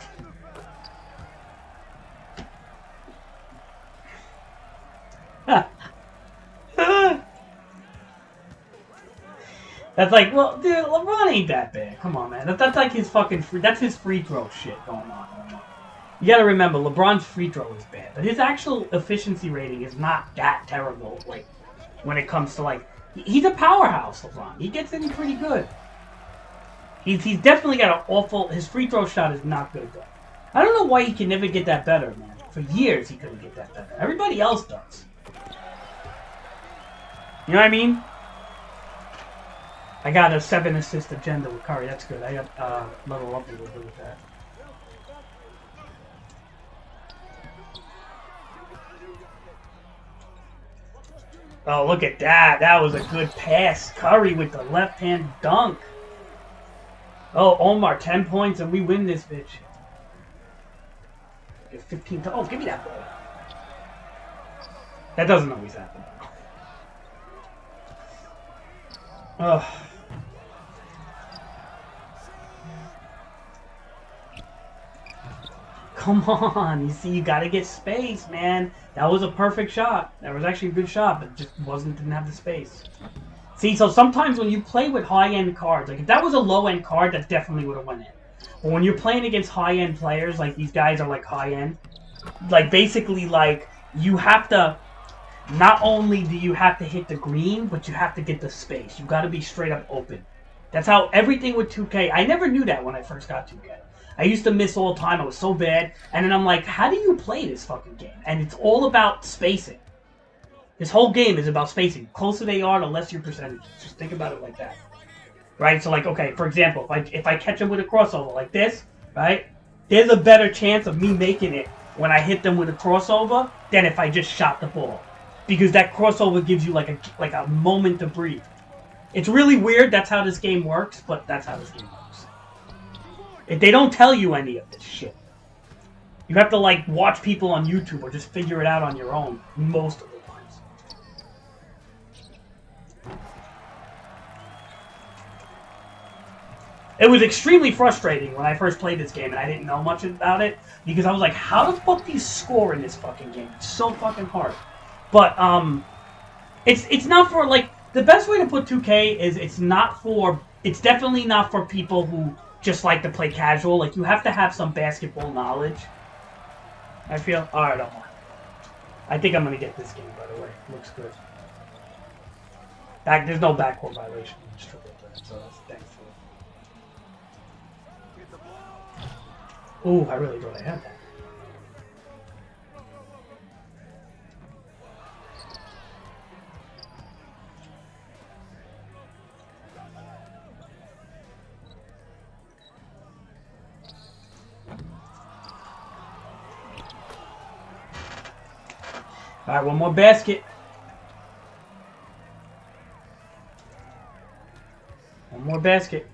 That's like, well, dude, LeBron ain't that bad. Come on, man. That's like his fucking that's his free throw shit going on. You gotta remember, LeBron's free throw is bad, but his actual efficiency rating is not that terrible. Like, when it comes to like, he's a powerhouse, LeBron. He gets in pretty good. He's definitely got an awful. His free throw shot is not good though. I don't know why he can never get that better, man. For years he couldn't get that better. Everybody else does. You know what I mean? I got a 7-assist agenda with Curry. That's good. I got level up a little bit with that. Oh, look at that. That was a good pass. Curry with the left-hand dunk. Oh, Omar, 10 points and we win this bitch. Get 15 to... Oh, give me that ball. That doesn't always happen. Ugh. Come on, you see, you gotta get space, man. That was a perfect shot. That was actually a good shot, but just didn't have the space. See, so sometimes when you play with high-end cards, like if that was a low-end card, that definitely would have went in. But when you're playing against high-end players, like these guys are like high-end, like basically like you have to, not only do you have to hit the green, but you have to get the space. You gotta be straight up open. That's how everything with 2K, I never knew that when I first got 2K. I used to miss all the time. I was so bad. And then I'm like, how do you play this fucking game? And it's all about spacing. This whole game is about spacing. The closer they are, the less your percentage. Just think about it like that. Right? So like, okay, for example, if I catch them with a crossover like this, right? There's a better chance of me making it when I hit them with a crossover than if I just shot the ball. Because that crossover gives you like a moment to breathe. It's really weird. That's how this game works, but that's how this game works. They don't tell you any of this shit. You have to like watch people on YouTube or just figure it out on your own most of the times. It was extremely frustrating when I first played this game and I didn't know much about it because I was like, how the fuck do you score in this fucking game? It's so fucking hard. But it's not for like the best way to put 2K is it's definitely not for people who just like to play casual. Like, you have to have some basketball knowledge, I feel. Alright, Omar. I think I'm going to get this game, by the way. Looks good. There's no backcourt violation. It's true. so that's thankful. Ooh, I really thought I had that. Alright, one more basket. One more basket.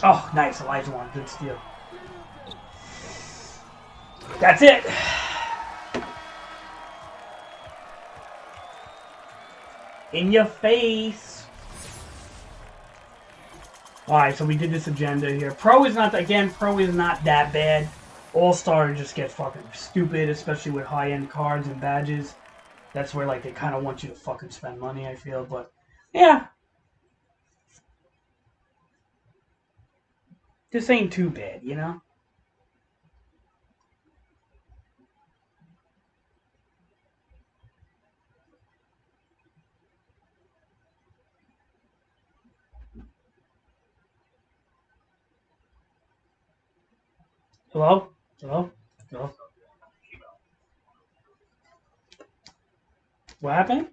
Oh, nice. Elijah one. Good steal. That's it. In your face. Alright, so we did this agenda here. Pro is not that bad. All-Star just get fucking stupid, especially with high-end cards and badges. That's where, like, they kind of want you to fucking spend money, I feel. But, yeah. This ain't too bad, you know? Hello? Hello? Hello? What happened?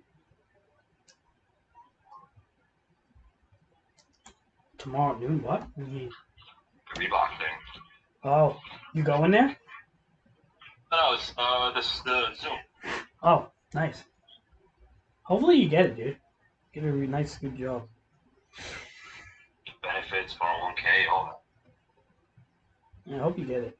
Tomorrow noon, what? Reebok thing. Oh, you going there? No, it's the Zoom. Oh, nice. Hopefully you get it, dude. Get a really nice, good job. Benefits, 401k, all that. I hope you get it.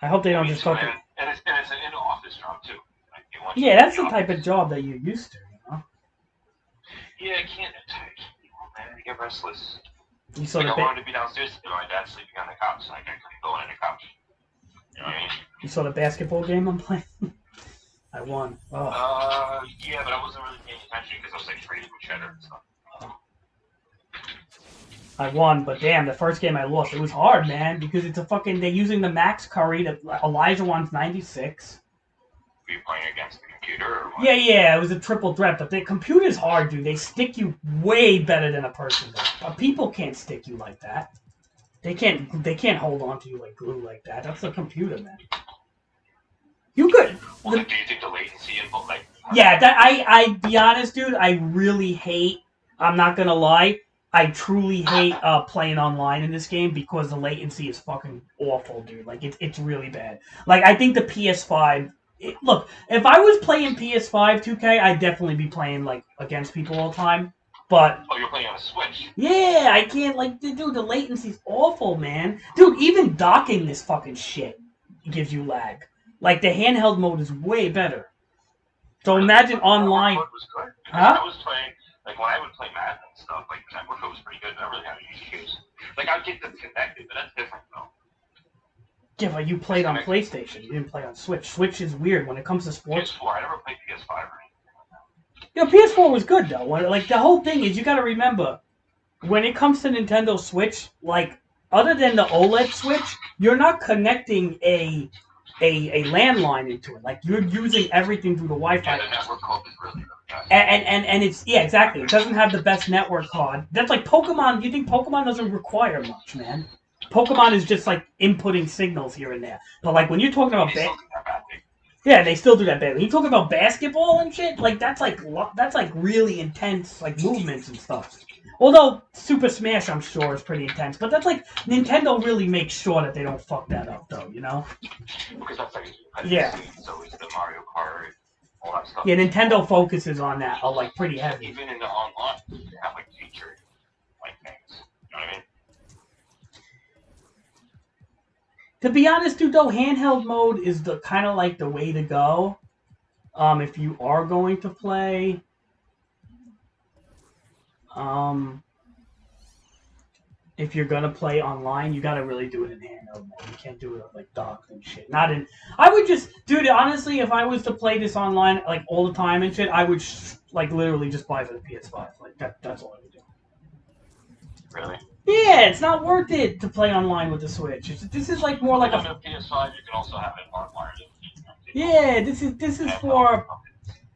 I hope they don't just fucking... And it's an in-office job, too. Like, yeah, that's the type of job that you're used to, you know? Yeah, I can't. I get restless. You saw like, the I wanted to be downstairs today, my dad's sleeping on the couch, so I couldn't go in the couch. You know what I mean? You saw the basketball game I'm playing? I won. Oh. Yeah, but I wasn't really paying attention because I was like trading with cheddar and stuff. I won, but damn, the first game I lost. It was hard, man, because it's a fucking... They're using the Max Curry. Elijah wants 96. Were you playing against the computer or what? Yeah, it was a triple threat, but the computer's hard, dude. They stick you way better than a person does. But people can't stick you like that. They can't hold on to you like glue like that. That's the computer, man. You could... Well, do you think the latency involved, like... Yeah, that I be honest, dude, I really hate... I'm not gonna lie. I truly hate playing online in this game because the latency is fucking awful, dude. Like, it's really bad. Like, I think the PS5... look, if I was playing PS5 2K, I'd definitely be playing, like, against people all the time. But... Oh, you're playing on a Switch? Yeah, I can't, like... Dude, the latency's awful, man. Dude, even docking this fucking shit gives you lag. Like, the handheld mode is way better. So imagine online... The network code was good. Huh? I was playing... Like, when I would play Madden and stuff, like, the network code was pretty good. I never really had any issues. Like, I'd get them connected, but that's different, though. Yeah, but you played on PlayStation. You didn't play on Switch. Switch is weird when it comes to sports. PS4, I never played PS5 or anything. Yeah, PS4 was good, though. Like, the whole thing is, you gotta remember, when it comes to Nintendo Switch, like, other than the OLED Switch, you're not connecting a landline into it. Like, you're using everything through the Wi-Fi. Yeah, the network code is really good. And it's... Yeah, exactly. It doesn't have the best network card. That's like Pokemon. You think Pokemon doesn't require much, man? Pokemon is just, like, inputting signals here and there. But, like, when you're talking about... Yeah, they still do that badly. You talking about basketball and shit? Like, that's like really intense, like, movements and stuff. Although, Super Smash, I'm sure, is pretty intense. But that's like... Nintendo really makes sure that they don't fuck that up, though, you know? Because that's like... Yeah. So it's the Mario Kart, all that stuff. Yeah, Nintendo focuses on that, like, pretty heavy. Even in the online, they have, like, featured, like, things. You know what I mean? To be honest, dude, though, handheld mode is the kind of like the way to go. If you are going to play. If you're gonna play online, you gotta really do it in handheld mode. You can't do it like docked and shit. Not in. I would just, dude. Honestly, if I was to play this online like all the time and shit, I would like literally just buy for the PS5. Like that's all I would do. Really? Yeah, it's not worth it to play online with the Switch. This is like more like a... PS5, you can also have it online. Yeah, this is for...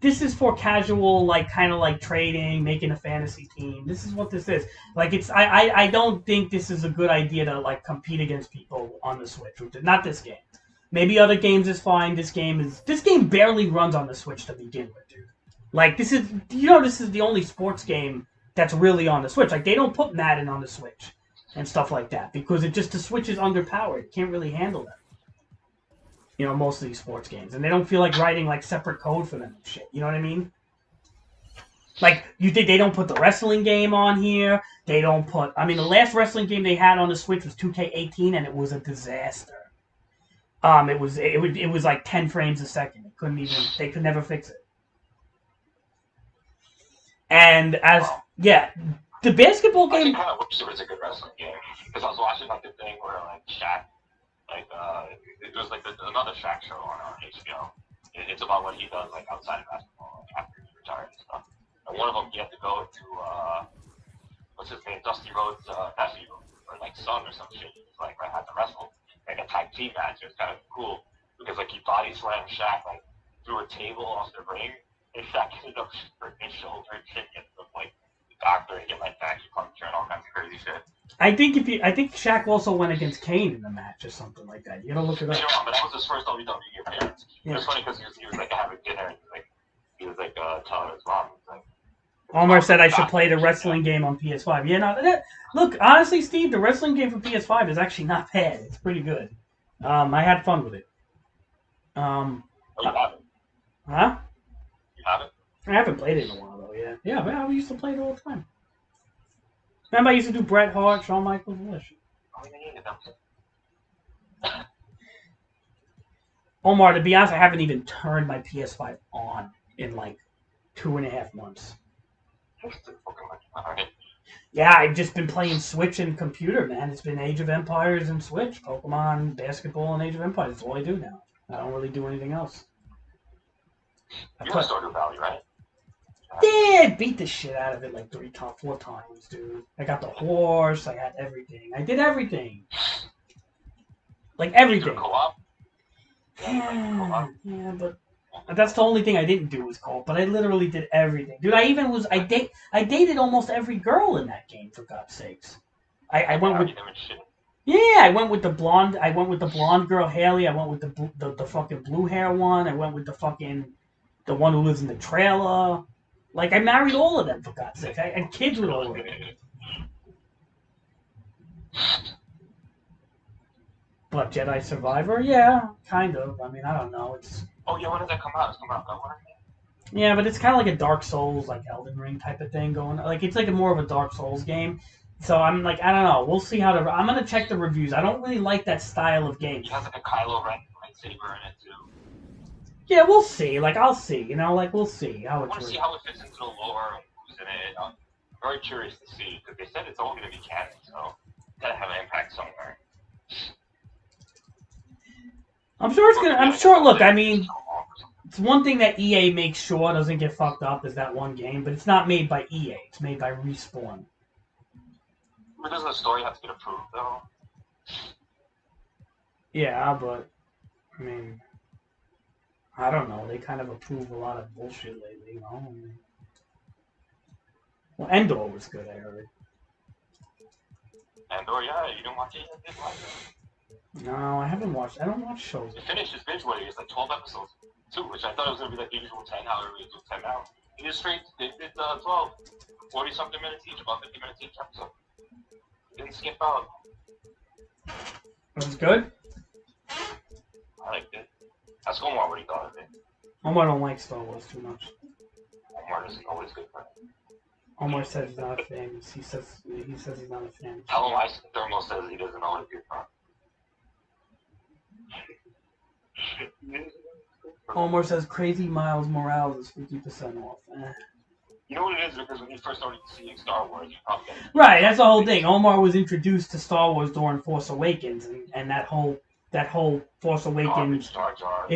this is for casual, like kind of like trading, making a fantasy team. This is what this is. Like it's I don't think this is a good idea to like compete against people on the Switch. Not this game. Maybe other games is fine. This game barely runs on the Switch to begin with, dude. Like this is this is the only sports game that's really on the Switch. Like they don't put Madden on the Switch and stuff like that because the Switch is underpowered. It can't really handle that. Most of these sports games. And they don't feel like writing, like, separate code for them and shit. You know what I mean? Like, they don't put the wrestling game on here. They don't put... I mean, the last wrestling game they had on the Switch was 2K18, and it was a disaster. It was like 10 frames a second. They could never fix it. And the basketball game... I kind of wish there was a good wrestling game. Because I was watching, like, the thing where, like, Shaq... Like, it was like another Shaq show on HBO. It's about what he does, like, outside of basketball, like, after he's retired and stuff. And one of them, he had to go to, what's his name, Dusty Rhodes' nephew, or, like, son or some shit. He was, like, had to wrestle, like, a tag team match. It was kind of cool, because, like, he body slammed Shaq, like, through a table off the ring, and Shaq ended up breaking his shoulder and shit, and, like, the doctor and get, like, acupuncture and all kinds of crazy shit. I think Shaq also went against Kane in the match or something like that. You gotta look it up. But that was his first WWE appearance. Yeah. It was funny because he was like having dinner and he was like telling his mom. Omar said I should play the wrestling game on PS5. Yeah, no, look, honestly, Steve, the wrestling game for PS5 is actually not bad. It's pretty good. I had fun with it. You haven't? Huh? You haven't? I haven't played it in a while though. Yeah, but I used to play it all the time. Remember, I used to do Bret Hart, Shawn Michaels, and this shit. Omar, to be honest, I haven't even turned my PS5 on in like 2.5 months. Yeah, I've just been playing Switch and computer, man. It's been Age of Empires and Switch, Pokemon, basketball, and Age of Empires. That's all I do now. I don't really do anything else. You're in Stardew Valley, right? Yeah, I beat the shit out of it like 4 times, dude. I got the horse, I had everything. I did everything. Like everything. Co-op? Yeah, but that's the only thing I didn't do was co-op, but I literally did everything. Dude, I dated almost every girl in that game, for God's sakes. I went with I went with the blonde girl Haley, I went with the fucking blue hair one, I went with the one who lives in the trailer. Like, I married all of them, for God's sake. I had kids with all of them. But Jedi Survivor? Yeah, kind of. I mean, I don't know. Oh, yeah, when did that come out? It's come out February? Yeah, but it's kind of like a Dark Souls, like Elden Ring type of thing going on. Like, it's like more of a Dark Souls game. So I'm like, I don't know. We'll see how I'm going to check the reviews. I don't really like that style of game. It has like a Kylo Ren lightsaber in it, too. Yeah, we'll see. Like, I'll see. We'll see how I want to see how it fits into the lore and who's in it. I'm very curious to see, because they said it's all going to be canon, so it's got to have an impact somewhere. I'm sure it's going to... look, I mean, it's one thing that EA makes sure doesn't get fucked up is that one game, but it's not made by EA. It's made by Respawn. But doesn't the story have to get approved, though? Yeah, but, I mean... I don't know. They kind of approve a lot of bullshit lately, you know? Well, Endor was good, I heard. Endor, yeah, you didn't watch it yet, did you? No, I haven't watched. I don't watch shows. It finished his binge worthy. It's like 12 episodes, too, which I thought it was going to be like the usual 10, how everybody do 10 now. He did 12, 40-something minutes each, about 50 minutes each episode. He didn't skip out. Was it good? I liked it. Ask Omar what he thought of it. Omar don't like Star Wars too much. Omar isn't always good for him. Omar says he's not a fan. He says he's not a fan. Tell him Thermo says he doesn't always good for him. Omar says Crazy Miles Morales is 50% off. You know what it is? Because when you first started seeing Star Wars, you probably get it. Right, that's the whole thing. Omar was introduced to Star Wars during Force Awakens, and that whole Force Awakens. Jar Jar.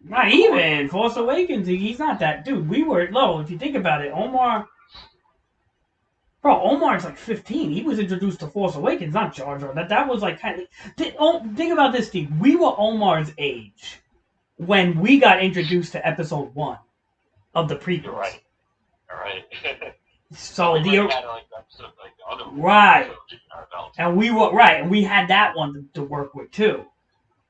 Not even Force Awakens. He's not that dude. We were low. If you think about it, Omar's like 15. He was introduced to Force Awakens, not Jar Jar. That was like kind of. Think about this, Steve. We were Omar's age when we got introduced to episode 1 of the prequels. You're right. All right. So we the already had like the episode, like the other one, right, trilogy in our belt. and we were right, and we had that one to work with too.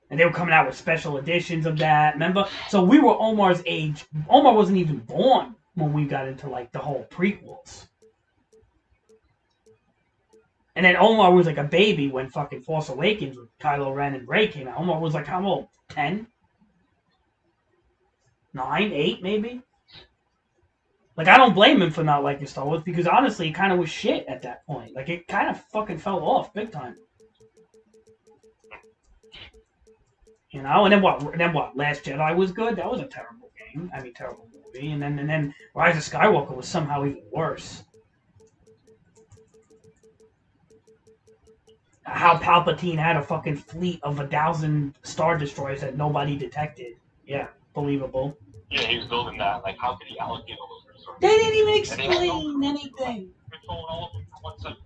And they were coming out with special editions of that. Remember? So we were Omar's age. Omar wasn't even born when we got into like the whole prequels. And then Omar was like a baby when fucking Force Awakens with Kylo Ren and Rey came out. Omar was like how old? 10? 9? 8 maybe? Like, I don't blame him for not liking Star Wars because honestly, it kind of was shit at that point. Like, it kind of fucking fell off big time. You know, and then what? Last Jedi was good. That was a terrible game. I mean, terrible movie. And then Rise of Skywalker was somehow even worse. How Palpatine had a fucking fleet of 1,000 Star Destroyers that nobody detected. Yeah, believable. Yeah, he was building that. Like, how could he allocate all those resources? They didn't even And they had no explain anything. control all of them for 1 second.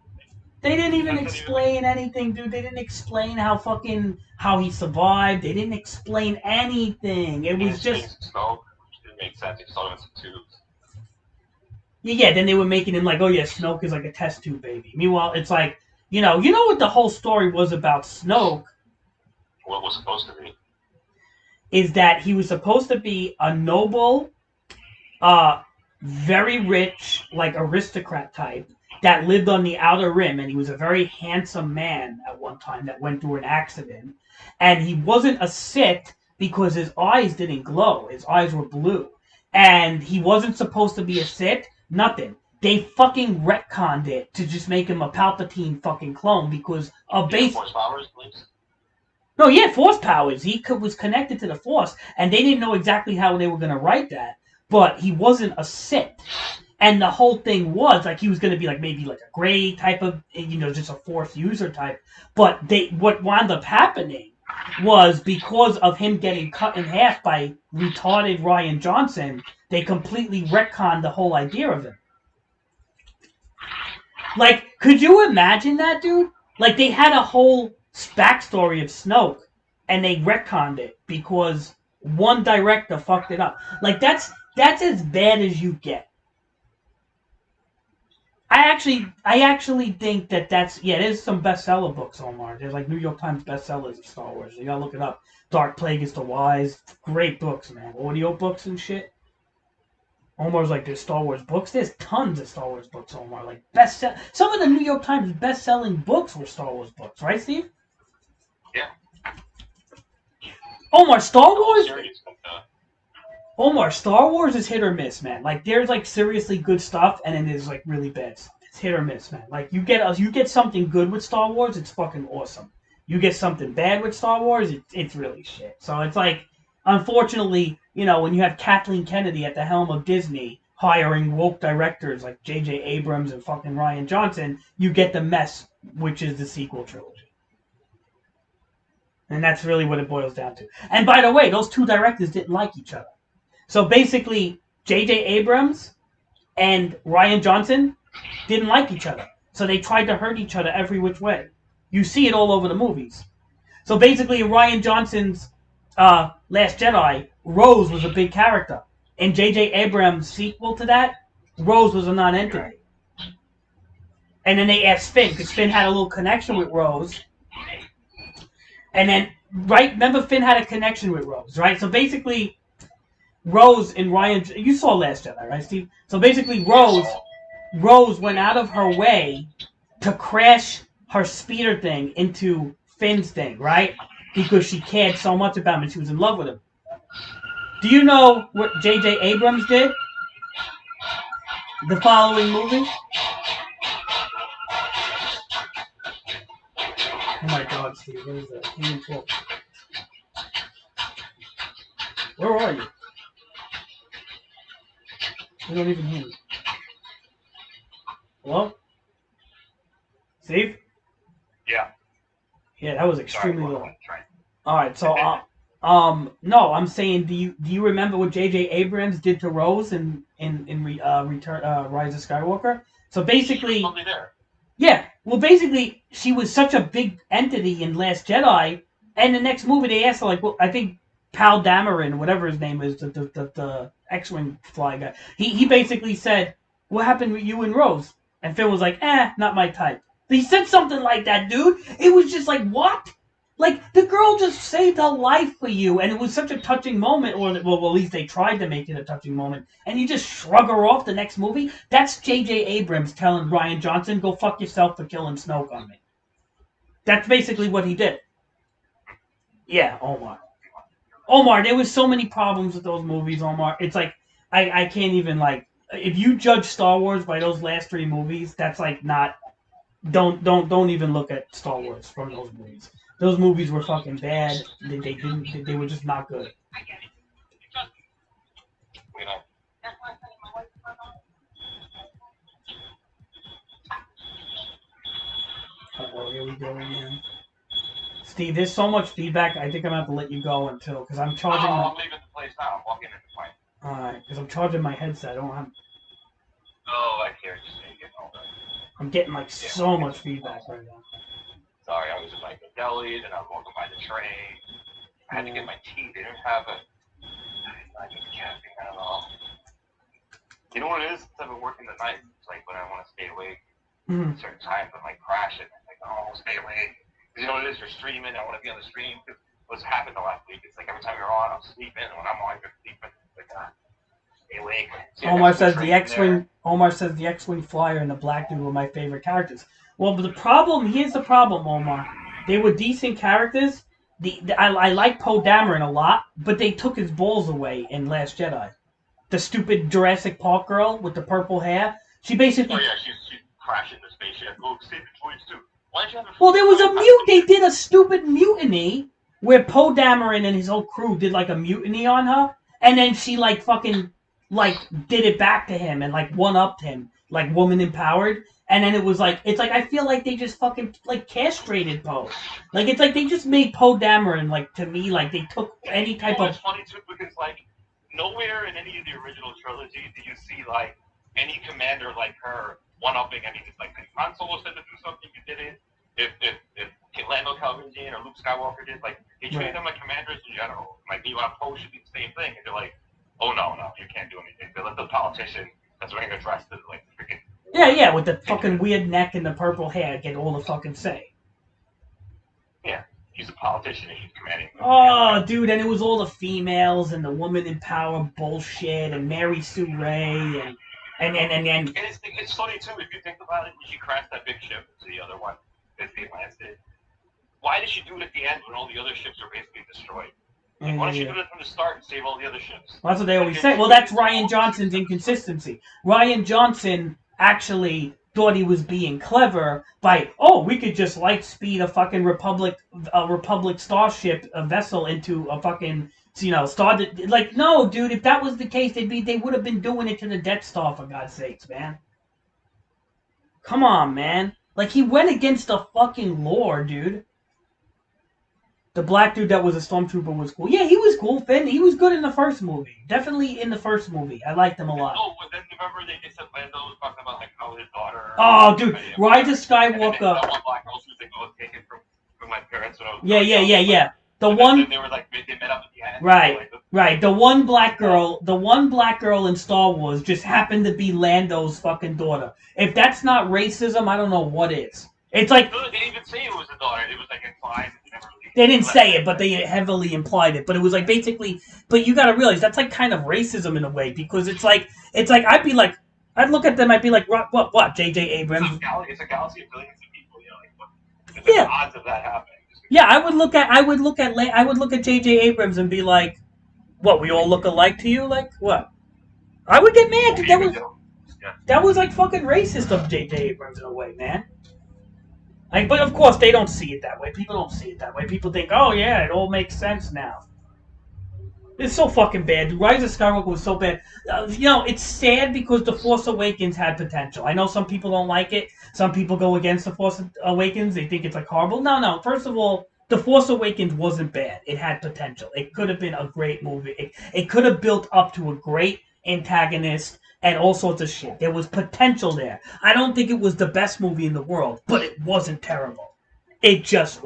They didn't even explain anything, dude. They didn't explain how he survived. They didn't explain anything. It was just Snoke, which didn't make sense. He saw him in some tubes. yeah. Then they were making him like, oh yeah, Snoke is like a test tube baby. Meanwhile, it's like you know what the whole story was about Snoke What was supposed to be? is that he was supposed to be a noble, very rich, like aristocrat type that lived on the Outer Rim, and he was a very handsome man at one time that went through an accident, and he wasn't a Sith because his eyes didn't glow. His eyes were blue, and he wasn't supposed to be a Sith. Nothing. They fucking retconned it to just make him a Palpatine fucking clone because a base. Force powers, please. No, yeah, Force powers. He was connected to the Force, and they didn't know exactly how they were going to write that, but he wasn't a Sith. And the whole thing was, like, he was going to be, like, maybe, like, a gray type of, you know, just a Force user type. But what wound up happening was because of him getting cut in half by retarded Rian Johnson, they completely retconned the whole idea of him. Like, could you imagine that, dude? Like, they had a whole backstory of Snoke, and they retconned it because one director fucked it up. Like, that's as bad as you get. I actually think that's there's some bestseller books, Omar. There's like New York Times bestsellers of Star Wars. You gotta look it up. Dark Plagueis the Wise, great books, man. Audio books and shit. Omar's like, there's Star Wars books. There's tons of Star Wars books, Omar. Like some of the New York Times best-selling books were Star Wars books, right, Steve? Yeah. Omar, Star Wars. Series, Omar, Star Wars is hit or miss, man. Like, there's, like, seriously good stuff, and then there's, like, really bad stuff. It's hit or miss, man. Like, you get something good with Star Wars, it's fucking awesome. You get something bad with Star Wars, it's really shit. So it's like, unfortunately, you know, when you have Kathleen Kennedy at the helm of Disney hiring woke directors like J.J. Abrams and fucking Rian Johnson, you get the mess, which is the sequel trilogy. And that's really what it boils down to. And by the way, those two directors didn't like each other. So basically, J.J. Abrams and Rian Johnson didn't like each other. So they tried to hurt each other every which way. You see it all over the movies. So basically, in Rian Johnson's Last Jedi, Rose was a big character. In J.J. Abrams' sequel to that, Rose was a non-entity. And then they asked Finn, because Finn had a little connection with Rose. And then, right, remember Finn had a connection with Rose, right? So basically, Rose and Rian, you saw Last Jedi, right, Steve? So basically, Rose went out of her way to crash her speeder thing into Finn's thing, right? Because she cared so much about him and she was in love with him. Do you know what J.J. Abrams did? The following movie? Oh my God, Steve, what is that? Can't even talk. Where are you? You don't even hear me. Hello? Steve? Yeah. Yeah, that was extremely low. Sorry. Alright, so no, I'm saying do you remember what J.J. Abrams did to Rose in Rise of Skywalker? So basically Probably there. yeah, well basically she was such a big entity in Last Jedi, and the next movie they asked her like, well, I think Pal Dameron, whatever his name is, the X-Wing fly guy. He basically said, "What happened with you and Rose?" And Finn was like, not my type. He said something like that, dude. It was just like, what? Like, the girl just saved her life for you, and it was such a touching moment, or, well, at least they tried to make it a touching moment, and you just shrug her off the next movie? That's J.J. Abrams telling Rian Johnson, go fuck yourself for killing Snoke on me. That's basically what he did. Yeah, Omar, there was so many problems with those movies, Omar. It's like, I can't even, like, if you judge Star Wars by those last 3 movies, that's like not, don't even look at Star Wars from those movies. Those movies were fucking bad. They were just not good. You know. Oh, here we go again. Steve, there's so much feedback. I think I'm gonna have to let you go until, because I'm charging. I'm leaving the place now. I'm walking in the plane. Alright, because I'm charging my headset. I don't have. Oh, I hear you say getting older. I'm getting like so much feedback right now. Sorry, I was in like the deli, and I was walking by the train. I had to get my tea. They didn't have it. I need caffeine. I don't know. You know what it is? Since I've been working the night, it's like when I want to stay awake. Mm-hmm. Certain times I'm like crashing. I'm like, oh, stay awake. You know what it is? You're streaming. I want to be on the stream. What's happened the last week? It's like every time you're on, I'm sleeping. And when I'm on, you're sleeping. It's like, stay awake. See, Omar says the X-Wing. Omar says the X-Wing flyer and the black dude were my favorite characters. Well, but the problem, here's the problem, Omar. They were decent characters. I like Poe Dameron a lot, but they took his balls away in Last Jedi. The stupid Jurassic Park girl with the purple hair. She basically. Oh yeah, she's crashing the spaceship. Oh, save the toys too. Why did you have a? Well, there was a mute. They did a stupid mutiny where Poe Dameron and his whole crew did like a mutiny on her, and then she like fucking like did it back to him and like one-upped him, like woman empowered. And then it was like, it's like, I feel like they just fucking like castrated Poe. Like, it's like they just made Poe Dameron, like, to me, like they took any type of. It's funny too because like nowhere in any of the original trilogy do you see like any commander like her one-upping anything. Like if Han Solo said to do something, you did it. If Lando Calrissian or Luke Skywalker did, like they treated them like commanders in general. Like you want Poe should be the same thing, and they're like, oh no, you can't do anything. They let the politician that's wearing a dress to like freaking. Yeah, with the fucking weird neck and the purple hair get all the fucking say. Yeah, he's a politician and he's commanding. Oh, dude, and it was all the females and the woman in power bullshit and Mary Sue Ray and. And it's funny too if you think about it. She crashed that big ship to the other one that the Atlantis did. Why did she do it at the end when all the other ships are basically destroyed? Like, why don't she do it from the start and save all the other ships? Well, that's what they always say. Well, that's Rian Johnson's inconsistency. Rian Johnson actually thought he was being clever by, we could just light speed a fucking Republic starship, a vessel into a fucking. Started like, no, dude. If that was the case, they would have been doing it to the Death Star, for God's sakes, man. Come on, man. Like, he went against the fucking lore, dude. The black dude that was a stormtrooper was cool. Yeah, he was cool, Finn. He was good in the first movie. Definitely in the first movie. I liked him a lot. Oh, but then remember they said Lando was talking about like how his daughter. Oh, dude, Rise of Skywalker. That one black girl, she was like, "Oh, taken from my parents when I was." Yeah. The one they were like they met up at the end. Right. The one black girl in Star Wars just happened to be Lando's fucking daughter. If that's not racism, I don't know what is. It's like they didn't even say it was a daughter. It was like implied. They didn't say it, but they heavily implied it. But it was like basically. But you got to realize that's like kind of racism in a way because it's like I'd look at them. I'd be like, what? J.J. Abrams. It's a galaxy of billions of people. Like, the odds of that happening. Yeah, I would look at J.J. Abrams and be like, "What? We all look alike to you? Like what?" I would get mad because that was like fucking racist of J.J. Abrams in a way, man. Like, but of course they don't see it that way. People don't see it that way. People think, "Oh yeah, it all makes sense now." It's so fucking bad. Rise of Skywalker was so bad. It's sad because The Force Awakens had potential. I know some people don't like it. Some people go against The Force Awakens. They think it's like horrible. No. First of all, The Force Awakens wasn't bad. It had potential. It could have been a great movie. It could have built up to a great antagonist and all sorts of shit. There was potential there. I don't think it was the best movie in the world, but it wasn't terrible. It just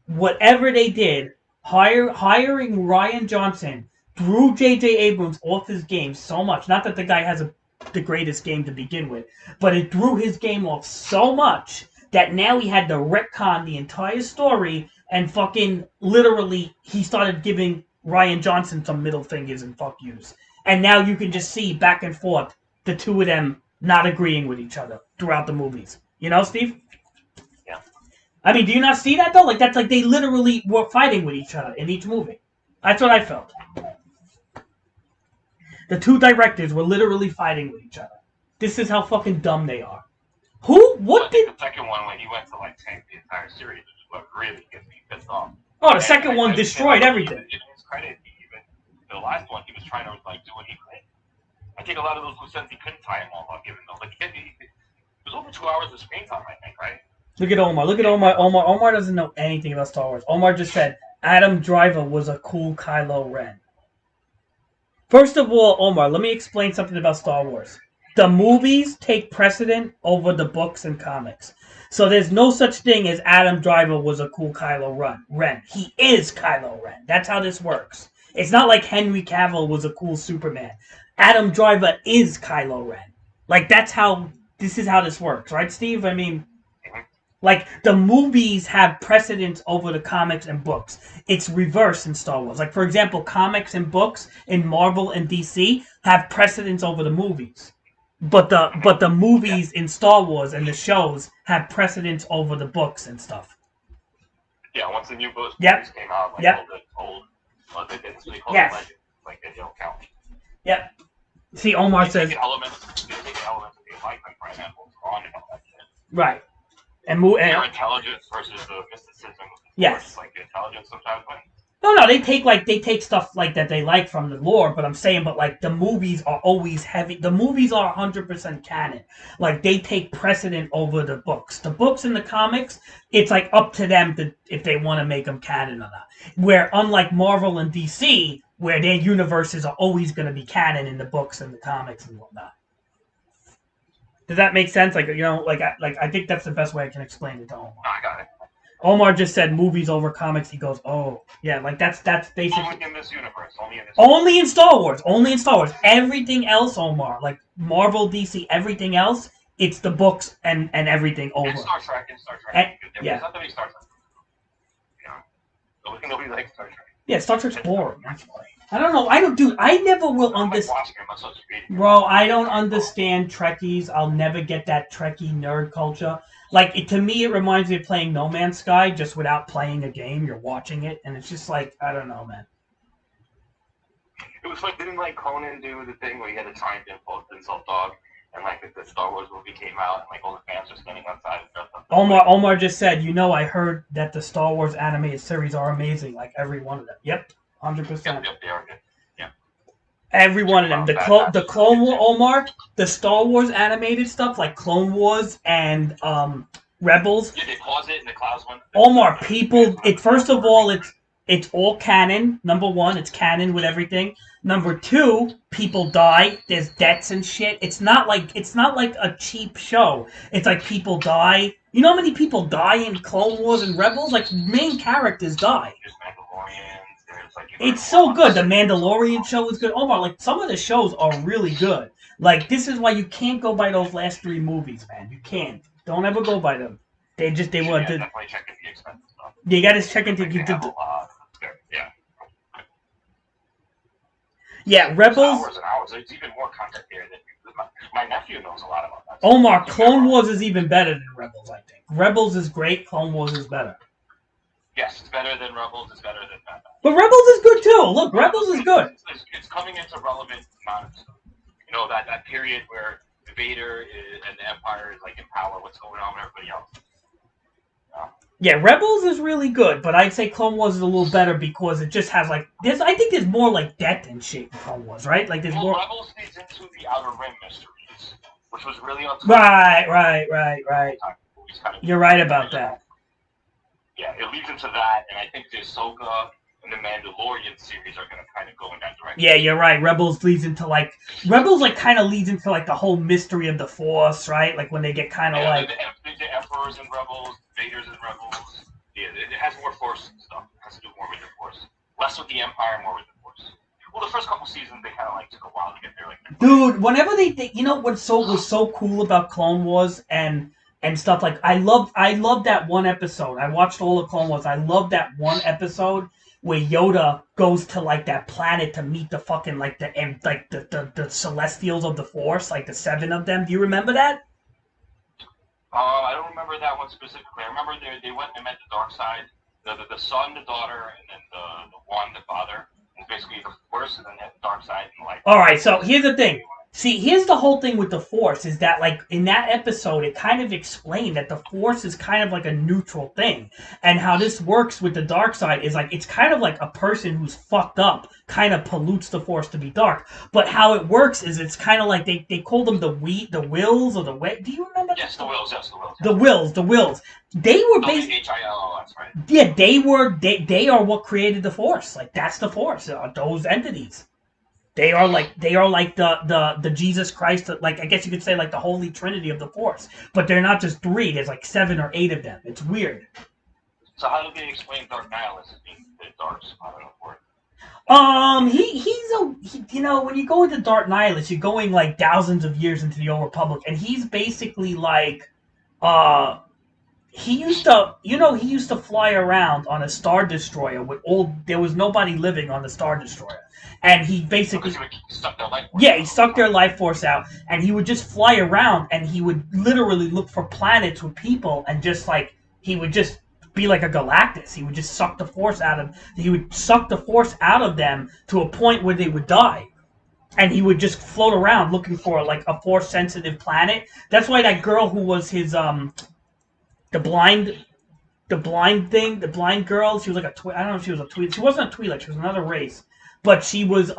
whatever they did, hiring Ryan Johnson threw J.J. Abrams off his game so much. Not that the guy has the greatest game to begin with, but it threw his game off so much that now he had to retcon the entire story and fucking literally he started giving Ryan Johnson some middle fingers and fuck yous. And now you can just see back and forth the two of them not agreeing with each other throughout the movies. You know, Steve? Yeah. I mean, do you not see that though? Like that's like they literally were fighting with each other in each movie. That's what I felt. The two directors were literally fighting with each other. This is how fucking dumb they are. What did... The second one, when he went to, like, tank the entire series, which is what really gets me pissed off. Oh, the second one destroyed everything. In his credit, the last one, he was trying to, like, do what he could. I think a lot of those loose ends, he couldn't tie them all up, given though. Like, it was over 2 hours of screen time, I think, right? Look at Omar. Look at Omar. Omar doesn't know anything about Star Wars. Omar just said Adam Driver was a cool Kylo Ren. First of all, Omar, let me explain something about Star Wars. The movies take precedent over the books and comics. So there's no such thing as Adam Driver was a cool Kylo Ren. He is Kylo Ren. That's how this works. It's not like Henry Cavill was a cool Superman. Adam Driver is Kylo Ren. Like, this is how this works, right, Steve? I mean, like, the movies have precedence over the comics and books. It's reverse in Star Wars. Like, for example, comics and books in Marvel and DC have precedence over the movies. But the movies in Star Wars and the shows have precedence over the books and stuff. Yeah, once the new books Yep. came out, like Yep. old, well, they call it Yes. legends, like they don't count. Yep. See, Omar They says take elements that they like for example, on and all that shit. right. And Their intelligence versus the mysticism. Yes. Like the intelligence sometimes, like. No, they take stuff like that they like from the lore, but I'm saying, but like the movies are always heavy. The movies are 100% canon. Like they take precedent over the books. The books and the comics, it's like up to them if they want to make them canon or not. Where unlike Marvel and DC, where their universes are always going to be canon in the books and the comics and whatnot. Does that make sense? Like I think that's the best way I can explain it to Omar. I got it. Omar just said movies over comics. He goes, oh yeah, like that's basically Only in this universe. Only in Star Wars. Only in Star Wars. Everything else, Omar, like Marvel, DC, everything else, it's the books and everything over. And Star Trek. Yeah. There's not that many Star Trek. You know, nobody likes Star Trek. Yeah, Star Trek's boring. That's why. I don't know. I never will understand. Bro, I don't understand Trekkies. I'll never get that Trekkie nerd culture. Like, to me, it reminds me of playing No Man's Sky, just without playing a game. You're watching it, and it's just like, I don't know, man. It was like, didn't like Conan do the thing where he had a giant insult dog, and like the Star Wars movie came out, and like all the fans were standing outside and stuff. Omar just said, I heard that the Star Wars animated series are amazing, like every one of them. Yep, 100%. Yep, they are good. Yeah. Every one of them. The Clone Wars, Omar, the Star Wars animated stuff, like Clone Wars and Rebels. Yeah, they pause it in the clouds one. Omar, first of all, it's all canon. Number one, it's canon with everything. Number two, people die. There's deaths and shit. It's not like a cheap show. It's like people die. You know how many people die in Clone Wars and Rebels? Like main characters die. It's so good. The Mandalorian show is good. Omar, like some of the shows are really good. Like this is why you can't go by those last 3 movies, man. You can't. Don't ever go by them. They were. Definitely check into the expensive stuff. You got to check into. Yeah, Rebels. Hours and hours. There's even more content there than my nephew knows a lot about that. Omar, Clone Wars is even better than Rebels, I think. Rebels is great, Clone Wars is better. Yes, it's better than Rebels, it's better than that. But Rebels is good too. Look, Rebels is good. It's coming into relevant times. You know, that period where Vader and the Empire is like in power, what's going on with everybody else. Yeah, Rebels is really good, but I'd say Clone Wars is a little better because it just has like I think there's more like death and shit in Clone Wars, right? Like there's more. Rebels leads into the Outer Rim mysteries, which was really on. Right. You're right about that. Yeah, it leads into that, and I think the Ahsoka and the Mandalorian series are going to kind of go in that direction. Yeah, you're right. Rebels kind of leads into like the whole mystery of the Force, right? Like when they get kind of like the Emperors and Rebels, Vader's and Rebels. it has more Force stuff. It has to do more with the Force. Less with the Empire, more with the Force. Well, the first couple seasons they kind of like took a while to get there. Like, Dude, whenever you know what was so cool about Clone Wars and stuff like I love that one episode. I watched all of Clone Wars. I love that one episode where Yoda goes to like that planet to meet the fucking like the Celestials of the Force, like the 7 of them. Do you remember that? I don't remember that one specifically. I remember they went and met the dark side, the son, the daughter, and then the one, the father. And basically the Force, and then the dark side and the light. All right, so here's the thing. See, here's the whole thing with the Force is that, like, in that episode, it kind of explained that the Force is kind of like a neutral thing. And how this works with the dark side is, like, it's kind of like a person who's fucked up kind of pollutes the Force to be dark. But how it works is it's kind of like they call them the Wills or the way. Do you remember? Yes, the Wills. Yes, the Wills. The Wills. They were basically. WHILL, that's right. Yeah, they are what created the Force. Like, that's the Force. Those entities. They are like the Jesus Christ, like I guess you could say like the Holy Trinity of the Force. But they're not just 3, there's like 7 or 8 of them. It's weird. So how do they explain Dark Nihilus as being the dark spot of the Force? You know, when you go into Dark Nihilus, you're going like thousands of years into the Old Republic, and he's basically like he used to fly around on a Star Destroyer with there was nobody living on the Star Destroyer. And he basically sucked their life force he sucked their life force out, and he would just fly around, and he would literally look for planets with people, and just like he would just be like a Galactus. He would just suck the force out of them to a point where they would die, and he would just float around looking for like a force sensitive planet. That's why that girl who was his the blind girl. She was like I don't know if she was a Twi'lek. She wasn't a Twi'lek. She was another race. But she was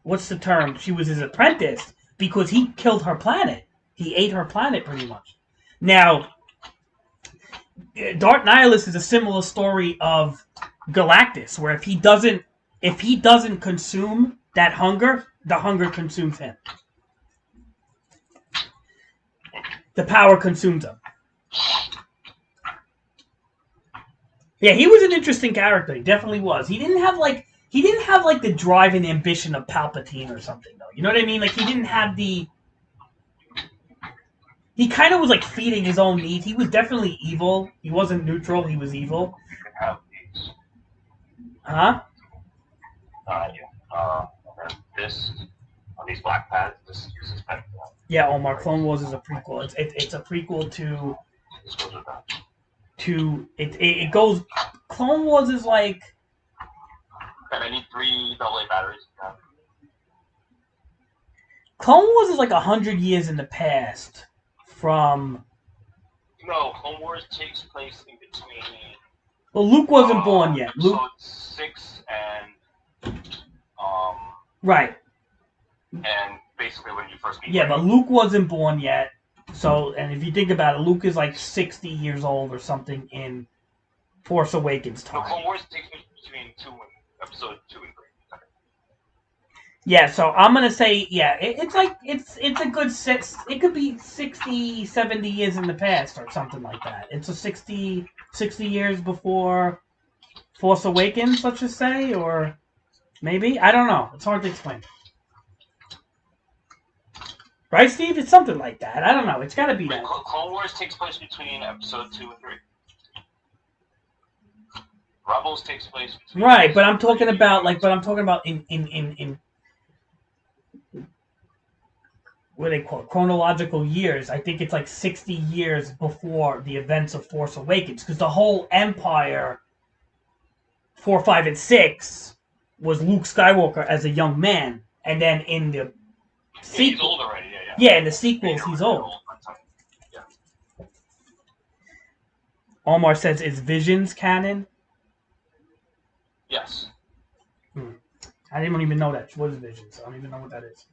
what's the term? She was his apprentice because he killed her planet. He ate her planet pretty much. Now, Dark Nihilus is a similar story of Galactus, where if he doesn't consume that hunger, the hunger consumes him. The power consumes him. Yeah, he was an interesting character. He definitely was. He didn't have like the drive and ambition of Palpatine or something, though. You know what I mean? Like, he didn't have the... He kind of was, like, feeding his own needs. He was definitely evil. He wasn't neutral. He was evil. Huh? These black pads, this is better. Yeah, Omar, Clone Wars is a prequel. It's a prequel to... It goes... Clone Wars is like... And I need 3 AA batteries. Clone Wars is like 100 years in the past from... No, Clone Wars takes place in between... Well, Luke wasn't born yet. Episode Luke... 6 and... Right. And basically when you first meet... Yeah, but Luke wasn't born yet. So, and if you think about it, Luke is like 60 years old or something in Force Awakens time. No, Clone Wars takes place between episode 2 and 3. Yeah, so I'm gonna say, yeah, it's a good 6. It could be 60, 70 years in the past or something like that. It's a 60 years before Force Awakens, let's just say, or maybe, I don't know. It's hard to explain. Right, Steve? It's something like that. I don't know. It's got to be that. Clone Wars takes place between episode 2 and 3. Rebels takes place between... Right, but I'm talking about in what do they call it? Chronological years. I think it's like 60 years before the events of Force Awakens, because the whole Empire 4, 5, and 6 was Luke Skywalker as a young man, and then in the he's old already. Yeah, in the sequels, he's old. Yeah. Omar says, is Visions canon? Yes. I didn't even know that. What is Visions? I don't even know what that is.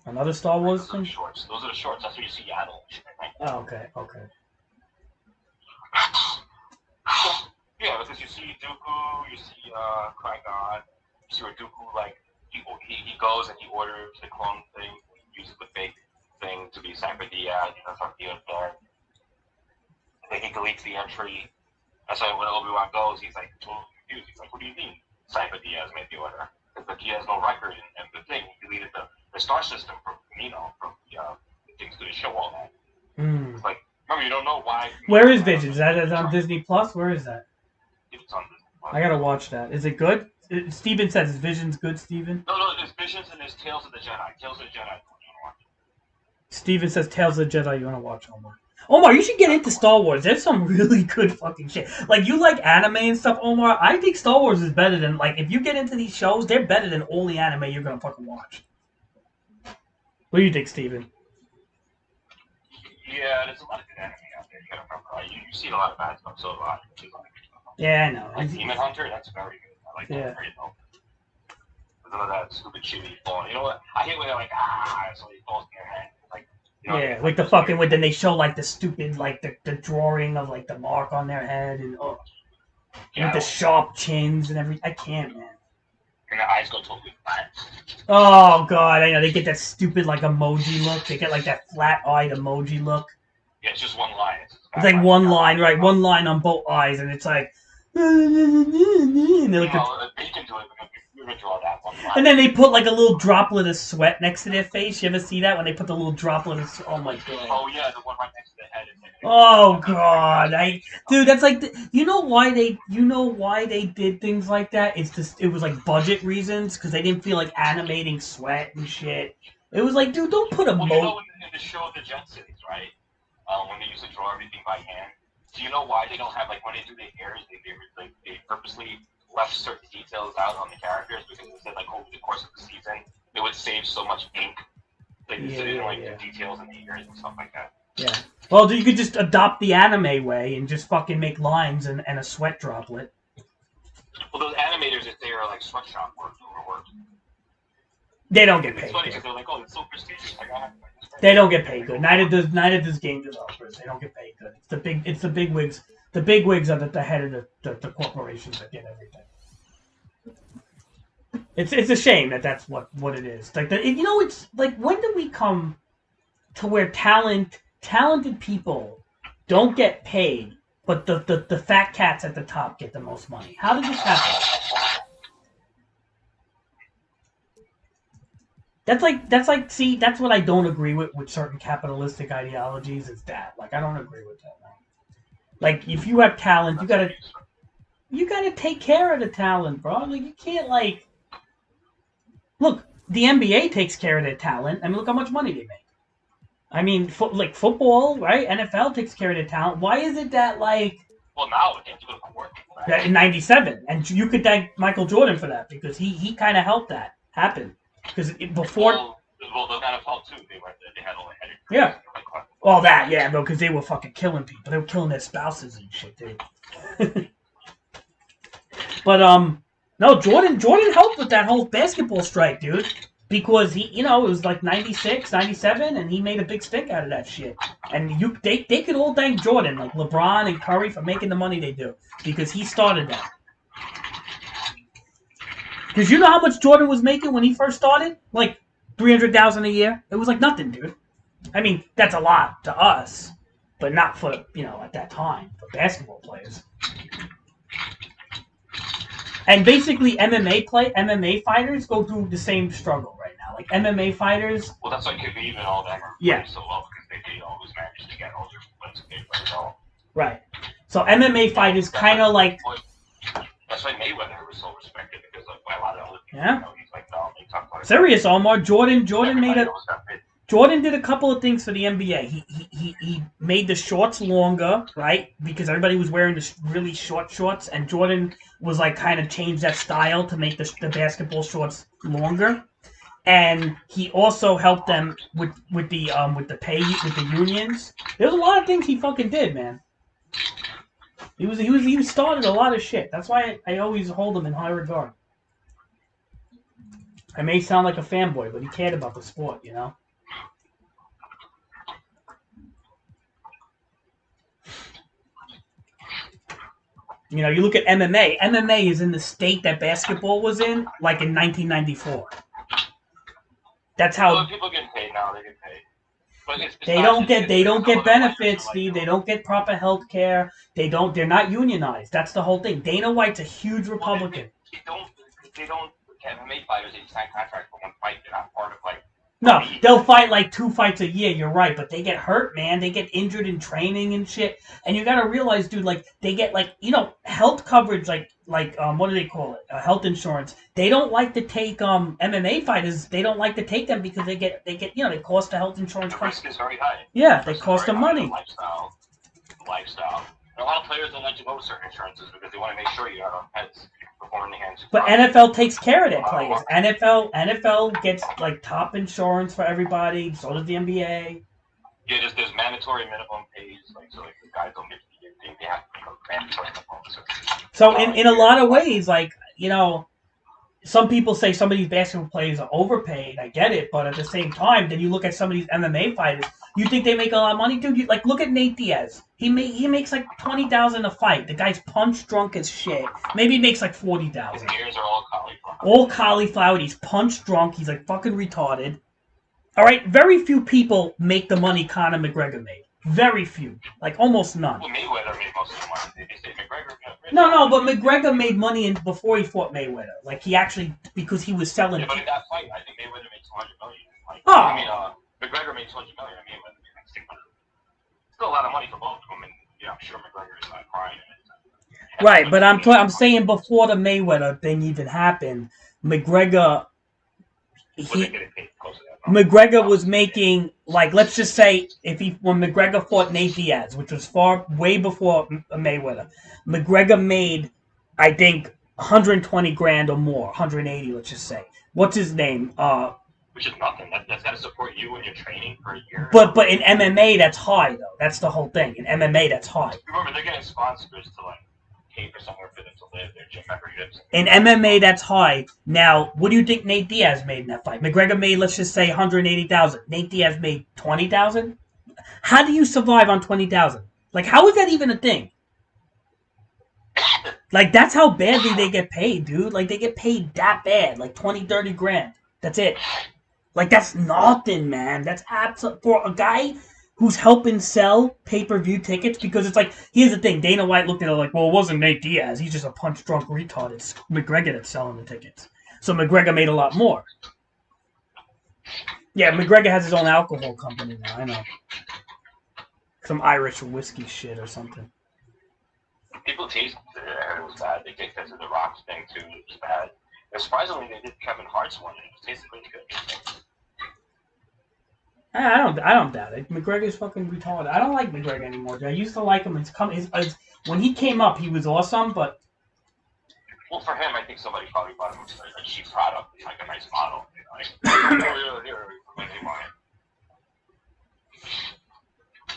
Another Star Wars thing? Shorts. Those are the shorts. That's where you see Yaddle. Oh, okay. Yeah, because you see Dooku, you see Qui-Gon, you see where Dooku, like, he goes and he orders the clone thing, he uses the fake thing to be Sanford Diaz, that's how Diaz there. he deletes the entry. That's why when Obi-Wan goes, he's like totally confused. He's like, "What do you mean Cypher Diaz made the order? Because he has no record and the thing. He deleted the star system from the things to show all that. It's like, remember, you don't know why. Where is Visions? That is on Disney Plus. Where is that? It's on Disney Plus. I gotta watch that. Is it good? Steven says, "Is Visions good, Steven?" No, there's Visions and there's Tales of the Jedi. Tales of the Jedi. Steven says, "Tales of the Jedi." You wanna watch Omar? Omar, you should get into Star Wars. There's some really good fucking shit. Like, you like anime and stuff, Omar. I think Star Wars is better than, like, if you get into these shows, they're better than all the anime you're gonna fucking watch. What do you think, Steven? Yeah, there's a lot of good anime out there. You gotta remember, you see a lot of bad stuff, so Yeah, I know. like Demon Hunter, that's very good. I like that. Yeah. Very dope. None of that stupid shitty falling. You know what? I hate when they're like, somebody falls in their head. Like, you know, Yeah, like the fucking, then they show, like, the stupid, like, the drawing of, like, the mark on their head, and, with the sharp chins and everything. I can't, man. And their eyes go totally flat. Oh, God, I know. They get that stupid, like, emoji look. They get, like, that flat-eyed emoji look. Yeah, it's just one line. It's like one line, right? One line on both eyes, and it's like... And, they're like they can do it, but you're going to draw that one line. and then they put, like, a little droplet of sweat next to their face. You ever see that? When they put the little droplet of sweat? Oh, my God. Oh, yeah, the one right next to the head. Oh, God. Dude, that's like... You know why they did things like that? It's just... It was, like, budget reasons, because they didn't feel like animating sweat and shit. It was like, dude, don't put a... Well, you know in the show The Jetsons, right? When they used to draw everything by hand. Do you know why they don't have, like, when they do the hairs, they purposely left certain details out on the characters because they said, like, over the course of the season, they would save so much ink. Like, the details in the ears and stuff like that. Yeah. Well, you could just adopt the anime way and just fucking make lines and a sweat droplet. Well, those animators, if they are, like, sweatshop work, they don't get paid. It's funny because they're like, oh, it's so prestigious. Like, they don't get paid good. Neither does game developers. They don't get paid good. It's the big wigs. The big wigs are the head of the corporations that get everything. It's a shame that's what it is. Like it's like, when do we come to where talented people don't get paid, but the fat cats at the top get the most money? How did this happen? That's what I don't agree with certain capitalistic ideologies. Is that, like, I don't agree with that, man. Like, if you have talent, you gotta take care of the talent, bro. Like, you can't, like, look, the NBA takes care of their talent. I mean, look how much money they make. I mean, like, football, right? NFL takes care of their talent. Why is it that, like... Well, now it can't do it work. In 97. And you could thank Michael Jordan for that, because he kind of helped that happen. Because before... Well, the NFL, too. They had all the headed. Yeah. Well, that, yeah, though, because they were fucking killing people. They were killing their spouses and shit, dude. But, no, Jordan helped with that whole basketball strike, dude. Because he, it was like 96, 97, and he made a big stink out of that shit. And they could all thank Jordan, like LeBron and Curry, for making the money they do. Because he started that. Because you know how much Jordan was making when he first started? Like $300,000 a year. It was like nothing, dude. I mean, that's a lot to us, but not for, at that time, for basketball players. And basically, MMA fighters go through the same struggle right now. Like, MMA fighters... Well, that's like Khabib and all them are so well, because they always manage to get all their fights paid by it all. Right. So MMA fighters kind of like... That's why Mayweather was so respected, because by a lot of other people, Yeah. He's like, no, they talk about it. Serious, Omar. Jordan did a couple of things for the NBA. He made the shorts longer, right? Because everybody was wearing the really short shorts, and Jordan was like kind of changed that style to make the basketball shorts longer. And he also helped them with the unions. There's a lot of things he fucking did, man. He started a lot of shit. That's why I always hold him in high regard. I may sound like a fanboy, but he cared about the sport, You look at MMA. MMA is in the state that basketball was in, like in 1994. That's how... Well, people get paid now. They get paid. But it's They not don't just- get benefits, like, Steve. They don't get proper health care. They're not unionized. That's the whole thing. Dana White's a huge Republican. They don't MMA fighters, they sign contracts for one fight. They're not part of like. No, they'll fight like 2 fights a year. You're right, but they get hurt, man. They get injured in training and shit. And you gotta realize, dude, like they get like health coverage, like what do they call it? Health insurance. They don't like to take MMA fighters. They don't like to take them because they get they cost the health insurance. The risk is very high. Yeah, they cost them money. The lifestyle. And a lot of players don't like to go to certain insurances because they want to make sure you are heads performing the hands. But NFL takes care of their players. NFL gets like top insurance for everybody. So does the NBA. Yeah, there's mandatory minimum pays, like so like the guys don't get they have mandatory minimum. So in a lot of ways, like some people say some of these basketball players are overpaid. I get it, but at the same time, then you look at some of these MMA fighters. You think they make a lot of money, dude? Look at Nate Diaz. He makes like $20,000 a fight. The guy's punch drunk as shit. Maybe he makes like $40,000. His ears are all cauliflower. All cauliflower. He's punch drunk. He's like fucking retarded. All right, very few people make the money Conor McGregor made. Very few, like almost none. Well, Mayweather made most of the money. They say McGregor. No, but McGregor made money before he fought Mayweather. Like he actually, because he was selling. Yeah, but in that fight, I think Mayweather made $200 million. Like, Oh. I mean, McGregor made $200 million. I mean, Mayweather made like $600. Still a lot of money for both of them, and I'm sure McGregor is not crying. Right, but I'm saying before the Mayweather thing even happened, McGregor. McGregor was making, like, let's just say when McGregor fought Nate Diaz, which was way before Mayweather, McGregor made, I think, 120 grand or more, 180, let's just say. What's his name? Which is nothing. That's got to support you when you're training for a year. But in MMA, that's high though. That's the whole thing. In MMA, that's high. Remember, they're getting sponsors to like pay for somewhere for them to live, their gym memberships. In MMA, that's high. Now, what do you think Nate Diaz made in that fight? McGregor made, let's just say, 180,000. Nate Diaz made 20,000. How do you survive on 20,000? Like, how is that even a thing? Like, that's how badly they get paid, dude. Like, they get paid that bad, like 20, 30 grand. That's it. Like, that's nothing, man. That's absolute for a guy who's helping sell pay-per-view tickets, because it's like, here's the thing, Dana White looked at it like, well, it wasn't Nate Diaz, he's just a punch-drunk retard, it's McGregor that's selling the tickets. So McGregor made a lot more. Yeah, McGregor has his own alcohol company now, I know. Some Irish whiskey shit or something. People tease it was bad. They think because of the Rock thing, too, it was bad. And surprisingly, they did Kevin Hart's one, and it tasted really good. I don't doubt it. McGregor's fucking retarded. I don't like McGregor anymore. I used to like him. When he came up, he was awesome, but... Well, for him, I think somebody probably bought him a cheap product, like a nice model. You know, like, here, when they want it.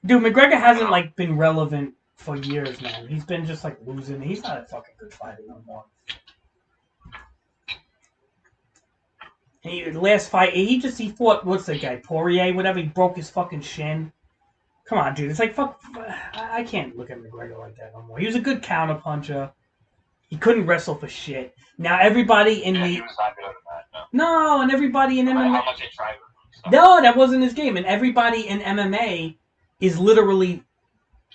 Dude, McGregor hasn't, like, been relevant for years, man. He's been just, like, losing. He's not a fucking good fighter no more. Last fight, he fought, what's the guy, Poirier, whatever, he broke his fucking shin. Come on, dude, it's like, fuck, I can't look at McGregor like that no more. He was a good counterpuncher. He couldn't wrestle for shit. Now, everybody in he was not good at that, no. No, and everybody in MMA... How much they tried with him. No, that wasn't his game, and everybody in MMA is literally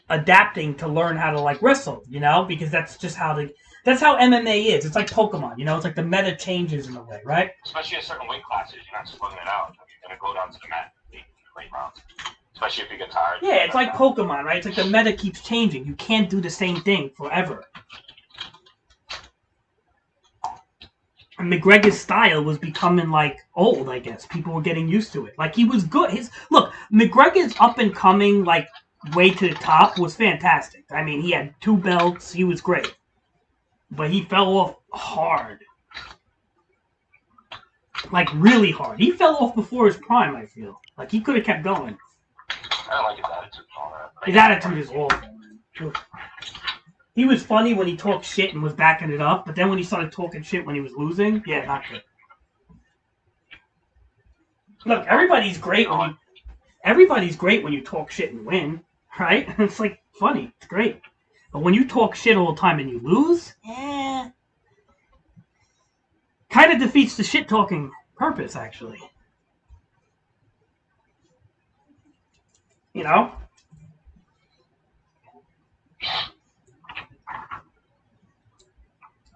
adapting to learn how to, like, wrestle, you know, because that's just how that's how MMA is. It's like Pokemon, you know? It's like the meta changes in a way, right? Especially in certain weight classes, you're not just slugging it out. You're going to go down to the mat in the late rounds. Especially if you get tired. Yeah, it's like Pokemon, right? It's like the meta keeps changing. You can't do the same thing forever. And McGregor's style was becoming, like, old, I guess. People were getting used to it. Like, he was good. Look, McGregor's up-and-coming, like, way to the top was fantastic. I mean, he had 2 belts. He was great. But he fell off hard. Like, really hard. He fell off before his prime, I feel. Like, he could have kept going. I don't like his attitude and all that. His attitude is awful, man. He was funny when he talked shit and was backing it up, but then when he started talking shit when he was losing, yeah, not good. Look, everybody's great when you talk shit and win, right? It's like funny. It's great. But when you talk shit all the time and you lose, kind of defeats the shit talking purpose, actually. You know?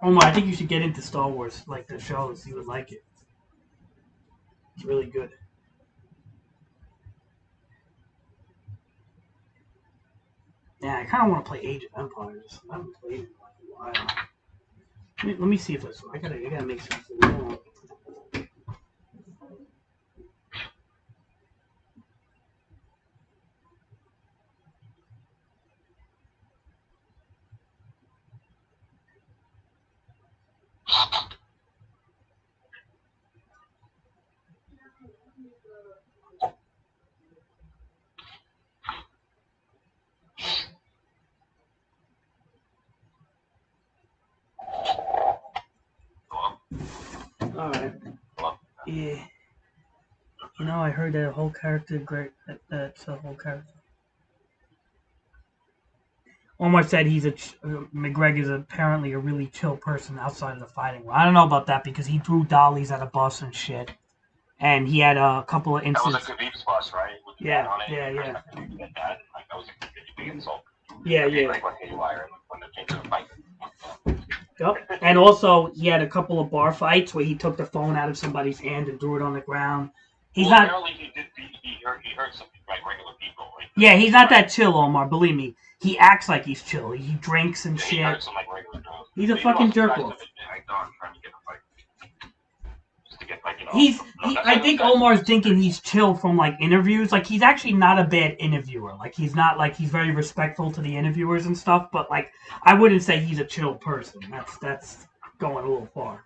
Omar, I think you should get into Star Wars, like the shows. You would like it. It's really good. Yeah, I kind of want to play Age of Empires. I haven't played it in like a while. Let me see if it's. I gotta make some food. Alright. Yeah. You know, I heard that whole character great. That's a whole character. Omar said McGregor's apparently a really chill person outside of the fighting. Well, I don't know about that because he threw dollies at a bus and shit. And he had a couple of That was incidents. like Khabib's bus, right? With the Yeah, man on it. yeah. Like, that was a big insult. Yeah. Like when Haywire and when they came to the fight. Yep. And also, he had a couple of bar fights where he took the phone out of somebody's hand and threw it on the ground. Apparently he hurt some like regular people. Like, yeah, he's not that chill, Omar. Believe me. He acts like he's chill. He drinks and shit. He hurt some like regular girls. He's a fucking jerk off. I think Omar's thinking he's chill from like interviews. Like he's actually not a bad interviewer. Like he's not like he's very respectful to the interviewers and stuff. But like I wouldn't say he's a chill person. That's going a little far.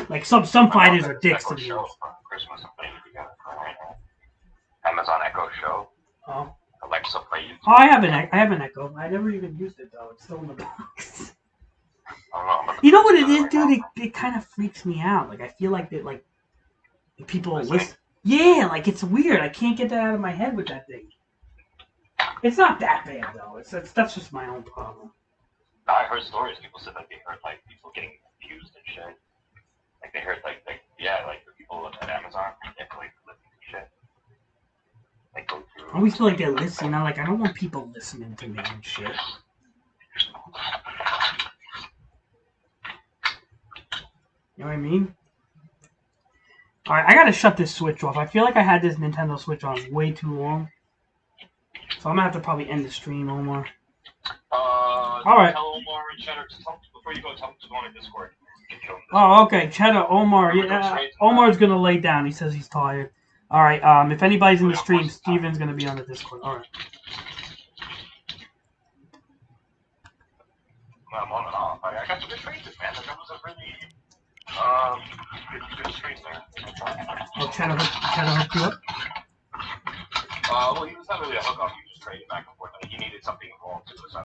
Like some fighters are dicks to me. Amazon Echo show. Oh. Alexa play YouTube. Oh, I have an Echo. I never even used it though. It's still in the box. You know what it is, dude? It kind of freaks me out. Like I feel like that, like people listen. Yeah, like it's weird. I can't get that out of my head with that thing. It's not that bad though. That's just my own problem. I heard stories. People said that they heard like people getting confused and shit. Like they heard like the people at Amazon they like listen to shit. Like go through. I always feel like they're listening. Like I don't want people listening to me and shit. You know what I mean? Alright, I gotta shut this Switch off. I feel like I had this Nintendo Switch on way too long. So I'm gonna have to probably end the stream, Omar. Alright. Tell Omar and Cheddar to talk before you go. Tell them to go on Discord. Oh, okay. Cheddar, Omar. Yeah, Omar's gonna lay down. He says he's tired. Alright, if anybody's in the stream, Steven's gonna be on the Discord. Alright. I'm on and off. I got some good traces, man. That was a really good trace there. Oh, Cheddar hooked you up? Well, he was not really a hookup. He was just trading back and forth. He needed something involved too. So